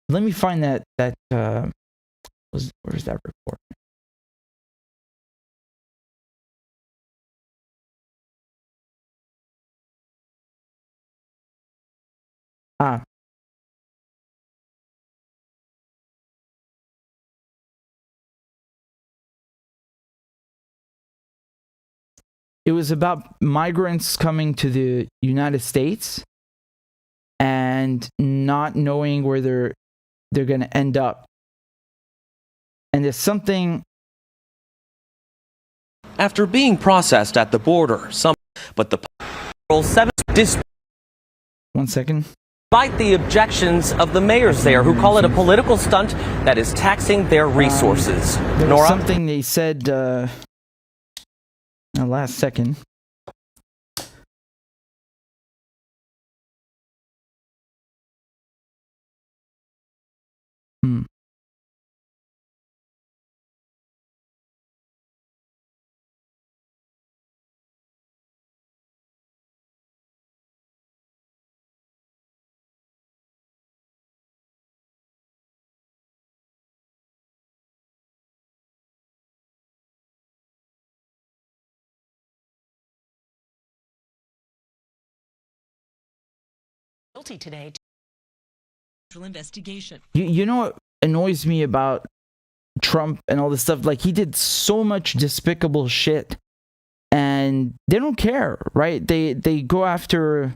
Let me find that where's that report? It was about migrants coming to the United States and not knowing where they're going to end up. And there's something... After being processed at the border, but the 1 second. Despite the objections of the mayors there, who call it a political stunt that is taxing their resources. There was something they said last second. Guilty today. Investigation. You know what annoys me about Trump and all this stuff? Like, he did so much despicable shit, and they don't care, right? They go after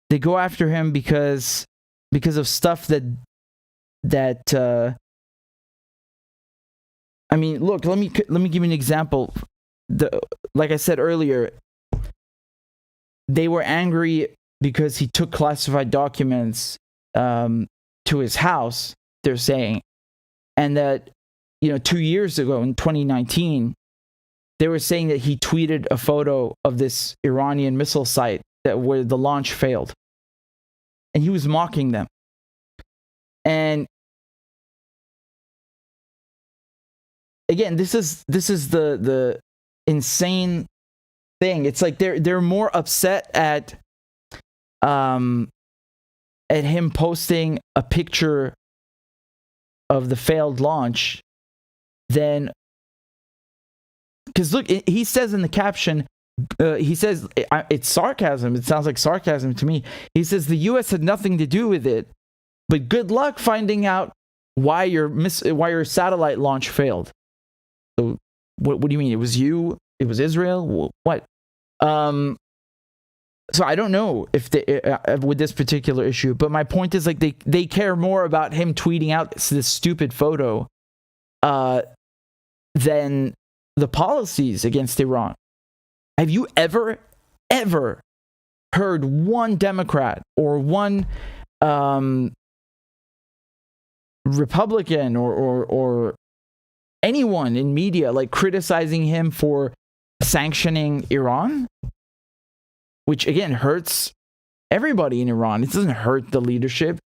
him because of stuff that I mean, look, let me give you an example. Like I said earlier, they were angry because he took classified documents to his house, they're saying. And that, 2 years ago in 2019, they were saying that he tweeted a photo of this Iranian missile site where the launch failed. And he was mocking them. And again, this is the insane thing. It's like they're more upset at him posting a picture of the failed launch than, because look, he says in the caption, he says it's sarcasm. It sounds like sarcasm to me. He says the U.S. had nothing to do with it, but good luck finding out why your satellite launch failed. So what do you mean? It was you? It was Israel? What? So I don't know if with this particular issue, but my point is, like, they care more about him tweeting out this stupid photo than the policies against Iran. Have you ever heard one Democrat or one Republican or anyone in media like criticizing him for sanctioning Iran? Which again hurts everybody in Iran. It doesn't hurt the leadership.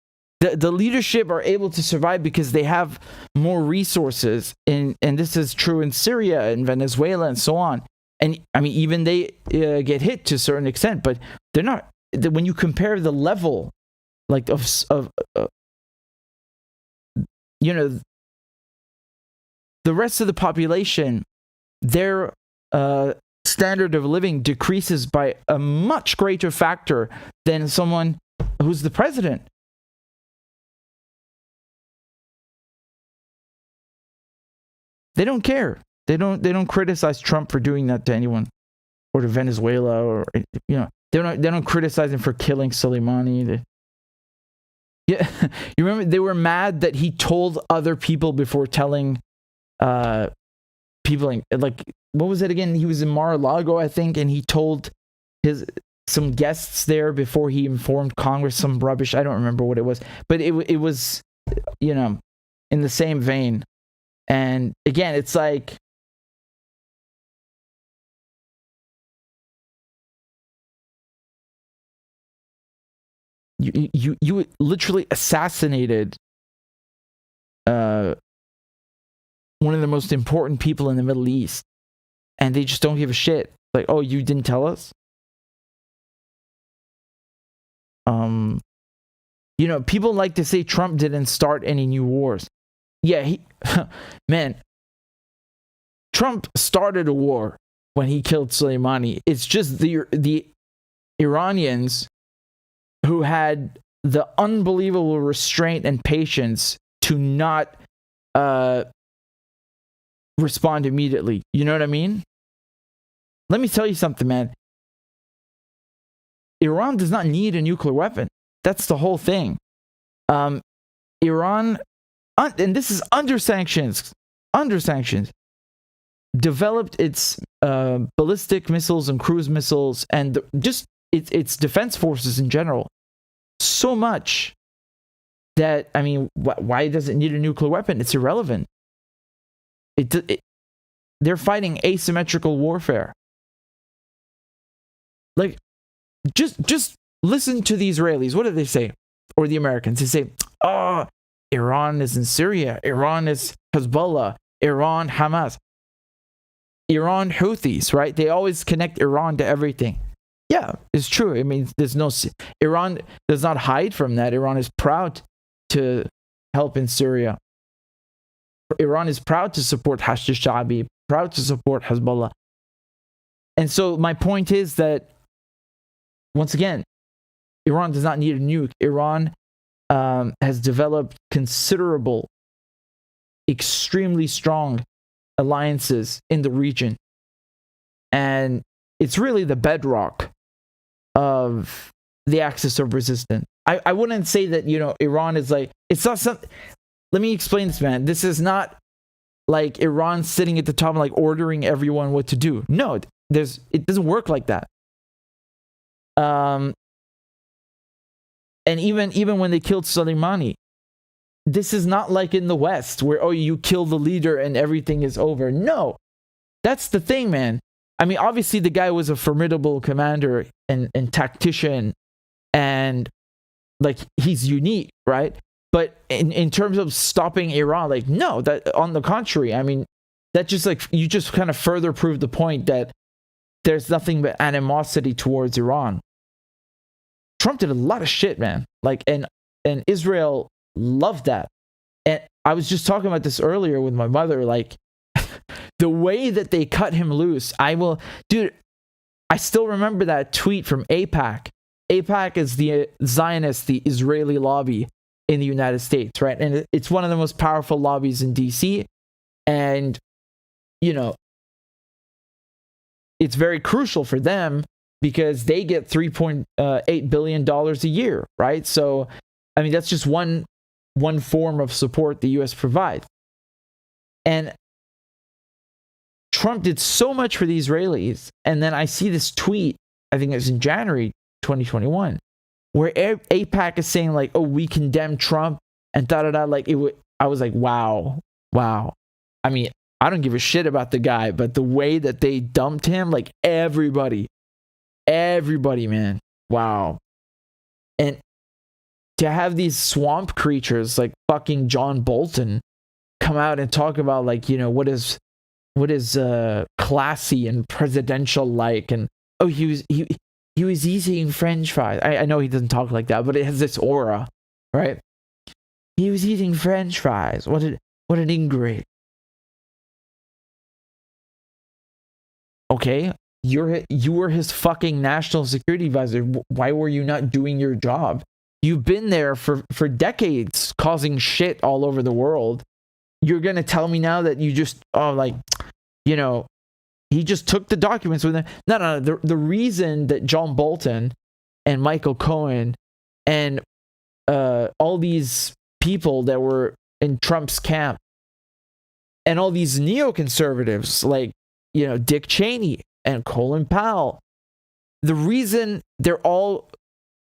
The leadership are able to survive because they have more resources, and this is true in Syria and Venezuela and so on. And I mean, even they get hit to a certain extent, but they're not. When you compare the level, like of the rest of the population, their standard of living decreases by a much greater factor than someone who's the president. They don't care. They don't criticize Trump for doing that to anyone, or to Venezuela, or they don't criticize him for killing Soleimani. Yeah, you remember they were mad that he told other people before telling people, like, what was it again? He was in Mar-a-Lago, I think, and he told some guests there before he informed Congress some rubbish. I don't remember what it was, but it was, in the same vein. And again, it's like, you literally assassinated one of the most important people in the Middle East, and they just don't give a shit. Like, oh, you didn't tell us? People like to say Trump didn't start any new wars. Yeah, man, Trump started a war when he killed Soleimani. It's just the Iranians who had the unbelievable restraint and patience to not respond immediately. You know what I mean? Let me tell you something, man. Iran does not need a nuclear weapon. That's the whole thing. Iran, and this is under sanctions, developed its ballistic missiles and cruise missiles and just its defense forces in general so much that, I mean, why does it need a nuclear weapon? It's irrelevant. They're fighting asymmetrical warfare. Like, just listen to the Israelis. What do they say? Or the Americans? They say, oh, Iran is in Syria. Iran is Hezbollah. Iran, Hamas. Iran, Houthis, right? They always connect Iran to everything. Yeah, it's true. I mean, Iran does not hide from that. Iran is proud to help in Syria. Iran is proud to support Hashd al-Sha'bi, proud to support Hezbollah. And so my point is that, once again, Iran does not need a nuke. Iran has developed considerable, extremely strong alliances in the region. And it's really the bedrock of the axis of resistance. I wouldn't say that, Iran is like, it's not something. Let me explain this, man. This is not like Iran sitting at the top and like ordering everyone what to do. No, it doesn't work like that. And even when they killed Soleimani, this is not like in the West where, oh, you kill the leader and everything is over. No, that's the thing, man. I mean, obviously the guy was a formidable commander and tactician, and like he's unique, right? But in terms of stopping Iran, like, no, that on the contrary, I mean, that just like, you just kind of further prove the point that there's nothing but animosity towards Iran. Trump did a lot of shit, man. Like, and Israel loved that. And I was just talking about this earlier with my mother, like, the way that they cut him loose, I still remember that tweet from AIPAC. AIPAC is the Zionist, the Israeli lobby in the United States, right? And it's one of the most powerful lobbies in DC. And, it's very crucial for them because they get $3.8 billion a year, right? So, I mean, that's just one form of support the U.S. provides. And Trump did so much for the Israelis. And then I see this tweet, I think it was in January 2021, where AIPAC is saying like, oh, we condemn Trump and da-da-da. Like, I was like, wow. I mean, I don't give a shit about the guy, but the way that they dumped him, like everybody, man. Wow. And to have these swamp creatures like fucking John Bolton come out and talk about like, what is classy and presidential like, and oh, he was eating French fries. I know he doesn't talk like that, but it has this aura, right? He was eating French fries. What an ingrate. Okay, you were his fucking national security advisor. Why were you not doing your job? You've been there for decades, causing shit all over the world. you're going to tell me now that you just, he just took the documents with him. No. The reason that John Bolton and Michael Cohen and all these people that were in Trump's camp and all these neoconservatives like, Dick Cheney and Colin Powell, the reason they're all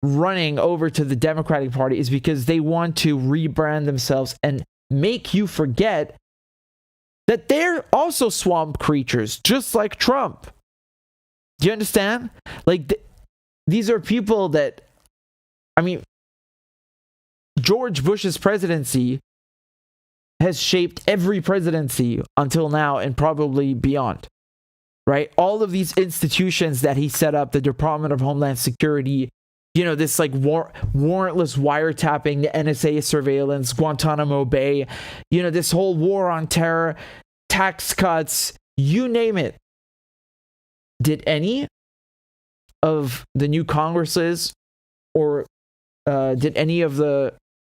running over to the Democratic Party is because they want to rebrand themselves and make you forget that they're also swamp creatures, just like Trump. Do you understand? Like, these are people that, George Bush's presidency has shaped every presidency until now and probably beyond, right? All of these institutions that he set up, the Department of Homeland Security, this like warrantless wiretapping, the NSA surveillance, Guantanamo Bay, this whole war on terror, tax cuts, you name it. Did any of the new Congresses or did any of the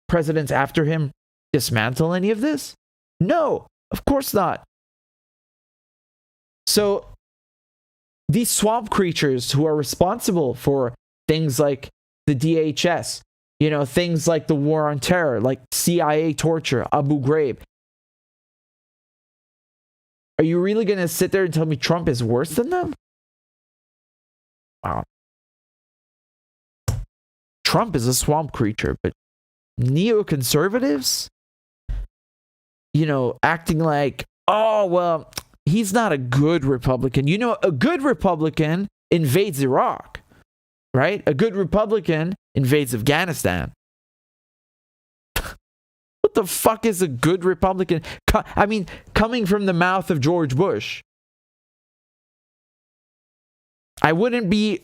presidents after him dismantle any of this? No, of course not. So these swamp creatures who are responsible for things like the DHS, things like the war on terror, like CIA torture, Abu Ghraib. Are you really going to sit there and tell me Trump is worse than them? Wow. Trump is a swamp creature, but neoconservatives, acting like, oh, well, he's not a good Republican. A good Republican invades Iraq. Right? A good Republican invades Afghanistan. What the fuck is a good Republican? Coming from the mouth of George Bush. I wouldn't be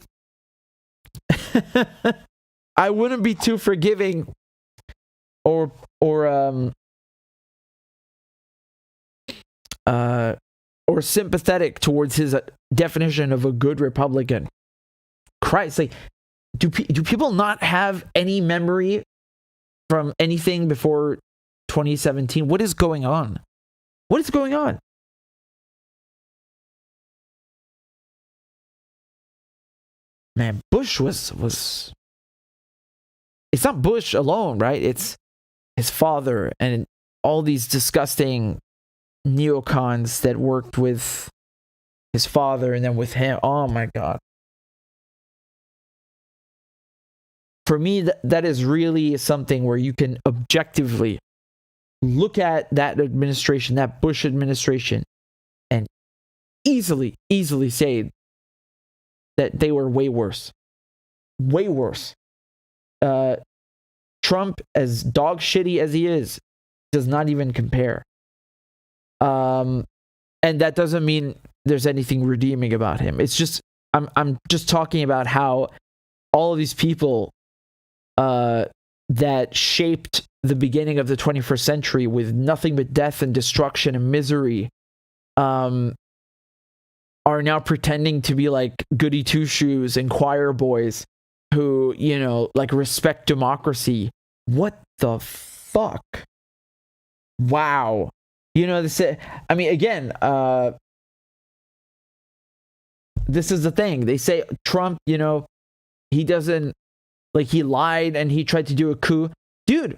too forgiving or sympathetic towards his definition of a good Republican. Christ, like, do people not have any memory from anything before 2017? What is going on? What is going on? Man, Bush was it's not Bush alone, right? It's his father and all these disgusting neocons that worked with his father and then with him. Oh my God. For me, that is really something where you can objectively look at that administration, that Bush administration, and easily say that they were way worse. Way worse. Trump, as dog shitty as he is, does not even compare. And that doesn't mean there's anything redeeming about him. It's just, I'm just talking about how all of these people that shaped the beginning of the 21st century with nothing but death and destruction and misery are now pretending to be like goody two-shoes and choir boys who, like respect democracy. What the fuck? Wow. This is the thing. They say Trump, he doesn't, like, he lied and he tried to do a coup. Dude,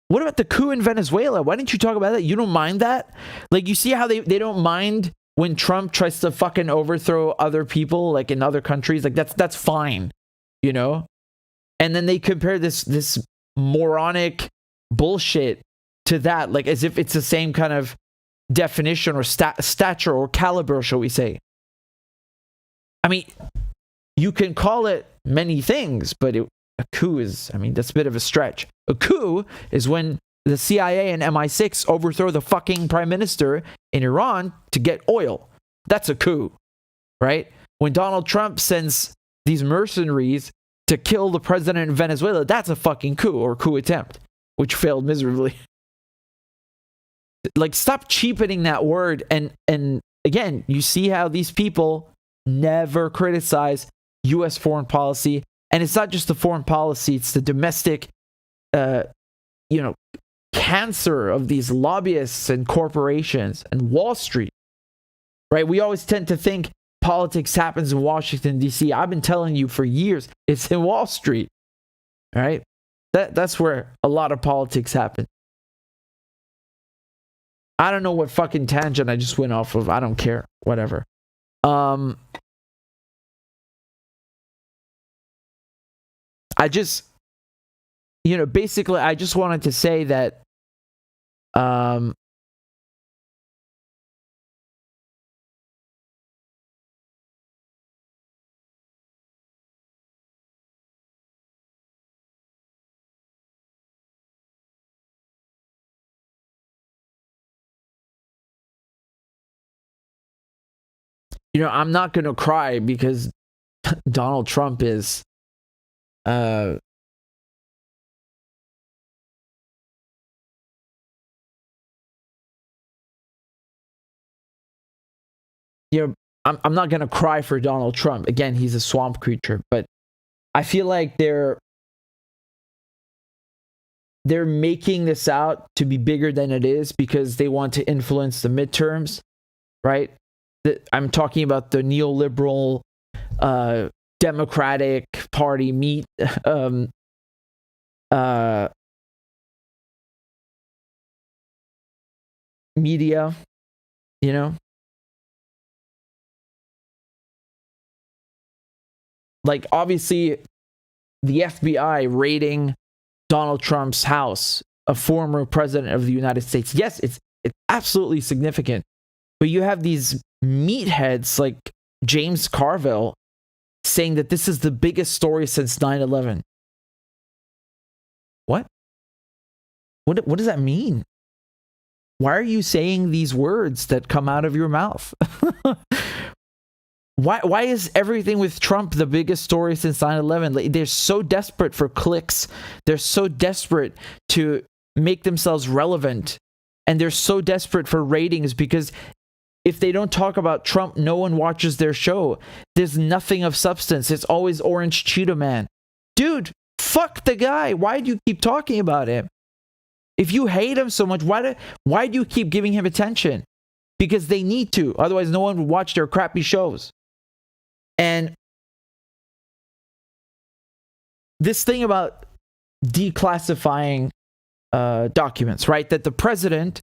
what about the coup in Venezuela? Why didn't you talk about that? You don't mind that? Like, you see how they don't mind when Trump tries to fucking overthrow other people, like in other countries? Like, that's fine, And then they compare this moronic bullshit to that, like as if it's the same kind of definition or stature or caliber, shall we say. You can call it many things, but a coup is, that's a bit of a stretch. A coup is when the CIA and MI6 overthrow the fucking prime minister in Iran to get oil. That's a coup, right? When Donald Trump sends these mercenaries to kill the president in Venezuela, that's a fucking coup or coup attempt, which failed miserably. Like, stop cheapening that word. And again, you see how these people never criticize U.S. foreign policy. And it's not just the foreign policy, it's the domestic, cancer of these lobbyists and corporations and Wall Street, right? We always tend to think politics happens in Washington, D.C. I've been telling you for years, it's in Wall Street, right? That's where a lot of politics happen. I don't know what fucking tangent I just went off of. I don't care. Whatever. I just, basically, I just wanted to say that I'm not going to cry because Donald Trump is I'm not going to cry for Donald Trump. Again, he's a swamp creature, but I feel like they're making this out to be bigger than it is because they want to influence the midterms, right? I'm talking about the neoliberal Democratic Party media, like obviously the FBI raiding Donald Trump's house, a former president of the United States. Yes, it's absolutely significant. But you have these meatheads like James Carville saying that this is the biggest story since 9/11. What? What does that mean? Why are you saying these words that come out of your mouth? Why is everything with Trump the biggest story since 9/11? They're so desperate for clicks. They're so desperate to make themselves relevant. And they're so desperate for ratings because if they don't talk about Trump, no one watches their show. There's nothing of substance. It's always Orange Cheetah Man. Dude, fuck the guy. Why do you keep talking about him? If you hate him so much, why do you keep giving him attention? Because they need to. Otherwise, no one would watch their crappy shows. And this thing about declassifying documents, right? That the president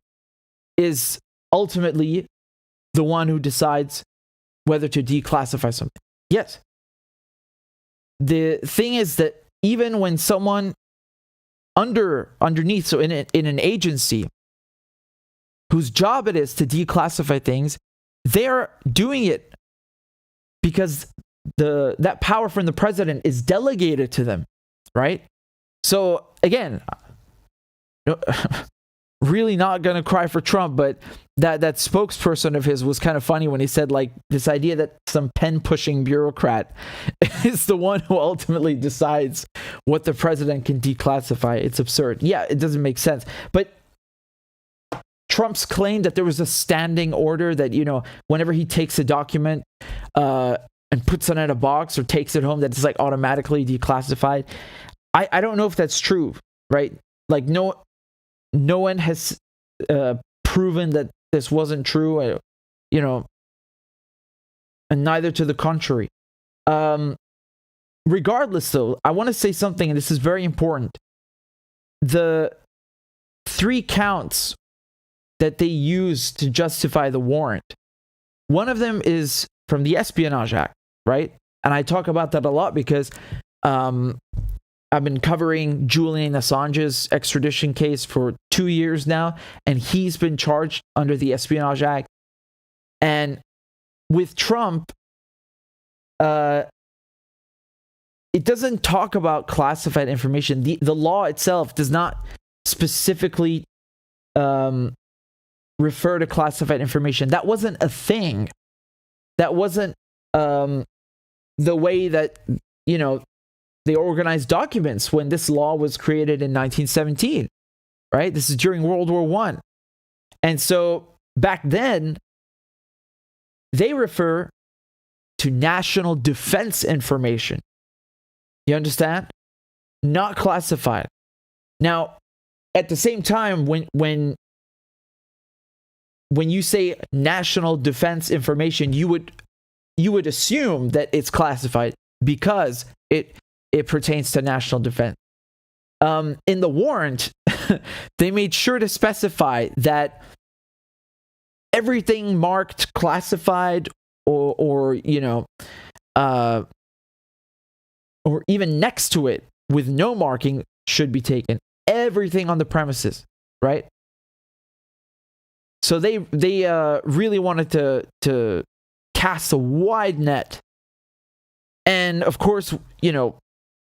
is ultimately the one who decides whether to declassify something. Yes. The thing is that even when someone underneath, so in an agency whose job it is to declassify things, they're doing it because that power from the president is delegated to them, right? So again, really not gonna cry for Trump, but that spokesperson of his was kind of funny when he said like this idea that some pen-pushing bureaucrat is the one who ultimately decides what the president can declassify. It's absurd. Yeah, it doesn't make sense. But Trump's claim that there was a standing order that, whenever he takes a document and puts it in a box or takes it home, that it's like automatically declassified. I don't know if that's true, right? Like no one has proven that this wasn't true, and neither to the contrary. Regardless, though, I want to say something, and this is very important. The 3 counts that they use to justify the warrant, one of them is from the Espionage Act, right? And I talk about that a lot because I've been covering Julian Assange's extradition case for 2 years now, and he's been charged under the Espionage Act. And with Trump, it doesn't talk about classified information. The law itself does not specifically refer to classified information. That wasn't a thing. That wasn't the way that, they organized documents when this law was created in 1917, right? This is during World War I. And so back then, they refer to national defense information. You understand? Not classified. Now, at the same time, when you say national defense information, you would assume that it's classified because it pertains to national defense. In the warrant, they made sure to specify that everything marked classified or even next to it with no marking should be taken. Everything on the premises, right? So they really wanted to cast a wide net. And of course,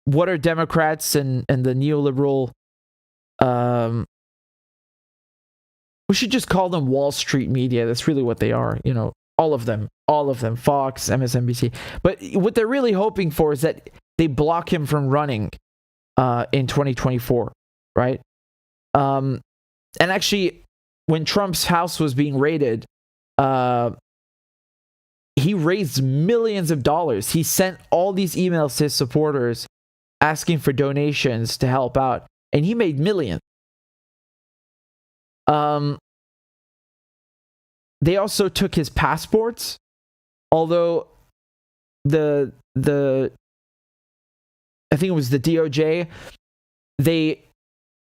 what are Democrats and the neoliberal, we should just call them Wall Street media. That's really what they are. All of them, Fox, MSNBC. But what they're really hoping for is that they block him from running in 2024, right? And actually, when Trump's house was being raided, he raised millions of dollars. He sent all these emails to his supporters asking for donations to help out, and he made millions. They also took his passports, although I think it was the DOJ, they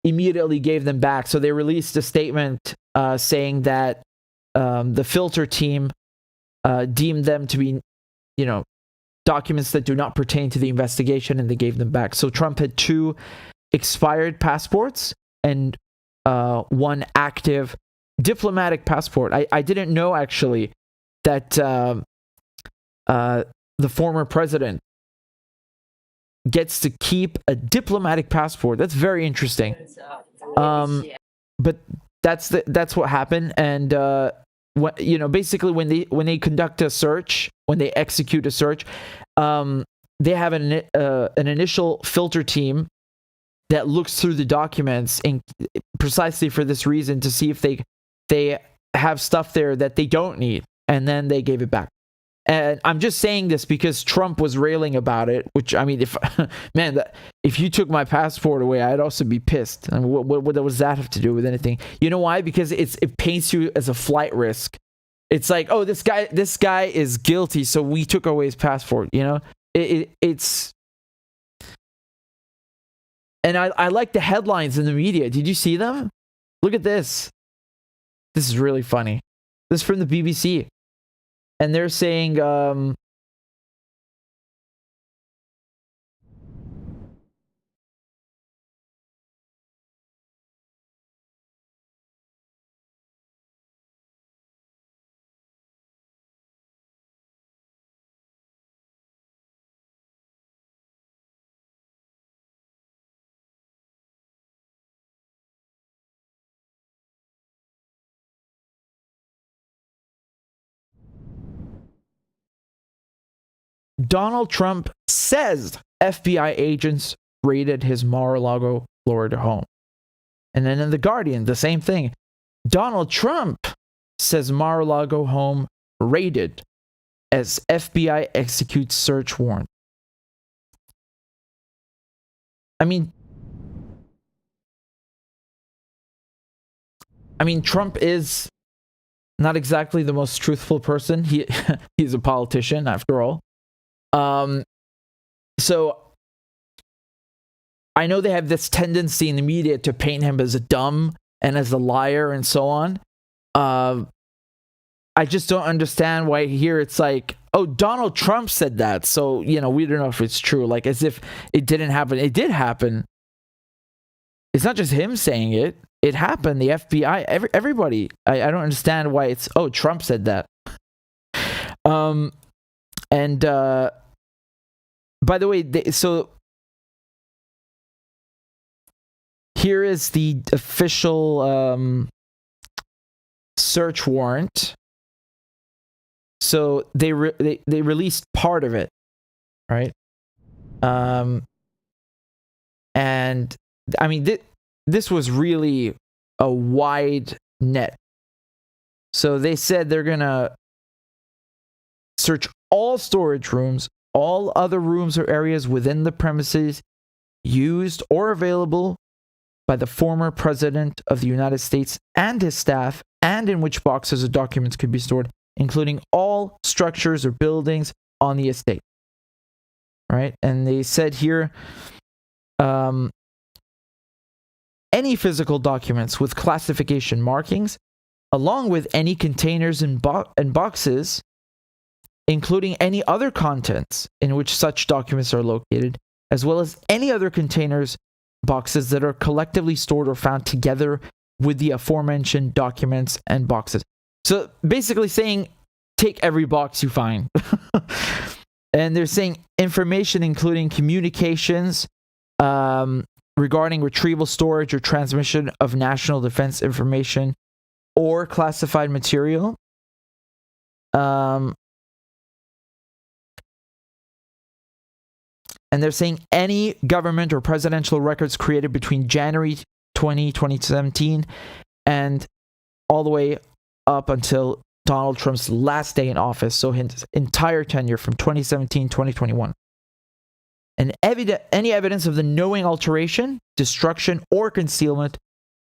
immediately gave them back. So they released a statement saying that the filter team deemed them to be, documents that do not pertain to the investigation, and they gave them back. So Trump had 2 expired passports and 1 active diplomatic passport. I didn't know, actually, that the former president gets to keep a diplomatic passport. That's very interesting. But that's what happened. And basically, when they conduct a search, when they execute a search, they have an initial filter team that looks through the documents, and precisely for this reason, to see if they have stuff there that they don't need, and then they gave it back. And I'm just saying this because Trump was railing about it, which, I mean, if you took my passport away, I'd also be pissed. I mean, what does that have to do with anything? You know why? Because it paints you as a flight risk. It's like, oh, this guy is guilty, so we took away his passport. It's. And I like the headlines in the media. Did you see them? Look at this. This is really funny. This is from the BBC. And they're saying, Donald Trump says FBI agents raided his Mar-a-Lago, Florida home. And then in The Guardian, the same thing. Donald Trump says Mar-a-Lago home raided as FBI executes search warrant. I mean, Trump is not exactly the most truthful person. He's a politician, after all. So I know they have this tendency in the media to paint him as a dumb and as a liar and so on. I just don't understand why here it's like, oh, Donald Trump said that, so we don't know if it's true, like as if it didn't happen. It did happen. It's not just him saying it. It happened. The FBI, everybody. I don't understand why it's, oh, Trump said that. And by the way, so here is the official search warrant. So they released part of it, right? And I mean, this was really a wide net. So they said they're gonna search all storage rooms, all other rooms or areas within the premises used or available by the former president of the United States and his staff, and in which boxes the documents could be stored, including all structures or buildings on the estate. Right? And they said here, any physical documents with classification markings, along with any containers and boxes, including any other contents in which such documents are located, as well as any other containers, boxes that are collectively stored or found together with the aforementioned documents and boxes. So basically saying, take every box you find. And they're saying information including communications regarding retrieval, storage, or transmission of national defense information or classified material. And they're saying any government or presidential records created between January 2017 and all the way up until Donald Trump's last day in office, so his entire tenure from 2017 to 2021. And any evidence of the knowing alteration, destruction, or concealment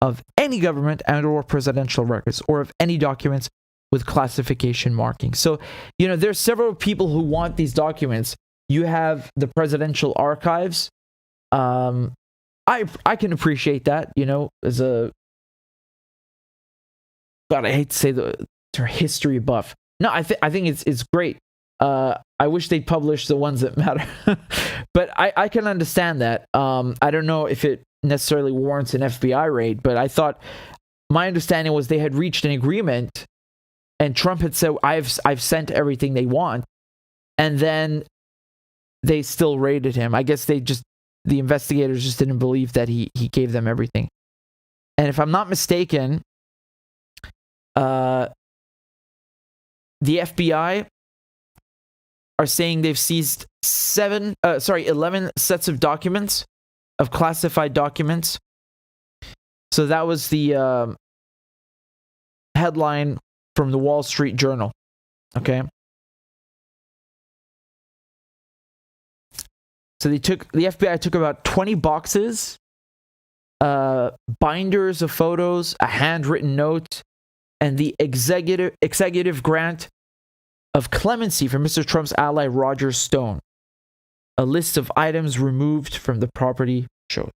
of any government and or presidential records, or of any documents with classification markings. So, you know, there's several people who want these documents. You have the presidential archives. I can appreciate that, you know, as a, God, I hate to say the term history buff. No, I think it's great. I wish they'd publish the ones that matter. But I can understand that. I don't know if it necessarily warrants an FBI raid, but I thought, my understanding was they had reached an agreement and Trump had said, I've sent everything they want. And then they still raided him. I guess the investigators just didn't believe that he gave them everything. And if I'm not mistaken, the FBI are saying they've seized 11 sets of documents, of classified documents. So that was the headline from the Wall Street Journal. Okay. So the FBI took about 20 boxes, binders of photos, a handwritten note, and the executive grant of clemency from Mr. Trump's ally Roger Stone. A list of items removed from the property showed.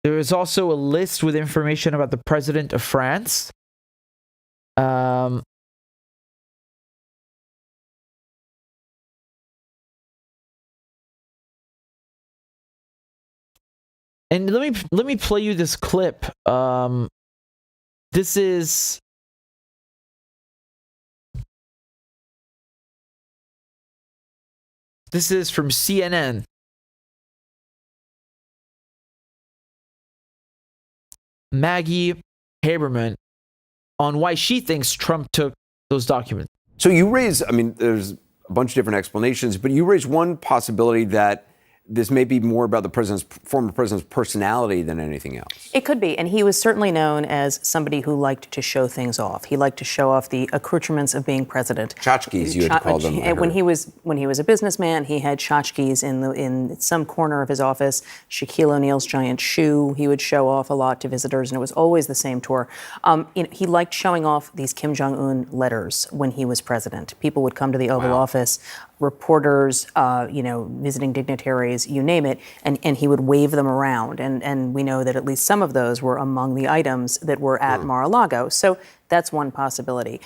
There is also a list with information about the president of France. And let me play you this clip. This is from CNN. Maggie Haberman on why she thinks Trump took those documents. So you raise, I mean, there's a bunch of different explanations, but you raise one possibility that this may be more about the former president's personality than anything else. It could be, and he was certainly known as somebody who liked to show things off. He liked to show off the accoutrements of being president. Tchotchkes, you had called them. When he was a businessman, he had tchotchkes in some corner of his office. Shaquille O'Neal's giant shoe, he would show off a lot to visitors, and it was always the same tour. He liked showing off these Kim Jong-un letters when he was president. People would come to the Oval Office, reporters, visiting dignitaries, you name it, and he would wave them around. And we know that at least some of those were among the items that were at Mar-a-Lago. So that's one possibility.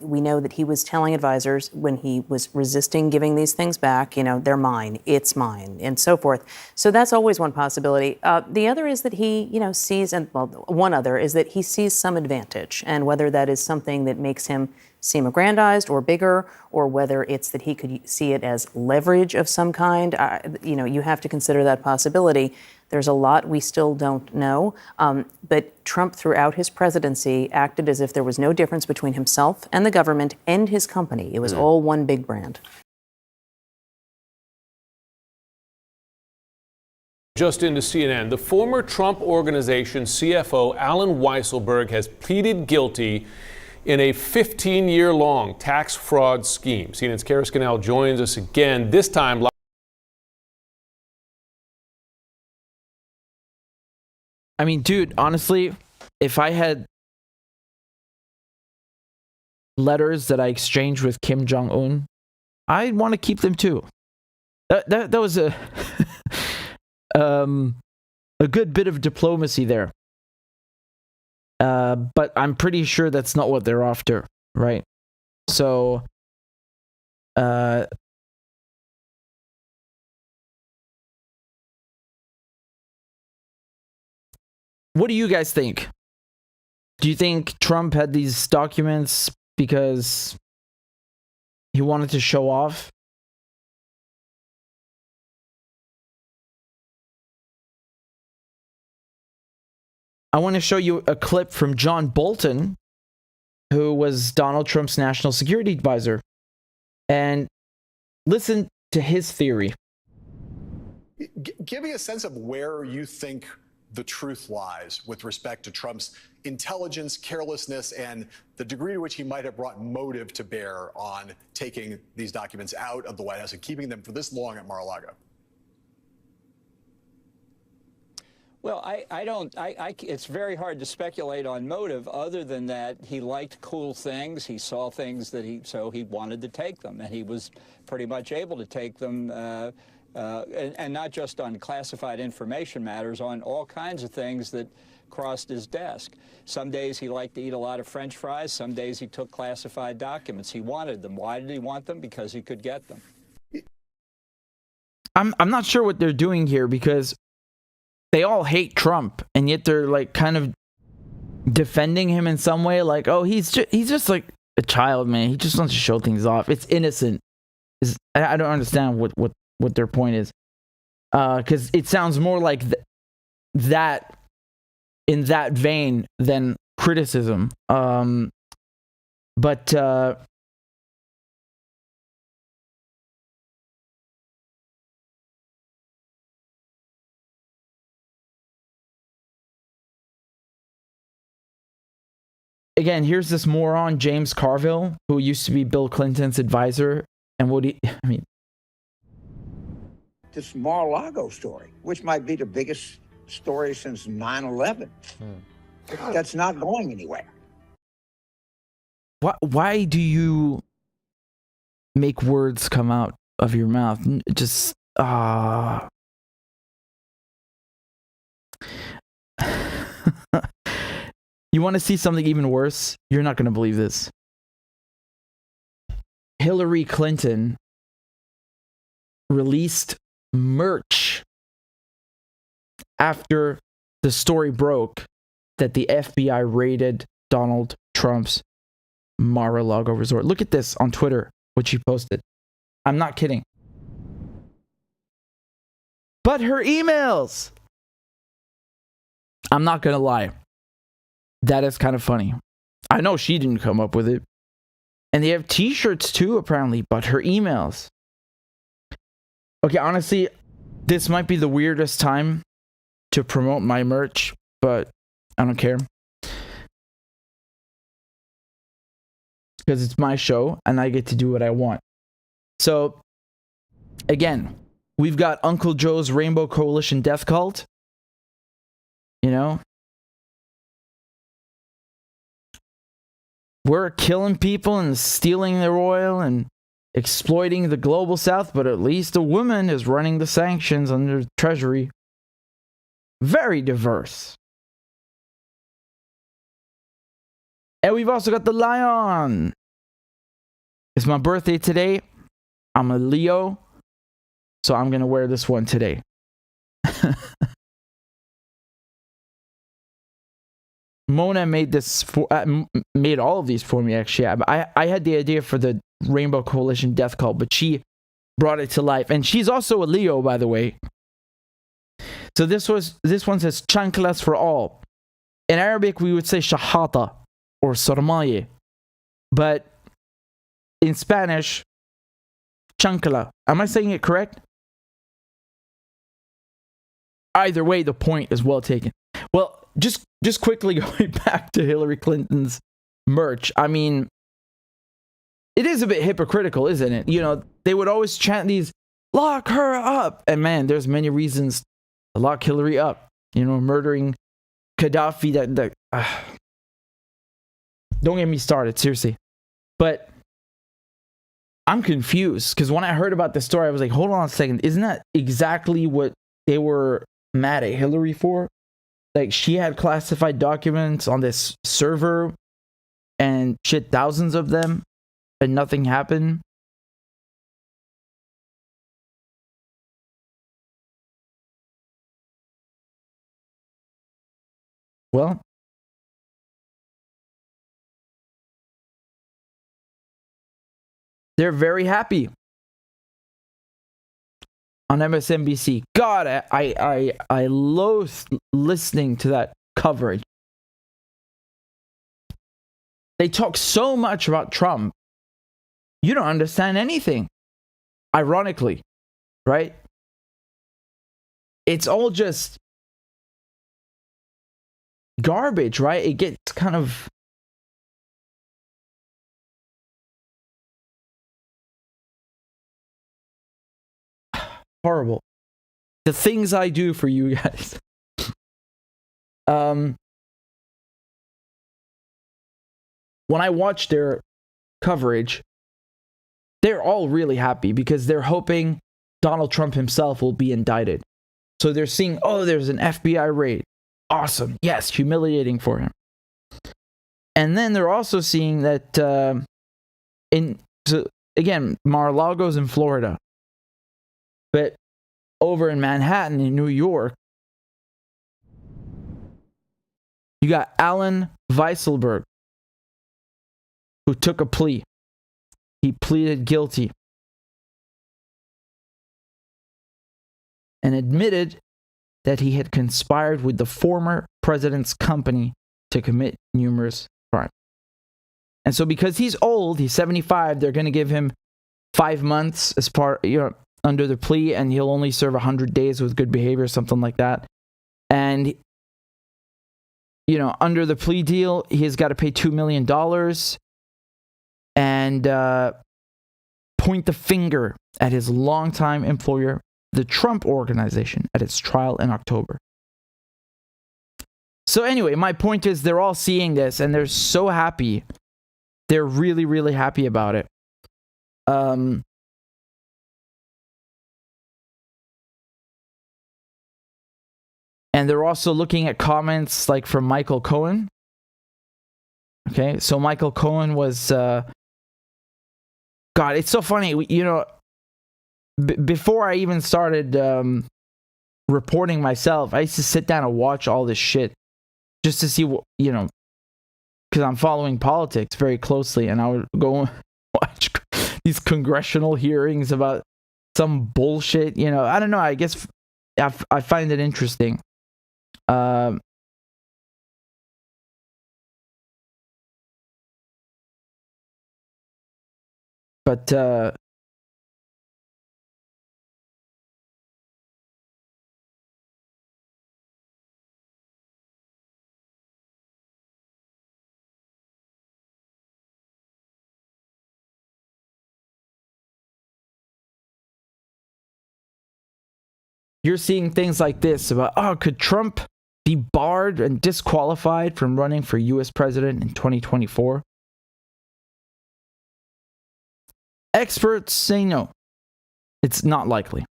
We know that he was telling advisors when he was resisting giving these things back, they're mine, it's mine, and so forth. So that's always one possibility. The other is that he, one other is that he sees some advantage, and whether that is something that makes him seem aggrandized or bigger, or whether it's that he could see it as leverage of some kind, you have to consider that possibility. There's a lot we still don't know, but Trump throughout his presidency acted as if there was no difference between himself and the government and his company. It was all one big brand. Just into CNN, the former Trump Organization CFO Alan Weisselberg has pleaded guilty in a 15-year-long tax fraud scheme. CNN's Kara Scannell joins us again, this time live. I mean, dude, honestly, if I had letters that I exchanged with Kim Jong-un, I'd want to keep them too. That was a a good bit of diplomacy there. But I'm pretty sure that's not what they're after, right? So, what do you guys think? Do you think Trump had these documents because he wanted to show off? I want to show you a clip from John Bolton, who was Donald Trump's national security advisor. And listen to his theory. Give me a sense of where you think the truth lies with respect to Trump's intelligence, carelessness, and the degree to which he might have brought motive to bear on taking these documents out of the White House and keeping them for this long at Mar-a-Lago. Well, it's very hard to speculate on motive other than that he liked cool things. He saw things so he wanted to take them, and he was pretty much able to take them, and not just on classified information matters, on all kinds of things that crossed his desk. Some days he liked to eat a lot of French fries. Some days he took classified documents. He wanted them. Why did he want them? Because he could get them. I'm not sure what they're doing here, because they all hate Trump, and yet they're like kind of defending him in some way. Like, oh, he's just like a child, man. He just wants to show things off. It's innocent. I don't understand what their point is, because it sounds more like that in that vein than criticism. But again, here's this moron, James Carville, who used to be Bill Clinton's advisor. And this Mar-a-Lago story, which might be the biggest story since 9/11. That's not going anywhere. Why do you make words come out of your mouth? Just, You want to see something even worse? You're not going to believe this. Hillary Clinton released merch after the story broke that the FBI raided Donald Trump's Mar-a-Lago resort. Look at this on Twitter, what she posted. I'm not kidding. But her emails. I'm not going to lie. That is kind of funny. I know she didn't come up with it. And they have t-shirts too, apparently, but her emails. Okay, honestly, this might be the weirdest time to promote my merch, but I don't care. Because it's my show, and I get to do what I want. So, again, we've got Uncle Joe's Rainbow Coalition Death Cult. You know? We're killing people and stealing their oil and exploiting the global south, but at least a woman is running the sanctions under the Treasury. Very diverse. And we've also got the Lion. It's my birthday today. I'm a Leo, so I'm going to wear this one today. Mona made made all of these for me, actually. I had the idea for the Rainbow Coalition Death Cult, but she brought it to life. And she's also a Leo, by the way. So this one says chanclas for all. In Arabic, we would say shahata or sarmaye. But in Spanish, chancla. Am I saying it correct? Either way, the point is well taken. Well, just quickly going back to Hillary Clinton's merch. I mean, it is a bit hypocritical, isn't it? You know, they would always chant these, lock her up. And man, there's many reasons to lock Hillary up. You know, murdering Gaddafi, don't get me started, seriously. But I'm confused because when I heard about this story, I was like, hold on a second. Isn't that exactly what they were mad at Hillary for? Like, she had classified documents on this server and shit, thousands of them, and nothing happened. Well, they're very happy on MSNBC. God, I loathe listening to that coverage. They talk so much about Trump. You don't understand anything. Ironically, right? It's all just garbage, right? It gets kind of horrible. The things I do for you guys. When I watch their coverage, they're all really happy because they're hoping Donald Trump himself will be indicted. So they're seeing, oh, there's an FBI raid. Awesome. Yes, humiliating for him. And then they're also seeing that again, Mar-a-Lago's in Florida. But over in Manhattan, in New York, you got Alan Weisselberg, who took a plea. He pleaded guilty and admitted that he had conspired with the former president's company to commit numerous crimes. And so because he's old, he's 75, they're going to give him 5 months as part, under the plea, and he'll only serve 100 days with good behavior, something like that. And, under the plea deal, he's got to pay $2 million and point the finger at his longtime employer, the Trump Organization, at its trial in October. So anyway, my point is they're all seeing this and they're so happy. They're really, really happy about it. And they're also looking at comments like from Michael Cohen. Okay, so Michael Cohen was... God, it's so funny. Before I even started reporting myself, I used to sit down and watch all this shit just to see what, because I'm following politics very closely, and I would go and watch these congressional hearings about some bullshit. I don't know. I guess I find it interesting. But you're seeing things like this about, could Trump be barred and disqualified from running for U.S. president in 2024? Experts say no. It's not likely.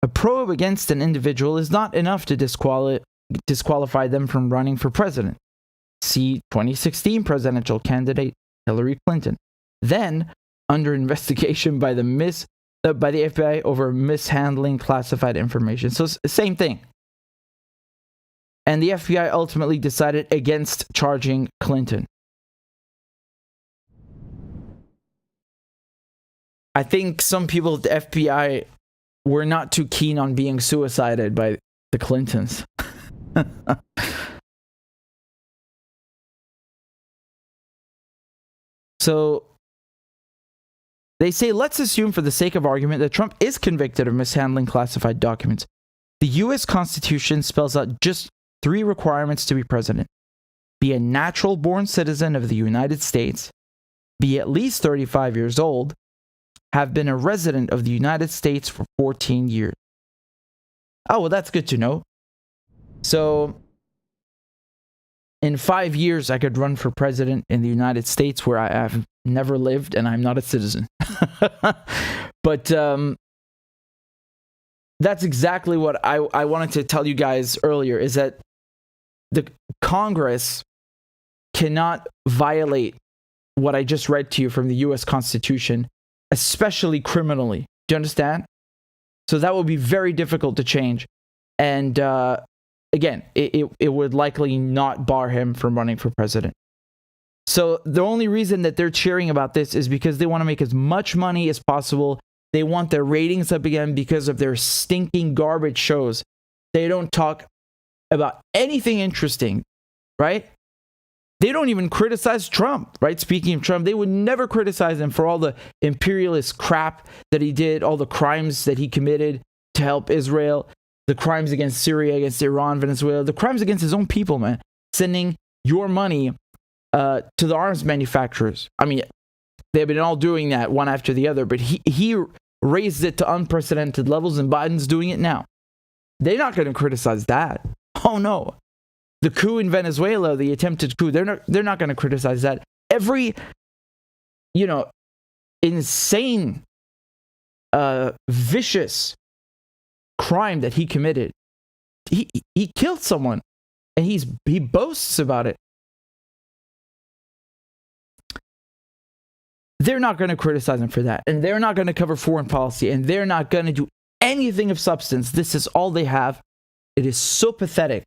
A probe against an individual is not enough to disqualify them from running for president. See 2016 presidential candidate Hillary Clinton, then under investigation by the FBI over mishandling classified information. So same thing. And the FBI ultimately decided against charging Clinton. I think some people at the FBI were not too keen on being suicided by the Clintons. So they say, let's assume for the sake of argument that Trump is convicted of mishandling classified documents. The U.S. Constitution spells out just 3 requirements to be president. Be a natural-born citizen of the United States, be at least 35 years old, have been a resident of the United States for 14 years. Oh, well, that's good to know. So in 5 years, I could run for president in the United States, where I have never lived and I'm not a citizen. But that's exactly what I wanted to tell you guys earlier, is that the Congress cannot violate what I just read to you from the U.S. Constitution, especially criminally. Do you understand? So that would be very difficult to change. And again, it would likely not bar him from running for president. So the only reason that they're cheering about this is because they want to make as much money as possible. They want their ratings up again because of their stinking garbage shows. They don't talk about anything interesting, right? They don't even criticize Trump, right? Speaking of Trump, they would never criticize him for all the imperialist crap that he did, all the crimes that he committed to help Israel, the crimes against Syria, against Iran, Venezuela, the crimes against his own people, man. Sending your money to the arms manufacturers. I mean, they've been all doing that one after the other, but he raised it to unprecedented levels, and Biden's doing it now. They're not going to criticize that. Oh no. The coup in Venezuela, the attempted coup, they're not going to criticize that. Every, insane, vicious crime that he committed, he killed someone, and he boasts about it. They're not going to criticize him for that, and they're not going to cover foreign policy, and they're not going to do anything of substance. This is all they have. It is so pathetic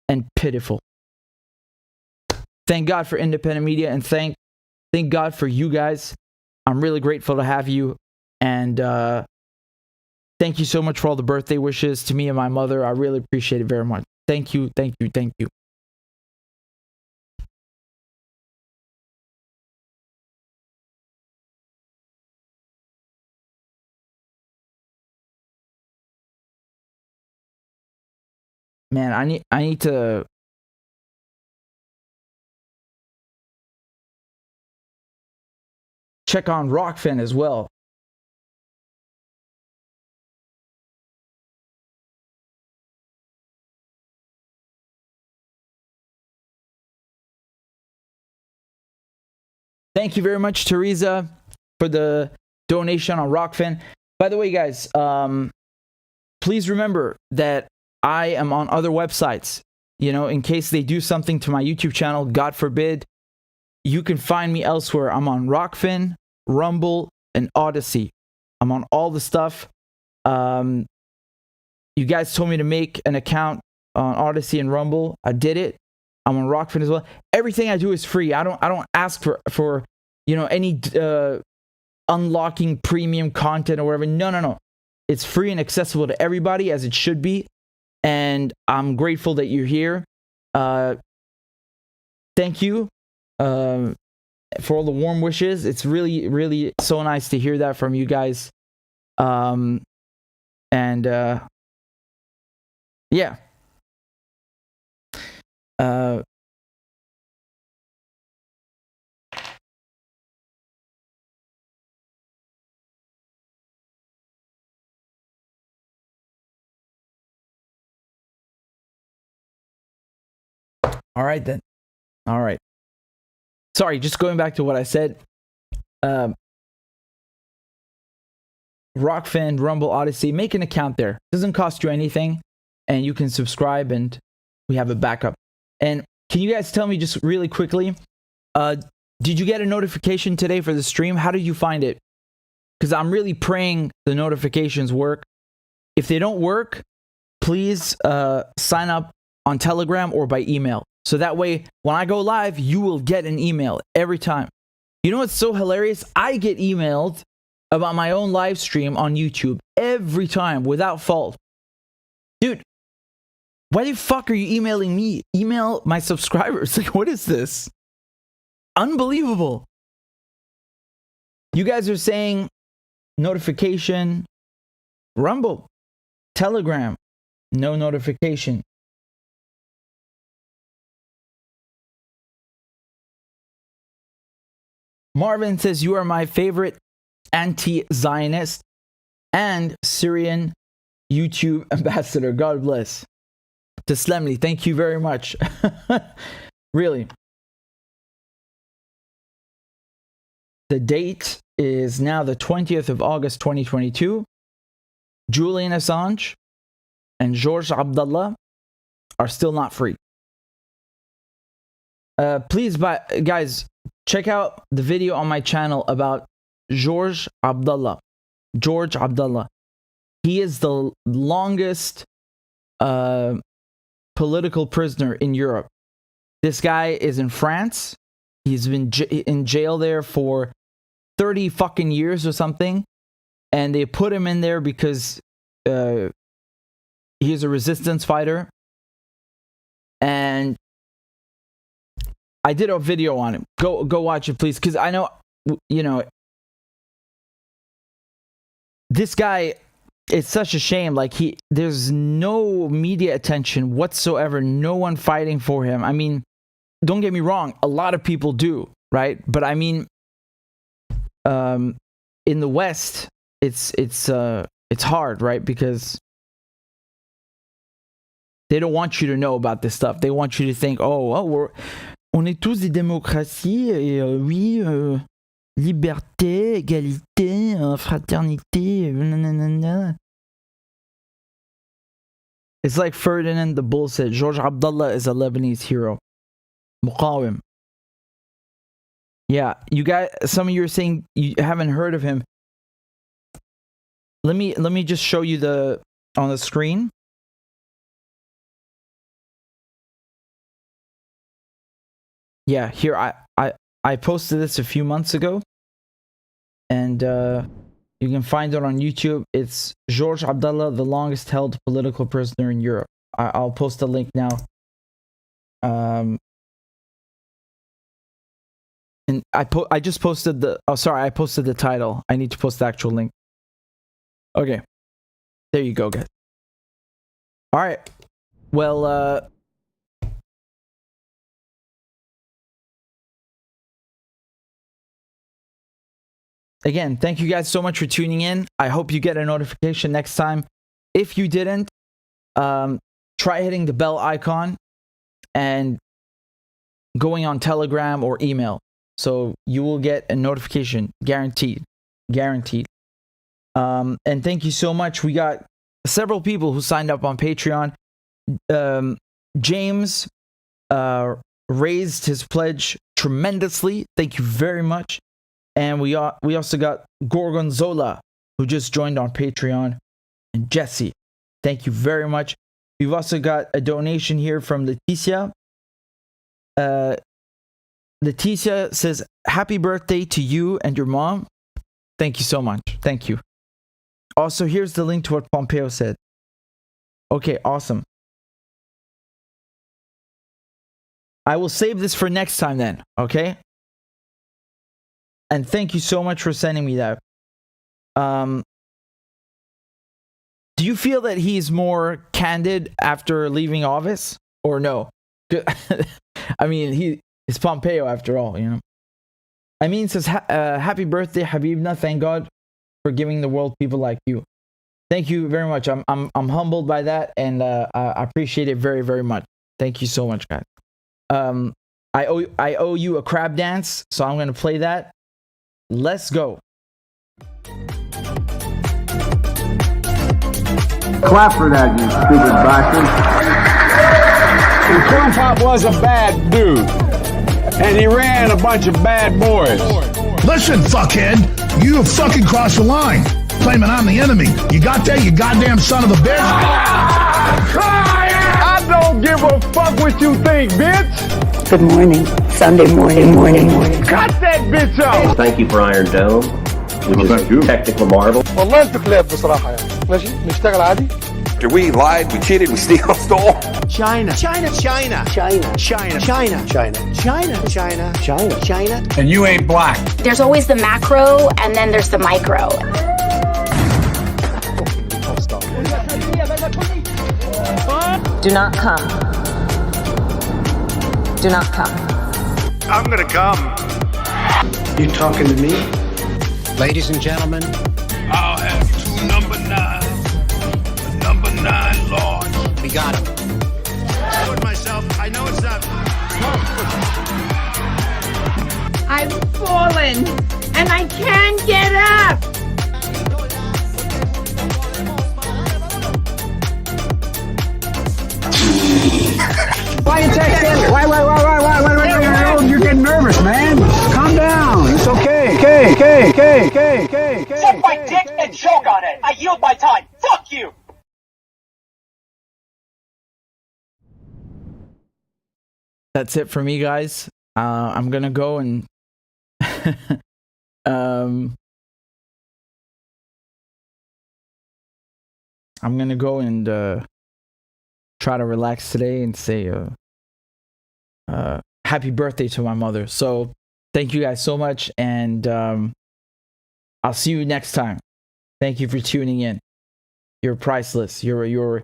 and pitiful. Thank God for independent media, and thank God for you guys. I'm really grateful to have you, and thank you so much for all the birthday wishes to me and my mother. I really appreciate it very much. Thank you, thank you, thank you. Man, I need to check on Rockfin as well. Thank you very much, Teresa, for the donation on Rockfin. By the way, guys, please remember that I am on other websites, in case they do something to my YouTube channel, God forbid. You can find me elsewhere. I'm on Rockfin, Rumble, and Odyssey. I'm on all the stuff. You guys told me to make an account on Odyssey and Rumble. I did it. I'm on Rockfin as well. Everything I do is free. I don't ask for any unlocking premium content or whatever. No. It's free and accessible to everybody, as it should be. And I'm grateful that you're here. Thank you for all the warm wishes. It's really, really so nice to hear that from you guys. Yeah. All right, then. All right. Sorry, just going back to what I said. Rockfin, Rumble, Odyssey, make an account there. It doesn't cost you anything, and you can subscribe, and we have a backup. And can you guys tell me just really quickly, did you get a notification today for the stream? How did you find it? Because I'm really praying the notifications work. If they don't work, please sign up on Telegram or by email. So that way, when I go live, you will get an email every time. You know what's so hilarious? I get emailed about my own live stream on YouTube every time without fault. Dude, why the fuck are you emailing me? Email my subscribers. Like, what is this? Unbelievable. You guys are saying notification, Rumble, Telegram, no notification. Marvin says, you are my favorite anti-Zionist and Syrian YouTube ambassador. God bless. Teslemli, thank you very much. Really. The date is now the 20th of August 2022. Julian Assange and George Abdallah are still not free. Please, guys, check out the video on my channel about George Abdallah. George Abdallah. He is the longest political prisoner in Europe. This guy is in France. He's been in jail there for 30 fucking years or something. And they put him in there because he's a resistance fighter. And I did a video on him. Go watch it, please. Because I know, you know, this guy, it's such a shame. Like, there's no media attention whatsoever. No one fighting for him. I mean, don't get me wrong. A lot of people do, right? But I mean, in the West, it's hard, right? Because they don't want you to know about this stuff. They want you to think, on est tous des démocraties, et oui, liberté, égalité, fraternité, nanana. It's like Ferdinand the Bull said, George Abdallah is a Lebanese hero. Muqawim. Yeah, you guys, some of you are saying you haven't heard of him. Let me just show you on the screen. Yeah, here I posted this a few months ago, and you can find it on YouTube. It's George Abdallah, the longest held political prisoner in Europe. I'll post a link now. And I just posted I posted the title. I need to post the actual link. Okay, there you go, guys. All right, well, again, thank you guys so much for tuning in. I hope you get a notification next time. If you didn't, try hitting the bell icon and going on Telegram or email. So you will get a notification, guaranteed. And thank you so much. We got several people who signed up on Patreon. James raised his pledge tremendously. Thank you very much. And we also got Gorgonzola, who just joined on Patreon, and Jesse. Thank you very much. We've also got a donation here from Leticia. Leticia says, happy birthday to you and your mom. Thank you so much. Thank you. Also, here's the link to what Pompeo said. Okay, awesome. I will save this for next time then, okay? And thank you so much for sending me that. Do you feel that he's more candid after leaving office, or no? I mean, it's Pompeo after all, you know. I mean, it says, happy birthday, Habibna. Thank God for giving the world people like you. Thank you very much. I'm humbled by that, and I appreciate it very, very much. Thank you so much, guys. I owe you a crab dance, so I'm gonna play that. Let's go. Clap for that, you stupid bastard. And Corn Pop was a bad dude. And he ran a bunch of bad boys. Listen, fuckhead, you have fucking crossed the line. Claiming I'm the enemy. You got that, you goddamn son of a bitch? I don't give a fuck what you think, bitch. Good morning. Sunday morning. Cut that bitch out. Thank you for Iron Dome, which is a technical marvel. والله انتوا كلاب بصراحة يعني. ماشي نشتغل عادي. We lied, we cheated, we stole. China. And you ain't black. There's always the macro, and then there's the micro. Do not come. Do not come. I'm gonna come. You talking to me? Ladies and gentlemen, I'll have two number 9s. Number 9 large. we got him. Suck my dick and choke on it. I yield my time. Fuck you. That's it for me, guys. I'm gonna go and I'm gonna go and try to relax today and say happy birthday to my mother. So thank you guys so much, and I'll see you next time. Thank you for tuning in. You're priceless. You're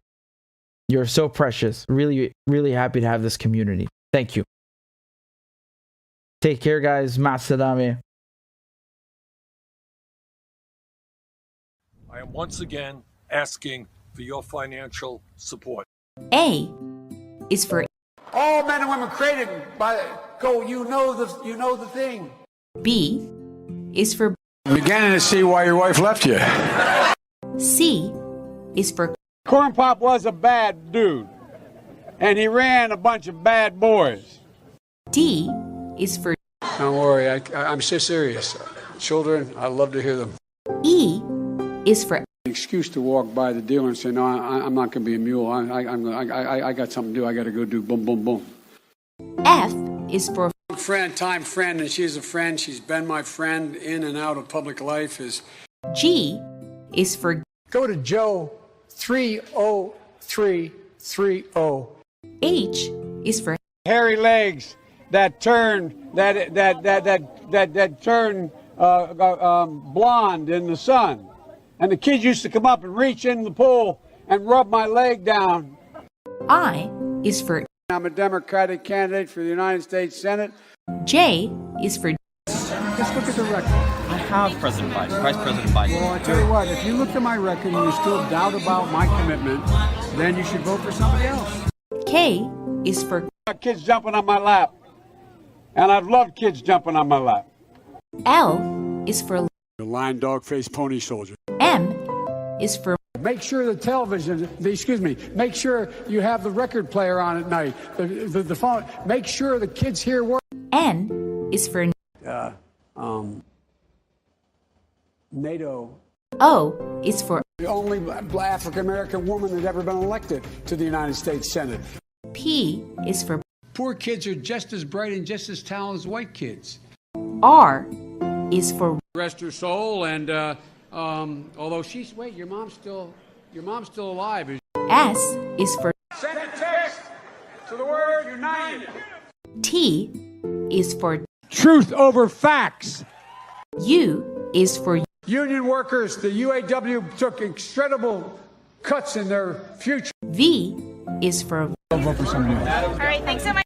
so precious. Really, really happy to have this community. Thank you. Take care, guys. Masadame. I am once again asking for your financial support. A is for All men and women created by go. You know the thing. B is for I'm beginning to see why your wife left you. C is for Corn Pop was a bad dude, and he ran a bunch of bad boys. D is for Don't worry, I'm so serious. Children, I love to hear them. E is for Excuse to walk by the dealer and say, no, I'm not going to be a mule. I got something to do. I got to go do boom, boom, boom. F is for Time friend, and she's a friend. She's been my friend in and out of public life. G is for Go to Joe 30330. H is for Hairy legs that turn blonde in the sun. And the kids used to come up and reach in the pool and rub my leg down. I is for I'm a Democratic candidate for the United States Senate. J is for Just look at the record. I have President Biden, Vice President Biden. Well, I tell you what, if you look at my record and you still doubt about my commitment, then you should vote for somebody else. K is for Kids jumping on my lap. And I've loved kids jumping on my lap. L is for The lion, dog, face, pony soldier. M is for Make sure the television, make sure you have the record player on at night. The phone, make sure the kids hear words. N is for NATO. O is for The only African American woman that's ever been elected to the United States Senate. P is for Poor kids are just as bright and just as talented as white kids. R is for Rest her soul, and although she's your mom's still alive. S is for Send a text to the word united. T is for Truth over facts. U is for Union workers, the UAW took incredible cuts in their future. V is for I'll vote for somebody else. All right, thanks so much.